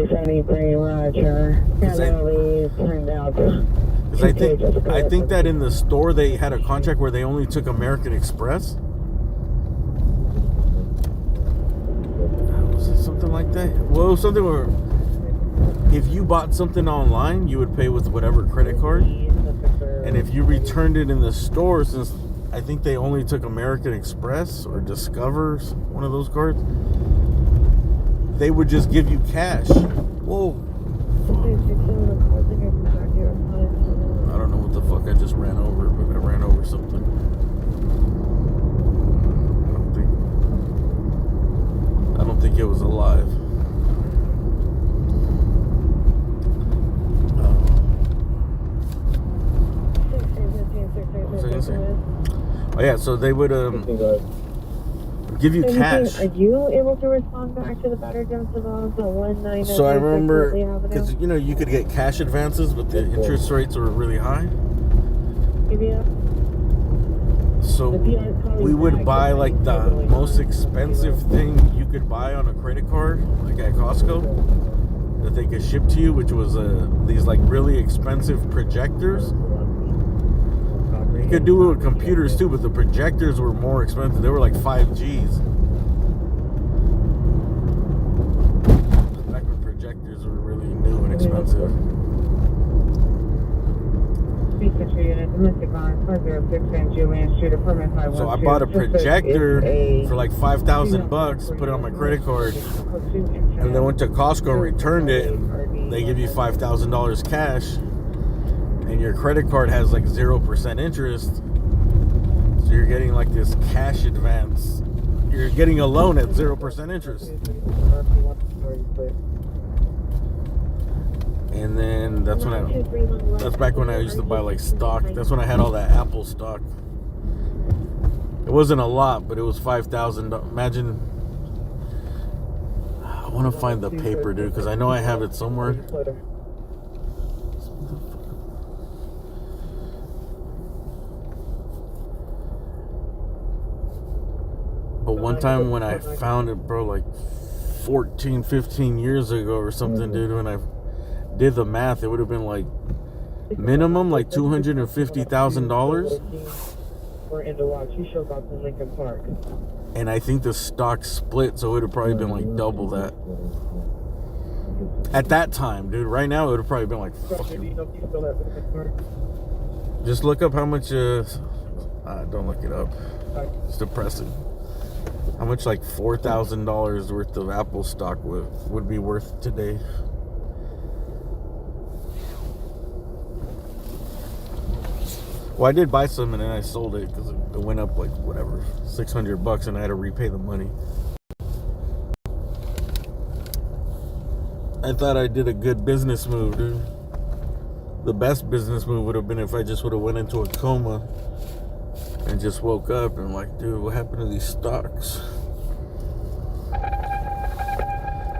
I think that in the store they had a contract where they only took American Express. Was it something like that? Well, it was something where if you bought something online, you would pay with whatever credit card. And if you returned it in the store, since I think they only took American Express or Discover, one of those cards, they would just give you cash. Whoa. I don't know what the fuck I just ran over, but I ran over something. I don't think it was alive. Oh yeah, so they would give you cash. Are you able to respond back to the battered Johnson the 19? So I remember, because you know you could get cash advances, but the interest rates were really high. So we would buy like the most expensive thing you could buy on a credit card, like at Costco, that they could ship to you, which was these like really expensive projectors. You could do it with computers too, but the projectors were more expensive. They were like 5Gs. Back when projectors were really new and expensive. So I bought a projector for like $5,000, put it on my credit card, and then went to Costco and returned it. They give you $5,000 cash. And your credit card has like 0% interest, so you're getting like this cash advance. You're getting a loan at 0% interest. And then that's back when I used to buy like stock. That's when I had all that Apple stock. It wasn't a lot, but it was $5,000. Imagine. I want to find the paper, dude, because I know I have it somewhere. But one time when I found it, bro, like 14, 15 years ago or something, dude, when I did the math, it would have been like minimum like $250,000. And I think the stock split, so it would have probably been like double that. At that time, dude. Right now, it would have probably been like fucking... Just look up how much... don't look it up. It's depressing. How much like $4,000 worth of Apple stock would be worth today? Well, I did buy some and then I sold it because it went up like whatever, $600, and I had to repay the money. I thought I did a good business move, dude. The best business move would have been if I just would have went into a coma and just woke up and like, dude, what happened to these stocks?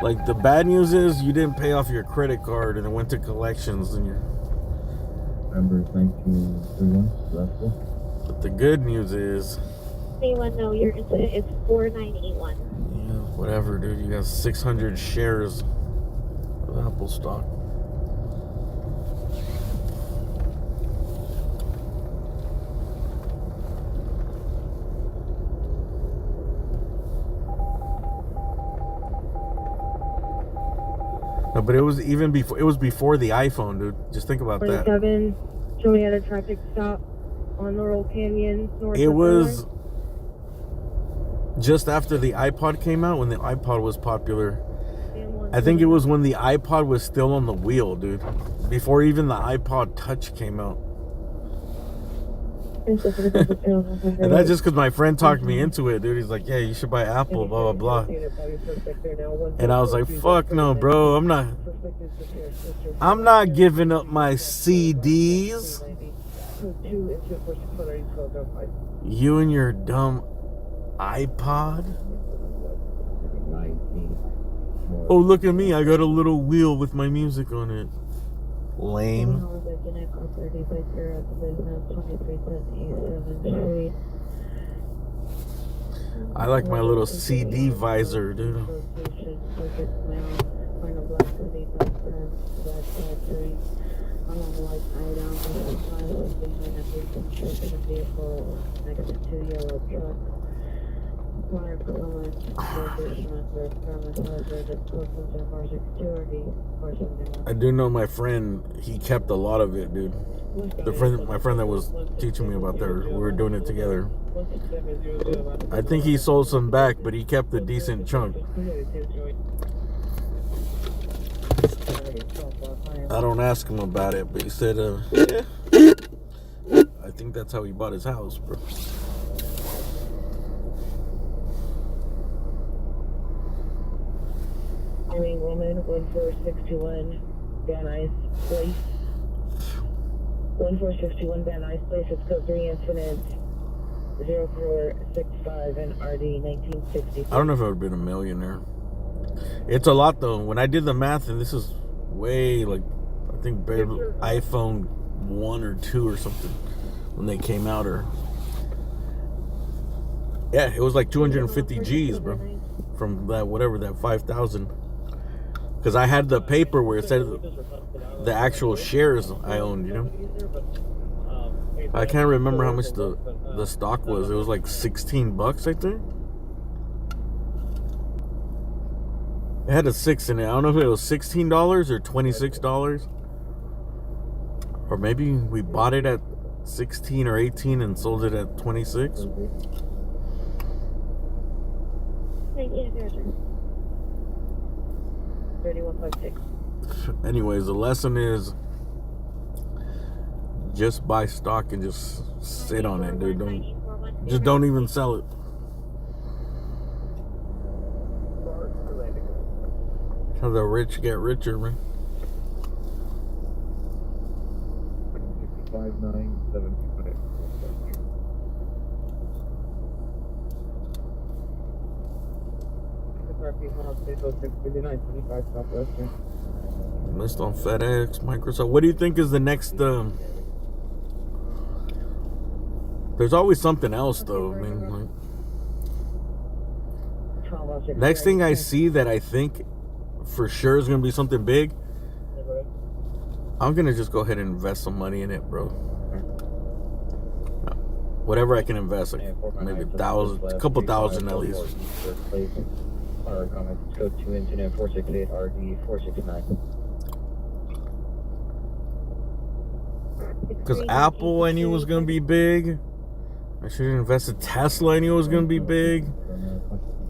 Like, the bad news is you didn't pay off your credit card and it went to collections and you're... November 1931, last one. But the good news is 681, no, your incident is 4981. Yeah, whatever, dude. You got 600 shares of Apple stock. No, but it was even before. It was before the iPhone, dude. Just think about that. 27, show me at a traffic stop on Laurel Canyon. North It of was just after the iPod came out, when the iPod was popular. I think it was when the iPod was still on the wheel, dude. Before even the iPod Touch came out. And that's just because my friend talked me into it, dude. He's like, yeah, you should buy Apple, blah, blah, blah. And I was like, fuck no, bro. I'm not giving up my CDs. You and your dumb iPod. Oh, look at me. I got a little wheel with my music on it. Lame. I like my little CD visor, dude. I do know my friend, he kept a lot of it, dude. My friend that was teaching me about that, we were doing it together. I think he sold some back, but he kept a decent chunk. I don't ask him about it, but he said, yeah. I think that's how he bought his house, bro. Irene Woman, 14621 Van Nuys Place. 14621 Van Nuys Place, it's code 3 incident 0465 and RD 1960. I don't know if I would have been a millionaire. It's a lot though. When I did the math, and this is way like, I think barely iPhone 1 or 2 or something when they came out, or yeah, it was like 250 G's, bro, from that, whatever, that 5,000. Because I had the paper where it said the actual shares I owned, you know. I can't remember how much the stock was. It was like $16, I think. It had a 6 in it. I don't know if it was $16 or $26. Or maybe we bought it at 16 or 18 and sold it at 26. Anyways, the lesson is just buy stock and just sit on it, dude. Don't even sell it. How the rich get richer, man. 5975. Missed on FedEx, Microsoft. What do you think is the next? There's always something else, though. I mean, like, next thing I see that I think for sure is gonna be something big, I'm gonna just go ahead and invest some money in it, bro. Whatever I can invest, like maybe $1,000, a couple thousand at least. Our comments, code 2 incident 468 RD 469. Because Apple, I knew was gonna be big. I should have invested Tesla. I knew it was gonna be big.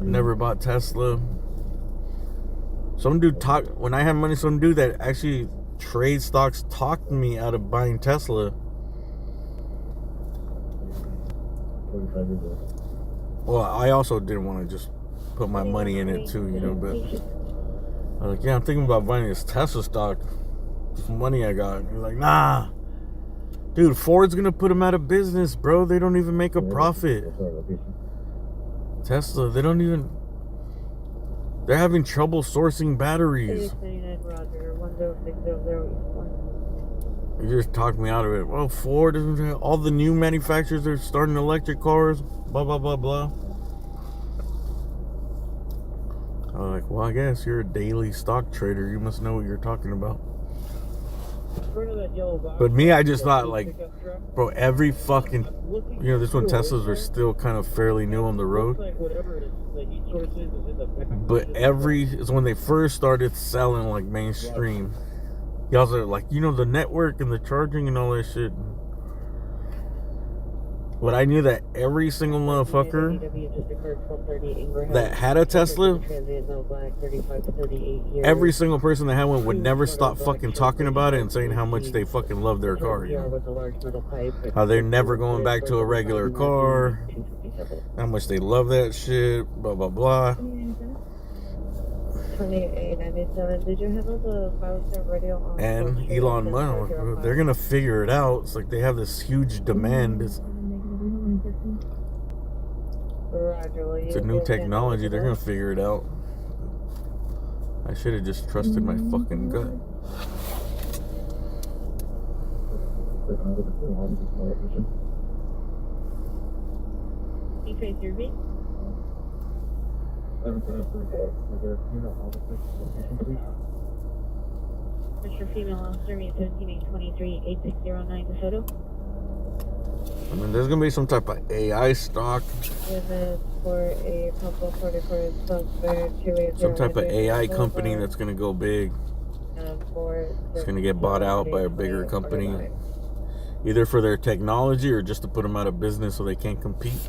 Never bought Tesla. Some dude when I had money, some dude that actually trades stocks talked me out of buying Tesla. Well, I also didn't want to just put my money in it too, you know, but I was like, yeah, I'm thinking about buying this Tesla stock. This money I got. He's like, nah. Dude, Ford's gonna put them out of business, bro. They don't even make a profit. Tesla, they don't even... They're having trouble sourcing batteries. You just talked me out of it. Well, Ford, all the new manufacturers are starting electric cars, blah, blah, blah, blah. I was like, well, I guess you're a daily stock trader. You must know what you're talking about. But me, I just thought, like, bro, every fucking, you know, this one Teslas are still kind of fairly new on the road. But it's when they first started selling, like, mainstream. Y'all are like, you know, the network and the charging and all that shit. But I knew that every single motherfucker that had a Tesla, every single person that had one would never stop fucking talking about it and saying how much they fucking love their car. You know? How they're never going back to a regular car. How much they love that shit. Blah, blah, blah. 2897. Did you handle the 5-star radio on? And Elon Musk, they're gonna figure it out. It's like they have this huge demand. It's a new technology. They're gonna figure it out. I should have just trusted my fucking gut. You face your V? Mr. Female Officer, me 17823 8609 DeSoto. I mean, there's gonna be some type of AI stock. For a purple 44 suspect, some type of AI company that's gonna go big. It's gonna get bought out by a bigger company, either for their technology or just to put them out of business so they can't compete.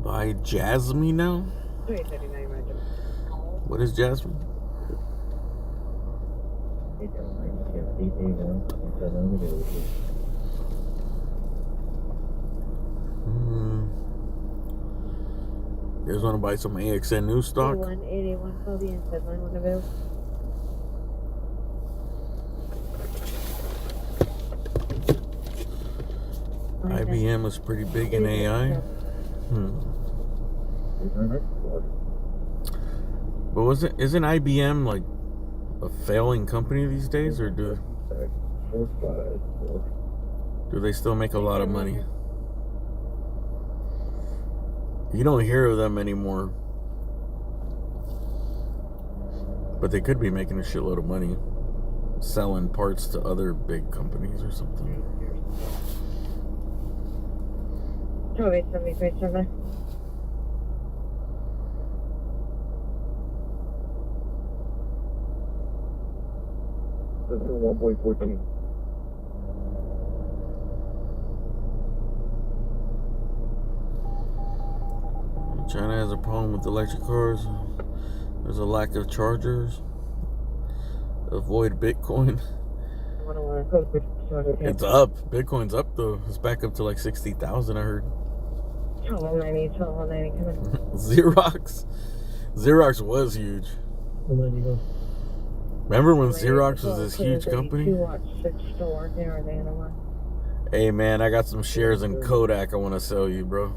By Jasmine now? What is Jasmine? You guys want to buy some AXN new stock? 181 Kobe and 7 available. IBM is pretty big in AI. But isn't IBM like a failing company these days, or do they still make a lot of money? You don't hear of them anymore, but they could be making a shitload of money selling parts to other big companies or something. 2873 That's 1.14. China has a problem with electric cars. There's a lack of chargers. Avoid Bitcoin. It's up. Bitcoin's up though. It's back up to like 60,000, I heard. 1290, 1290, come in. Xerox was huge. Remember when Xerox was this huge company? Hey man, I got some shares in Kodak I want to sell you, bro.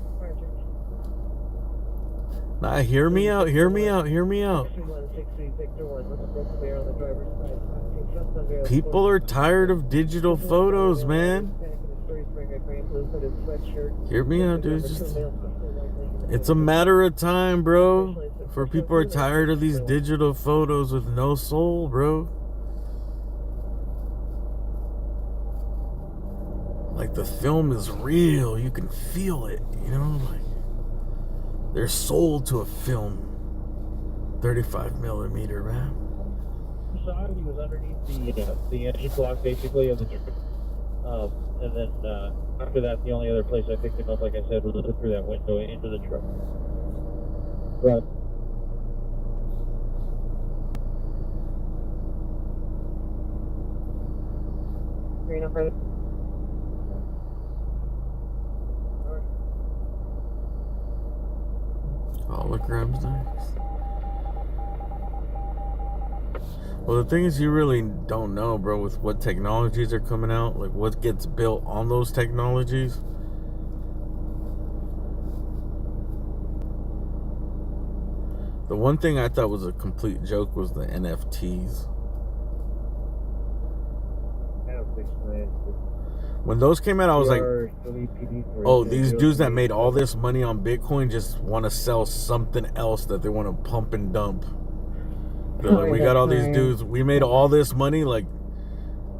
Nah, hear me out, hear me out, hear me out. People are tired of digital photos, man. Hear me out, dude. It's a matter of time, bro. For people are tired of these digital photos with no soul, bro. Like the film is real. You can feel it, you know? Like they're sold to a film. 35 millimeter, man. So he was underneath the engine block basically of the and then after that the only other place I picked him up, like I said, was through that window into the truck. Right. Holograms next. Well, the thing is, you really don't know, bro, with what technologies are coming out, like what gets built on those technologies. The one thing I thought was a complete joke was the NFTs. When those came out, I was like, oh, these dudes that made all this money on Bitcoin just want to sell something else that they want to pump and dump. They're like, we got all these dudes, we made all this money, like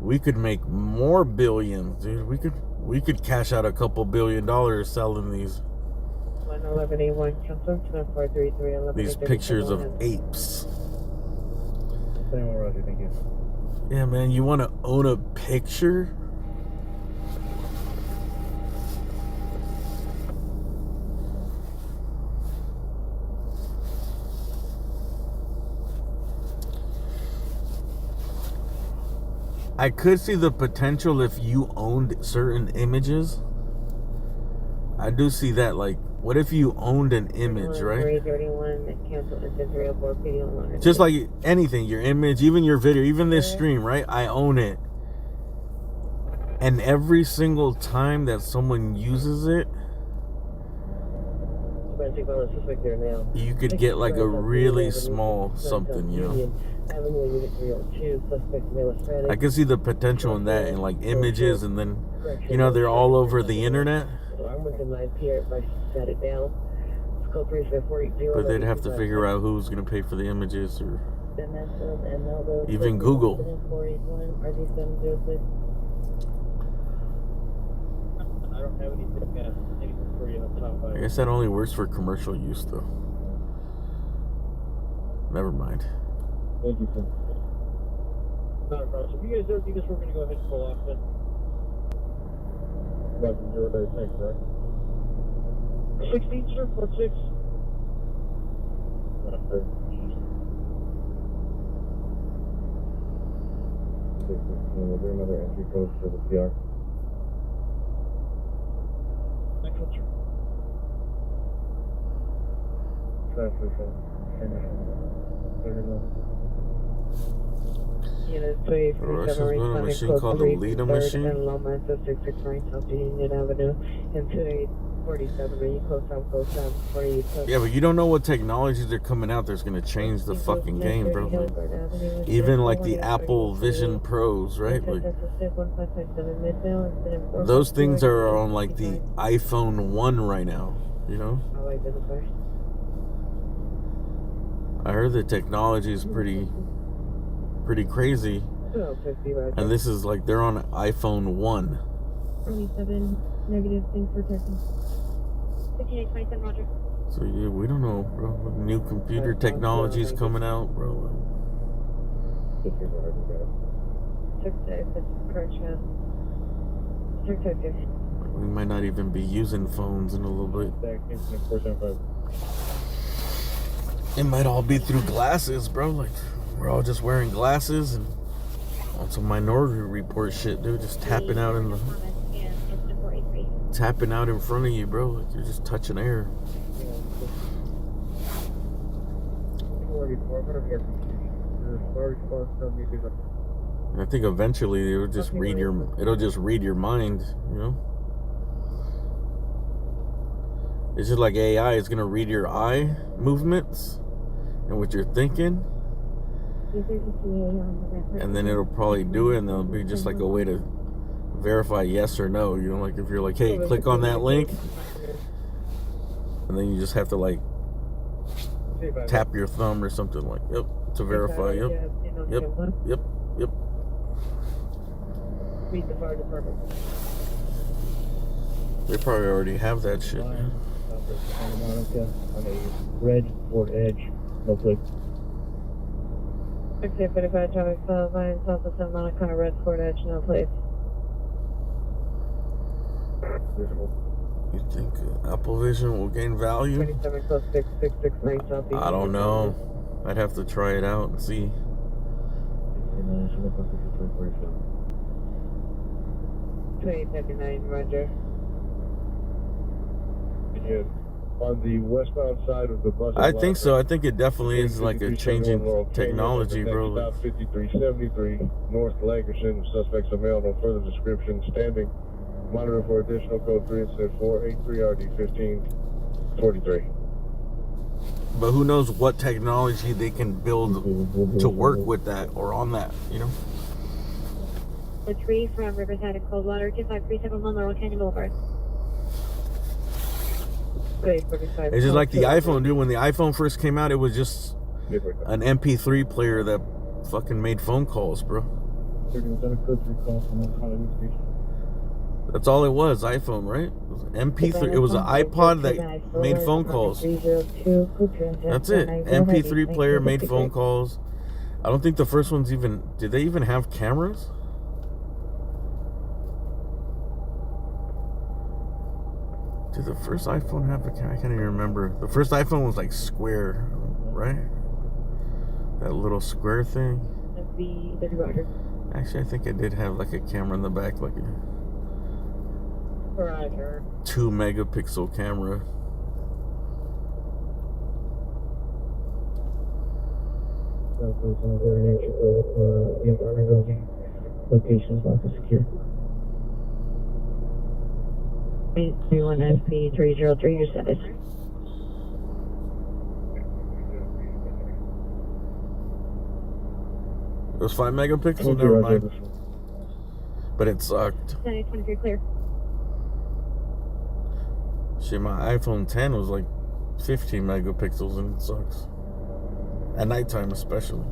we could make more billions, dude. We could cash out a couple $1 billion selling these pictures of apes. Yeah, man, you want to own a picture? I could see the potential if you owned certain images. I do see that. Like, what if you owned an image, right? Just like anything, your image, even your video, even this stream, right? I own it. And every single time that someone uses it, you could get like a really small something, you know? I can see the potential in that, in like images, and then, you know, they're all over the internet. But they'd have to figure out who's going to pay for the images, or even Google. I don't have anything for you on top. I guess that only works for commercial use, though. Never mind. Thank you, sir. Not a problem. So if you guys don't think this, we're going to go ahead and pull off then. About 0 day tank, right? 16, sir, 46. Not fair. Is there another entry code for the PR? Next one, sir. Transfer from. Unit Russians built a machine called the Leda machine. Lomance 669 South Union Avenue into 47 close down 40. Yeah, but you don't know what technologies are coming out that's going to change the fucking game, bro. Even like the Apple Vision Pros, right? Like, those things are on like the iPhone 1 right now, you know? I heard the technology is pretty crazy. And this is like, they're on iPhone 1. 27 negative, thanks for checking. 5827, Roger. So yeah, we don't know, bro. What new computer technologies coming out, bro. We might not even be using phones in a little bit. It might all be through glasses, bro. Like, we're all just wearing glasses and on some Minority Report shit, dude. Just tapping out in front of you, bro. Like, you're just touching air. And I think eventually it'll just read your mind, you know? It's just like AI is gonna read your eye movements and what you're thinking. And then it'll probably do it, and there'll be just like a way to verify yes or no, you know, like if you're like, hey, click on that link, and then you just have to like tap your thumb or something, like, yep, to verify. Yep. Meet the fire department. They probably already have that shit. On a red Ford Edge, no click. 1645 traffic stop line south of Santa Monica, red Ford Edge, no place. You think Apple Vision will gain value? 27 close 6669 south. I don't know. I'd have to try it out and see. 2859, Roger. Can you On the westbound side of the bus. I think so. I think it definitely is like a changing technology, bro. Stop 5373 North Lancashire. Suspects are male. No further description. Standing. Monitor for additional code 3 incident 483 RD 1543. But who knows what technology they can build to work with that or on that, you know? The 3 from Riverside and Coldwater, 2537 Laurel Canyon Boulevard. It's just like the iPhone, dude. When the iPhone first came out, it was just an MP3 player that fucking made phone calls, bro. That's all it was, iPhone, right? It was an MP3. It was an iPod that made phone calls. That's it. MP3 player made phone calls. I don't think the first ones even... Did they even have cameras? Did the first iPhone have a camera? I can't even remember. The first iPhone was like square, right? That little square thing. Actually, I think it did have like a camera in the back, like a 2 megapixel camera. Locations locked and secure. 831 SP 303, your status. It was 5 megapixels, never mind. But it sucked. 23 clear. Shit, my iPhone 10 was like 15 megapixels and it sucks. At nighttime especially.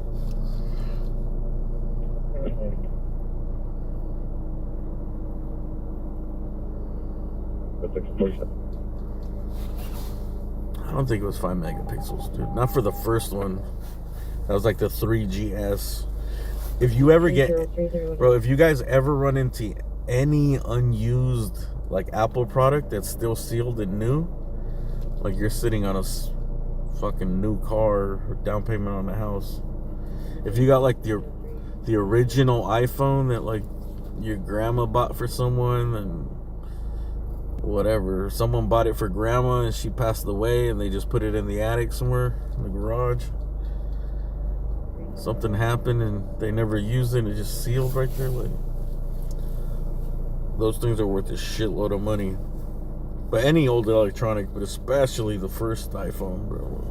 I don't think it was 5 megapixels, dude. Not for the first one. That was like the 3GS. If you ever get... Bro, if you guys ever run into any unused like Apple product that's still sealed and new, like you're sitting on a fucking new car or down payment on a house. If you got like the original iPhone that like your grandma bought for someone and whatever, someone bought it for grandma and she passed away and they just put it in the attic somewhere in the garage, something happened and they never used it and it just sealed right there, like those things are worth a shitload of money. But any old electronic, but especially the first iPhone, bro.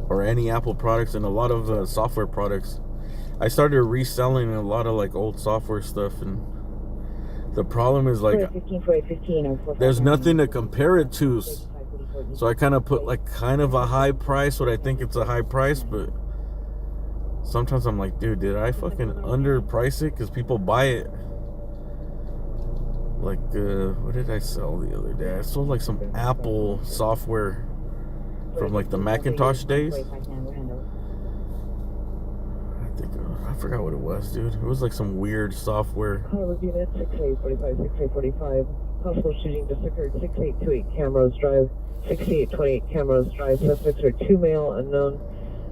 Or any Apple products and a lot of software products. I started reselling a lot of like old software stuff, and the problem is like there's nothing to compare it to. So I kind of put like kind of a high price, what I think it's a high price, but sometimes I'm like, dude, did I fucking underprice it? Because people buy it. Like, what did I sell the other day? I sold like some Apple software from like the Macintosh days. I forgot what it was, dude. It was like some weird software. Call unit 6845, 6845. Possible shooting just occurred. 6828 Camrose Drive. 6828 Camrose Drive. Suspects are 2 male, unknown.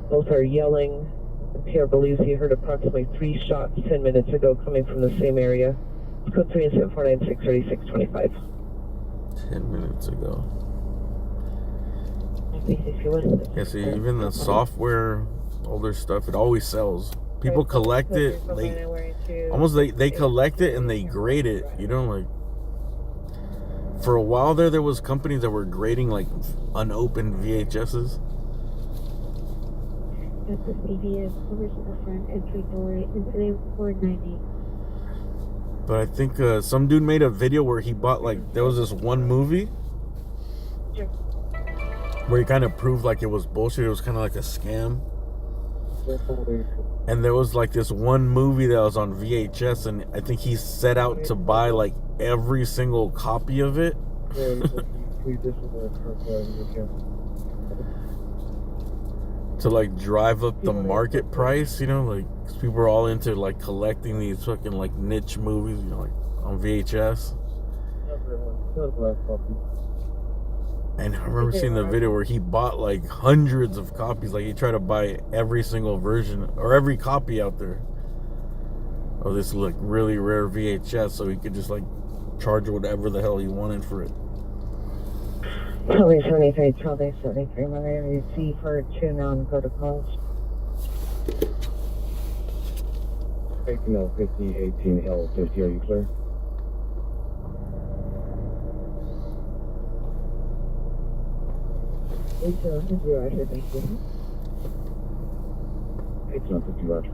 Both are yelling. The pair believes he heard approximately 3 shots 10 minutes ago coming from the same area. Code 3 and 7496 3625. 10 minutes ago. Yeah, see, even the software, older stuff, it always sells. People collect it. They collect it and they grade it. You know, like for a while there was companies that were grading like unopened VHSs. That's the CBS original front entry door, incident 490. But I think some dude made a video where he bought like, there was this one movie where he kind of proved like it was bullshit. It was kind of like a scam. And there was like this one movie that was on VHS, and I think he set out to buy like every single copy of it. To like drive up the market price, you know, like 'cause people are all into like collecting these fucking like niche movies, you know, like on VHS. And I remember seeing the video where he bought like hundreds of copies. Like he tried to buy every single version or every copy out there of this like really rare VHS, so he could just like charge whatever the hell he wanted for it. Charlie 73, Charlie 73, my name is C for 2 non-protocols. 18L50, 18L50, are you clear? Roger, thank you. 18L50, roger.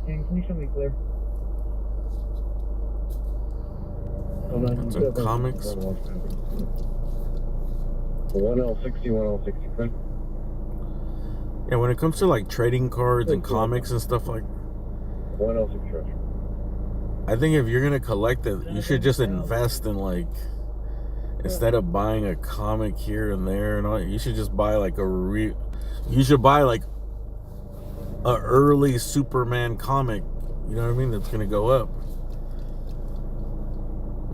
Can you show me clear? That's in comics. 1L60, 1L60, clear? Yeah, when it comes to like trading cards and comics and stuff like, 1L60, roger. I think if you're gonna collect it, you should just invest in like, instead of buying a comic here and there and all, you should just buy like you should buy like a early Superman comic, you know what I mean, that's gonna go up.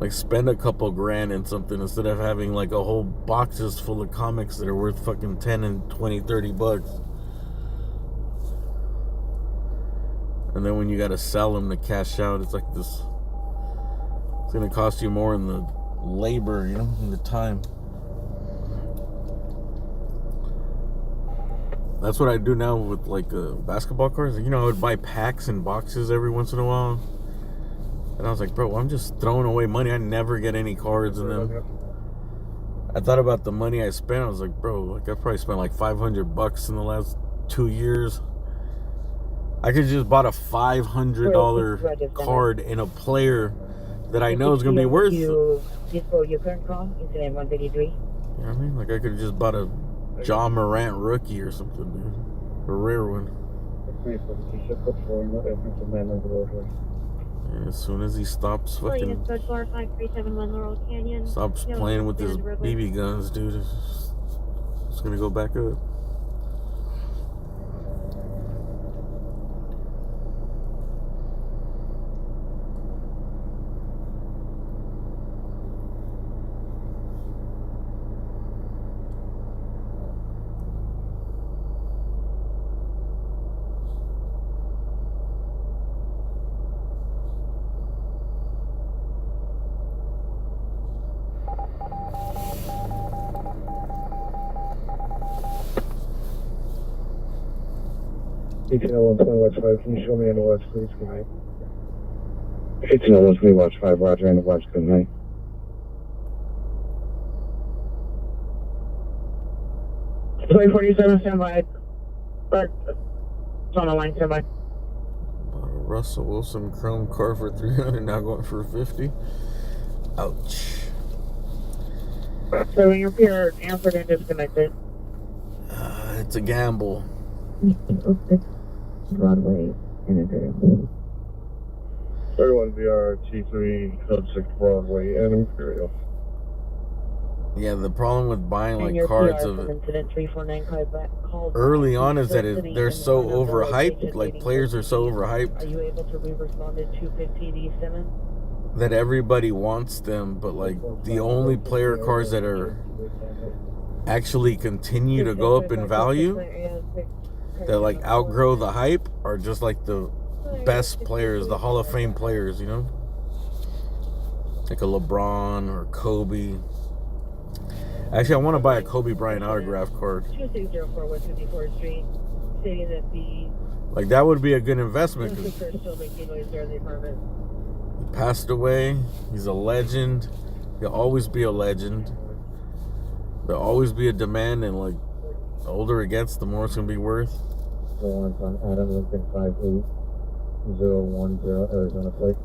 Like spend a couple grand in something instead of having like a whole boxes full of comics that are worth fucking 10 and 20, 30 bucks. And then when you gotta sell them to cash out, it's like this, it's gonna cost you more in the labor, you know, in the time. That's what I do now with like basketball cards. You know, I would buy packs and boxes every once in a while. And I was like, bro, I'm just throwing away money. I never get any cards in them. I thought about the money I spent. I was like, bro, like I probably spent like $500 in the last 2 years. I could just bought a $500 card in a player that I know is going to be worth. Your current call, incident 133. You know what I mean? Like I could have just bought a John Morant rookie or something, dude. A rare one. And as soon as he stops fucking stops playing with his BB guns, dude, it's gonna go back up. Watch 5, can you show me on the watch, please? Good night. 1801, watch 5, roger, and the watch, good night. Play 47, stand by. It's on the line, stand by. Russell Wilson chrome car for 300, now going for 50. Ouch. So when your peer answered and disconnected. It's a gamble. Broadway and Imperial. 31 BRT3, code 6 Broadway and Imperial. Yeah, the problem with buying And like your cards PR of from incident 349 called early on is that City they're in so front of the overhyped. location Like meeting players are so overhyped. Are you able to re-respond at 215 East Simmons? That everybody wants them, but like the only player cards that are actually continue to go up in value, that like outgrow the hype, are just like the best players, the Hall of Fame players, you know, like a LeBron or Kobe. Actually, I want to buy a Kobe Bryant autograph card. 2604 West 54th Street, stating that the Like that would be a good investment. 'Cause are still making noise there in the apartment. he passed away. He's a legend. He'll always be a legend. There'll always be a demand, and like the older it gets, the more it's gonna be worth. The one's on Adam Lincoln 58010 Arizona plate.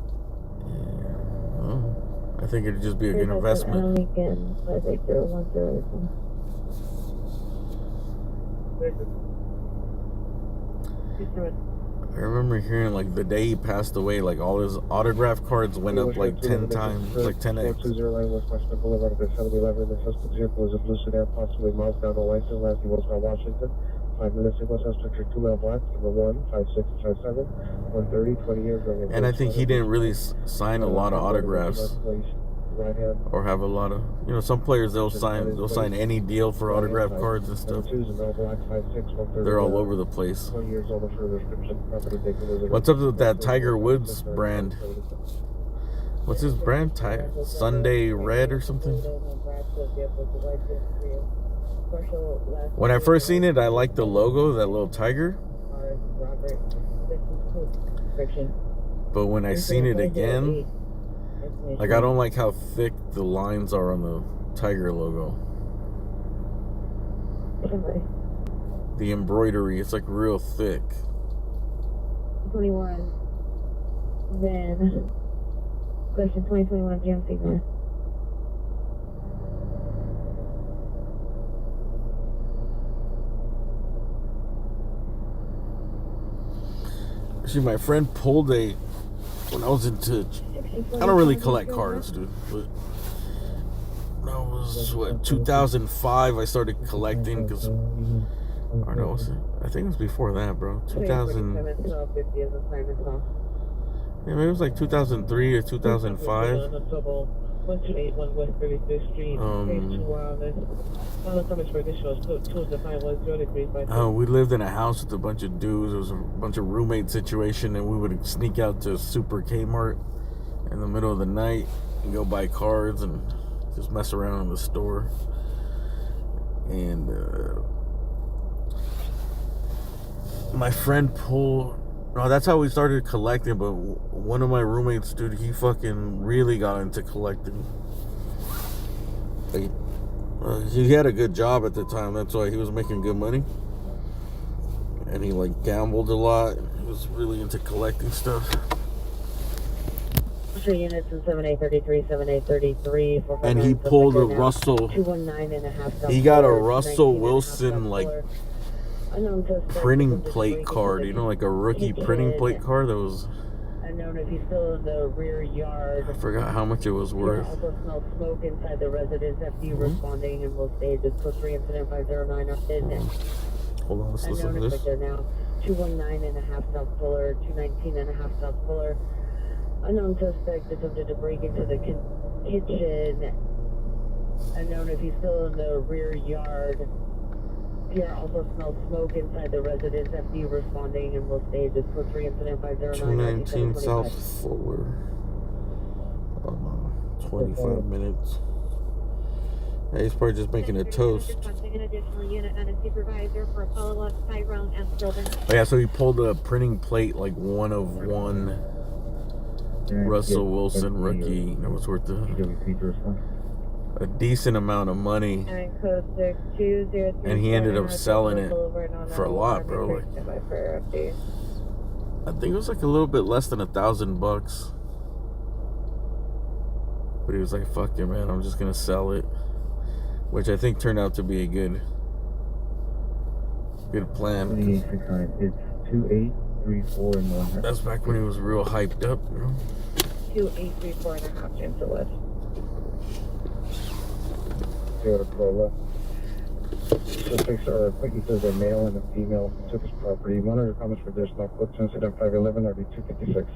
Well, I think it'd just be a good investment. Lincoln 58010. I remember hearing like the day he passed away, like all his autograph cards went up like 10 times, like 10x. 420 West Western Boulevard, the 7-Eleven. The suspect vehicle was a blue sedan, possibly miles down the license, last he was on Washington. 5 minutes ago, suspects are 2 male blacks, number 1, 5657, 130, 20 years. And I think he didn't really sign a lot of autographs. Right hand. Or have a lot of, you know, some players they'll sign any deal for autograph cards and stuff. They're all over the place. What's up with that Tiger Woods brand? What's his brand? Sunday Red or something? When I first seen it, I liked the logo, that little tiger. But when I seen it again, like, I don't like how thick the lines are on the Tiger logo. The embroidery, it's like real thick. 21. Then, question 2021 GMC North. Actually, my friend pulled when I was into, I don't really collect cards, dude, but when I was, 2005, I started collecting, because, or no, I think it was before that, bro, 2000, yeah, maybe it was like 2003 or 2005. We lived in a house with a bunch of dudes. It was a bunch of roommate situation, and we would sneak out to Super Kmart in the middle of the night and go buy cards and just mess around in the store. And my friend pulled. No, that's how we started collecting, but one of my roommates, dude, he fucking really got into collecting. Like, he had a good job at the time, that's why he was making good money. And he, like, gambled a lot. He was really into collecting stuff. Units in 7833, 7833. And he pulled a Russell. 219.5. He got a Russell Wilson, like, printing plate card, you know, like a rookie printing plate card that was, unknown if he's still in the rear yard. I forgot how much it was worth. Also smelled smoke inside the residence. FD responding and will stage is code 3 incident 509 or hold on, let's listen to this. Right now, 219.5 South Fuller, 219.5 South Fuller. Unknown suspect attempted to break into the kitchen. Unknown if he's still in the rear yard. PR also smelled smoke inside the residence. FD responding and will stage is code 3 incident 509. 219 South Fuller. 25 minutes. Yeah, he's probably just making a toast. An additional unit and a supervisor for follow-up, Tyrone and Sylvan. Oh, yeah, so he pulled a printing plate, like 1 of 1 Russell Wilson rookie. That was worth a decent amount of money. And he ended up selling it for a lot, bro. Like, I think it was like a little bit less than $1,000. But he was like, fuck it, man, I'm just gonna sell it. Which I think turned out to be a good plan. It's 2834 in 1. That's back when he was real hyped up, you know? 2834.5 James to left. Suspects are acquaintances, a male and a female, took his property. One other comments for additional clips, incident 511 RD 256.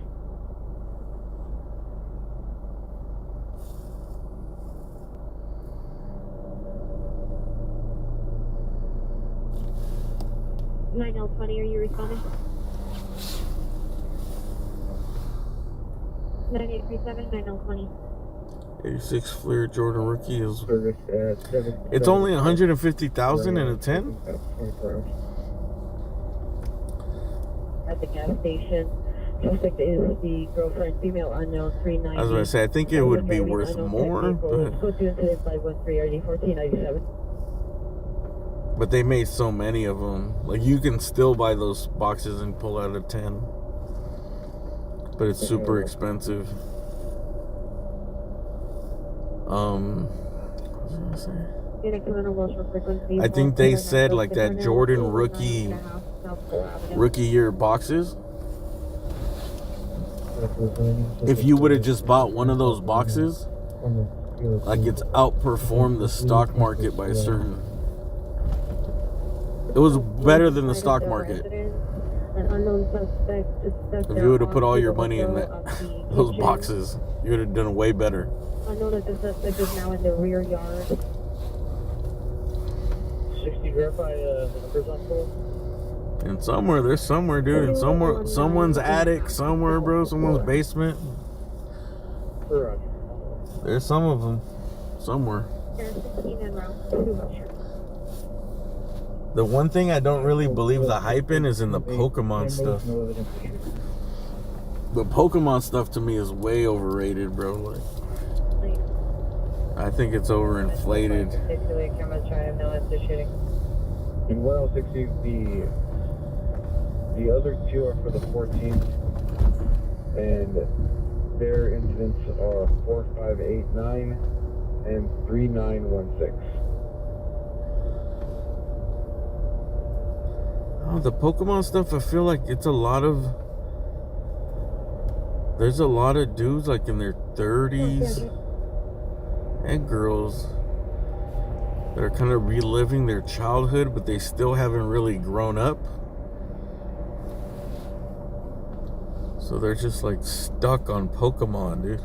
Nine L20, are you responding? 9837, 9L20. 86 Fleer Jordan rookie is. It's only 150,000 in a 10. At the gas station, suspect is the girlfriend, female unknown 390. I was going to say, I think it would be worth more, but they made so many of them. Like, you can still buy those boxes and pull out a 10, but it's super expensive. What was I gonna say? I think they said like that Jordan rookie year boxes. If you would have just bought one of those boxes, like, it's outperformed the stock market by a certain It was better than the stock market. An unknown suspect is stuck If you would have put all your money in that, those boxes, you would have done way better. I know that the suspect is now in the rear yard. 60, verify the numbers on full. And somewhere, there's somewhere, dude. And somewhere, someone's attic, somewhere, bro. Someone's basement. There's some of them, somewhere. The one thing I don't really believe the hype in is in the Pokemon stuff. The Pokemon stuff to me is way overrated, bro. Like, I think it's overinflated. In 160, the other two are for the 14th, and their incidents are 4589 and 3916. Oh, the Pokemon stuff, I feel like it's a lot of... There's a lot of dudes like in their 30s and girls that are kind of reliving their childhood, but they still haven't really grown up. So they're just like stuck on Pokemon, dude.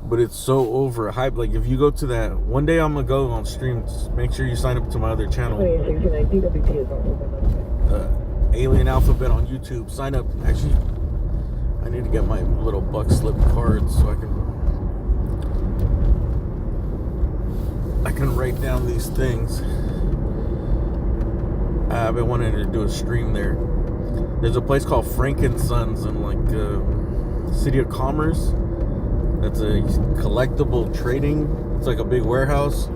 But it's so overhyped. Like if you go to that, one day I'm gonna go on stream. Make sure you sign up to my other channel, Alien Alphabet on YouTube. Sign up. Actually, I need to get my little buck slip cards so I can write down these things. I've been wanting to do a stream there. There's a place called Frankensons in like City of Commerce. That's a collectible trading. It's like a big warehouse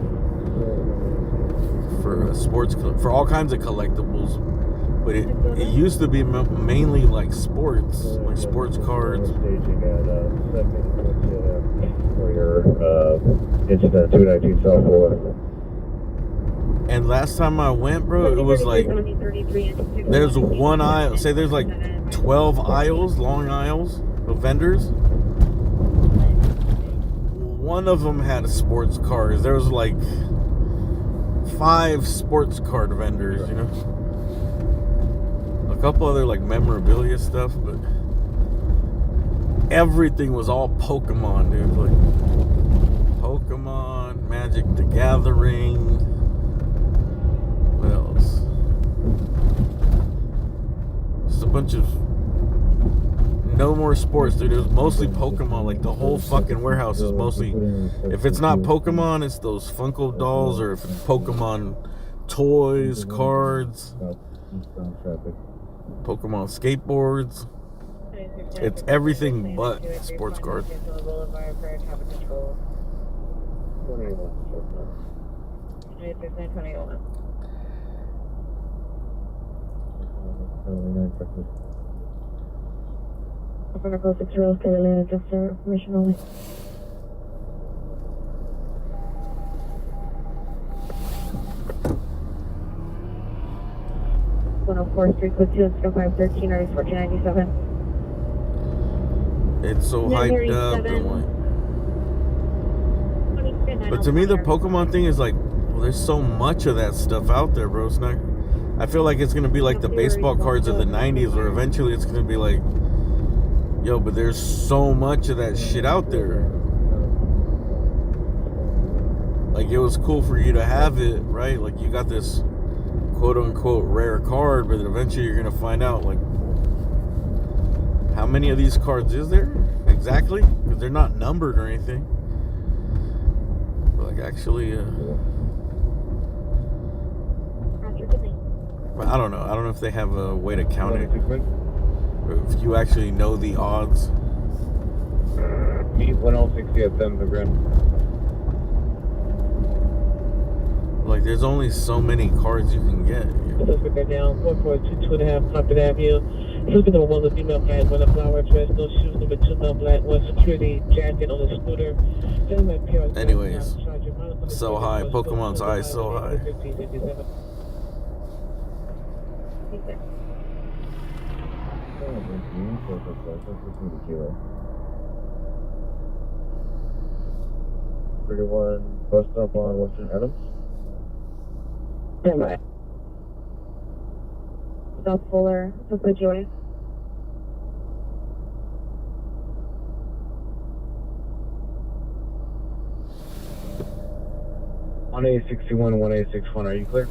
for sports, for all kinds of collectibles. But it used to be mainly like sports cards. Staging at 7 for your incident 219 South Florida. And last time I went, bro, it was like there's one aisle. Say there's like 12 aisles, long aisles of vendors. One of them had sports cars. There was like 5 sports card vendors, you know. A couple other like memorabilia stuff, but everything was all Pokemon, dude. Like Pokemon, Magic the Gathering. What else? Just a bunch of no more sports, dude. It was mostly Pokemon. Like the whole fucking warehouse is mostly, if it's not Pokemon, it's those Funko dolls, or if it's Pokemon toys, cards, Pokemon skateboards. It's everything but sports cards. Vertical 6 Rose Carolina, just for information only. $104-322-0513 or 1497. It's so hyped up and like. But to me, the Pokemon thing is like, well, there's so much of that stuff out there, bro. It's not. I feel like it's gonna be like the baseball cards of the '90s, where eventually it's gonna be like, yo, but there's so much of that shit out there. Like it was cool for you to have it, right? Like you got this quote unquote rare card, but eventually you're gonna find out like how many of these cards is there exactly, because they're not numbered or anything. But like actually, I don't know. I don't know if they have a way to count it. If you actually know the odds. Meet 1060 at 7 the Grand. Like, there's only so many cards you can get. Suspect right now, 142.5 Compton Avenue. Looking at one of the female guys, one flower dress, no shoes, number 2 non-black, one security jacket on the scooter. Anyways, so high. Pokemon's high, so high. 1031 bus stop on Western Adams. Stand by. South Fuller, South Joy. On A61, 1861, are you clear?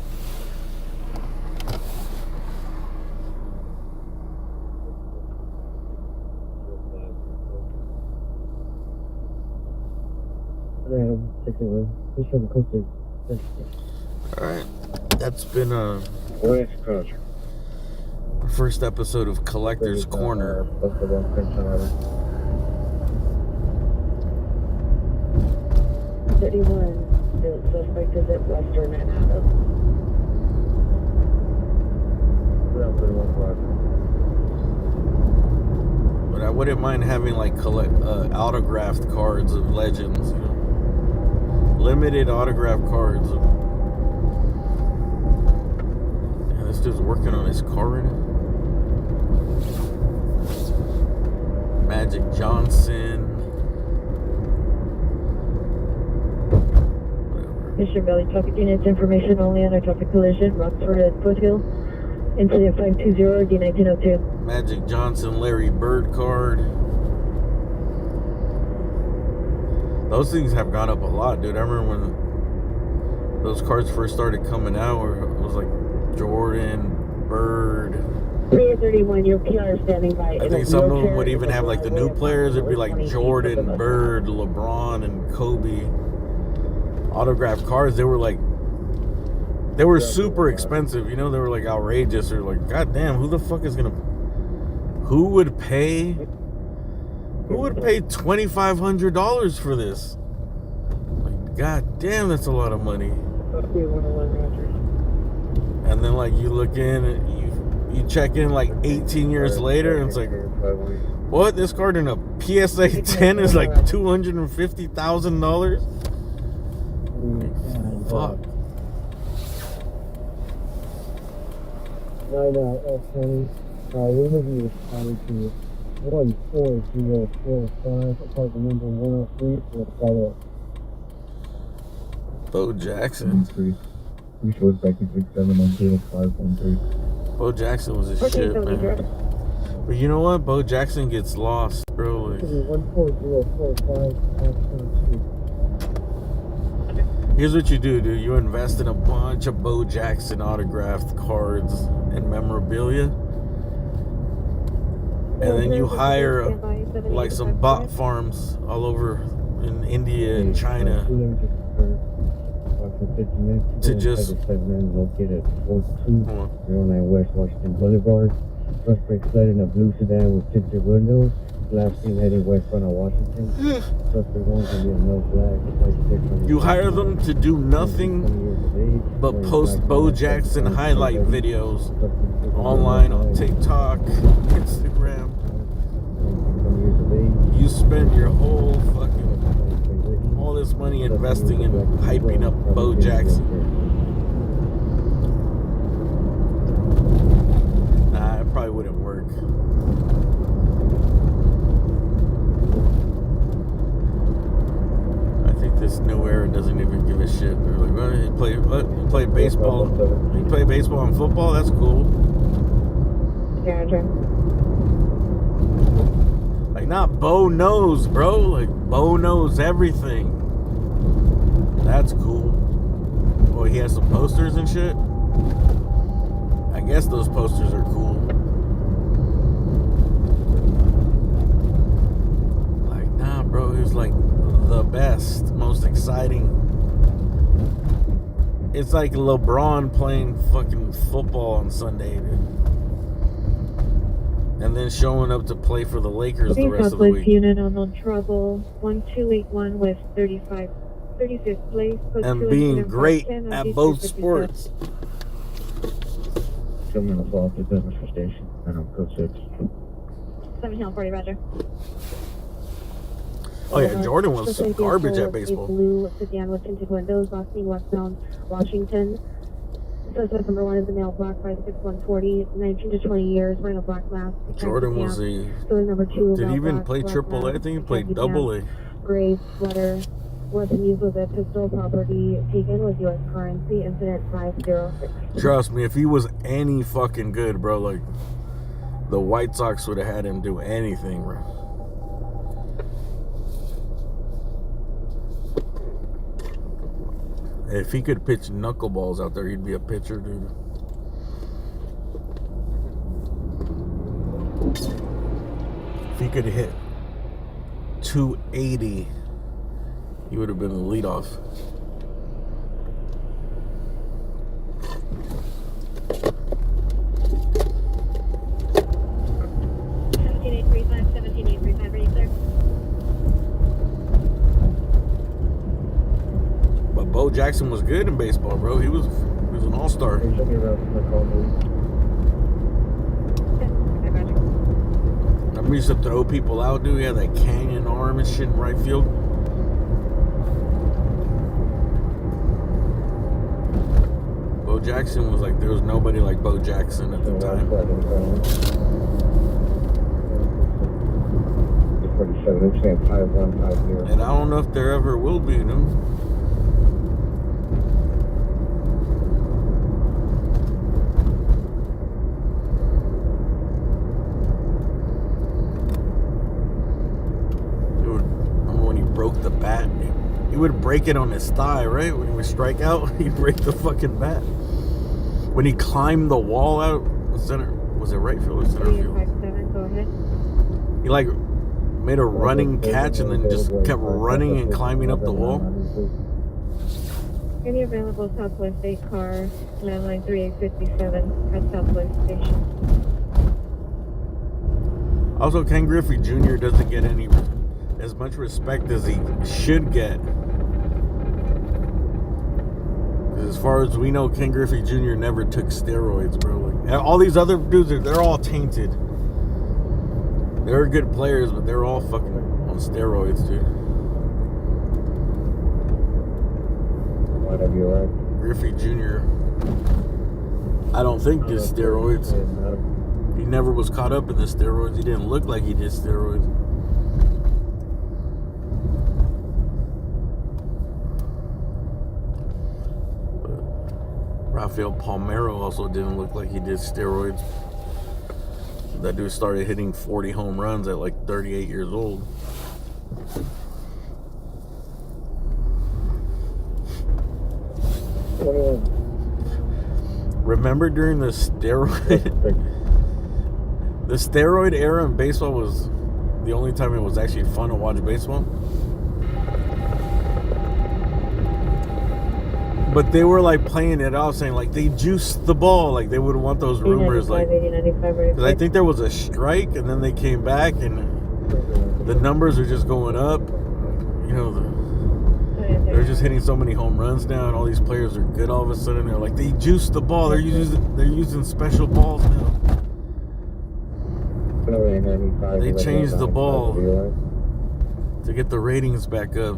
Alright, that's been the first episode of Collector's Corner. 31, the suspect is at Western and Adams. But I wouldn't mind having like autographed cards of legends, you know? Limited autographed cards. Yeah, this dude's working on his car right now. Magic Johnson. Mission Valley traffic units, information only on a traffic collision, Roxford at Foothill, incident 520, D1902. Magic Johnson, Larry Bird card. Those things have gone up a lot, dude. I remember when those cards first started coming out, where it was like Jordan, Bird. 331, your PR standing by. I think some of them would even have like the new players. It'd be like Jordan, Bird, LeBron, and Kobe. Autographed cards, they were super expensive, you know, they were like outrageous, or like, goddamn, who the fuck is gonna, who would pay $2,500 for this? Like, goddamn, that's a lot of money. And then like you look in and you check in like 18 years later and it's like, what, this card in a PSA 10 is like $250,000? Fuck. 9L20, interview responding to 14045, apartment number 103 for a follow-up. Bo Jackson. We showed back in 6710513. Bo Jackson was a shit, man. But you know what? Bo Jackson gets lost, bro. Like, 14045, here's what you do, dude. You invest in a bunch of Bo Jackson autographed cards and memorabilia. And then you hire like some bot farms all over in India and China to just... located at 4209 West Washington Boulevard. Suspect fled in a blue sedan with tinted windows. Last seen heading westbound of Washington. Suspect wants to be a male black. You hire them to do nothing but post Bo Jackson highlight videos online on TikTok, Instagram. You spend your whole fucking, all this money investing in hyping up Bo Jackson. Nah, it probably wouldn't work. This new era doesn't even give a shit. They're like, well, you play baseball. You play baseball and football. That's cool. Like, not Bo knows, bro. Like, Bo knows everything. That's cool. Boy, he has some posters and shit. I guess those posters are cool. Like, nah, bro. He was like the best, most exciting. It's like LeBron playing fucking football on Sunday, dude. And then showing up to play for the Lakers the rest of the week. Unit on trouble 1281 West 35th place. And being great at both sports. Coming off the business station. And I'm code 6. 7 Hill 40, roger. Oh yeah, Jordan was some garbage at baseball. Blue sedan with tinted windows, Boston, westbound Washington. Suspect number 1 is a male, black, 5'6", 19 to 20 years, wearing a black mask. Jordan was a... So number 2, did he even play triple A? I think he played double A. Gray sweater, Weapon used was a pistol. Property taken was U.S. currency. Incident 506. Trust me, if he was any fucking good, bro, like the White Sox would have had him do anything, bro. If he could pitch knuckleballs out there, he'd be a pitcher, dude. If he could hit 280, he would have been the leadoff. But Bo Jackson was good in baseball, bro. He was an all-star. Remember he used to throw people out, dude? He had that canyon arm and shit in right field. Bo Jackson was like, there was nobody like Bo Jackson at the time. And I don't know if there ever will be, you know? The bat, he would break it on his thigh, right? When he would strike out, he'd break the fucking bat. When he climbed the wall out, was it right field or center field? Go ahead. He like made a running catch and then just kept running and climbing up the wall. Any available Southwest 8 car, landline 3857 at Southwest Station. Also, Ken Griffey Jr. doesn't get as much respect as he should get. As far as we know, Ken Griffey Jr. never took steroids, bro. Like all these other dudes, they're all tainted. They're good players, but they're all fucking on steroids, dude. Whatever you like. Griffey Jr. I don't think did steroids. He never was caught up in the steroids. He didn't look like he did steroids. Rafael Palmeiro also didn't look like he did steroids. That dude started hitting 40 home runs at like 38 years old. Remember during the steroid era in baseball was the only time it was actually fun to watch baseball? But they were like playing it out, saying like they juiced the ball, like they would want those rumors, like because I think there was a strike and then they came back and the numbers are just going up. You know, they're just hitting so many home runs now, and all these players are good. All of a sudden, they're like they juiced the ball. They're using special balls now. They changed the ball to get the ratings back up.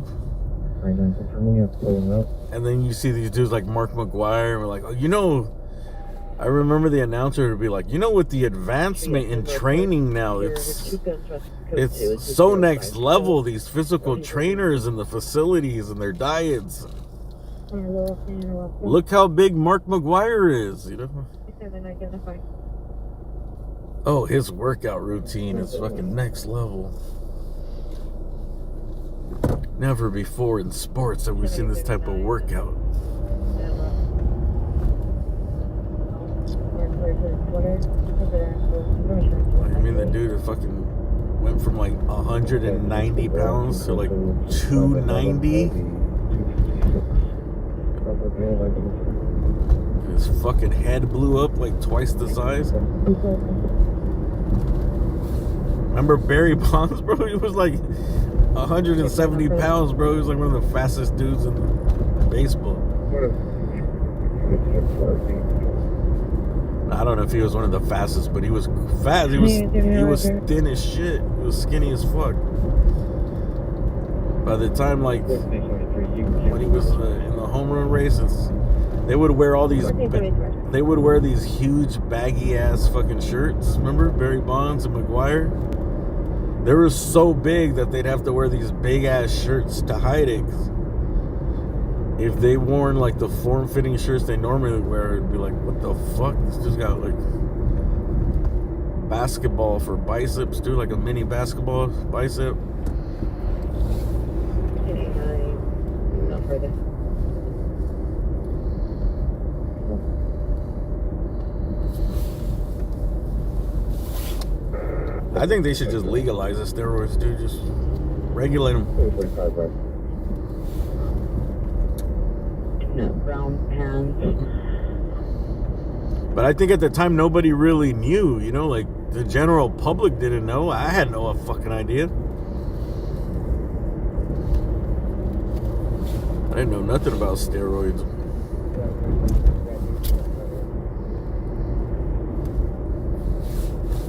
And then you see these dudes like Mark McGwire, and we're like, oh, you know, I remember the announcer would be like, you know, with the advancement in training now, it's so next level. These physical trainers and the facilities and their diets. Look how big Mark McGwire is, you know. Oh, his workout routine is fucking next level. Never before in sports have we seen this type of workout. I mean, the dude that fucking went from like 190 pounds to like 290. His fucking head blew up like twice the size. Remember Barry Bonds, bro? He was like 170 pounds, bro. He was like one of the fastest dudes in baseball. I don't know if he was one of the fastest, but he was fast. He was thin as shit. He was skinny as fuck. By the time, like, when he was in the home run races, they would wear all these. They would wear these huge baggy ass fucking shirts. Remember Barry Bonds and McGwire? They were so big that they'd have to wear these big ass shirts to hide it. if they worn like the form-fitting shirts they normally wear, it'd be like, what the fuck? This just got like basketball for biceps, dude, like a mini basketball bicep. No further. I think they should just legalize the steroids, dude. Just regulate them. No, brown pants. But I think at the time nobody really knew, you know, like the general public didn't know. I had no fucking idea. I didn't know nothing about steroids.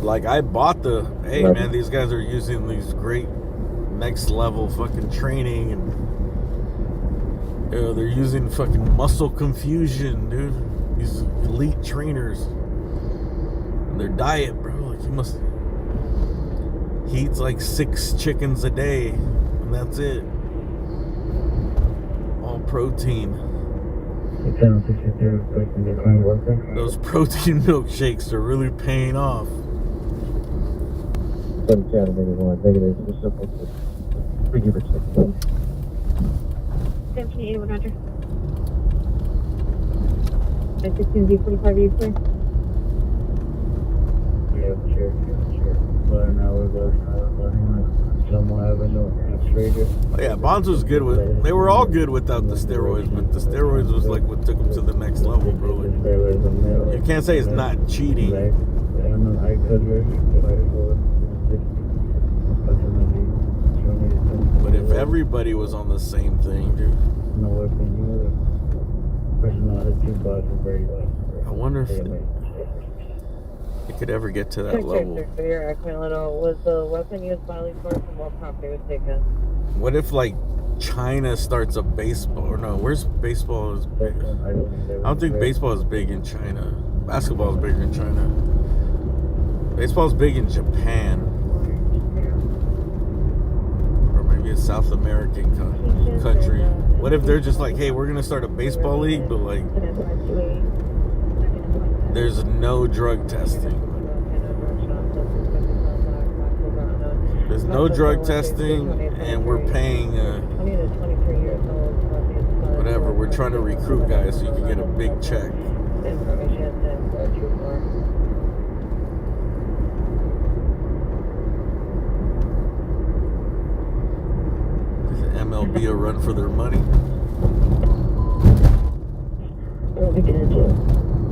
Like I bought the, hey man, these guys are using these great next level fucking training, and you know, they're using fucking muscle confusion, dude. These elite trainers. And their diet, bro, like he eats like 6 chickens a day, and that's it. All protein. Those protein milkshakes are really paying off. 1781 Roger. 16Z45, are you clear? Yeah, sure. But now we're going somewhere having no straight. Oh, yeah, Bonds was good with. They were all good without the steroids, but the steroids was like what took them to the next level, bro. Like, you can't say it's not cheating. But if everybody was on the same thing, dude. I wonder if it could ever get to that level. Was the weapon used by police force and what property was taken? What if like China starts a baseball? Or no, where's baseball is big? I don't think baseball is big in China. Basketball is bigger in China. Baseball is big in Japan. Or maybe a South American country. What if they're just like, hey, we're gonna start a baseball league, but like there's no drug testing. There's no drug testing, and we're paying whatever. We're trying to recruit guys so you can get a big check. Is the MLB a run for their money?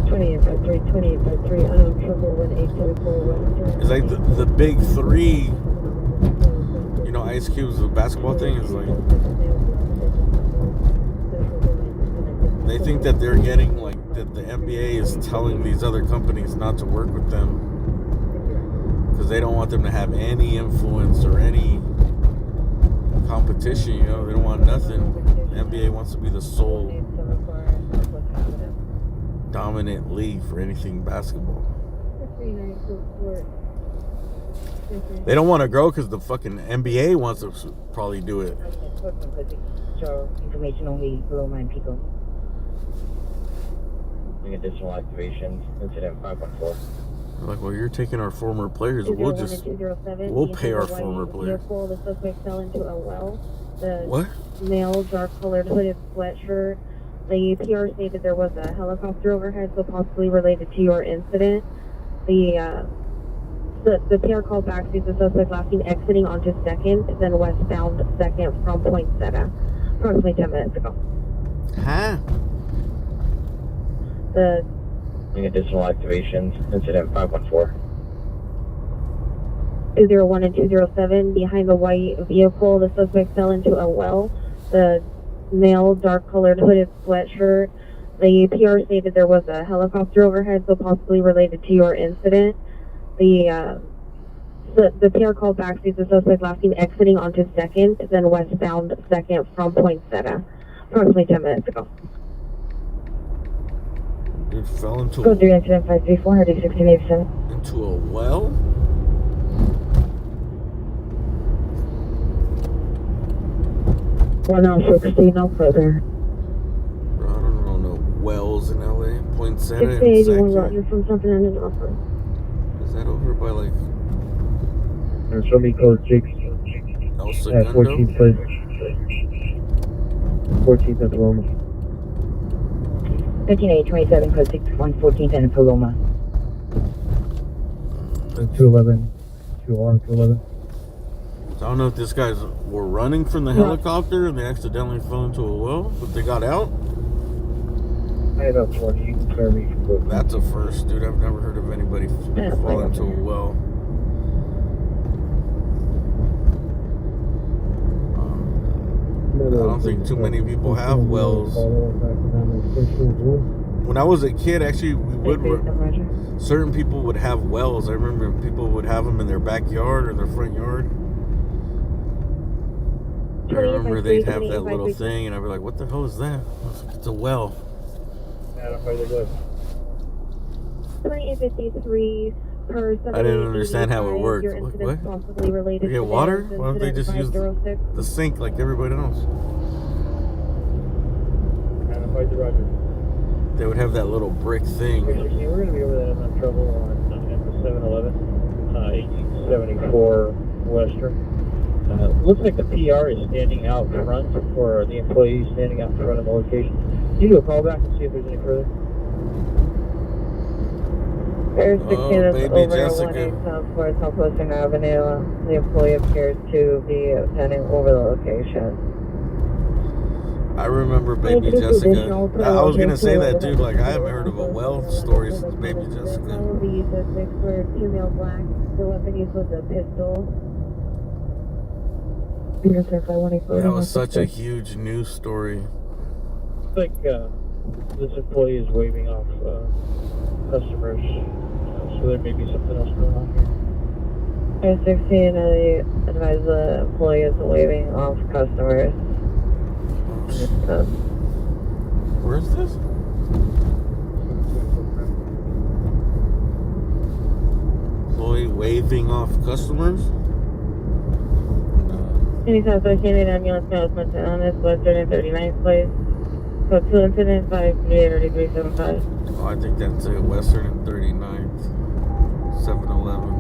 2853, 2853, triple 1874. It's like the big three. You know, Ice Cube's basketball thing is like they think that they're getting like that the NBA is telling these other companies not to work with them because they don't want them to have any influence or any competition. You know, they don't want nothing. The NBA wants to be the sole dominant league for anything basketball. They don't want to grow because the fucking NBA wants to probably do it. Show information only below 9 people. Additional activations, incident 514. Like, well, you're taking our former players. We'll pay our former players. The suspect fell into a well. The What? Male, dark-colored hooded sweatshirt. The PR stated there was a helicopter overhead, so possibly related to your incident. The PR called back sees the suspect last seen exiting onto 2nd, then westbound 2nd from Poinsettia, approximately 10 minutes ago. Huh? Additional activations, incident 514. 201 and 207, behind the white vehicle, the suspect fell into a well. The male, dark-colored hooded sweatshirt. The PR stated there was a helicopter overhead, so possibly related to your incident. The PR called back sees the suspect last seen exiting onto 2nd, then westbound 2nd from Poinsettia, approximately 10 minutes ago. Dude fell into Go through incident 534, heading 1687. into a well? Well, now 60, no further. wells in LA. Poinsettia and 681 Sac. Roger from something on his offer. Is that over by like There's somebody called Jake El at Segundo? 14th place. 14th at the Loma. 15827, code 61, 14th and Paloma. 211. 2R, 211. So I don't know if these guys were running from the helicopter and they accidentally fell into a well, but they got out. I had up 20. You can clear me from both. That's a first, dude. I've never heard of anybody fall into a well. I don't think too many people have wells. When I was a kid, actually, certain people would have wells. I remember people would have them in their backyard or their front yard. I remember they'd have that little thing, and I'd be like, "What the hell is that?" I was like, "It's a well." 2853 per I didn't understand how it worked. Your What? incident possibly related You get to water? this Why don't they just use incident the sink like everybody else? They would have that little brick thing. We're going to be over that amount of trouble on the 711, 1874 Western. Looks like the PR is standing out front, or the employee standing out front of the location. Can you do a call back and see if there's any further? There's Oh, 16 is baby over Jessica. 18 Southwest Southwestern Avenue. The employee appears to be attending over the location. I remember Baby Jessica. I was gonna say that too. Like I haven't heard of a well story since Baby Jessica. The suspects were 2 male black. The weapon used was a pistol. That was such a huge news story. Looks like this employee is waving off customers, so there may be something else going on here. There's 16, I advise the employee is waving off customers. Where is this? Employee waving off customers? Anytime associated ambulance now is mentioned on this Western and 39th place. Code 2 incident 5383375. Oh, I think that's it. Western and 39th. 7-Eleven.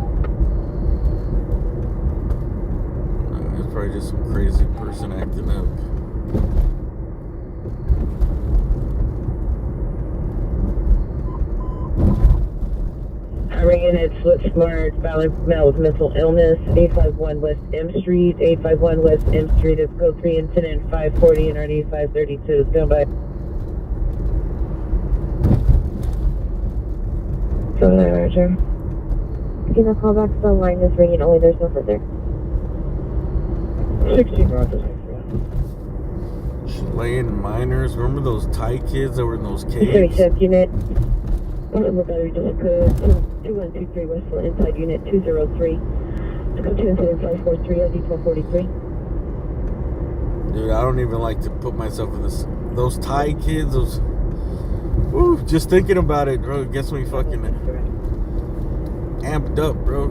It's probably just some crazy person acting up. Ringing at Switch Smart, Valley Male with mental illness, 851 West M Street, 851 West M Street, it's code 3 incident 540 and RD 532. Stand by. 79 Roger. Can I call back? The line is ringing only, there's no further. 16 Roger. Chilean miners. Remember those Thai kids that were in those caves? 37th unit. Battery Delta code 2123 Westfield inside unit 203. Code 2 incident 543 LD 1243. Dude, I don't even like to put myself in this. Those Thai kids, those. Woo, just thinking about it, bro, it gets me fucking amped up, bro.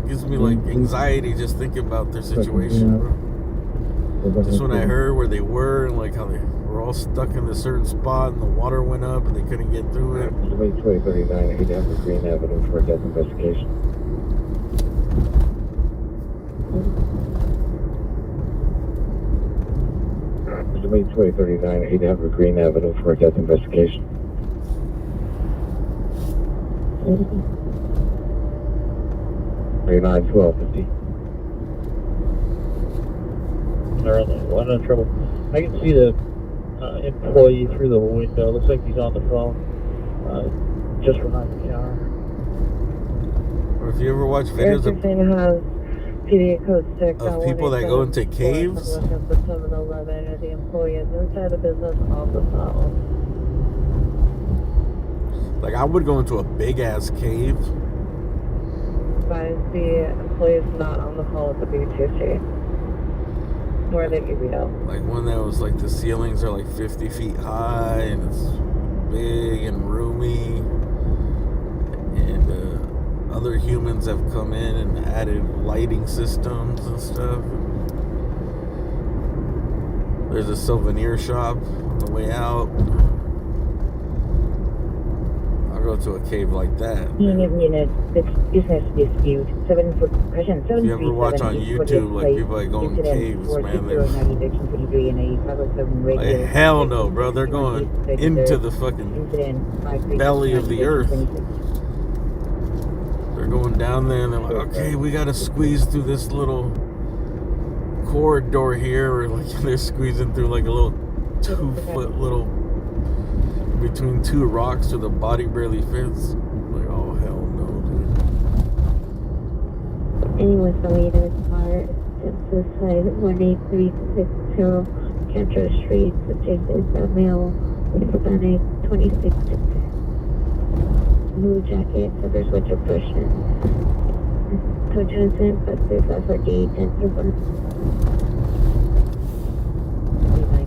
It gives me like anxiety just thinking about their situation, bro. Just when I heard where they were and like how they were all stuck in a certain spot and the water went up and they couldn't get through it. Late 2039, 8 Amber Green Avenue for a death investigation. Late 2039, 8 Amber Green Avenue for a death investigation. Nine 1250. They're on in trouble. I can see the employee through the window. Looks like he's on the phone. Just behind the counter. Or if you ever watch videos of PDA code 6 of people that go into caves, the 7-Eleven, the employee is inside the business on the phone. like I would go into a big ass cave. Advise the employee is not on the phone with the BTC. Where they give you out. Like one that was like the ceilings are like 50 feet high and it's big and roomy, and other humans have come in and added lighting systems and stuff. There's a souvenir shop on the way out. I'll go to a cave like that. Unit, business dispute, 7 foot, question, 7 If you ever watch on YouTube, like people like going in caves, man, like hell no, bro. They're going into the fucking belly of the earth. They're going down there and they're like, okay, we gotta squeeze through this little corridor here, or like they're squeezing through like a little 2-foot little between two rocks so the body barely fits. Like, oh hell no, dude. Anyone going in his car, census side 18360 Cantor Street, subject is a male, Hispanic, 26, blue jacket, covers winter cushion. Code Johnson, plus 348, and Newborn.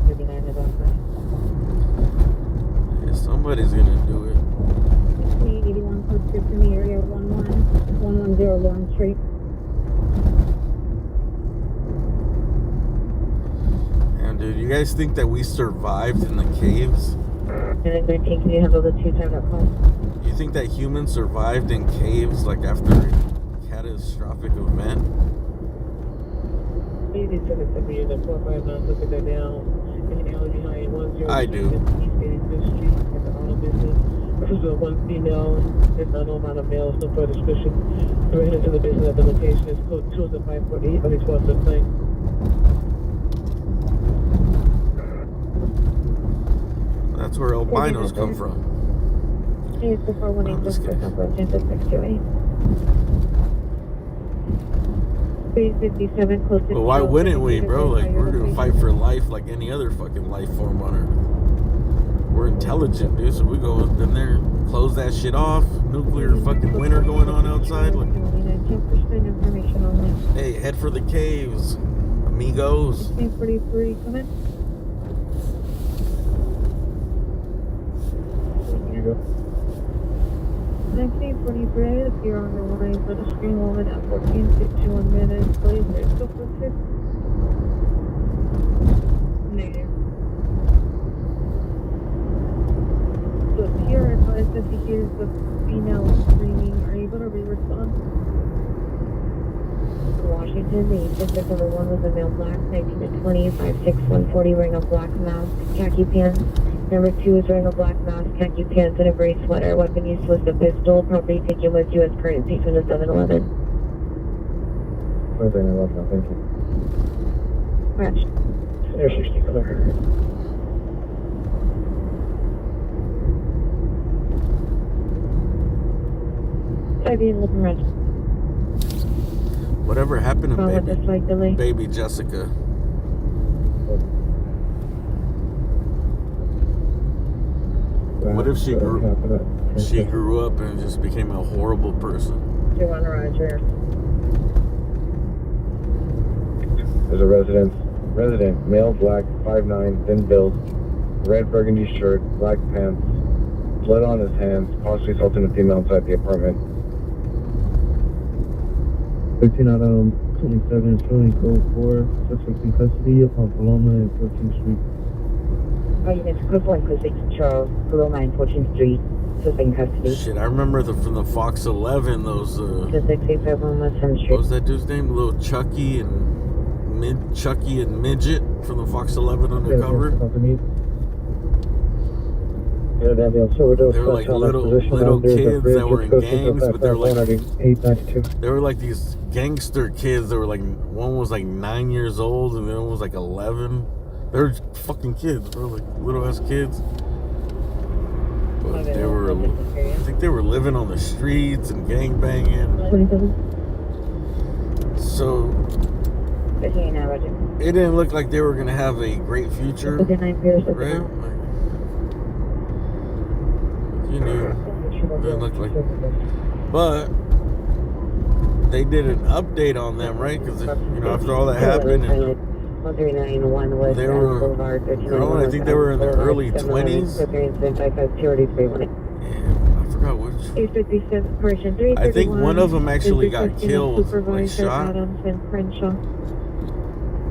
39 is offer. Yeah, somebody's gonna do it. 81 code 6 in the area, 110 Lawrence Street. And dude, you guys think that we survived in the caves? And 13, can you handle the 2-time call? You think that humans survived in caves like after a catastrophic event? I do. This is one female, there's no amount of males, no further description. We're headed to the business at the location. It's code 20548, but it's what's the thing. That's where albinos come from. Please, before 186 number, agenda 628. 357, close to But why wouldn't we, bro? Like, we're gonna fight for life like any other fucking life form on Earth. We're intelligent, dude, so we go up in there, close that shit off. Nuclear fucking winter going on outside. Like, 10% information on that. hey, head for the caves, amigos. 43, come in. You go. 1943, if you're on the line for the screen woman at 14:51 minutes, please, there's still for 6. Negative. So here advised that he hears the female screaming. Are you going to re-respond? Washington, the district number 1 was a male black, 19 to 20, 5'6", 140, wearing a black mask, khaki pants. Number 2 is wearing a black mask, khaki pants, and a gray sweater. Weapon used was a pistol. Property taken was U.S. currency from the 7-Eleven. Thank you. Match. There's 60 clear. I'd be looking red. Whatever happened to With the slight delay. baby Jessica? What if she grew up and just became a horrible person? 21 Roger. There's a resident, male, black, 5'9", thin build, red burgundy shirt, black pants, blood on his hands, possibly assaulting a female inside the apartment. 13 out of 27 showing code 4, suspect in custody upon Paloma and 14th Street. Units, code 1, code 6, Charles, Paloma and 14th Street, suspect in custody. Shit, I remember from the Fox 11, those, Suspect 651 West 7th Street. what was that dude's name? Little Chucky and Midget from the Fox 11 undercover. They were like little kids that were in gangs, but they were like these gangster kids that were like, one was like 9 years old and the other one was like 11. They were fucking kids, bro, like little ass kids. But they were, I think they were living on the streets and gang banging. So it didn't look like they were gonna have a great future, right? Like, you knew, it didn't look like. But they did an update on them, right? Because after all that happened, and they were, I think they were in their early 20s. I forgot which. I think one of them actually got killed, like shot.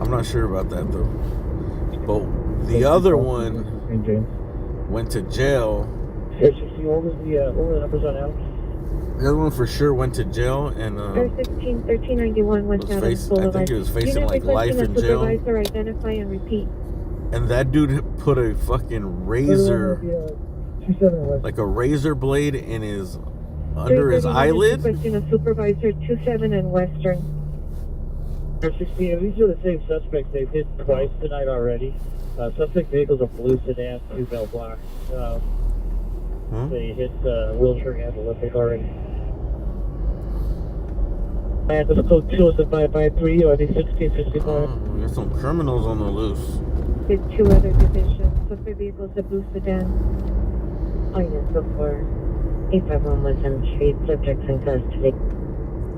I'm not sure about that though. But the other one went to jail 60, what was the numbers on Adams? The other one for sure went to jail and 16, 1391 West was Adams I think he was facing like life in jail. Supervisor, identify and repeat. And that dude put a fucking razor, like a razor blade in his under his eyelid. Requesting a supervisor 27 and Western. 16, these are the same suspects they did twice tonight already. Suspect vehicles are blue sedan, 2 male black. They hit Wilshire and Olympic already. And this code 2 is the 553, or the 1665. We got some criminals on the loose. With 2 other divisions. Suspect vehicles, a blue sedan. Unit before 851 West M Street, subjects in custody.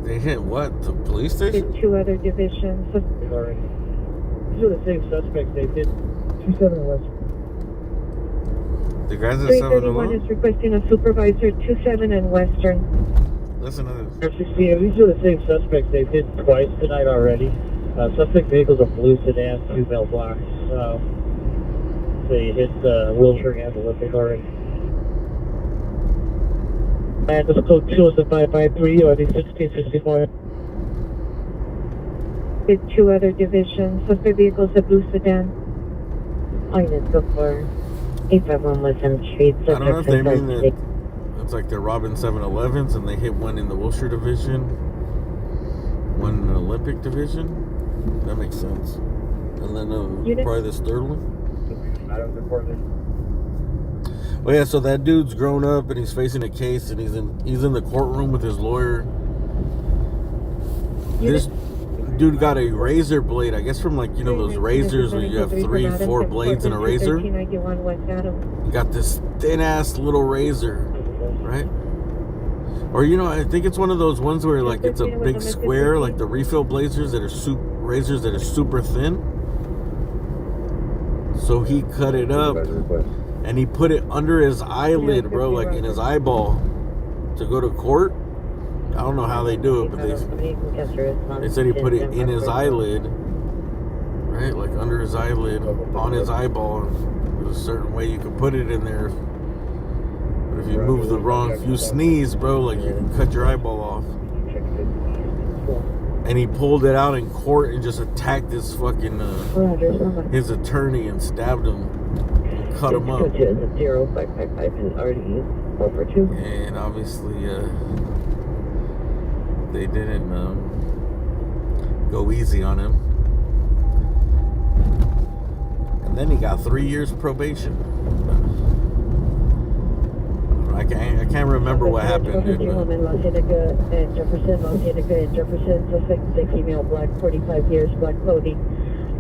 They hit what? The police station? With 2 other divisions. Already. These are the same suspects they did 27 West. The guys at 331 7-Eleven? is requesting a supervisor 27 and Western. Listen to this. 16, these are the same suspects they did twice tonight already. Suspect vehicles are blue sedan, 2 male black. They hit Wilshire and Olympic already. And this code 2 is the 553, or the 1665. With 2 other divisions. Suspect vehicles, a blue sedan. Unit before 851 West M Street, I don't know if subjects they in mean custody. that it's like they're robbing 7-Elevens and they hit one in the Wilshire division, one in the Olympic division. That makes sense. And then probably this third one. Well, yeah, so that dude's grown up and he's facing a case and he's in the courtroom with his lawyer. This dude got a razor blade, I guess from like, you know, those razors where you have 3, 4 blades in a razor. He got this thin ass little razor, right? Or, you know, I think it's one of those ones where like it's a big square, like the refill razors that are razors that are super thin. So he cut it up and he put it under his eyelid, bro, like in his eyeball to go to court. I don't know how they do it, but they said he put it in his eyelid, right? Like under his eyelid, on his eyeball. There's a certain way you can put it in there. But if you move the wrong, if you sneeze, bro, like you can cut your eyeball off. And he pulled it out in court and just attacked his fucking, his attorney and stabbed him and cut him up. 0555 and RD over 2. And obviously, they didn't go easy on him. And then he got 3 years probation. I can't remember what happened, dude. Los Angeles and Jefferson, suspect is a female, black, 45 years, black clothing,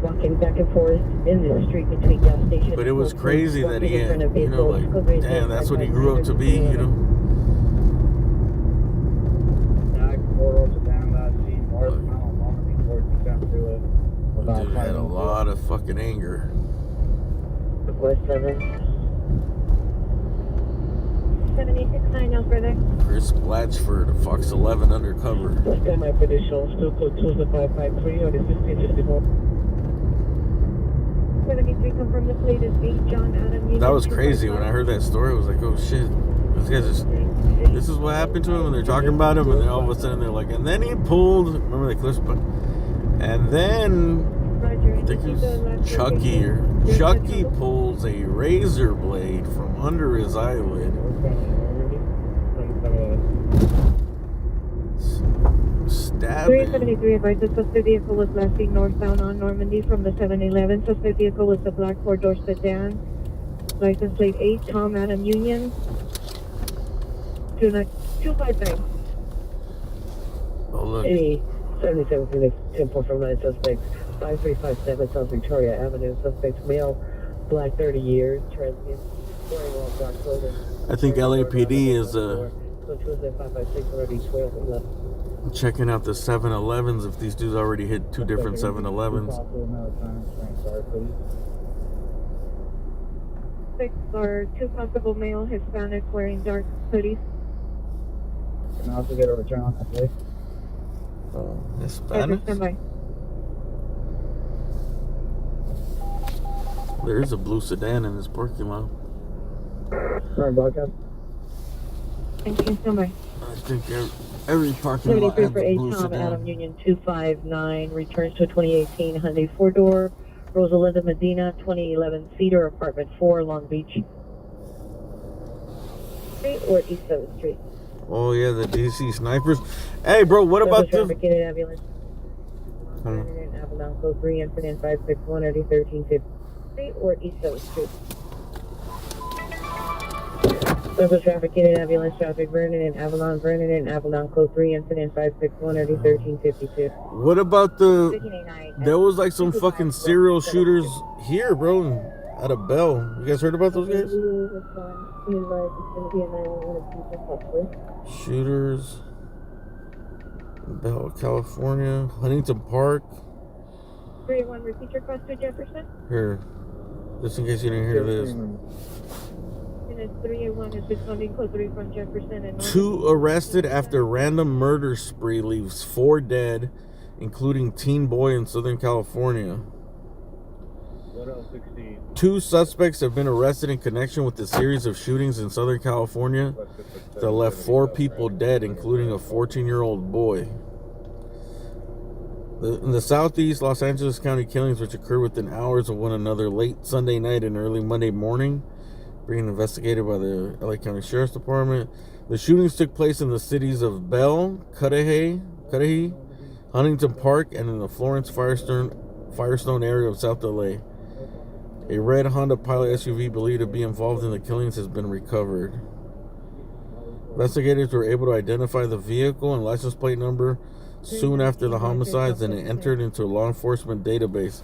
walking back and forth in the street between gas stations. But it was crazy that he had, you know, like, damn, that's what he grew up to be, you know? Dude had a lot of fucking anger. West 7. 789, no further. Chris Blatchford, Fox 11 undercover. Stand my credentials, still code 2 is the 553, or the 1664. 73, confirm the plate is 8 John Adam. That was crazy. When I heard that story, I was like, oh shit. This is what happened to him, and they're talking about him, and then all of a sudden they're like, and then he pulled, remember the clips? And then, I think it was Chucky, Chucky pulls a razor blade from under his eyelid. Stab him. 373 advised the suspect vehicle was last seen northbound on Normandy from the 7-Eleven. Suspect vehicle was the black 4-door sedan. License plate 8 Tom Adam Union. 259. Oh look. 77 Phoenix, 10-4 from 9 suspects, 5357 South Victoria Avenue. Suspect male, black, 30 years, transient, wearing all dark clothing. I think LAPD is So Tuesday 556 already 12. checking out the 7-Elevens if these dudes already hit 2 different 7-Elevens. 6 are 2 possible male Hispanic wearing dark hoodies. Can I also get a return on that, please? Hispanic? Standby. There is a blue sedan in this parking lot. Sorry, Buckhead. Thank you so much. I think every parking lot 73 has for a A blue Tom, Adam sedan. Union 259, returns to 2018 Hyundai 4-door, Rosalinda Medina, 2011 Cedar, apartment 4, Long Beach. Street or East 7th Street? Oh yeah, the DC snipers. Hey bro, what about the... Traffic ambulance. Avalon code 3, incident 561 at 1350 Street or East 7th Street? Local traffic unit, ambulance traffic, Vernon and Avalon code 3, incident 561 at 1352. What about the... There was like some fucking serial shooters here, bro, out of Bell. You guys heard about those guys? Shooters. Bell, California. Huntington Park. 381, repeat your request to Jefferson. Here. Just in case you didn't hear this. Unit 381 is responding code 3 from Jefferson and... 2 arrested after random murder spree leaves 4 dead, including teen boy in Southern California. 2 suspects have been arrested in connection with the series of shootings in Southern California that left 4 people dead, including a 14-year-old boy. In the Southeast Los Angeles County killings, which occurred within hours of one another late Sunday night and early Monday morning, being investigated by the LA County Sheriff's Department. The shootings took place in the cities of Bell, Cudahy, Huntington Park, and in the Florence Firestone area of South LA. A red Honda Pilot SUV believed to be involved in the killings has been recovered. Investigators were able to identify the vehicle and license plate number soon after the homicides, and it entered into a law enforcement database.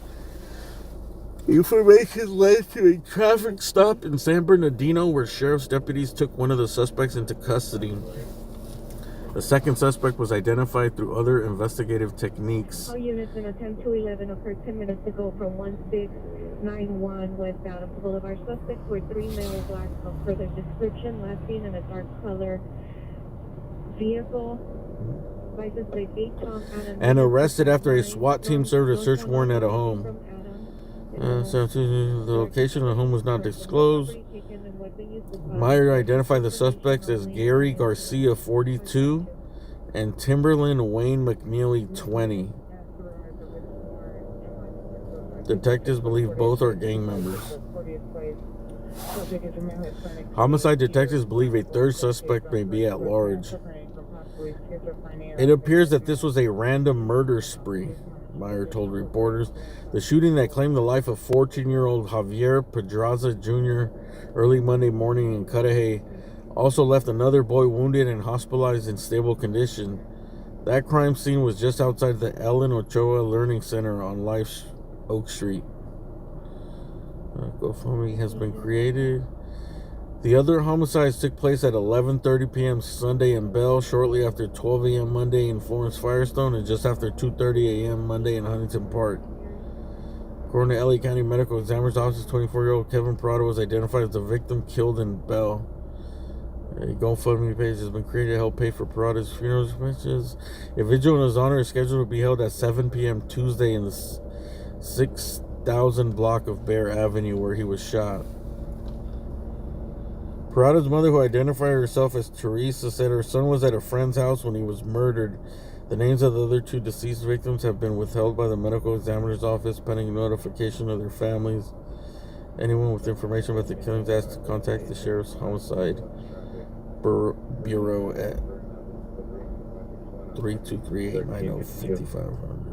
Information led to a traffic stop in San Bernardino where sheriff's deputies took one of the suspects into custody. The second suspect was identified through other investigative techniques. All units in a 10-11 occurred 10 minutes ago from 1691 West Adams Boulevard. Suspects were 3 male blacks of further description, last seen in a dark color vehicle. License plate 8 Tom Adam. And arrested after a SWAT team served a search warrant at a home. So the location of the home was not disclosed. Meyer identified the suspects as Gary Garcia, 42, and Timberland Wayne McNeely, 20. Detectives believe both are gang members. Homicide detectives believe a third suspect may be at large. It appears that this was a random murder spree, Meyer told reporters. The shooting that claimed the life of 14-year-old Javier Pedraza Jr. early Monday morning in Cudahy also left another boy wounded and hospitalized in stable condition. That crime scene was just outside the Ellen Ochoa Learning Center on Life Oak Street. GoFundMe has been created. The other homicides took place at 11:30 p.m. Sunday in Bell, shortly after 12 a.m. Monday in Florence Firestone, and just after 2:30 a.m. Monday in Huntington Park. According to LA County Medical Examiner's Office, 24-year-old Kevin Parada was identified as the victim killed in Bell. A GoFundMe page has been created to help pay for Parada's funeral expenses. A vigil in his honor is scheduled to be held at 7 p.m. Tuesday in the 6,000 block of Bear Avenue where he was shot. Parada's mother, who identified herself as Teresa, said her son was at a friend's house when he was murdered. The names of the other 2 deceased victims have been withheld by the medical examiner's office pending notification of their families. Anyone with information about the killings asked to contact the Sheriff's Homicide Bureau at 323-890-5500.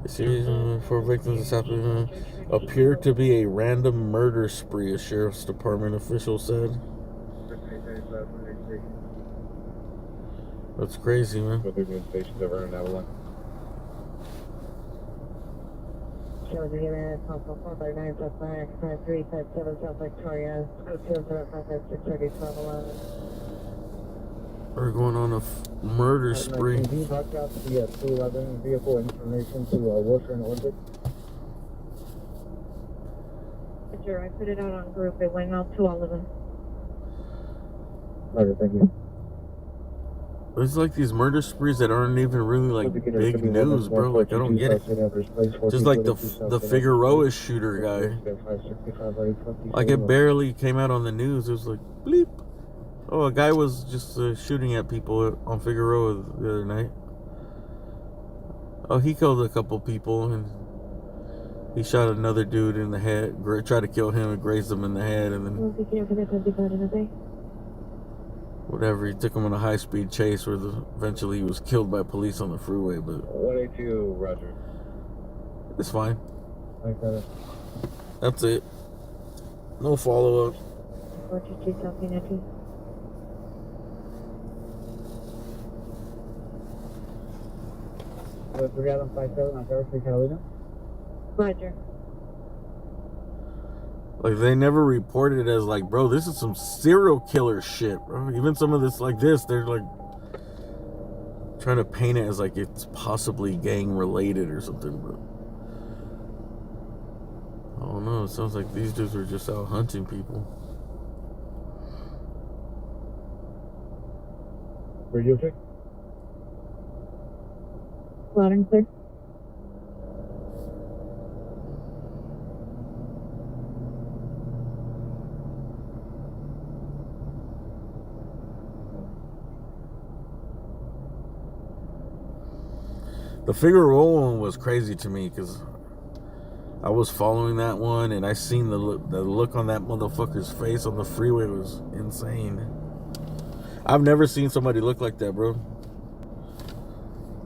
The series of 4 victims this afternoon appeared to be a random murder spree, a Sheriff's Department official said. That's crazy, man. Stations over in Avalon. We're going on a murder spree. Can you talk about the 211 vehicle information to Wilshire and Orbit? Sure, I put it out on group. It went out to all of them. Okay, thank you. It's like these murder sprees that aren't even really like big news, bro. Like I don't get it. Just like the Figueroa shooter guy. Like it barely came out on the news. It was like bleep. Oh, a guy was just shooting at people on Figueroa the other night. Oh, he killed a couple people and he shot another dude in the head. Tried to kill him and grazed him in the head, and then whatever. He took him on a high-speed chase where eventually he was killed by police on the freeway. But 182, Roger. it's fine. That's it. No follow-up. 42 something, okay. Brigada 57 on Terrace Catalina. Roger. Like they never reported it as like, bro, this is some serial killer shit, bro. Even some of this like this, they're like trying to paint it as like it's possibly gang related or something, but I don't know. It sounds like these dudes were just out hunting people. Radio check. Loud and clear. The Figueroa one was crazy to me because I was following that one and I seen the look on that motherfucker's face on the freeway was insane. I've never seen somebody look like that, bro.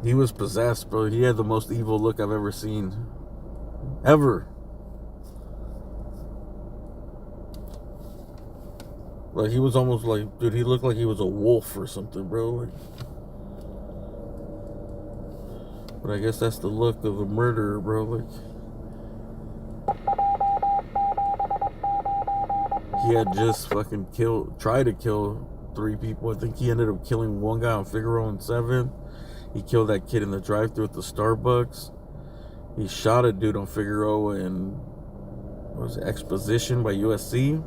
He was possessed, bro. He had the most evil look I've ever seen. Ever. Like, he was almost like, dude, he looked like he was a wolf or something, bro. Like, but I guess that's the look of a murderer, bro. Like, he had just fucking tried to kill 3 people. I think he ended up killing one guy on Figueroa and 7. He killed that kid in the drive-thru at the Starbucks. He shot a dude on Figueroa in, what was it, Exposition by USC.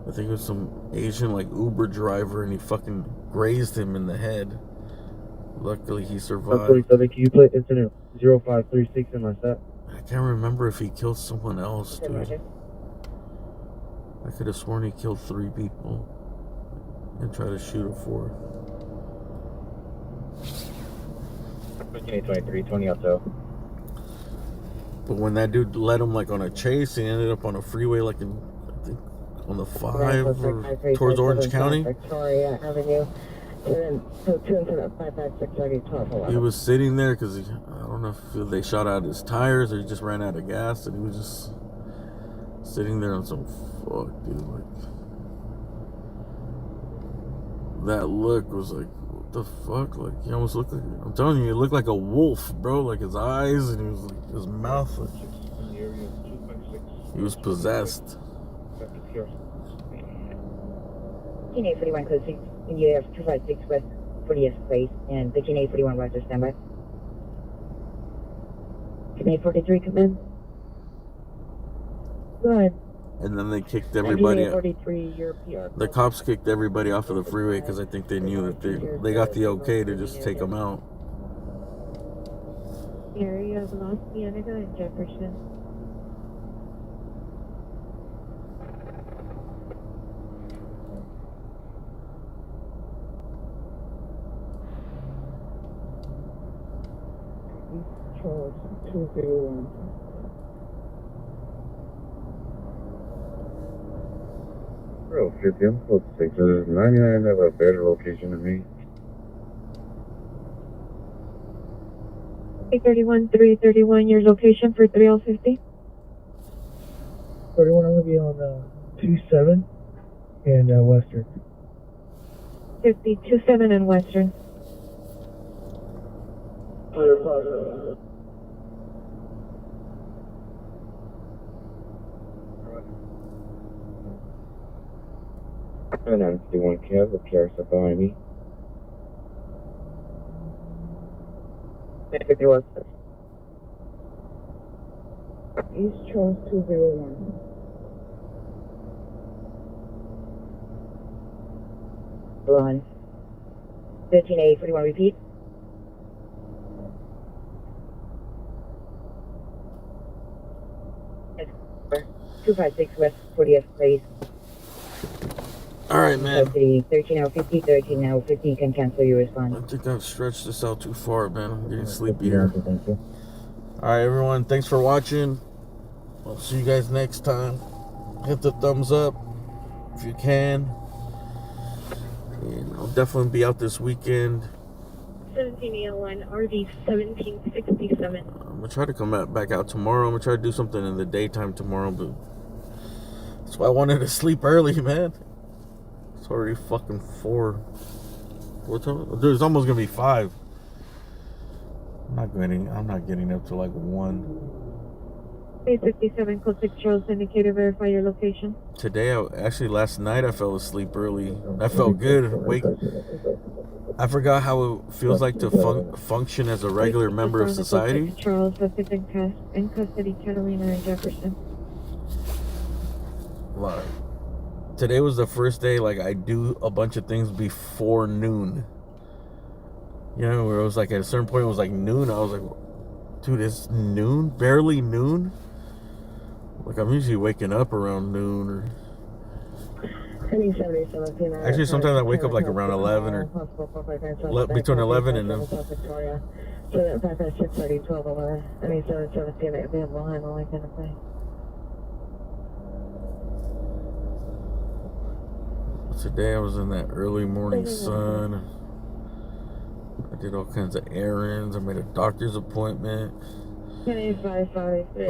I think it was some Asian like Uber driver, and he fucking grazed him in the head. Luckily, he survived. 47, can you put incident 0536 in my set? I can't remember if he killed someone else, dude. I could have sworn he killed 3 people and tried to shoot a 4th. 23, 20 up though. But when that dude led him like on a chase, he ended up on a freeway like in, I think, on the 5 or towards Orange County. Victoria Avenue. And then, so 2 incident 556 12. He was sitting there because I don't know if they shot out his tires or he just ran out of gas, and he was just sitting there on some fuck, dude. Like, that look was like, what the fuck? Like, he almost looked like, I'm telling you, he looked like a wolf, bro. Like his eyes and he was like, his mouth, like, he was possessed. 1841 code 6, and you have 256 West 40th Place, and 15841 Roger, standby. 1843, come in. Go ahead. And then they kicked everybody out. 43, your PR. The cops kicked everybody off of the freeway because I think they knew that they got the okay to just take them out. Area of Los Cienega and Jefferson. Charles 201. Real 50, I'm close to 6. There's 99 have a better location than me. 331, 331, your location for 3050. 31, I'm going to be on 27 and Western. 527 and Western. And I'm 51 Kev, the PR stuff behind me. 51. East Charles 201. Run. 13A41, repeat. Yes, 256 West 40th Place. All right, man. 13 hour 50, you can cancel your response. I think I've stretched this out too far, man. I'm getting sleepy here. All right, everyone. Thanks for watching. I'll see you guys next time. Hit the thumbs up if you can. And I'll definitely be out this weekend. 1701 RV 1767. I'm going to try to come back out tomorrow. I'm going to try to do something in the daytime tomorrow, but that's why I wanted to sleep early, man. It's already fucking 4. What time? There's almost going to be 5. I'm not getting up to like 1. 857, code 6 Charles, indicator, verify your location. Today, actually last night I fell asleep early. I felt good. I forgot how it feels like to function as a regular member of society. Charles, suspect in custody, Catalina and Jefferson. Like, today was the first day like I do a bunch of things before noon. You know, where it was like at a certain point it was like noon. I was like, dude, it's noon? Barely noon? Like, I'm usually waking up around noon or... Actually, sometimes I wake up like around 11 or... between 11 and... Today I was in that early morning sun. I did all kinds of errands. I made a doctor's appointment. I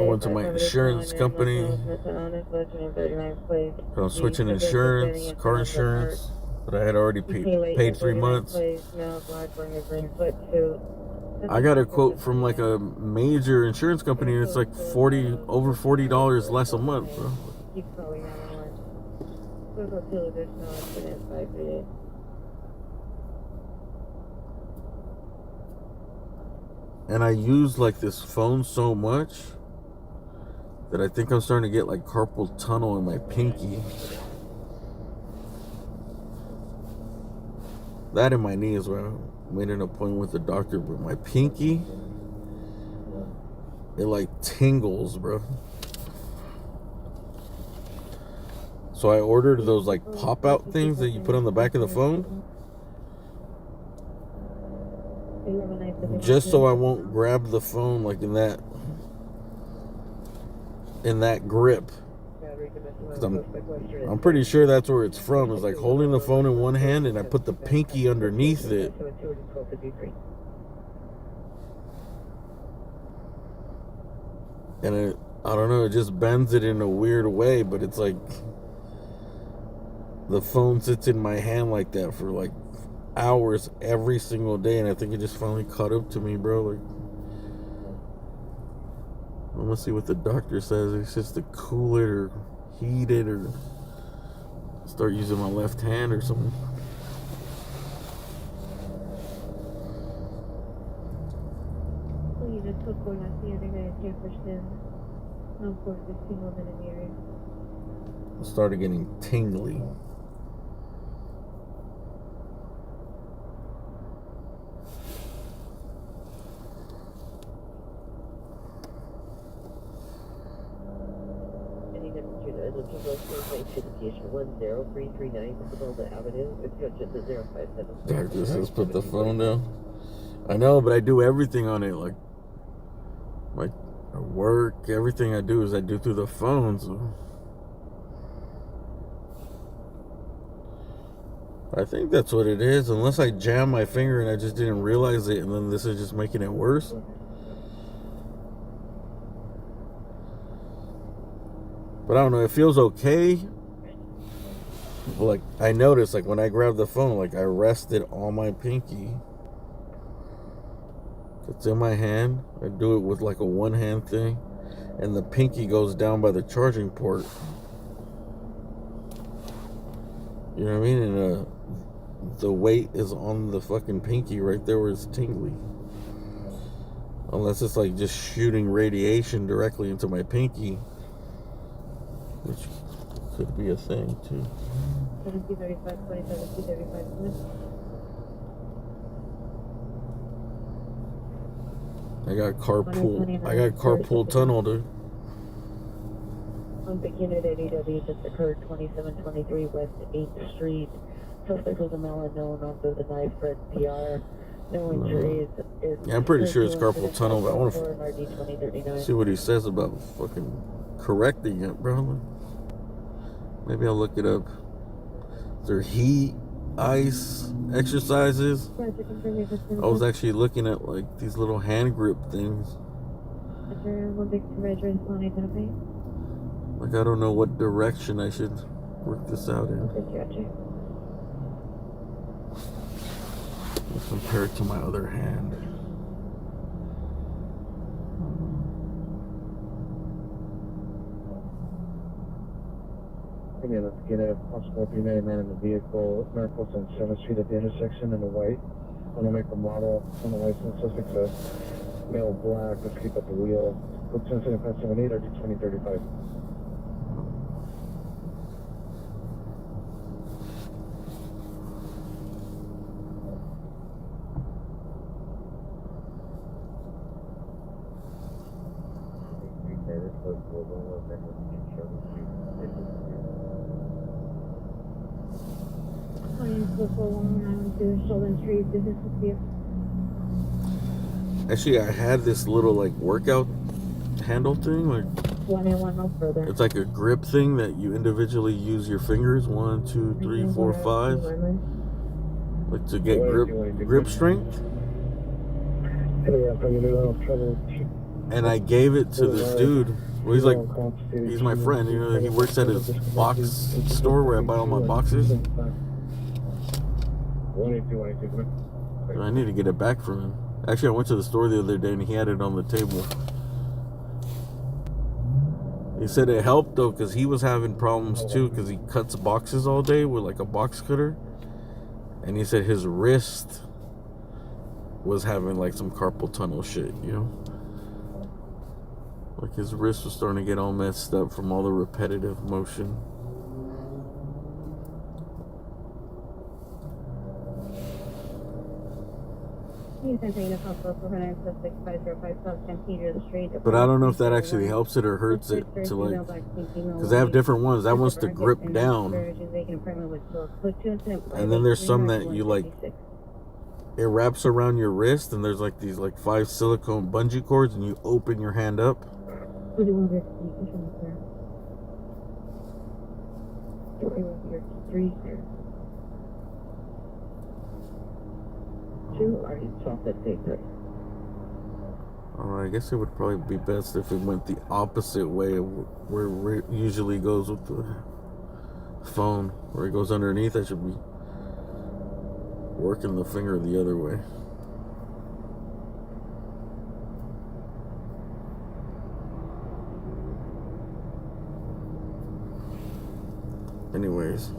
went to my insurance company. I'm switching insurance, car insurance, but I had already paid 3 months. I got a quote from like a major insurance company, and it's like over $40 less a month, bro. And I use like this phone so much that I think I'm starting to get like carpal tunnel in my pinky. That in my knee is where I made an appointment with the doctor, but my pinky, it like tingles, bro. So I ordered those like pop-out things that you put on the back of the phone, just so I won't grab the phone like in that grip. I'm pretty sure that's where it's from. It's like holding the phone in one hand and I put the pinky underneath it. And it, I don't know, it just bends it in a weird way, but it's like the phone sits in my hand like that for like hours every single day, and I think it just finally caught up to me, bro. Like, I'm gonna see what the doctor says. It's just to cool it or heat it or start using my left hand or something. I started getting tingly. Doctor says put the phone down. I know, but I do everything on it. Like my work, everything I do is I do through the phone. So I think that's what it is. Unless I jam my finger and I just didn't realize it, and then this is just making it worse. But I don't know, it feels okay. Like, I noticed, like, when I grab the phone, like, I rested on my pinky. It's in my hand. I do it with, like, a one-hand thing. And the pinky goes down by the charging port. You know what I mean? And the weight is on the fucking pinky right there where it's tingly. Unless it's, like, just shooting radiation directly into my pinky. Which could be a thing, too. 1735, 27, 235, I got carpool tunnel, dude. On Big Unit 80W, just occurred 2723 West 8th Street. Suspect was a male unknown, also denied for PR. No injuries. Yeah, I'm pretty sure it's carpal tunnel, but I want to RD2039. see what he says about fucking correcting it, bro. Maybe I'll look it up. Is there heat, ice, exercises? I was actually looking at like these little hand grip things. Like I don't know what direction I should work this out in. Let's compare it to my other hand. Okay, let's get a possible 390 man in the vehicle. Northwest on 7th Street at the intersection in the white. On the make a model on the license. Suspect's a male black. Let's keep up the wheel. Code 17578 RD2035. Actually, I had this little like workout handle thing, like it's like a grip thing that you individually use your fingers 1, 2, 3, 4, 5, like to get grip strength. And I gave it to this dude. Well, he's my friend. You know, he works at his box store where I buy all my boxes. I need to get it back from him. Actually, I went to the store the other day and he had it on the table. He said it helped though because he was having problems too because he cuts boxes all day with like a box cutter. And he said his wrist was having like some carpal tunnel shit, you know? Like his wrist was starting to get all messed up from all the repetitive motion. But I don't know if that actually helps it or hurts it to like, because they have different ones. That one's to grip down. And then there's some that you like, it wraps around your wrist and there's like these like 5 silicone bungee cords and you open your hand up. I guess it would probably be best if it went the opposite way of where it usually goes with the phone. Where it goes underneath, I should be working the finger the other way. Anyways.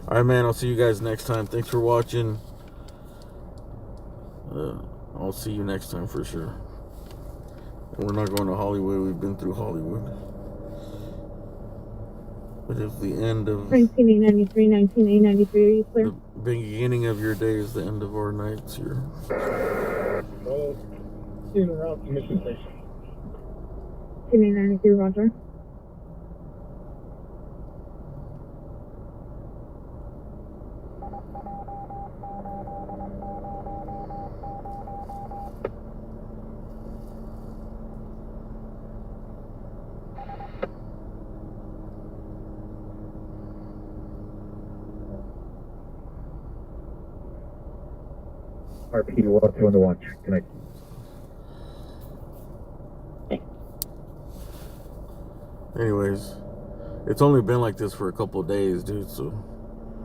Alright, man, I'll see you guys next time. Thanks for watching. I'll see you next time for sure. We're not going to Hollywood. We've been through Hollywood. But it's the end of 1993, 1993. Are you clear? The beginning of your day is the end of our nights here. Well, in route to Mission Station. 1993, Roger. RP, walk through on the watch. Connect. Anyways, it's only been like this for a couple of days, dude, so.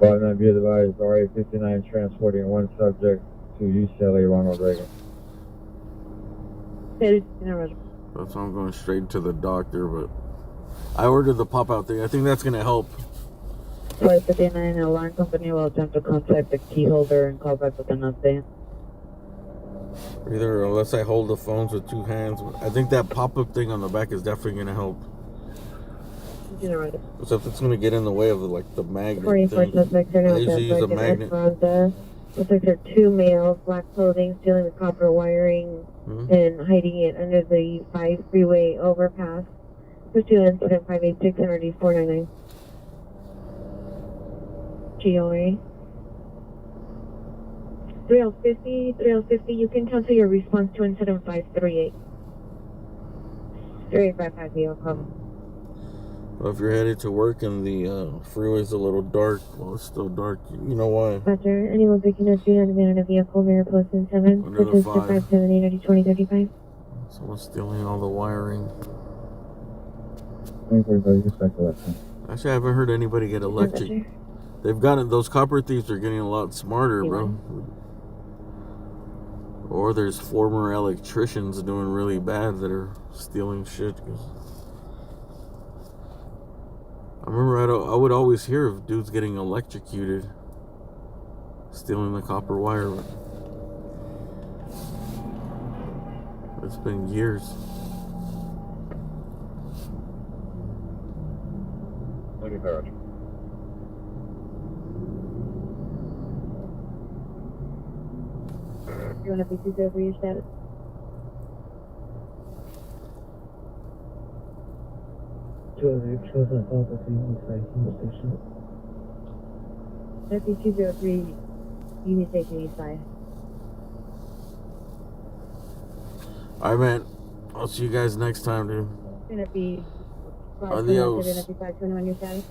59 be advised, RA-59 transporting one subject to UCLA Ronald Reagan. That's why I'm going straight to the doctor, but I ordered the pop-out thing. I think that's going to help. Flight 59, alarm company will attempt to contact the key holder and call back with an update. Either unless I hold the phones with 2 hands. I think that pop-up thing on the back is definitely going to help. Except it's going to get in the way of the magnet thing. I usually use a magnet. Suspects are 2 males, black clothing, stealing the copper wiring and hiding it under the 5 freeway overpass. Pursue incident 586 NRD 499. GOA. 3050, you can cancel your response to incident 538. 3855, no problem. Well, if you're headed to work and the freeway's a little dark, well, it's still dark. You know why? Roger, anyone picking up 3 on a vehicle, mirror post in 7, Under the purchase to 5. 578 2035. Someone's stealing all the wiring. 2045, just back to left. Actually, I haven't heard anybody get electric. They've gotten, those copper thieves are getting a lot smarter, bro. Or there's former electricians doing really bad that are stealing shit. I remember I would always hear of dudes getting electrocuted, stealing the copper wire. It's been years. You want to be 2 over your status? That'd be 203, Union Station East Side. Alright, man. I'll see you guys next time, dude. It's gonna be Adios. 521 your status.